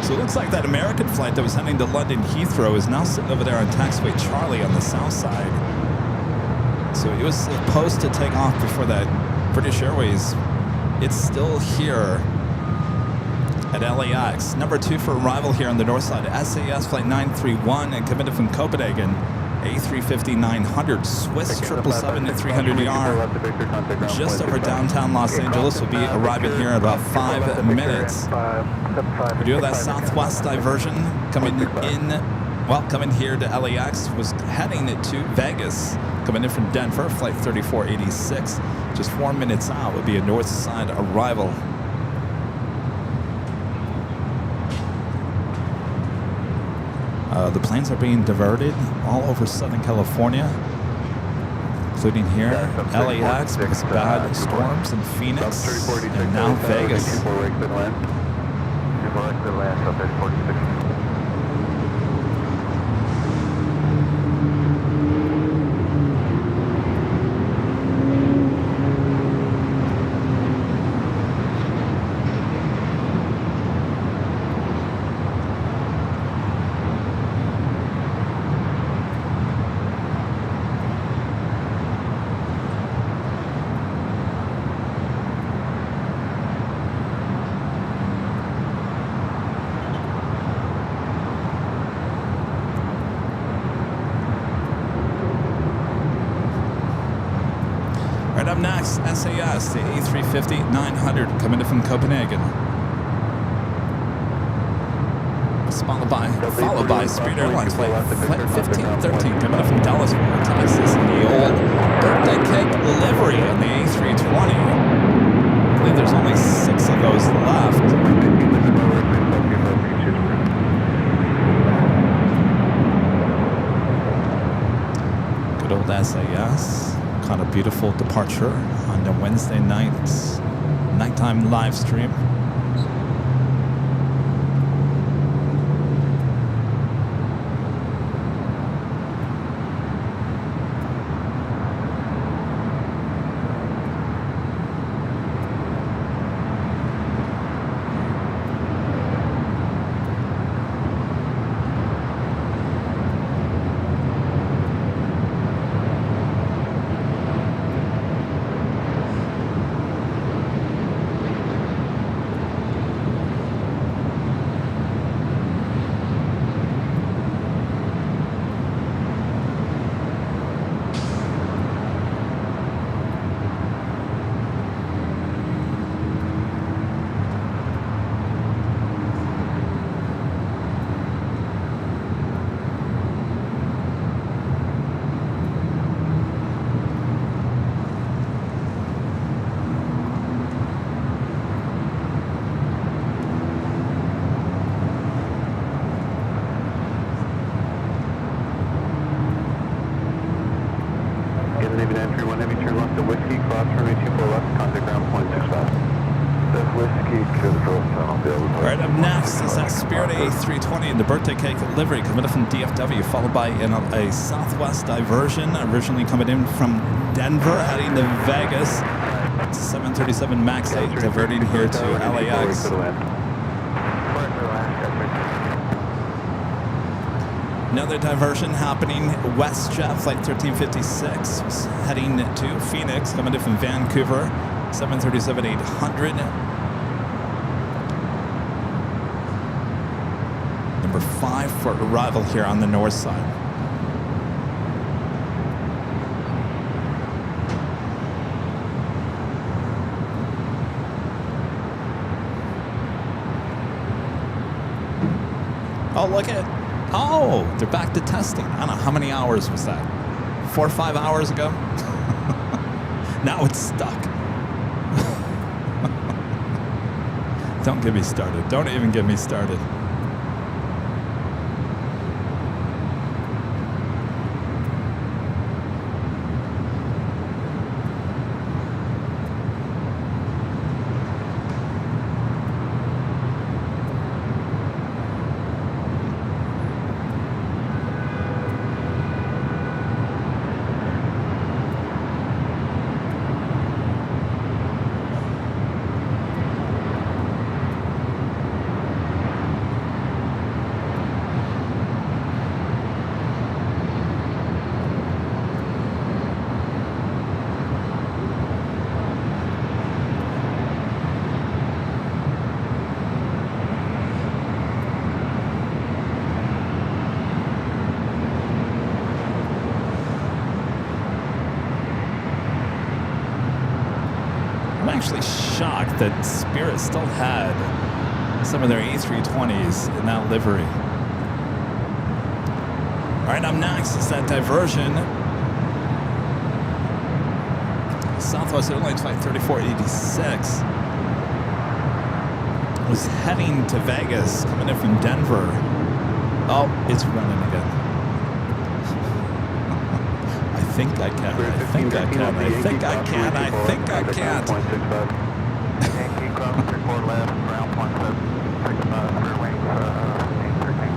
So it looks like that American flight that was heading to London Heathrow is now sitting over there on taxiway Charlie on the south side. So it was supposed to take off before that British Airways. It's still here at LAX. Number 2 for arrival here on the north side, SAS Flight 931, and committed from Copenhagen. A350-900 Swiss 777 at 300 ER, just over downtown Los Angeles. Will be arriving here in about 5 minutes. We do have that Southwest diversion coming here to LAX, was heading to Vegas coming in from Denver, flight 3486. Just 4 minutes out would be a north side arrival. The planes are being diverted all over Southern California, including here, LAX, because of bad storms in Phoenix, and now Vegas. Right up next, SAS, the A350-900 coming in from Copenhagen. Followed by Spirit Airlines flight 1513 coming in from Dallas, Texas. The old birthday cake livery on the A320. I believe there's only 6 of those left. Good old SAS. Kind of beautiful departure on the Wednesday nighttime live stream. Right up next is that Spirit A320 in the birthday cake livery coming in from DFW, followed by a Southwest Diversion, originally coming in from Denver, heading to Vegas. It's a 737 MAX 8 diverting here to LAX. Another diversion happening WestJet, flight 1356, heading to Phoenix, coming in from Vancouver, 737-800. Number 5 for arrival here on the north side. Oh, look at it. Oh, they're back to testing. I don't know, how many hours was that? 4 or 5 hours ago? Now it's stuck. Don't get me started. Don't even get me started. Actually shocked that Spirit still had some of their A320s in that livery. All right, up next is that diversion Southwest Airlines flight 3486 was heading to Vegas, coming in from Denver. Oh, it's running again. I think I can. I think I can. I think I can. I think I can't. Yankee cross 34 left, ground 1765 for wings 813.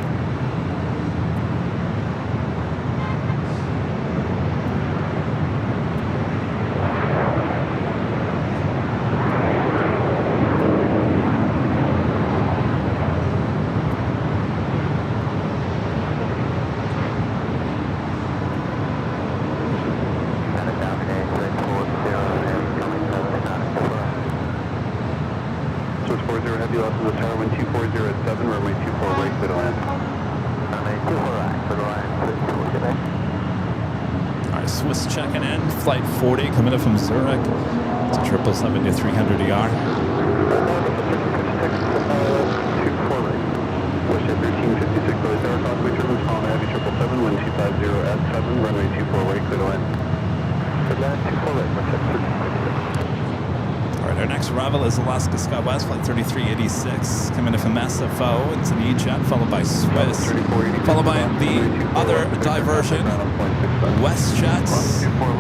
Heavy loss of the tower, wind 2407, runway 24 right, clear to land. Runway 24 right, for the line, please, today. All right, Swiss checking in. Flight 40 coming in from Zurich. It's a 777 to 300 ER. 24 right. Push at 1356, Billy Tower, Crossway Turbines, calling Heavy 777, wind 250 at 7, runway 24 right, clear to land. Clear to land, 24 right, push at 1356. All right, our next arrival is Alaska Skywest, flight 3386, coming in from SFO. It's an E-Jet, followed by Swiss, followed by the other diversion, WestJet.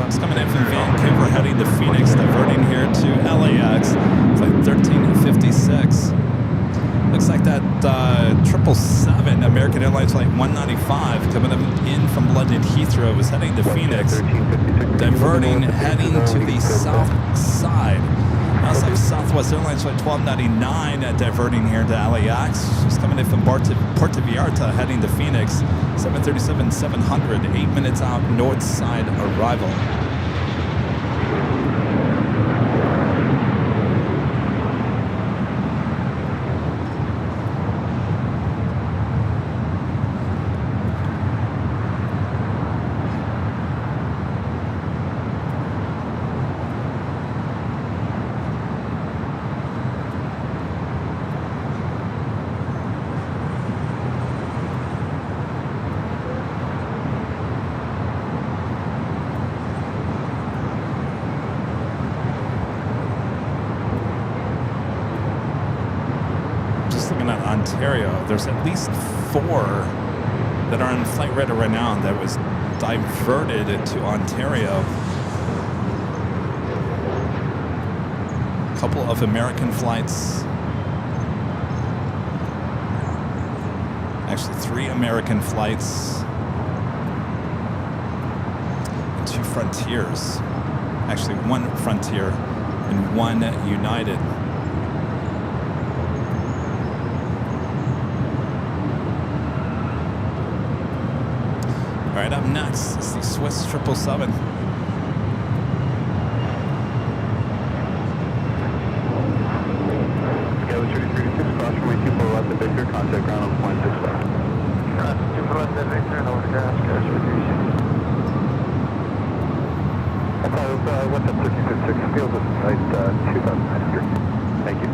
It's coming in from Vancouver, heading to Phoenix, diverting here to LAX, flight 1356. Looks like that 777 American Airlines flight 195 coming in from London Heathrow was heading to Phoenix, diverting, heading to the south side. Looks like Southwest Airlines flight 1299 diverting here to LAX. She's coming in from Puerto Vallarta, heading to Phoenix. 737-700, 8 minutes out, north side arrival. Ontario, there's at least 4 that are in flight radar right now that was diverted to Ontario. A couple of American flights. Actually, 3 American flights. And 2 Frontiers. Actually, 1 Frontier and 1 United. All right, up next is the Swiss 777. Skyler 3326, cross runway 24 left at Victor, contact ground on point 65. Cross 24 left at Victor, and over to ground, Skyler 3326. What's up 1356, field is flight 2900. Thank you.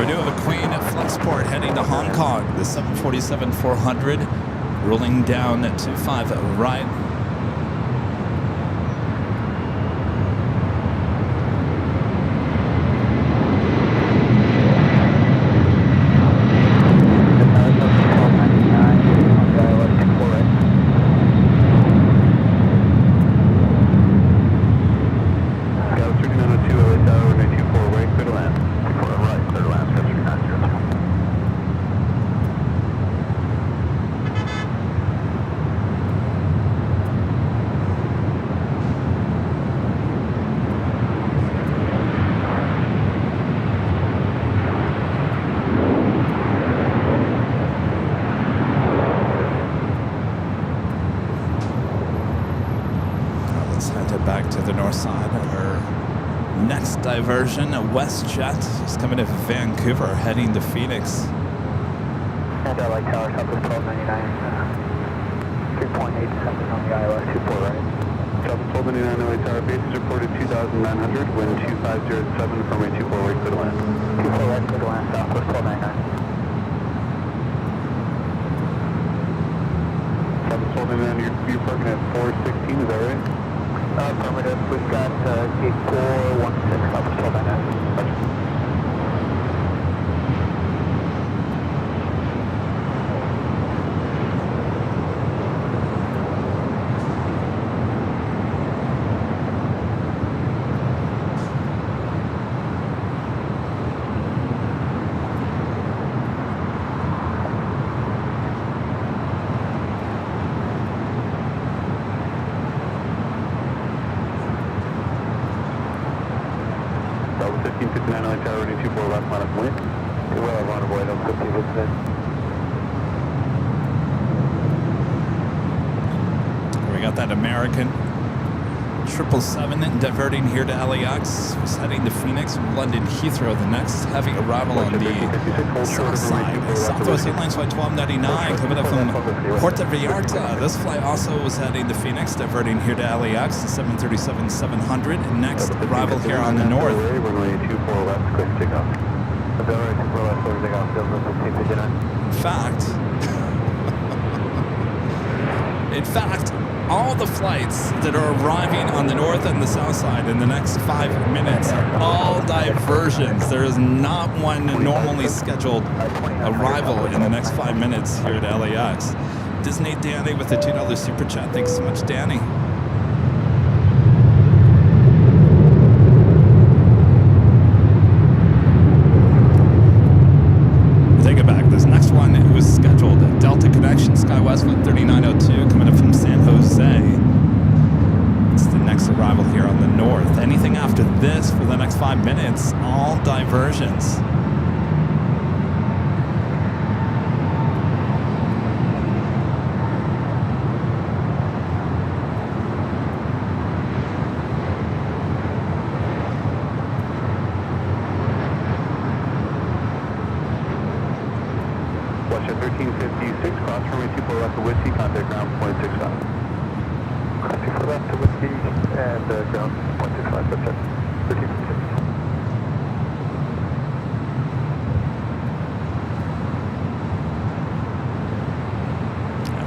We do have a Queen at Flexport heading to Hong Kong. The 747-400 rolling down at 25 right. Back to the north side. Our next diversion, a WestJet, is coming to Vancouver, heading to Phoenix. And LA Tower, Southwest 1299, 3.87 on the ILS 24 right. Southwest 1299 LA Tower, base is reported 2,900, wind 2507, runway 24 right, clear to land. 24 right, clear to land, Southwest 1299. Southwest 1299, you're parking at 416, is that right? Affirmative. We've got gate 416 up to 1299. Delta 1559 LA Tower, ready 24 left, line up wind. You will have on avoid on 50 with We got that American 777 diverting here to LAX. Was heading to Phoenix from London Heathrow. The next heavy arrival on the south side. Southwest Airlines flight 1299 coming up from Puerto Vallarta. This flight also was heading to Phoenix, diverting here to LAX. The 737-700. Next arrival here on the north. Runway 24 left, quick takeoff. In fact, all the flights that are arriving on the north and the south side in the next 5 minutes are all diversions. There is not one normally scheduled arrival in the next 5 minutes here at LAX. Disney Danny with the $2 super chat. Thanks so much, Danny. Take it back. This next one, it was scheduled. Delta Connection, SkyWest flight 3902 coming up from San Jose. It's the next arrival here on the north. Anything after this for the next 5 minutes, all diversions. Westjet 1356, cross runway 24 left to Whiskey, contact ground point 65. Cross 24 left to Whiskey and ground point 65, Westjet 1356.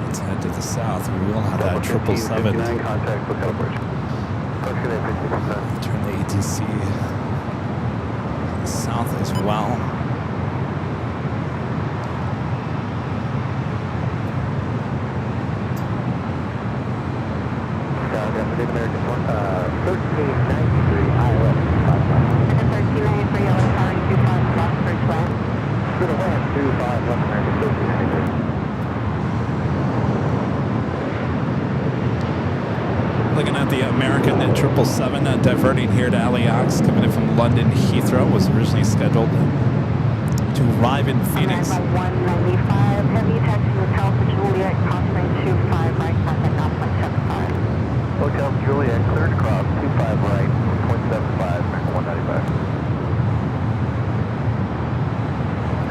Let's head to the south. We will have that 777. Contact with approach. Turn the ATC south as well. American 1393 ILS 1393 LA Tower, 25 left, bridge land. to the land 25 left American 1393. Looking at the American at 777 diverting here to LAX, coming in from London Heathrow, was originally scheduled to arrive in Phoenix. 195 heavy, taxi Hotel to Juliet, cross range 25 right, contact ground point 75. Hotel Juliet, cleared cross 25 right, 0.75, 195.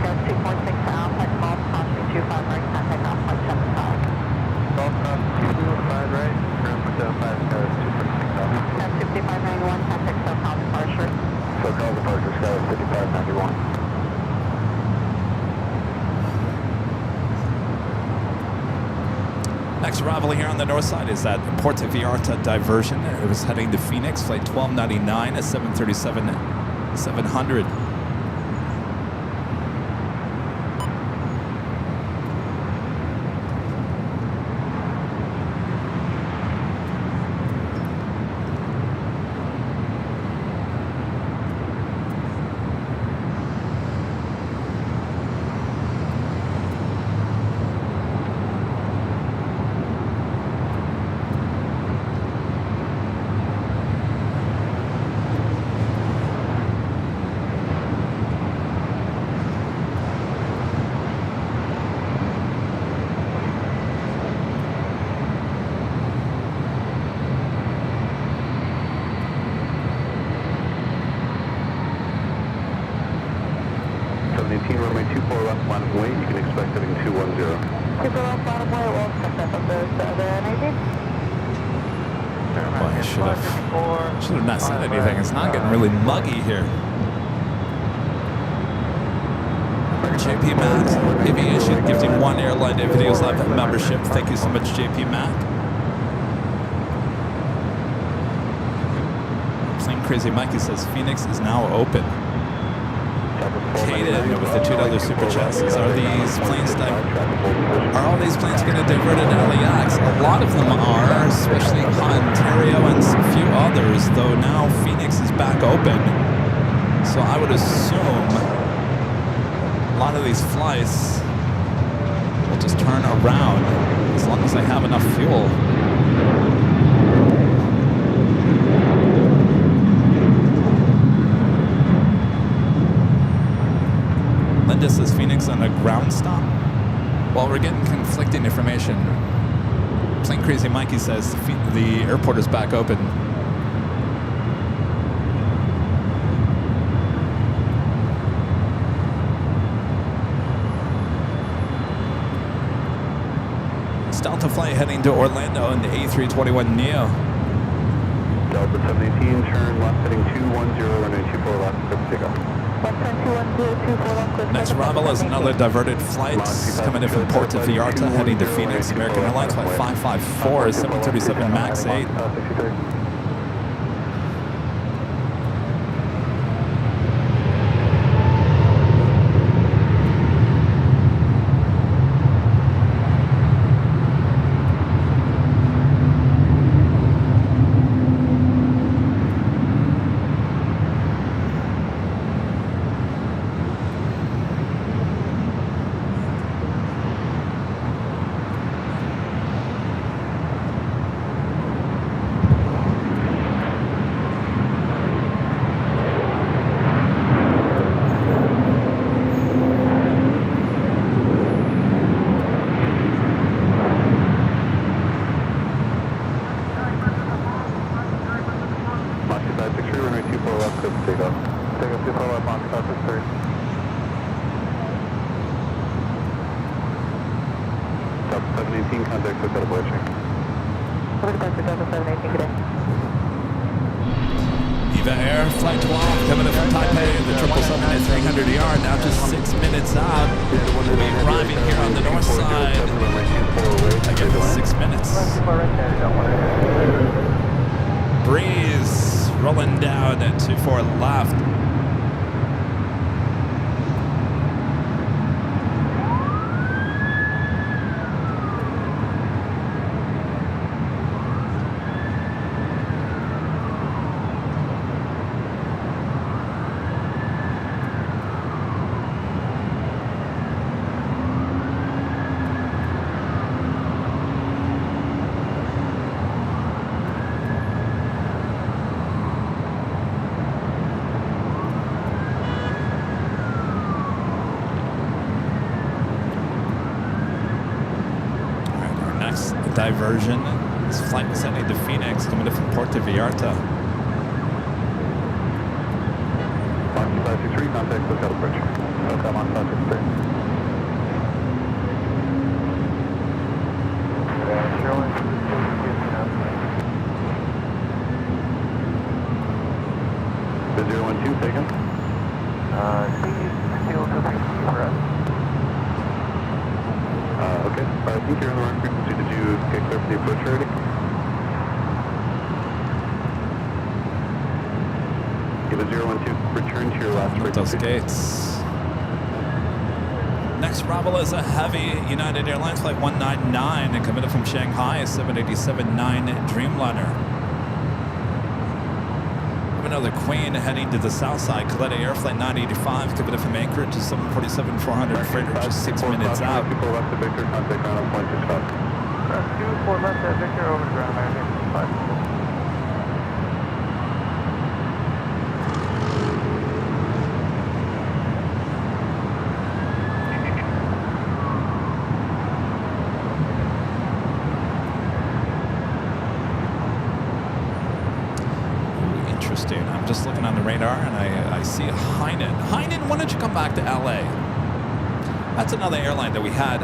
Got 2.6 outside, golf, cross range 25 right, contact ground point 75. Golf cross 25 right, ground point 75, 2.6 Got 5591, contact SoCal departure. SoCal departure, Sky 5591. Next arrival here on the north side is at Puerto Vallarta Diversion. It was heading to Phoenix, flight 1299 at 737-700. Runway 24 left bottom way, you can expect heading 210. 24 left bottom way, we'll expect that from the 780. Boy, I should have not said anything. It's not getting really muggy here. JP Mac, Aviation, gifting one Airline Day Videos Live membership. Thank you so much, JP Mac. Plane Crazy Mikey says Phoenix is now open. Kaden with the $2 super chats says, are all these planes going to divert into LAX? A lot of them are, especially Ontario and a few others, though now Phoenix is back open. So I would assume a lot of these flights will just turn around as long as they have enough fuel. Linda says Phoenix on a ground stop. Well, we're getting conflicting information. Plane Crazy Mikey says the airport is back open. It's Delta flight heading to Orlando in the A321neo. Delta 718, turn left heading 210, runway 24 left, good to go. Next arrival is another diverted flight coming in from Puerto Vallarta heading to Phoenix. American Airlines flight 554 is 737 MAX 8. Diversion. This flight was heading to Phoenix, coming in from Puerto Vallarta. Foxy 563, contact Hotel Bridge. Welcome on 563. The 012 taken. Okay. I think you're on the wrong frequency. Did you get clear for the approach already? Give a 012. Return to your last Those frequency. gates. Next arrival is a heavy United Airlines flight 199 and committed from Shanghai, 787-9 Dreamliner. Have another Queen heading to the south side, Coletta Air Flight 985 committed from Anchorage to 747-400 freighter, just 6 minutes out. People left the Victor, contact ground on point 65. 24 left at Victor, over to ground, American 5. I'm just looking on the radar and I see Heinen. Heinen, why don't you come back to LA? That's another airline that we had.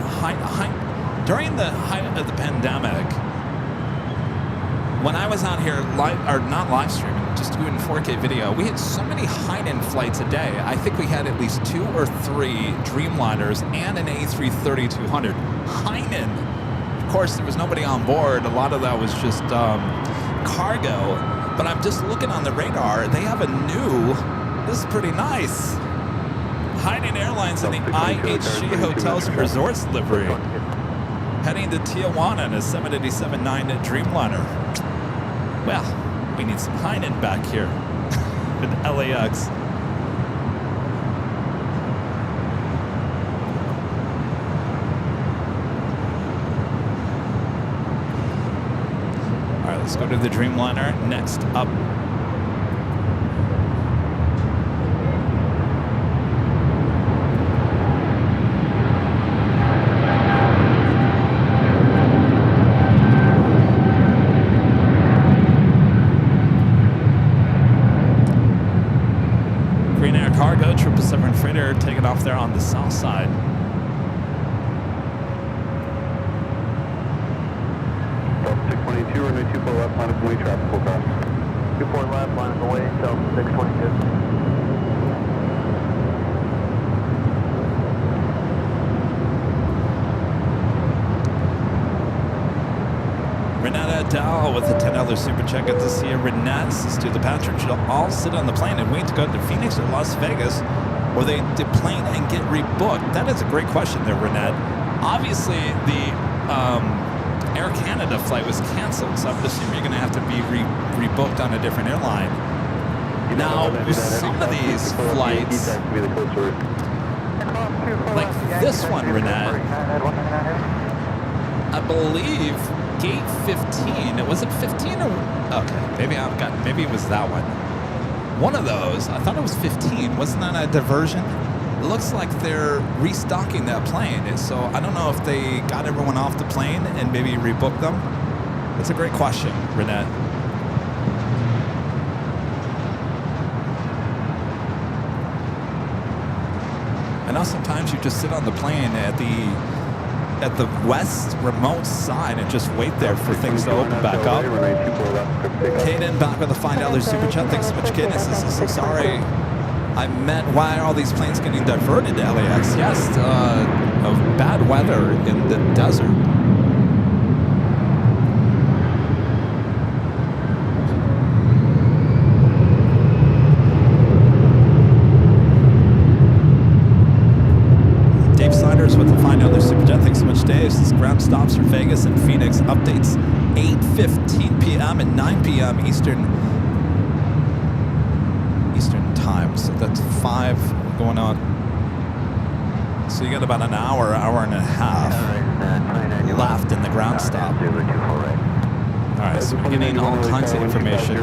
During the height of the pandemic, when I was out here, not live streaming, just doing 4K video, we had so many Heinen flights a day. I think we had at least 2 or 3 Dreamliners and an A330-200. Heinen, of course, there was nobody on board. A lot of that was just cargo. But I'm just looking on the radar. They have a new, this is pretty nice, Heinen Airlines in the IHG Hotels and Resorts livery. Heading to Tijuana in a 787-9 Dreamliner. Well, we need some Heinen back here in LAX. Let's go to the Dreamliner. Next up. Green Air Cargo, 777 freighter, taking off there on the south side. Runway 24 left, line of way, traffic will cross. 24 left, line of the way, Delta 622. Renata Dow with a $10 super check. Good to see you, Renette. This is to the Patrick. She'll all sit on the plane and wait to go to Phoenix or Las Vegas, or they deplane and get rebooked. That is a great question there, Renette. Obviously, the Air Canada flight was canceled, so I'm assuming you're going to have to be rebooked on a different airline. Now, some of these flights, like this one, Renette, I believe gate 15. Was it 15 or? Okay, maybe it was that one. One of those, I thought it was 15. Wasn't that a diversion? It looks like they're restocking that plane, so I don't know if they got everyone off the plane and maybe rebooked them. That's a great question, Renette. I know sometimes you just sit on the plane at the west remote side and just wait there for things to open back up. Caden back with a $5 super chat. Thanks so much, Caden. This is so sorry. I meant, why are all these planes getting diverted to LAX? Yes, of bad weather in the desert. Dave Siders with the $5 super chat. Thanks so much, Dave. This is ground stops for Vegas and Phoenix. Updates 8:15 p.m. and 9 p.m. Eastern time. So that's 5 going on. So you got about an hour and a half left in the ground stop. All right, so we're getting all kinds of information.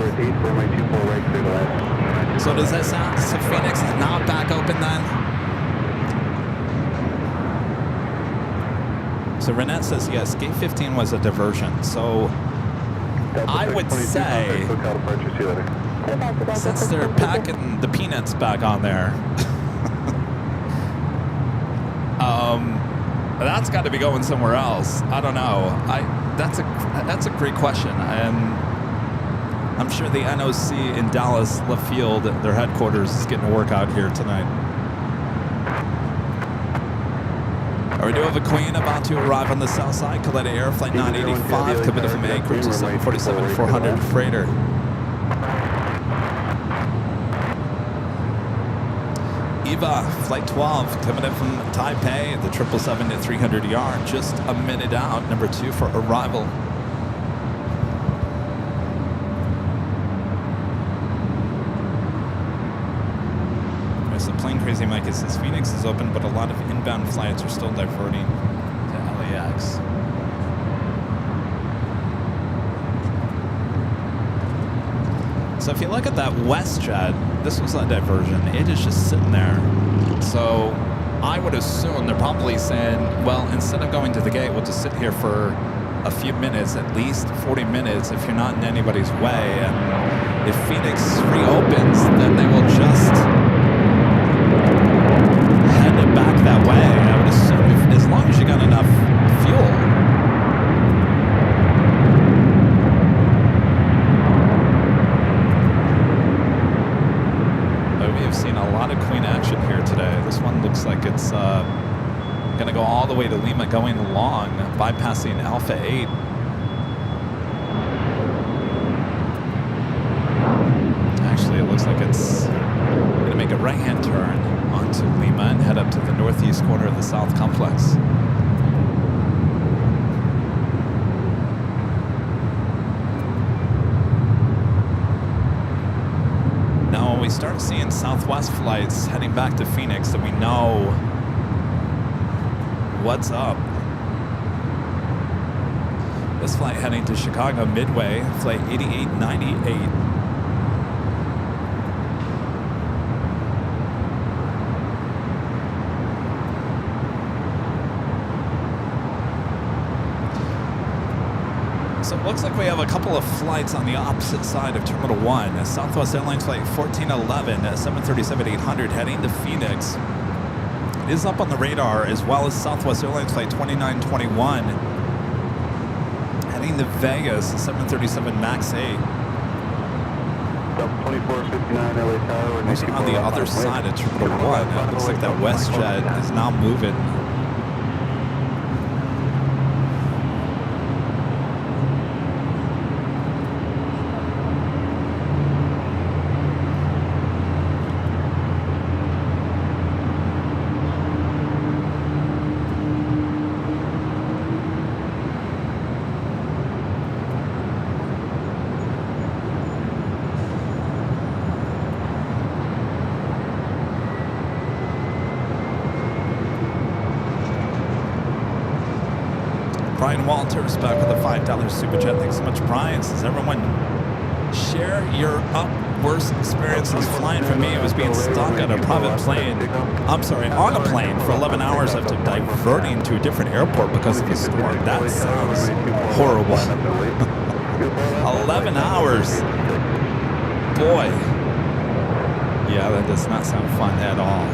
So does that sound, so Phoenix is not back open then? So Renette says yes, gate 15 was a diversion. So I would say, since they're packing the peanuts back on there, that's got to be going somewhere else. I don't know. That's a great question, and I'm sure the NOC in Dallas Left Field, their headquarters, is getting a workout here tonight. We do have a Queen about to arrive on the south side. Kaleta Air Flight 985 coming from Anchorage, a 747-400 freighter. Eva Flight 12 coming in from Taipei, the 777-300ER, just a minute out, number 2 for arrival. The Plane Crazy Mike, it says Phoenix is open, but a lot of inbound flights are still diverting to LAX. So if you look at that WestJet, this was a diversion. It is just sitting there. So I would assume they're probably saying, well, instead of going to the gate, we'll just sit here for a few minutes, at least 40 minutes, if you're not in anybody's way. And if Phoenix reopens, then they will just headed back that way. I would assume as long as you got enough fuel. But we have seen a lot of Queen action here today. This one looks like it's going to go all the way to Lima, going along, bypassing Alpha 8. Actually, it looks like it's going to make a right-hand turn onto Lima and head up to the northeast corner of the South Complex. Now, when we start seeing Southwest flights heading back to Phoenix, then we know what's up. This flight heading to Chicago Midway, flight 8898. So it looks like we have a couple of flights on the opposite side of Terminal 1. A Southwest Airlines Flight 1411, a 737-800 heading to Phoenix. It is up on the radar, as well as Southwest Airlines Flight 2921 heading to Vegas, a 737 MAX 8. 2459 LA Tower. Those are on the other side of Terminal 1. It looks like that WestJet is now moving. Brian Walters back with a $5 super chat. Thanks so much, Brian. Says everyone share your worst experiences flying. For me, it was being stuck on a private plane. I'm sorry, on a plane for 11 hours after diverting to a different airport because of the storm. That sounds horrible. 11 hours. Boy. Yeah, that does not sound fun at all.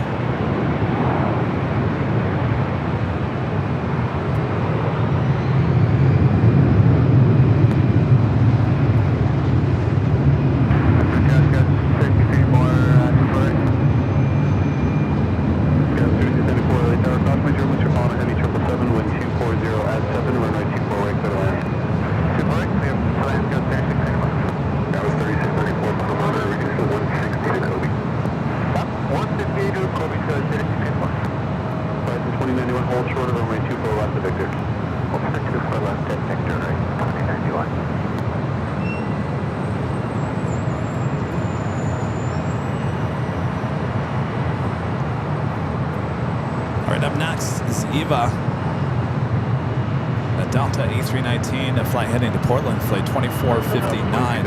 Delta A319, a flight heading to Portland, flight 2459.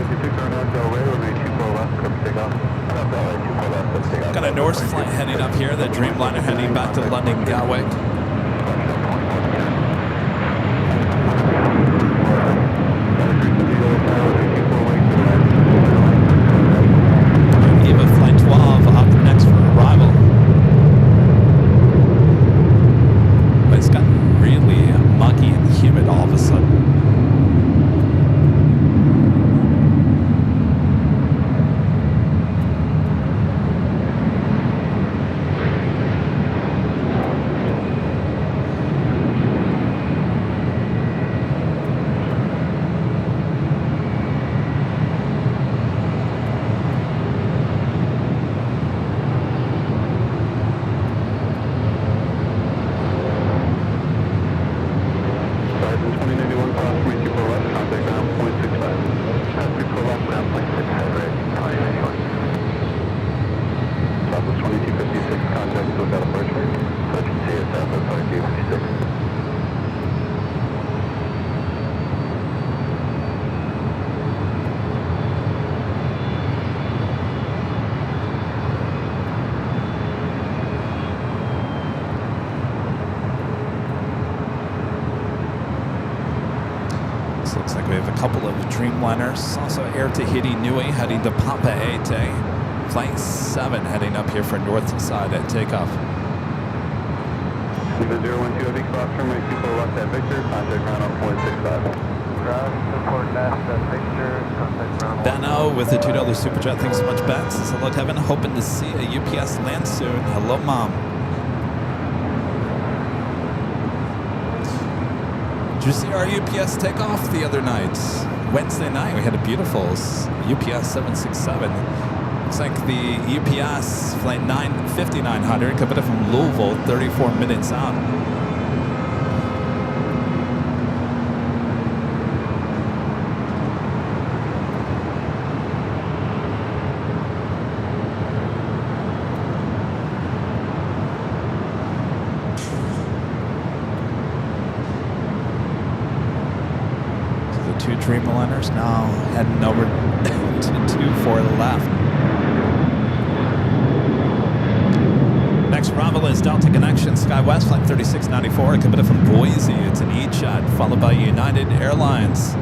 Got a Norse flight heading up here, the Dreamliner heading back to London Gatwick. Eva flight 12 up next for arrival. But it's gotten really muggy and humid all of a sudden. So looks like we have a couple of Dreamliners. Also Air Tahiti Nui heading to Papa Ete. Flight 7 heading up here for north side at takeoff. Leave 012 Heavy cross runway 24 left at Victor, contact ground on 465. Ground support left at Victor, contact ground. Benno with the $2 super chat. Thanks so much, Ben. Says hello, Kevin. Hoping to see a UPS land soon. Hello, Mom. Did you see our UPS takeoff the other night? Wednesday night, we had a beautiful UPS 767. Looks like the UPS flight 5900 coming from Louisville, 34 minutes out. So the two Dreamliners now heading over to 24 left. Next arrival is Delta Connection, SkyWest, flight 3694, coming from Boise. It's an E-Chat, followed by United Airlines.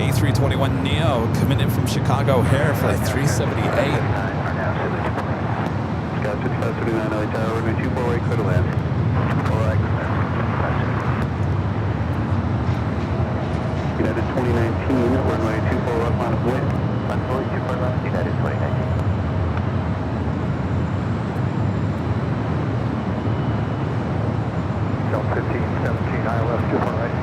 A321neo coming in from Chicago O'Hare, flight 378. Scout 6539 LA Tower, runway 24 right, clear to land. United 2019, runway 24 left, line of way. Runway 24 left, United 2019. Delta 1517, ILS 24 right.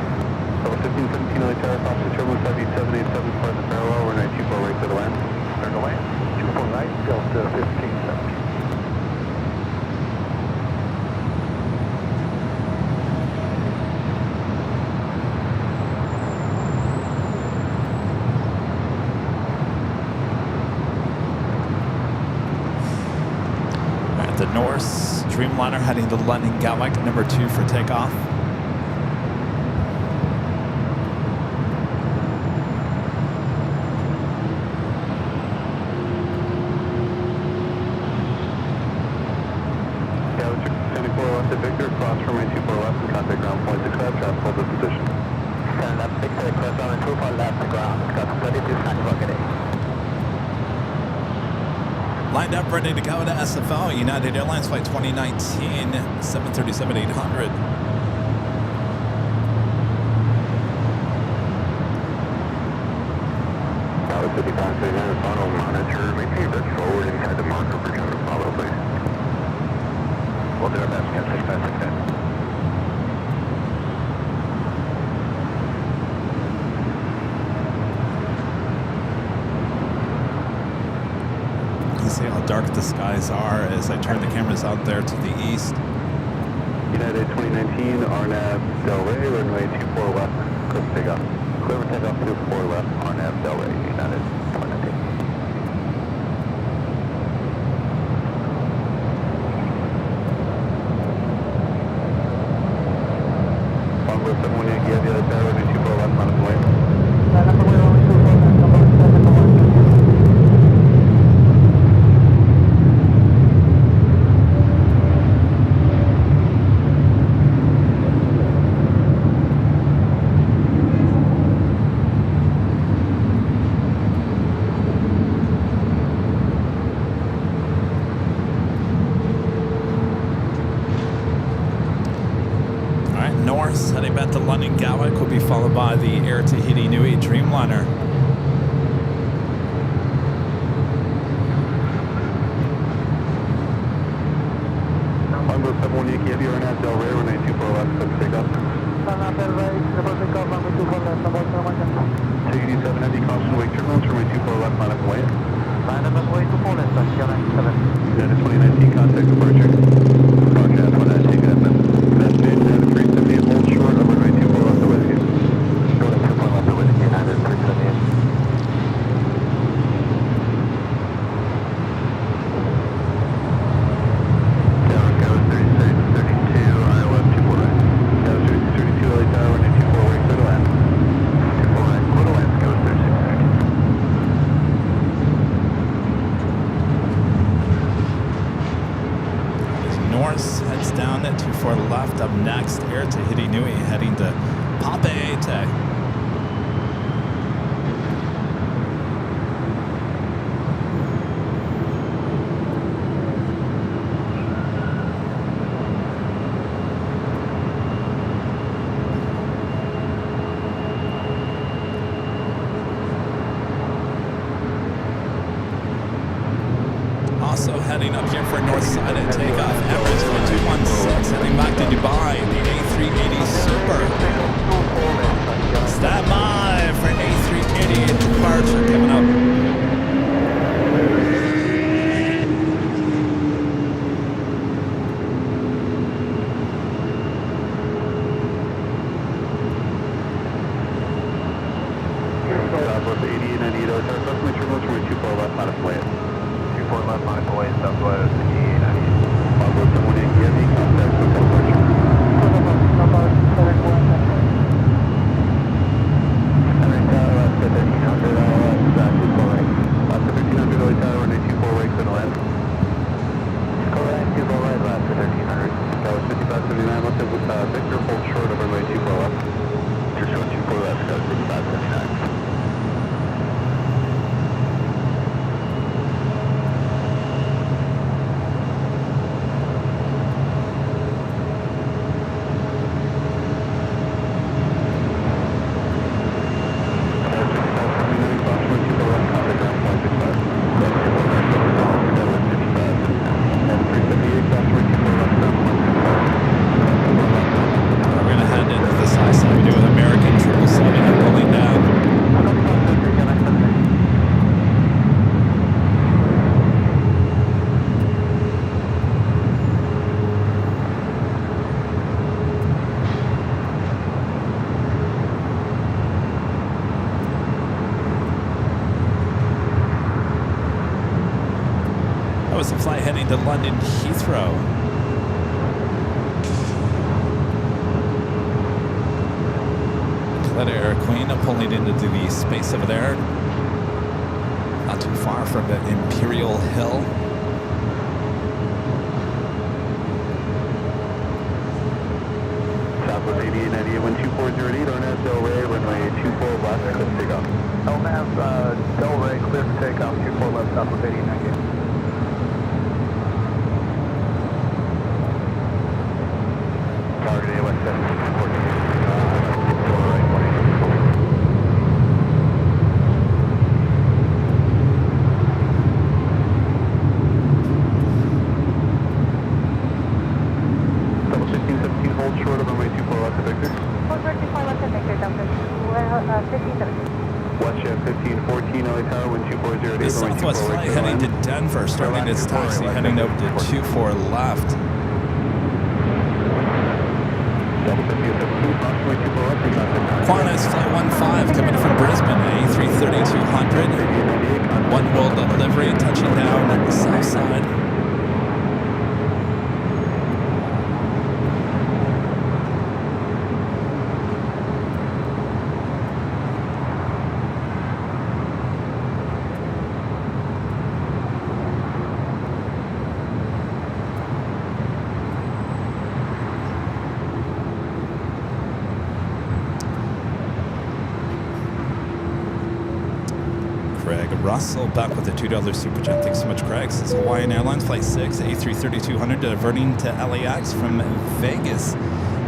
Delta 1517 LA Tower, Foxtrot Terminal 78787 for the parallel, runway 24 right, clear to land. Clear to land. 24 right, Delta 1517. At the Norse Dreamliner heading to London Gatwick, number 2 for takeoff. Gatwick 74 left at Victor, cross runway 24 left and contact ground 0.65, traffic hold this position. Stand up, Victor, cross runway 24 left to ground, got 32 handbook at 8. Lined up, ready to go to SFO, United Airlines flight 2019, 737-800. Tower 5539, final monitor, maintain bridge forward and head to marker for trying to follow, please. We'll do our best, Cap 6569. You can see how dark the skies are as I turn the cameras out there to the east. United 2019, RNAV Del Rey, runway 24 left, clear for takeoff. Clear for takeoff 24 left, RNAV Del Rey, United 2019. Onboard 71 Yankee Heavy LA Tower, runway 24 left, line of way. Heading back to London Gatwick will be followed by the Air Tahiti Nui Dreamliner. Onboard 71 Yankee Heavy, RNAV Del Rey, runway 24 left, clear for takeoff. Take 87 Heavy, caution wake turbulence, runway 24 left, line of way. Line up way to full left, United 2019, contact departure. Broadcast 1 taking FM. Destination United 378, hold short of runway 24 left to Whiskey. Go to 24 left to Whiskey, United 378. Tower goes 36, 32, ILS 24 right. Tower 32, LA Tower, runway 24 right, clear to land. 24 right, clear to land, goes 36. Norse heads down at 24 left. Up next, Air Tahiti Nui heading to Papa Ete. for north side at takeoff. Emirates 216 heading back to Dubai. The A380 Super. Stand by for A380 departure coming up. The flight heading to London Heathrow. Air Queen pulling into the space over there. Not too far from the Imperial Hill. Southwest 8898, 12408, RNAV Delray, runway 24 left, clear for takeoff. LNAV Delray, clear for takeoff, 24 left, Southwest 8898. Target West 714. The Southwest flight heading to Denver, starting its taxi, heading over to 24 left. Qantas Flight 15 coming from Brisbane, A330-200. One World livery touching down at the south side. Russell back with the $2 super chat. Thanks so much, Craig. This is Hawaiian Airlines Flight 6, A330-200, diverting to LAX from Vegas.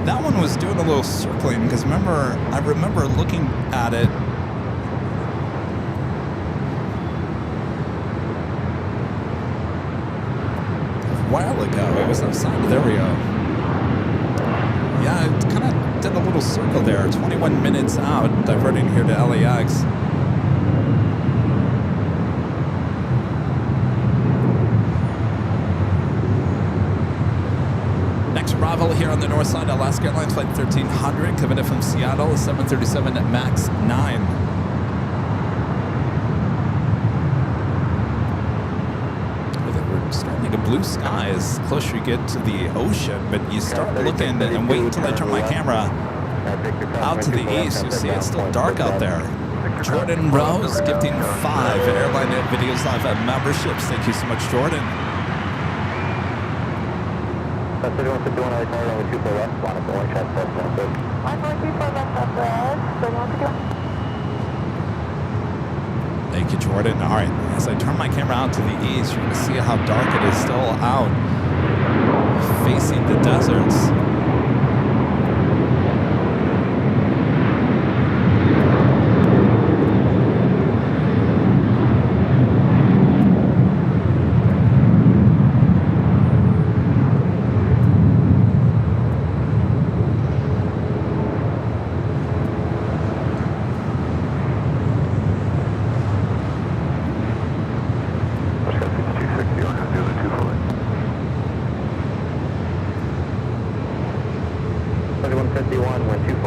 That one was doing a little circling because I remember looking at it. A while ago. It was outside. There we go. Yeah, it kind of did a little circle there. 21 minutes out, diverting here to LAX. Arrival here on the north side, Alaska Airlines Flight 1300, coming in from Seattle, 737 at MAX 9. We're starting to get blue skies closer you get to the ocean, but you start looking and wait until I turn my camera out to the east. You see it's still dark out there. Jordan Rose gifting 5 Airline Videos Live memberships. Thank you so much, Jordan. Thank you, Jordan. All right, as I turn my camera out to the east, you're going to see how dark it is still out, facing the deserts.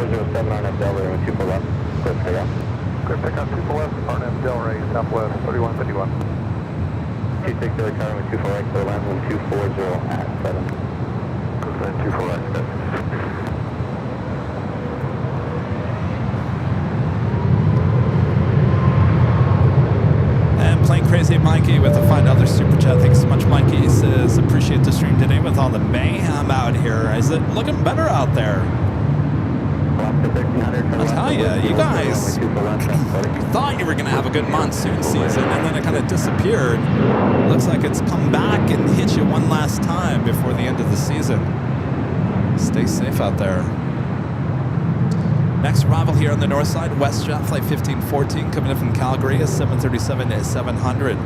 2407 on Delray, 24 left. Clear for takeoff. Clear pickup 24 left, Arnhem Delray, Southwest 3151. 260 return with 24 right, clear land 1240 at 7. Clear 24 right, set. And Plane Crazy Mikey with a $5 super chat. Thanks so much, Mikey. He says, appreciate the stream today with all the mayhem out here. Is it looking better out there? I'll tell you, you guys thought you were going to have a good monsoon season, and then it kind of disappeared. Looks like it's come back and hit you one last time before the end of the season. Stay safe out there. Next arrival here on the north side, WestJet Flight 1514 coming in from Calgary, a 737-700.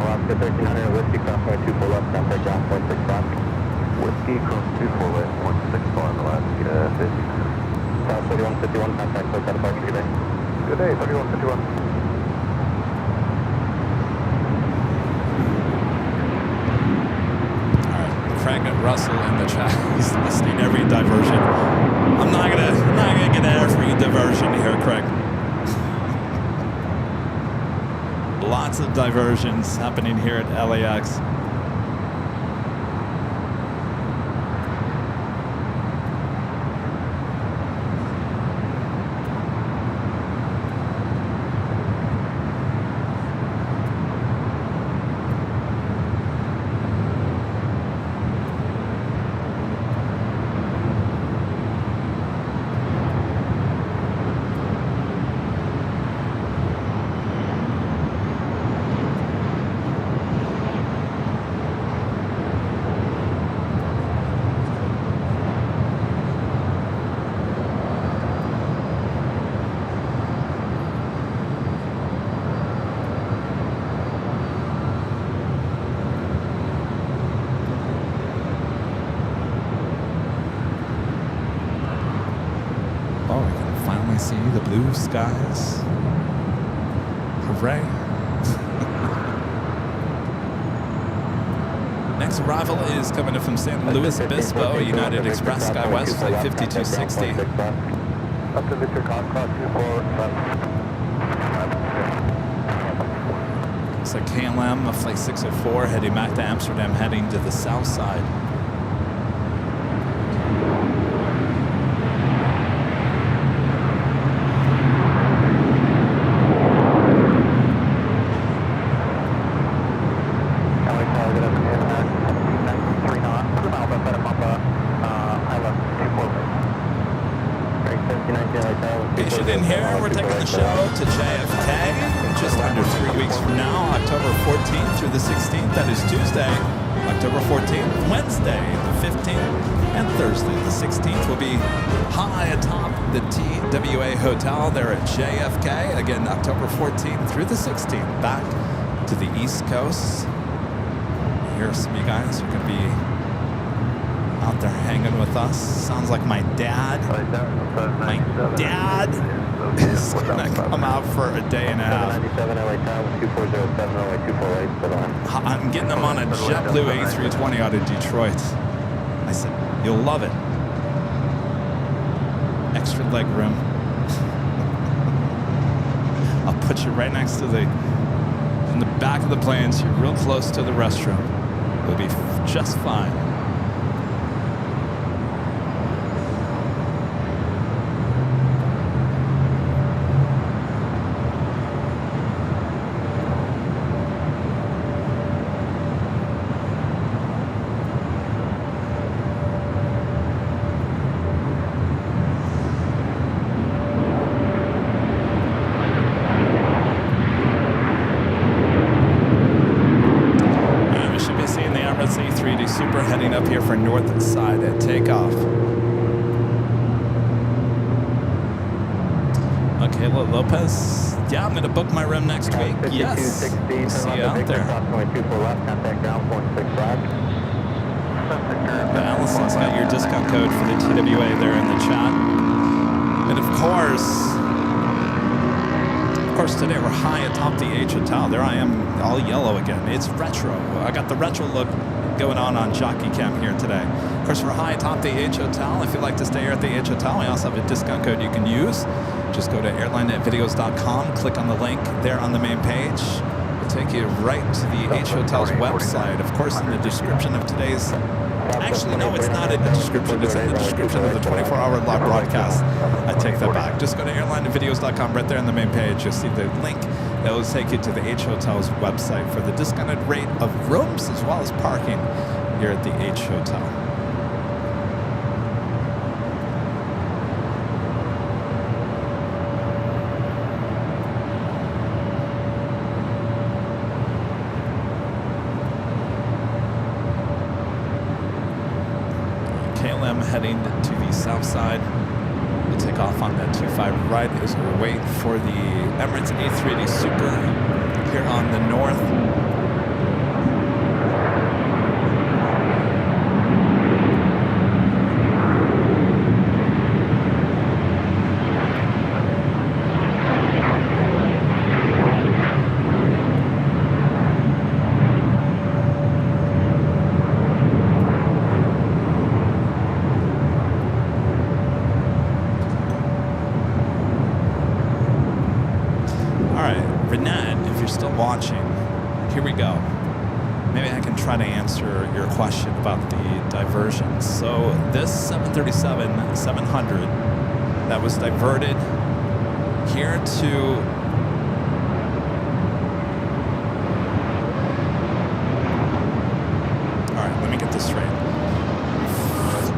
Alaska 1300, Whiskey crossway 24 left, contact ground 165. Whiskey cross 24 left, 165, Alaska 50. South 3151, contact close out of departure, good day. Good day, 3151. Craig Russell in the chat. He's listening to every diversion. I'm not gonna get every diversion here, Craig. Lots of diversions happening here at LAX. See the blue skies. Hooray. Next arrival is coming in from San Luis Obispo, United Express SkyWest Flight 5260. Up to Victor Concorde 24 left. Looks like KLM, a Flight 604, heading back to Amsterdam, heading to the south side. To JFK, just under 3 weeks from now, October 14th through the 16th. That is Tuesday, October 14th, Wednesday, the 15th, and Thursday, the 16th. We'll be high atop the TWA Hotel there at JFK. Again, October 14th through the 16th, back to the East Coast. Here's some of you guys who are going to be out there hanging with us. Sounds like my dad. My dad is going to come out for a day and a half. I'm getting him on a JetBlue A320 out of Detroit. I said, you'll love it. Extra leg room. I'll put you right next to in the back of the plane, so you're real close to the restroom. You'll be just fine. Emirates A380 Super heading up here for north side at takeoff. Michaela Lopez. Yeah, I'm going to book my room next week. Yes. We'll see you out there. Allison's got your discount code for the TWA there in the chat. And of course, today we're high atop the H Hotel. There I am, all yellow again. It's retro. I got the retro look going on Jockey Camp here today. Of course, we're high atop the H Hotel. If you'd like to stay here at the H Hotel, we also have a discount code you can use. Just go to airline.videos.com, click on the link there on the main page. It'll take you right to the H Hotel's website. Of course, in the description of today's... Actually, no, it's not in the description. It's in the description of the 24-hour live broadcast. I take that back. Just go to airline.videos.com. Right there on the main page, you'll see the link. It will take you to the H Hotel's website for the discounted rate of rooms as well as parking here at the H Hotel. KLM heading to the south side. We'll take off on that 25 right as we wait for the Emirates A380 Super here on the north. Here we go. Maybe I can try to answer your question about the diversions. So this 737-700 that was diverted here to all right, let me get this straight.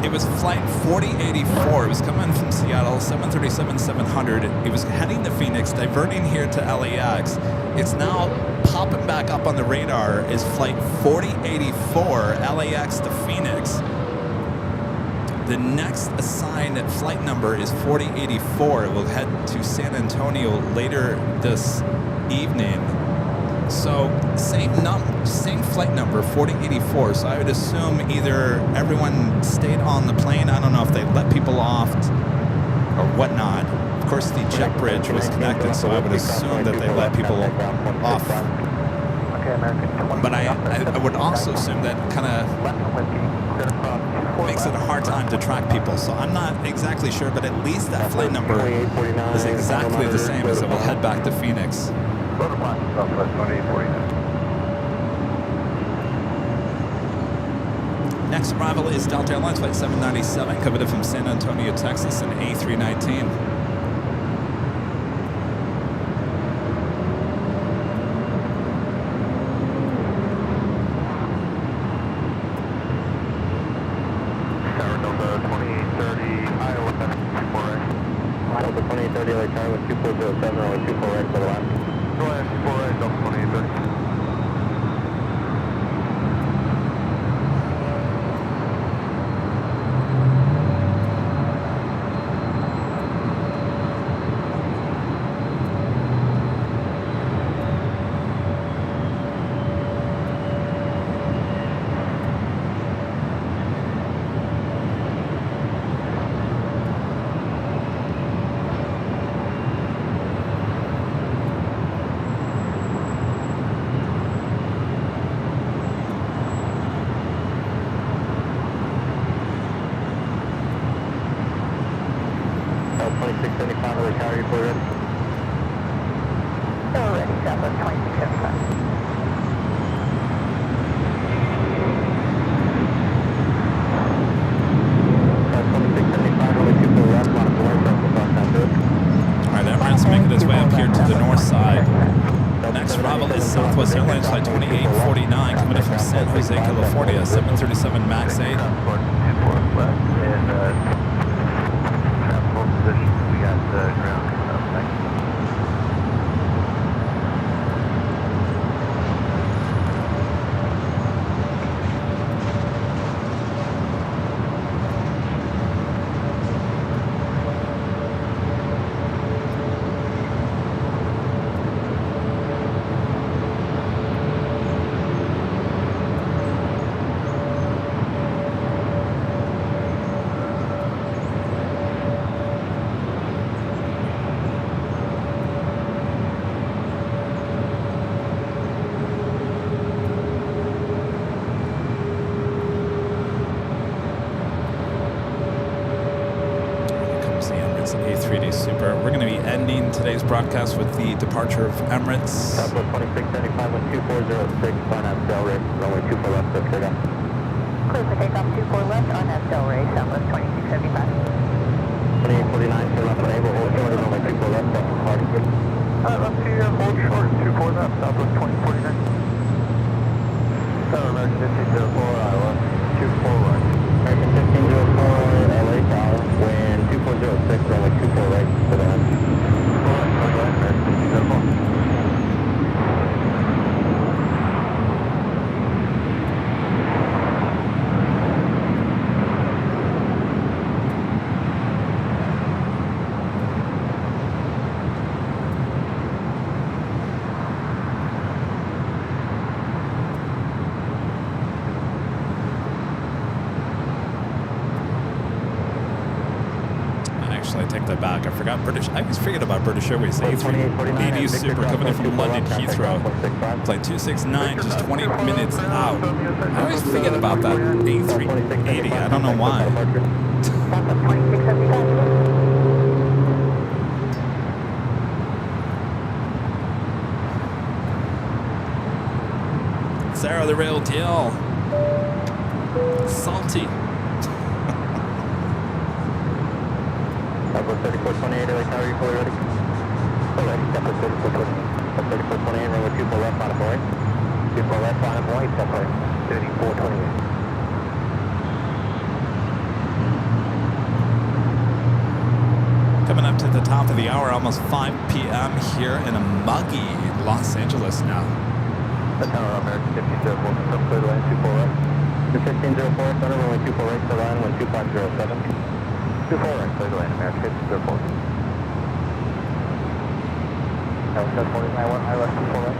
It was flight 4084. It was coming from Seattle, 737-700. It was heading to Phoenix, diverting here to LAX. It's now popping back up on the radar is flight 4084, LAX to Phoenix. The next assigned flight number is 4084. It will head to San Antonio later this evening. So same flight number, 4084. So I would assume either everyone stayed on the plane. I don't know if they let people off or whatnot. Of course, the jet bridge was connected, so I would assume that they let people off. But I would also assume that kind of makes it a hard time to track people. So I'm not exactly sure, but at least that flight number is exactly the same as it will head back to Phoenix. Next arrival is Delta Airlines flight 797, coming from San Antonio, Texas, an A319. Delta 2830, Iowa 2830, LA Tower with 2407, or 24 right for the last. Go ahead, 24 right, Delta 2830. Southwest Airlines flight 2849 coming in from San Jose, California, 737 MAX 8. Emirates A380 Super. We're going to be ending today's broadcast with the departure of Emirates. Southwest 2675 with 2406 on Del Rey, runway 24 left, so clear down. Clear for takeoff 24 left on Del Rey, Southwest 2675. 2849, clear left on Able, hold short, runway 24 left, that's party. Left to your hold short, 24 left, Southwest 2049. American 1504, Iowa, 24 right. American 1504, LA Tower, wind 2406, runway 24 right, to the left. American 1504. I take that back. I forgot British. I always forget about British Airways. The A380 Super coming in from London Heathrow. Flight 269, just 20 minutes out. I always forget about that A380. I don't know why. Sarah, the real deal. Salty. Southwest 3428, LA Tower, you fully ready? Full ready, Southwest 3428, runway 24 left, on a boy. 24 left, on a boy, Southwest 3428. Coming up to the top of the hour, almost 5 p.m. here in a muggy Los Angeles now. The tower, American 1504, so clear to land 24 left. The 1504, center, runway 24 right, to line, wind 2507. 24 right, clear to land, American 1504. That was 49, I left 24 right.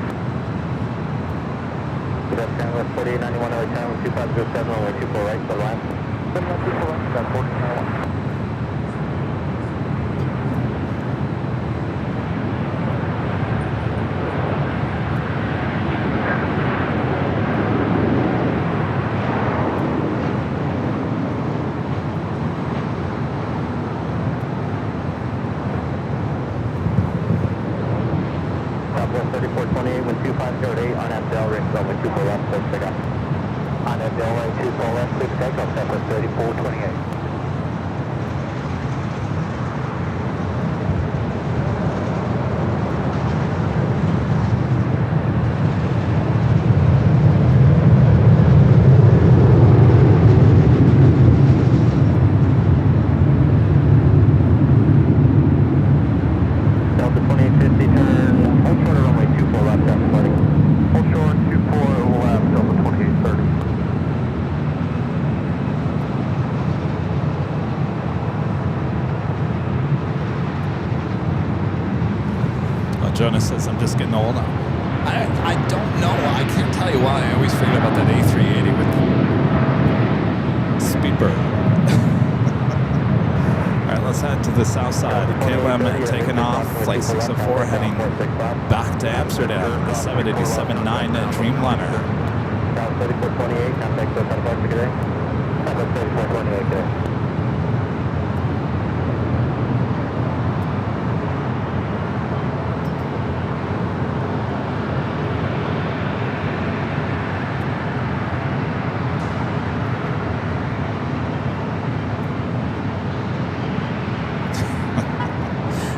Good afternoon, West 4891, LA Tower, 2507, runway 24 right, to line. 24 right, that's 4991. Jonas says, I'm just getting old. I don't know. I can't tell you why. I always forget about that A380 with Speedbird. All right, let's head to the south side. KLM taking off. Flight 604 heading back to Amsterdam. The 787-9 Dreamliner. South 3428, contact with Southwest today. Southwest 3428 today.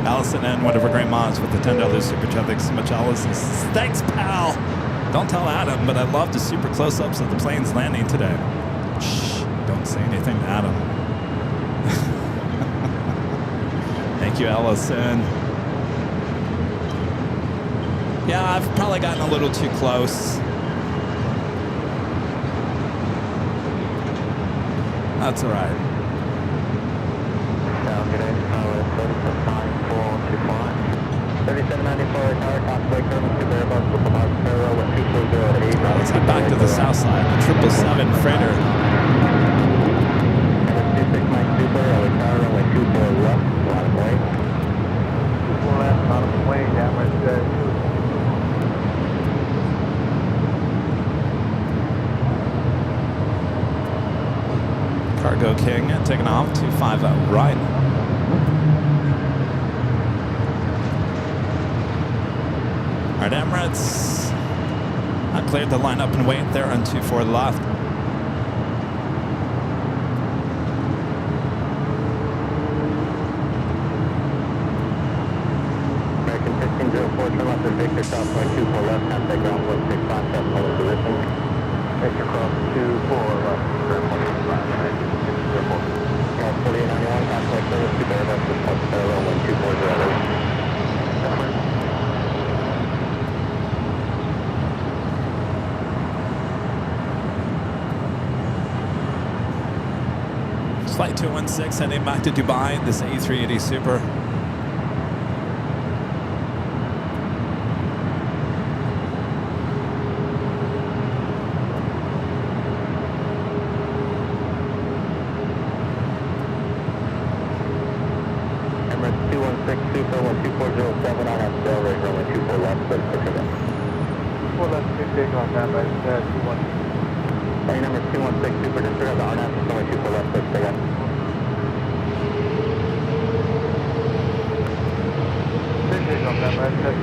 Allison and one of her great mods with the $10 super chat. Thanks so much, Allison. Thanks, pal. Don't tell Adam, but I love the super close-ups of the plane's landing today. Shh, don't say anything to Adam. Thank you, Allison. Yeah, I've probably gotten a little too close. That's all right. 3794 tower, top way, Colonel 2 Airbus, Triple Mark, Parallel with 2408. Let's head back to the south side. The 777 freighter. 269 Super, LA Tower, runway 24 left, bottom way. 24 left, bottom way, downward good. Cargo King taking off, 25 right. All right, Emirates. I cleared the line up and wait there on 24 left. American 1504, turn left at Victor, Southwest 24 left, contact ground 165, decimal position. Victor cross 24 left, ground 165, right, 1504. 4891, contact service, 2 Airbus, response parallel 1240. Flight 216 heading back to Dubai, this A380 Super. Emirates 216 Super 12407 on that tail rate, runway 24 left, but it's okay. Well, that's a big on that, but 216. Plane number 216 Super, disregard the RNAV, runway 24 left, but it's okay. Big on that, but that's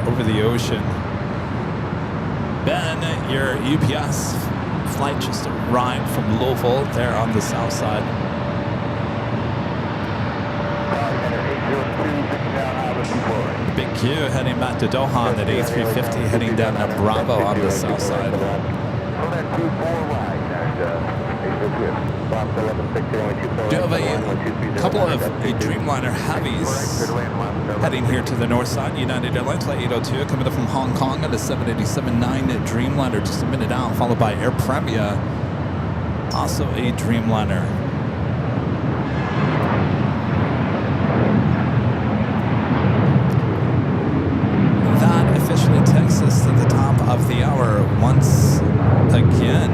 over the ocean. Ben, your UPS flight just arrived from Louisville there on the south side. Big Q heading back to Doha on that A350, heading down to Bravo on the south side. Do you have a couple of Dreamliner Heavies heading here to the north side? United Airlines Flight 802 coming up from Hong Kong at a 787-9 Dreamliner just a minute down, followed by Air Premia, also a Dreamliner. That officially takes us to the top of the hour once again.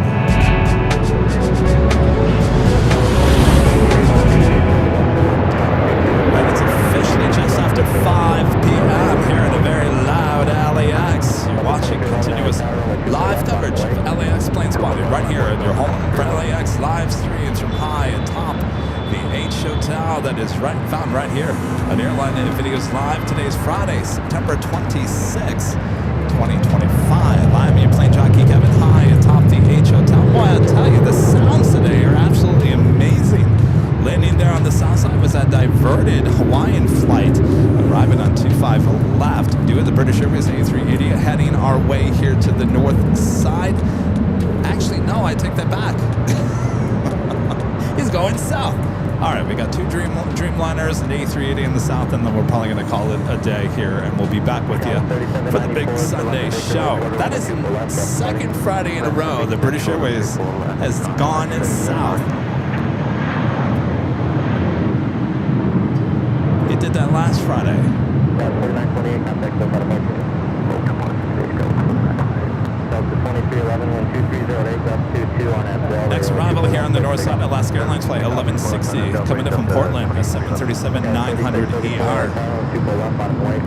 Just after 5 p.m. here in a very loud LAX. You're watching continuous live coverage of LAX plane spotting right here at your home for LAX live streams from high atop the H Hotel that is found right here on Airline Videos Live. Today's Friday, September 26, 2025. I'm your Plane Jockey Kevin, high atop the H Hotel. Boy, I'll tell you, the sounds today are absolutely amazing. Landing there on the south side was a diverted Hawaiian flight, arriving on 25 left due to the British Airways A380, heading our way here to the north side. Actually, no, I take that back. He's going south. All right, we got two Dreamliners and A380 in the south, and then we're probably going to call it a day here, and we'll be back with you for the big Sunday show. That is the second Friday in a row the British Airways has gone south. did that last Friday. That's 4928, contact SoCal departure. Delta 2311, 12308, Gulf 22 on FL. Next arrival here on the north side, Alaska Airlines flight 1160, coming in from Portland, a 737-900 ER. 24 left, bottom weight.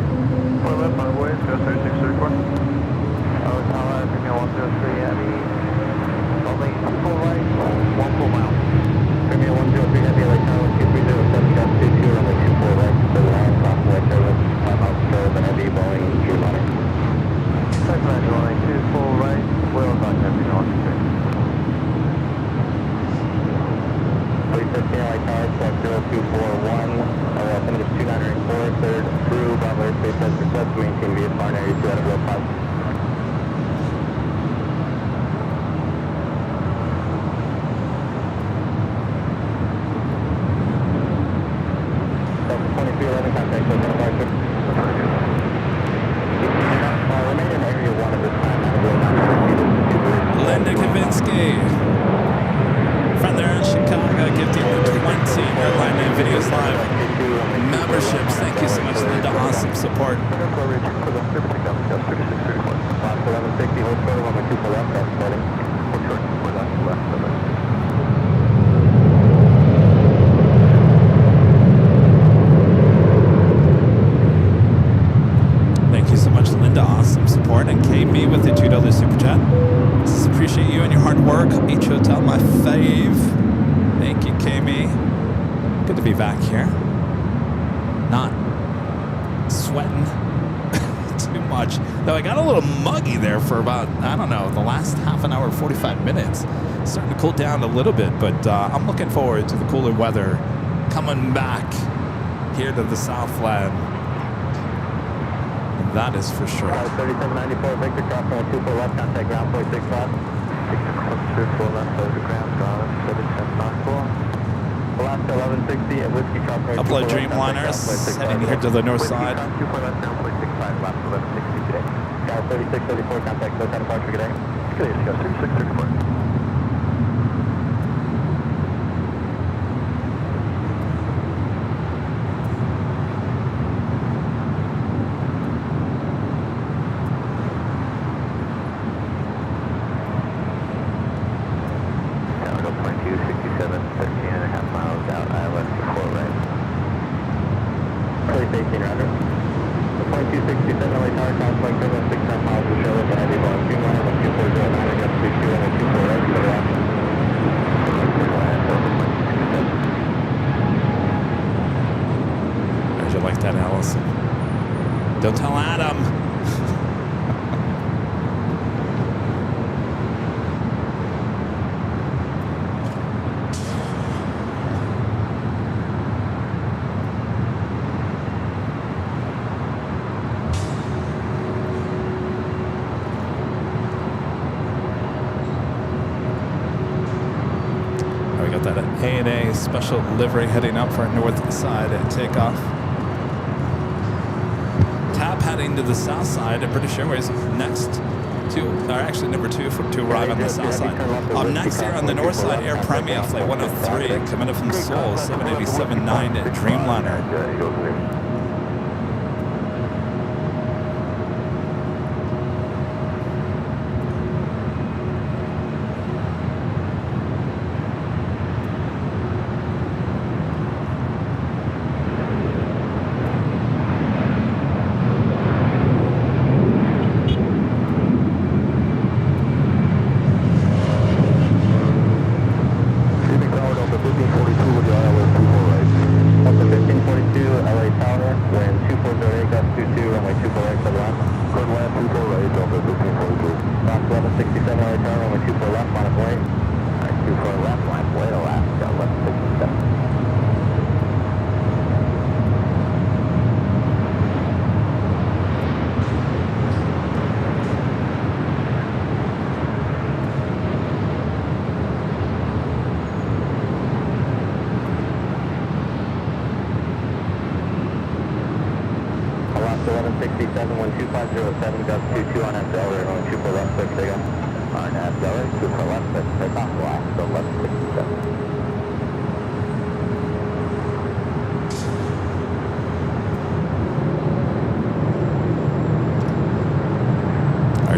4 left, bottom weight, 0634. Oh, Tower, Premier 103 Heavy. Only 2 full right, 1 full mile. Premier 103 Heavy, LA Tower 2307, Gulf 22, runway 24 right, so land, crossway, service, 5 miles control, the Heavy, Boeing, Dreamliner. Type line, only 2 full right, wheels on Heavy, North Street. 315 LA Tower, select 0241, Emirates 2904, third through, Bravo Airspace, as request, maintain VFR in area 2 out of real 5. Linda Kavinsky. From there in Chicago, gifting the 20 Airline and Videos Live memberships. Thank you so much, Linda. Awesome support. Thank you so much, Linda. Awesome support. And KB with the $2 super chat. Just appreciate you and your hard work. H Hotel, my fave. Thank you, KB. Good to be back here. Not sweating too much. Though I got a little muggy there for about, I don't know, the last half an hour, 45 minutes. Starting to cool down a little bit, but I'm looking forward to the cooler weather coming back here to the Southland. That is for sure. 3794, Victor, crossing on 24 left, contact ground 465. Victor, close 24 left, over the ground, ground, 7794. Alaska 1160 at Whiskey, crossing Couple of Dreamliners heading here to the north side. 24 left, ground 465, last 1160 today. Sky 3634, contact SoCal departure, good day. Good day, Sky 3634. Don't tell Adam. We got that A&A special livery heading up for our north side at takeoff. Heading to the south side at British Airways next to, or actually number 2 to arrive on the south side. Next here on the north side, Air Premier Flight 103 coming up from Seoul, 787-9 Dreamliner.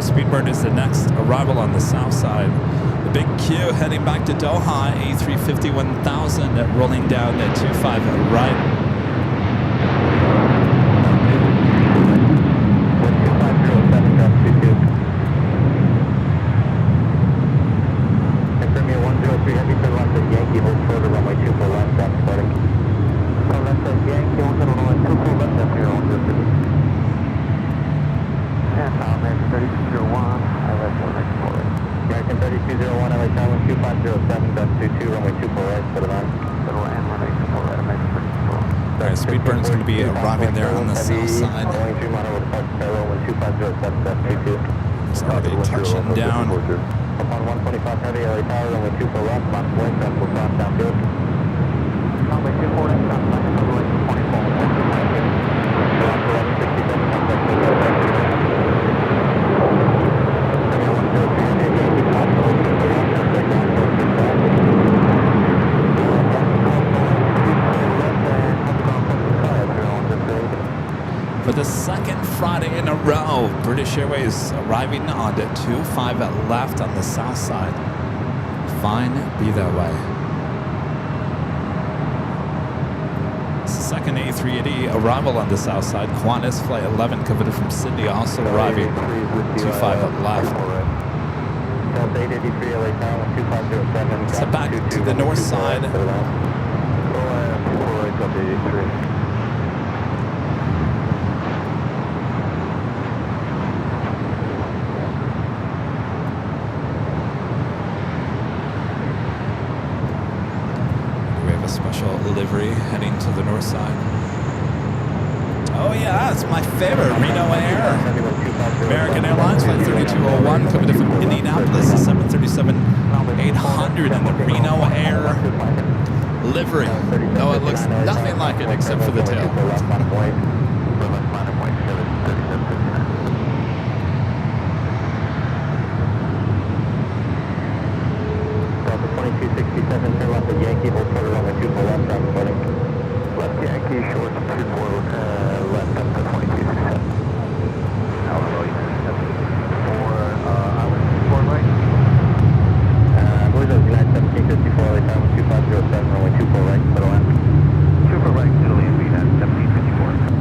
Speedbird is the next arrival on the south side. The big queue heading back to Doha, A350 1000 rolling down at 25 right. Confirm your 103 Heavy to left at Yankee, hold short of runway 24 left, stop starting. So left at Yankee, hold short of runway 24 left, after your 103. And American 3201, I left 194 right. American 3201, LA Tower 2507, dust 22, runway 24 right, set it on. Little and runway 24 right, American 3201. All right, Speedbird's going to be arriving there on the south side. Going 3 mile with Park Sparrow, 2507, dust 22. It's going to be touching down. Upon 125 heavy, LA Tower, runway 24 left, box blank, dust will cross downfield. Runway 24 left, stop blank, runway 24 left, Rock 1167, contact with For the second Friday in a row, British Airways arriving on the 25 left on the south side. Fine, be that way. It's the second A380 arrival on the south side. Qantas Flight 11 coming from Sydney also arriving 25 left. Step back to the north side. Special livery heading to the north side. Oh yeah, it's my favorite, Reno Air. American Airlines Flight 3201 coming from Indianapolis, 737-800 in the Reno Air livery. No, it looks nothing like it except for the tail. 2267, turn left at Yankee, hold short around the 24 left, stop starting. Left Yankee, short 24 left up to 2267. Alright, 4 right. I believe that was United 1754, LA Tower 2507, runway 24 right, settle in. 24 right, Italy, United 1754.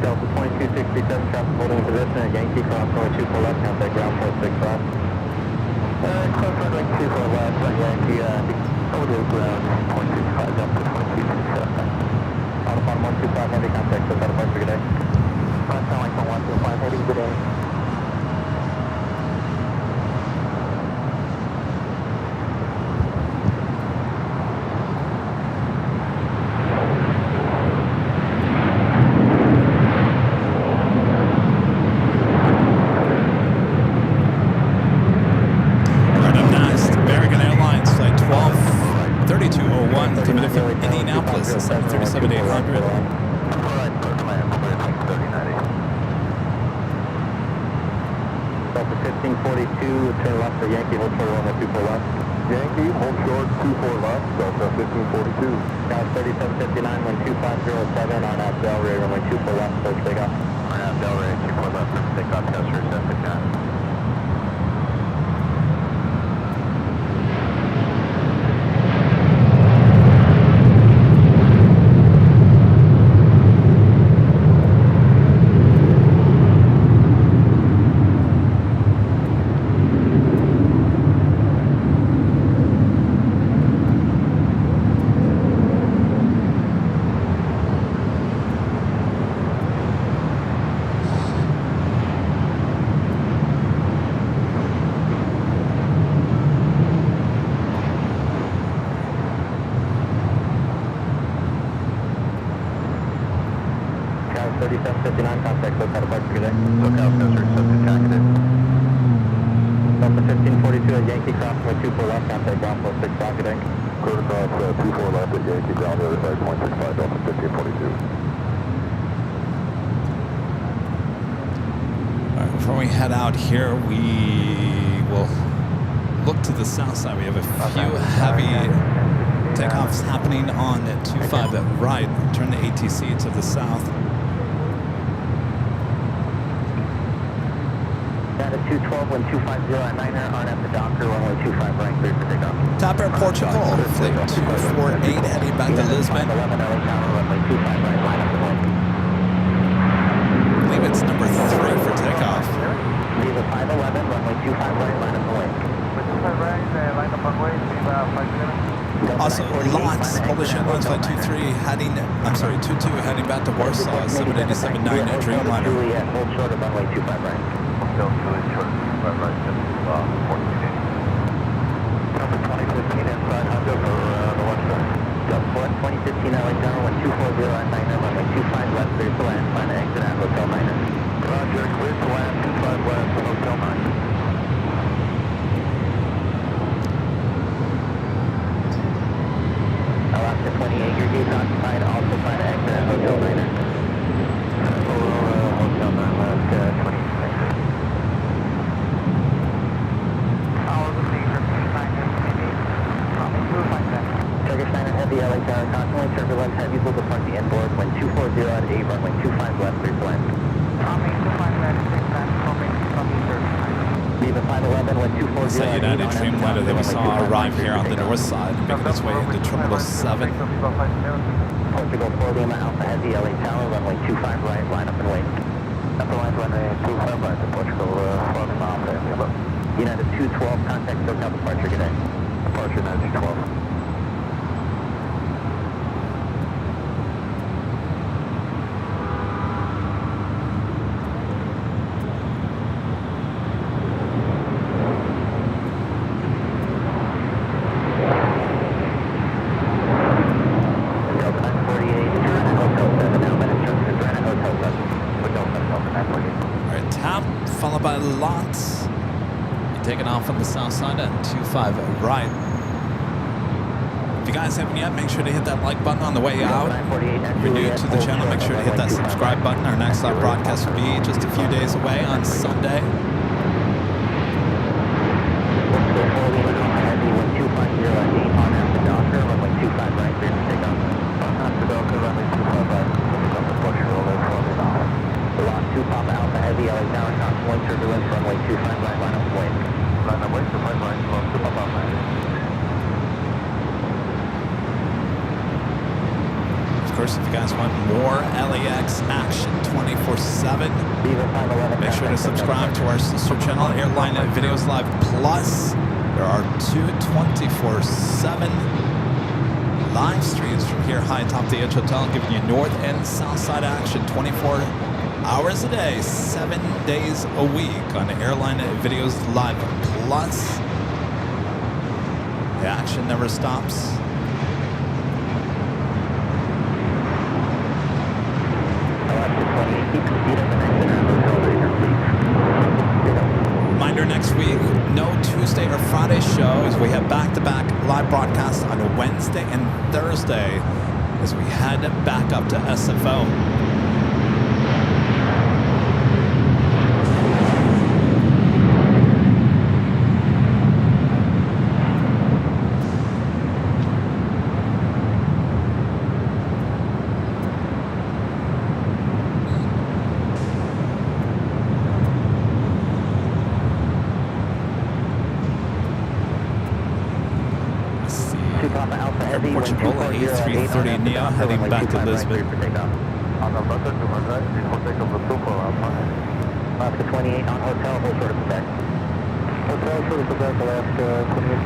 Delta 2267, traffic holding position at Yankee, cross runway 24 left, contact ground 465. Cross runway 24 left on Yankee, over ground 0.65 up to 2267. On upon 125 heavy, contact with out of Park for good day. On sound like 125 heavy, good day. Indianapolis, 737-800. Delta 1542, turn left for Yankee, hold short runway 24 left. Yankee, hold short 24 left, Delta 1542. Now 3759, wind 2507 on Delray, runway 24 left, approach takeoff. On Delray, 24 left, takeoff, Chester, 759. 3759, contact SoCal departure today. SoCal Desert, subject jacketed. Delta 1542 at Yankee crossing with 24 left, contact ground floor 6 block today. Clear to cross 24 left at Yankee ground, the other side 165, Delta 1542. All right, before we head out here, we will look to the south side. We have a few heavy takeoffs happening on 25 right. Turn the ATC to the south. Data 212, 1250 at 9er on at the Docker, runway 25 right, clear for takeoff. Top Air Portugal, flight 248 heading back to Lisbon. 11 LA Tower, runway 25 right, line up and wait. I believe it's number 3 for takeoff. Viva 511, runway 25 right, line up and wait. Line up on way, Viva 511. Also, LAX, Polish Airlines flight 23 heading, I'm sorry, 22 heading back to Warsaw, 787-9 Dreamliner. Juliet, hold short of runway 25 right. No, Juliet, short, 25 right, 1480. Number 2015 inside Honda for the west side. Delta 2015 LA Tower, 1240 at 9er, runway 25 left, clear to land, find an exit at Hotel 9er. Roger, clear to land, 25 west, Hotel 9. Alaska 28, your gate's occupied, also find an exit at Hotel 9er. Hotel 9, Alaska 26. Turkish 9 and Heavy LA Tower, constantly turbulence, Heavies will depart the inboard, wind 240 at 8, runway 25 left, clear to land. Viva 511, wind 240 It's a at 8 United on Dreamliner that we runway saw 25 arrive clear here for on the takeoff. north side, making its way into Terminal 7. Portugal 4 Lima Alpha Heavy LA Tower, runway 25 right, line up and wait. Upper line runway 25 right to Portugal, 4 Lima Alpha Heavy. United 212, contact SoCal departure today. Departure 9212. Taking off on the south side at 25 right. If you guys haven't yet, make sure to hit that like button on the way out. If you're new to the channel, make sure to hit that subscribe button. Our next live broadcast will be just a few days away on Sunday. Of course, if you guys want more LAX action 24/7, make sure to subscribe to our sister channel, Airline Videos Live Plus. There are 2 24/7 live streams from here high atop the Edge Hotel, giving you north and south side action 24 hours a day, 7 days a week on Airline Videos Live Plus. The action never stops. Reminder next week, no Tuesday or Friday shows. We have back-to-back live broadcasts on a Wednesday and Thursday as we head back up to SFO. Portugal A330 Neo heading back to Lisbon. Alaska 28 on hotel, hold short of Quebec. Hotel short of Quebec, Alaska 28.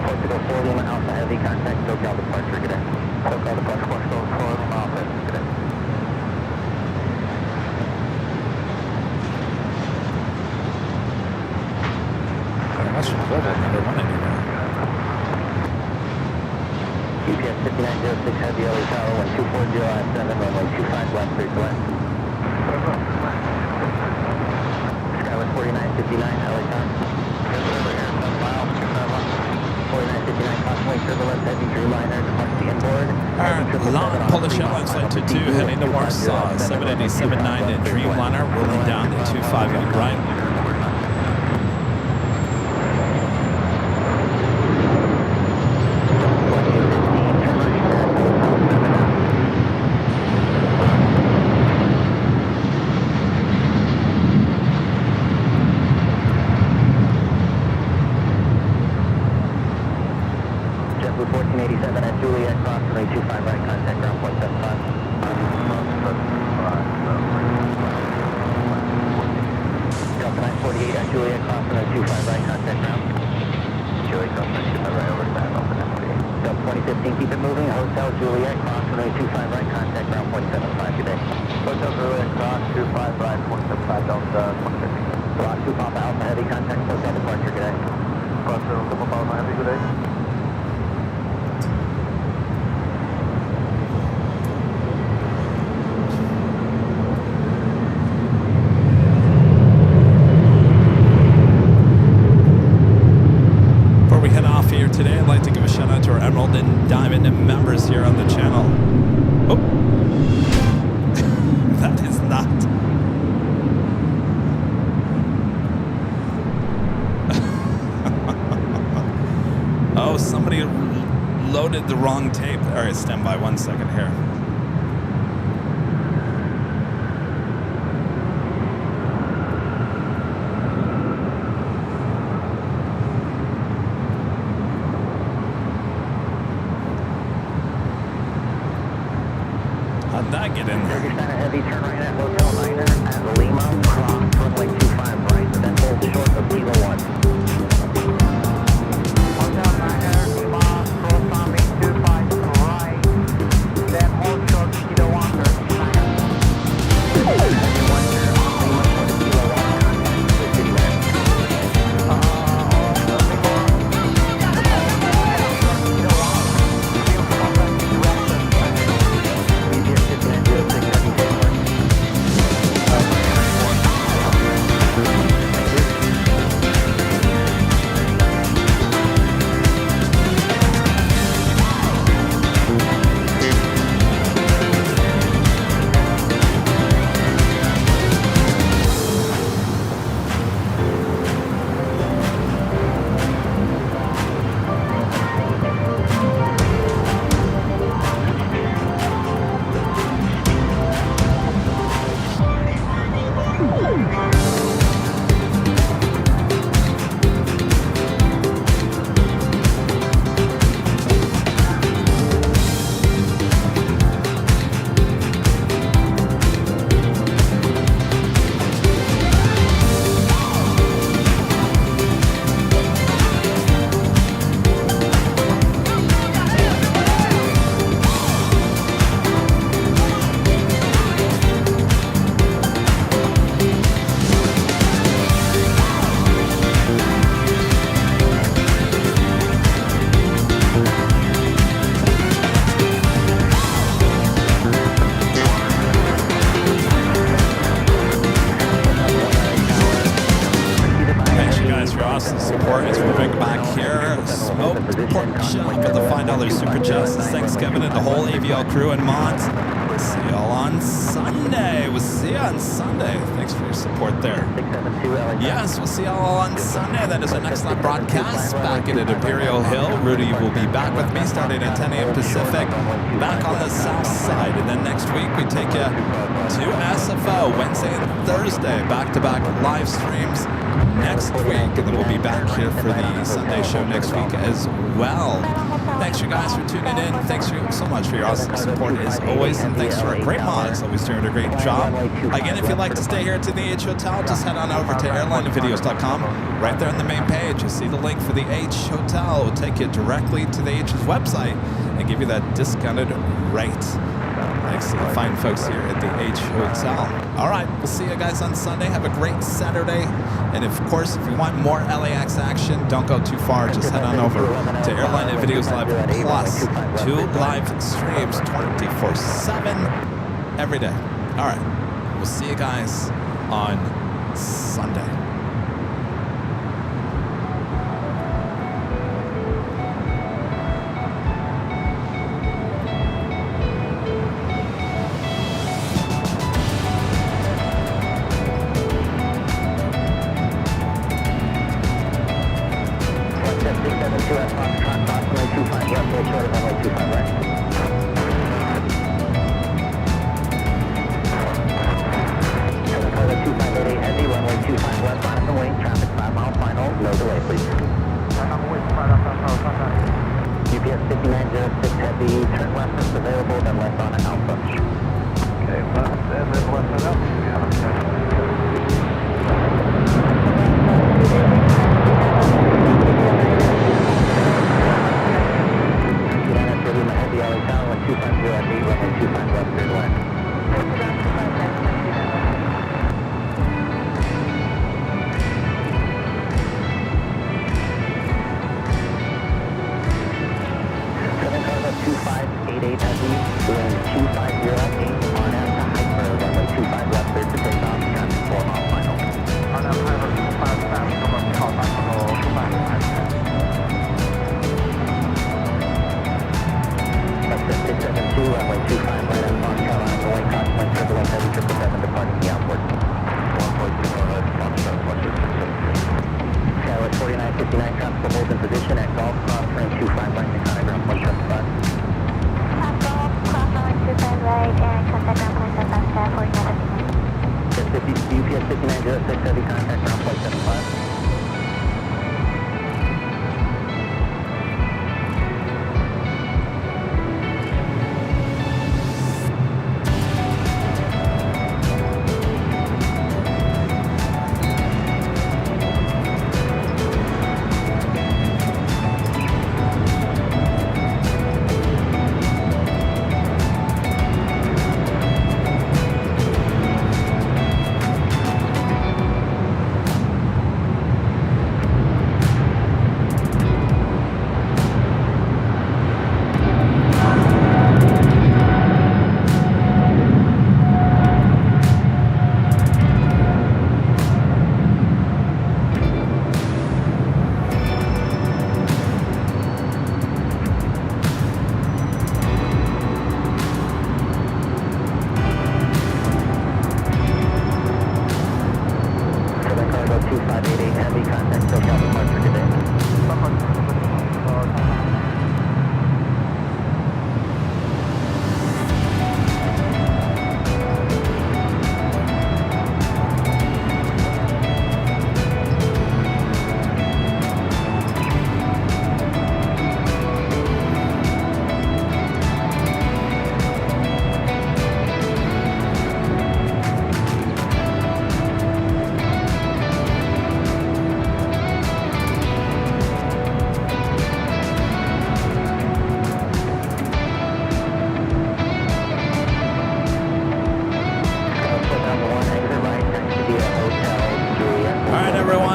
Portugal 4 Lima Alpha Heavy, contact SoCal departure, good day. SoCal departure, Portugal 4 Lima Alpha, good day. That's global, number 1 anywhere. GPS 5906 Heavy LA Tower, 1240 at 7, runway 25 left, 3 left. Skyward 4959, LA time. 4959, possibly turbulence, heavy Dreamliner, departure inboard. Long Polish Airlines Flight 22 heading to Warsaw, 787-9 Dreamliner, rolling down to 258 right. Loaded the wrong tape. All right, stand by 1 second here. How'd that get in there? Heavy turn right at Hotel Niner at Lima, cross runway 25 right, then hold short of Kilo 1. Hotel Niner, Lima, cross runway 25 right, then hold short Kilo 1, Thanks, Kevin, and the whole AVL crew and mods. See y'all on Sunday. We'll see you on Sunday. Thanks for your support there. Yes, we'll see y'all on Sunday. That is our next live broadcast back at Imperial Hill. Rudy will be back with me starting at 10 a.m. Pacific, back on the south side. And then next week we take you to SFO Wednesday and Thursday, back-to-back live streams next week. And then we'll be back here for the Sunday show next week as well. Thanks you guys for tuning in. Thanks so much for your awesome support as always, and thanks to our great mods, always doing a great job. Again, if you'd like to stay here at the H Hotel, just head on over to airlinevideos.com. Right there on the main page, you'll see the link for the H Hotel. It will take you directly to the H's website and give you that discounted rate. Thanks to the fine folks here at the H Hotel. All right, we'll see you guys on Sunday. Have a great Saturday. And of course, if you want more LAX action, don't go too far. Just head on over to Airline and Videos Live Plus. 2 live streams 24/7. every day. All right. We'll see you guys on Sunday. UPS 5906 Heavy, turn left if available, then left on an Alpha. Okay, left and then left it up. Heavy, LA Tower, 1250 at 8, runway 25 left, clear to land. UPS 5906 Heavy, contact ground flight 75.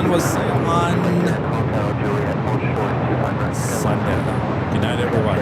We'll see you on Sunday. Good night, everyone.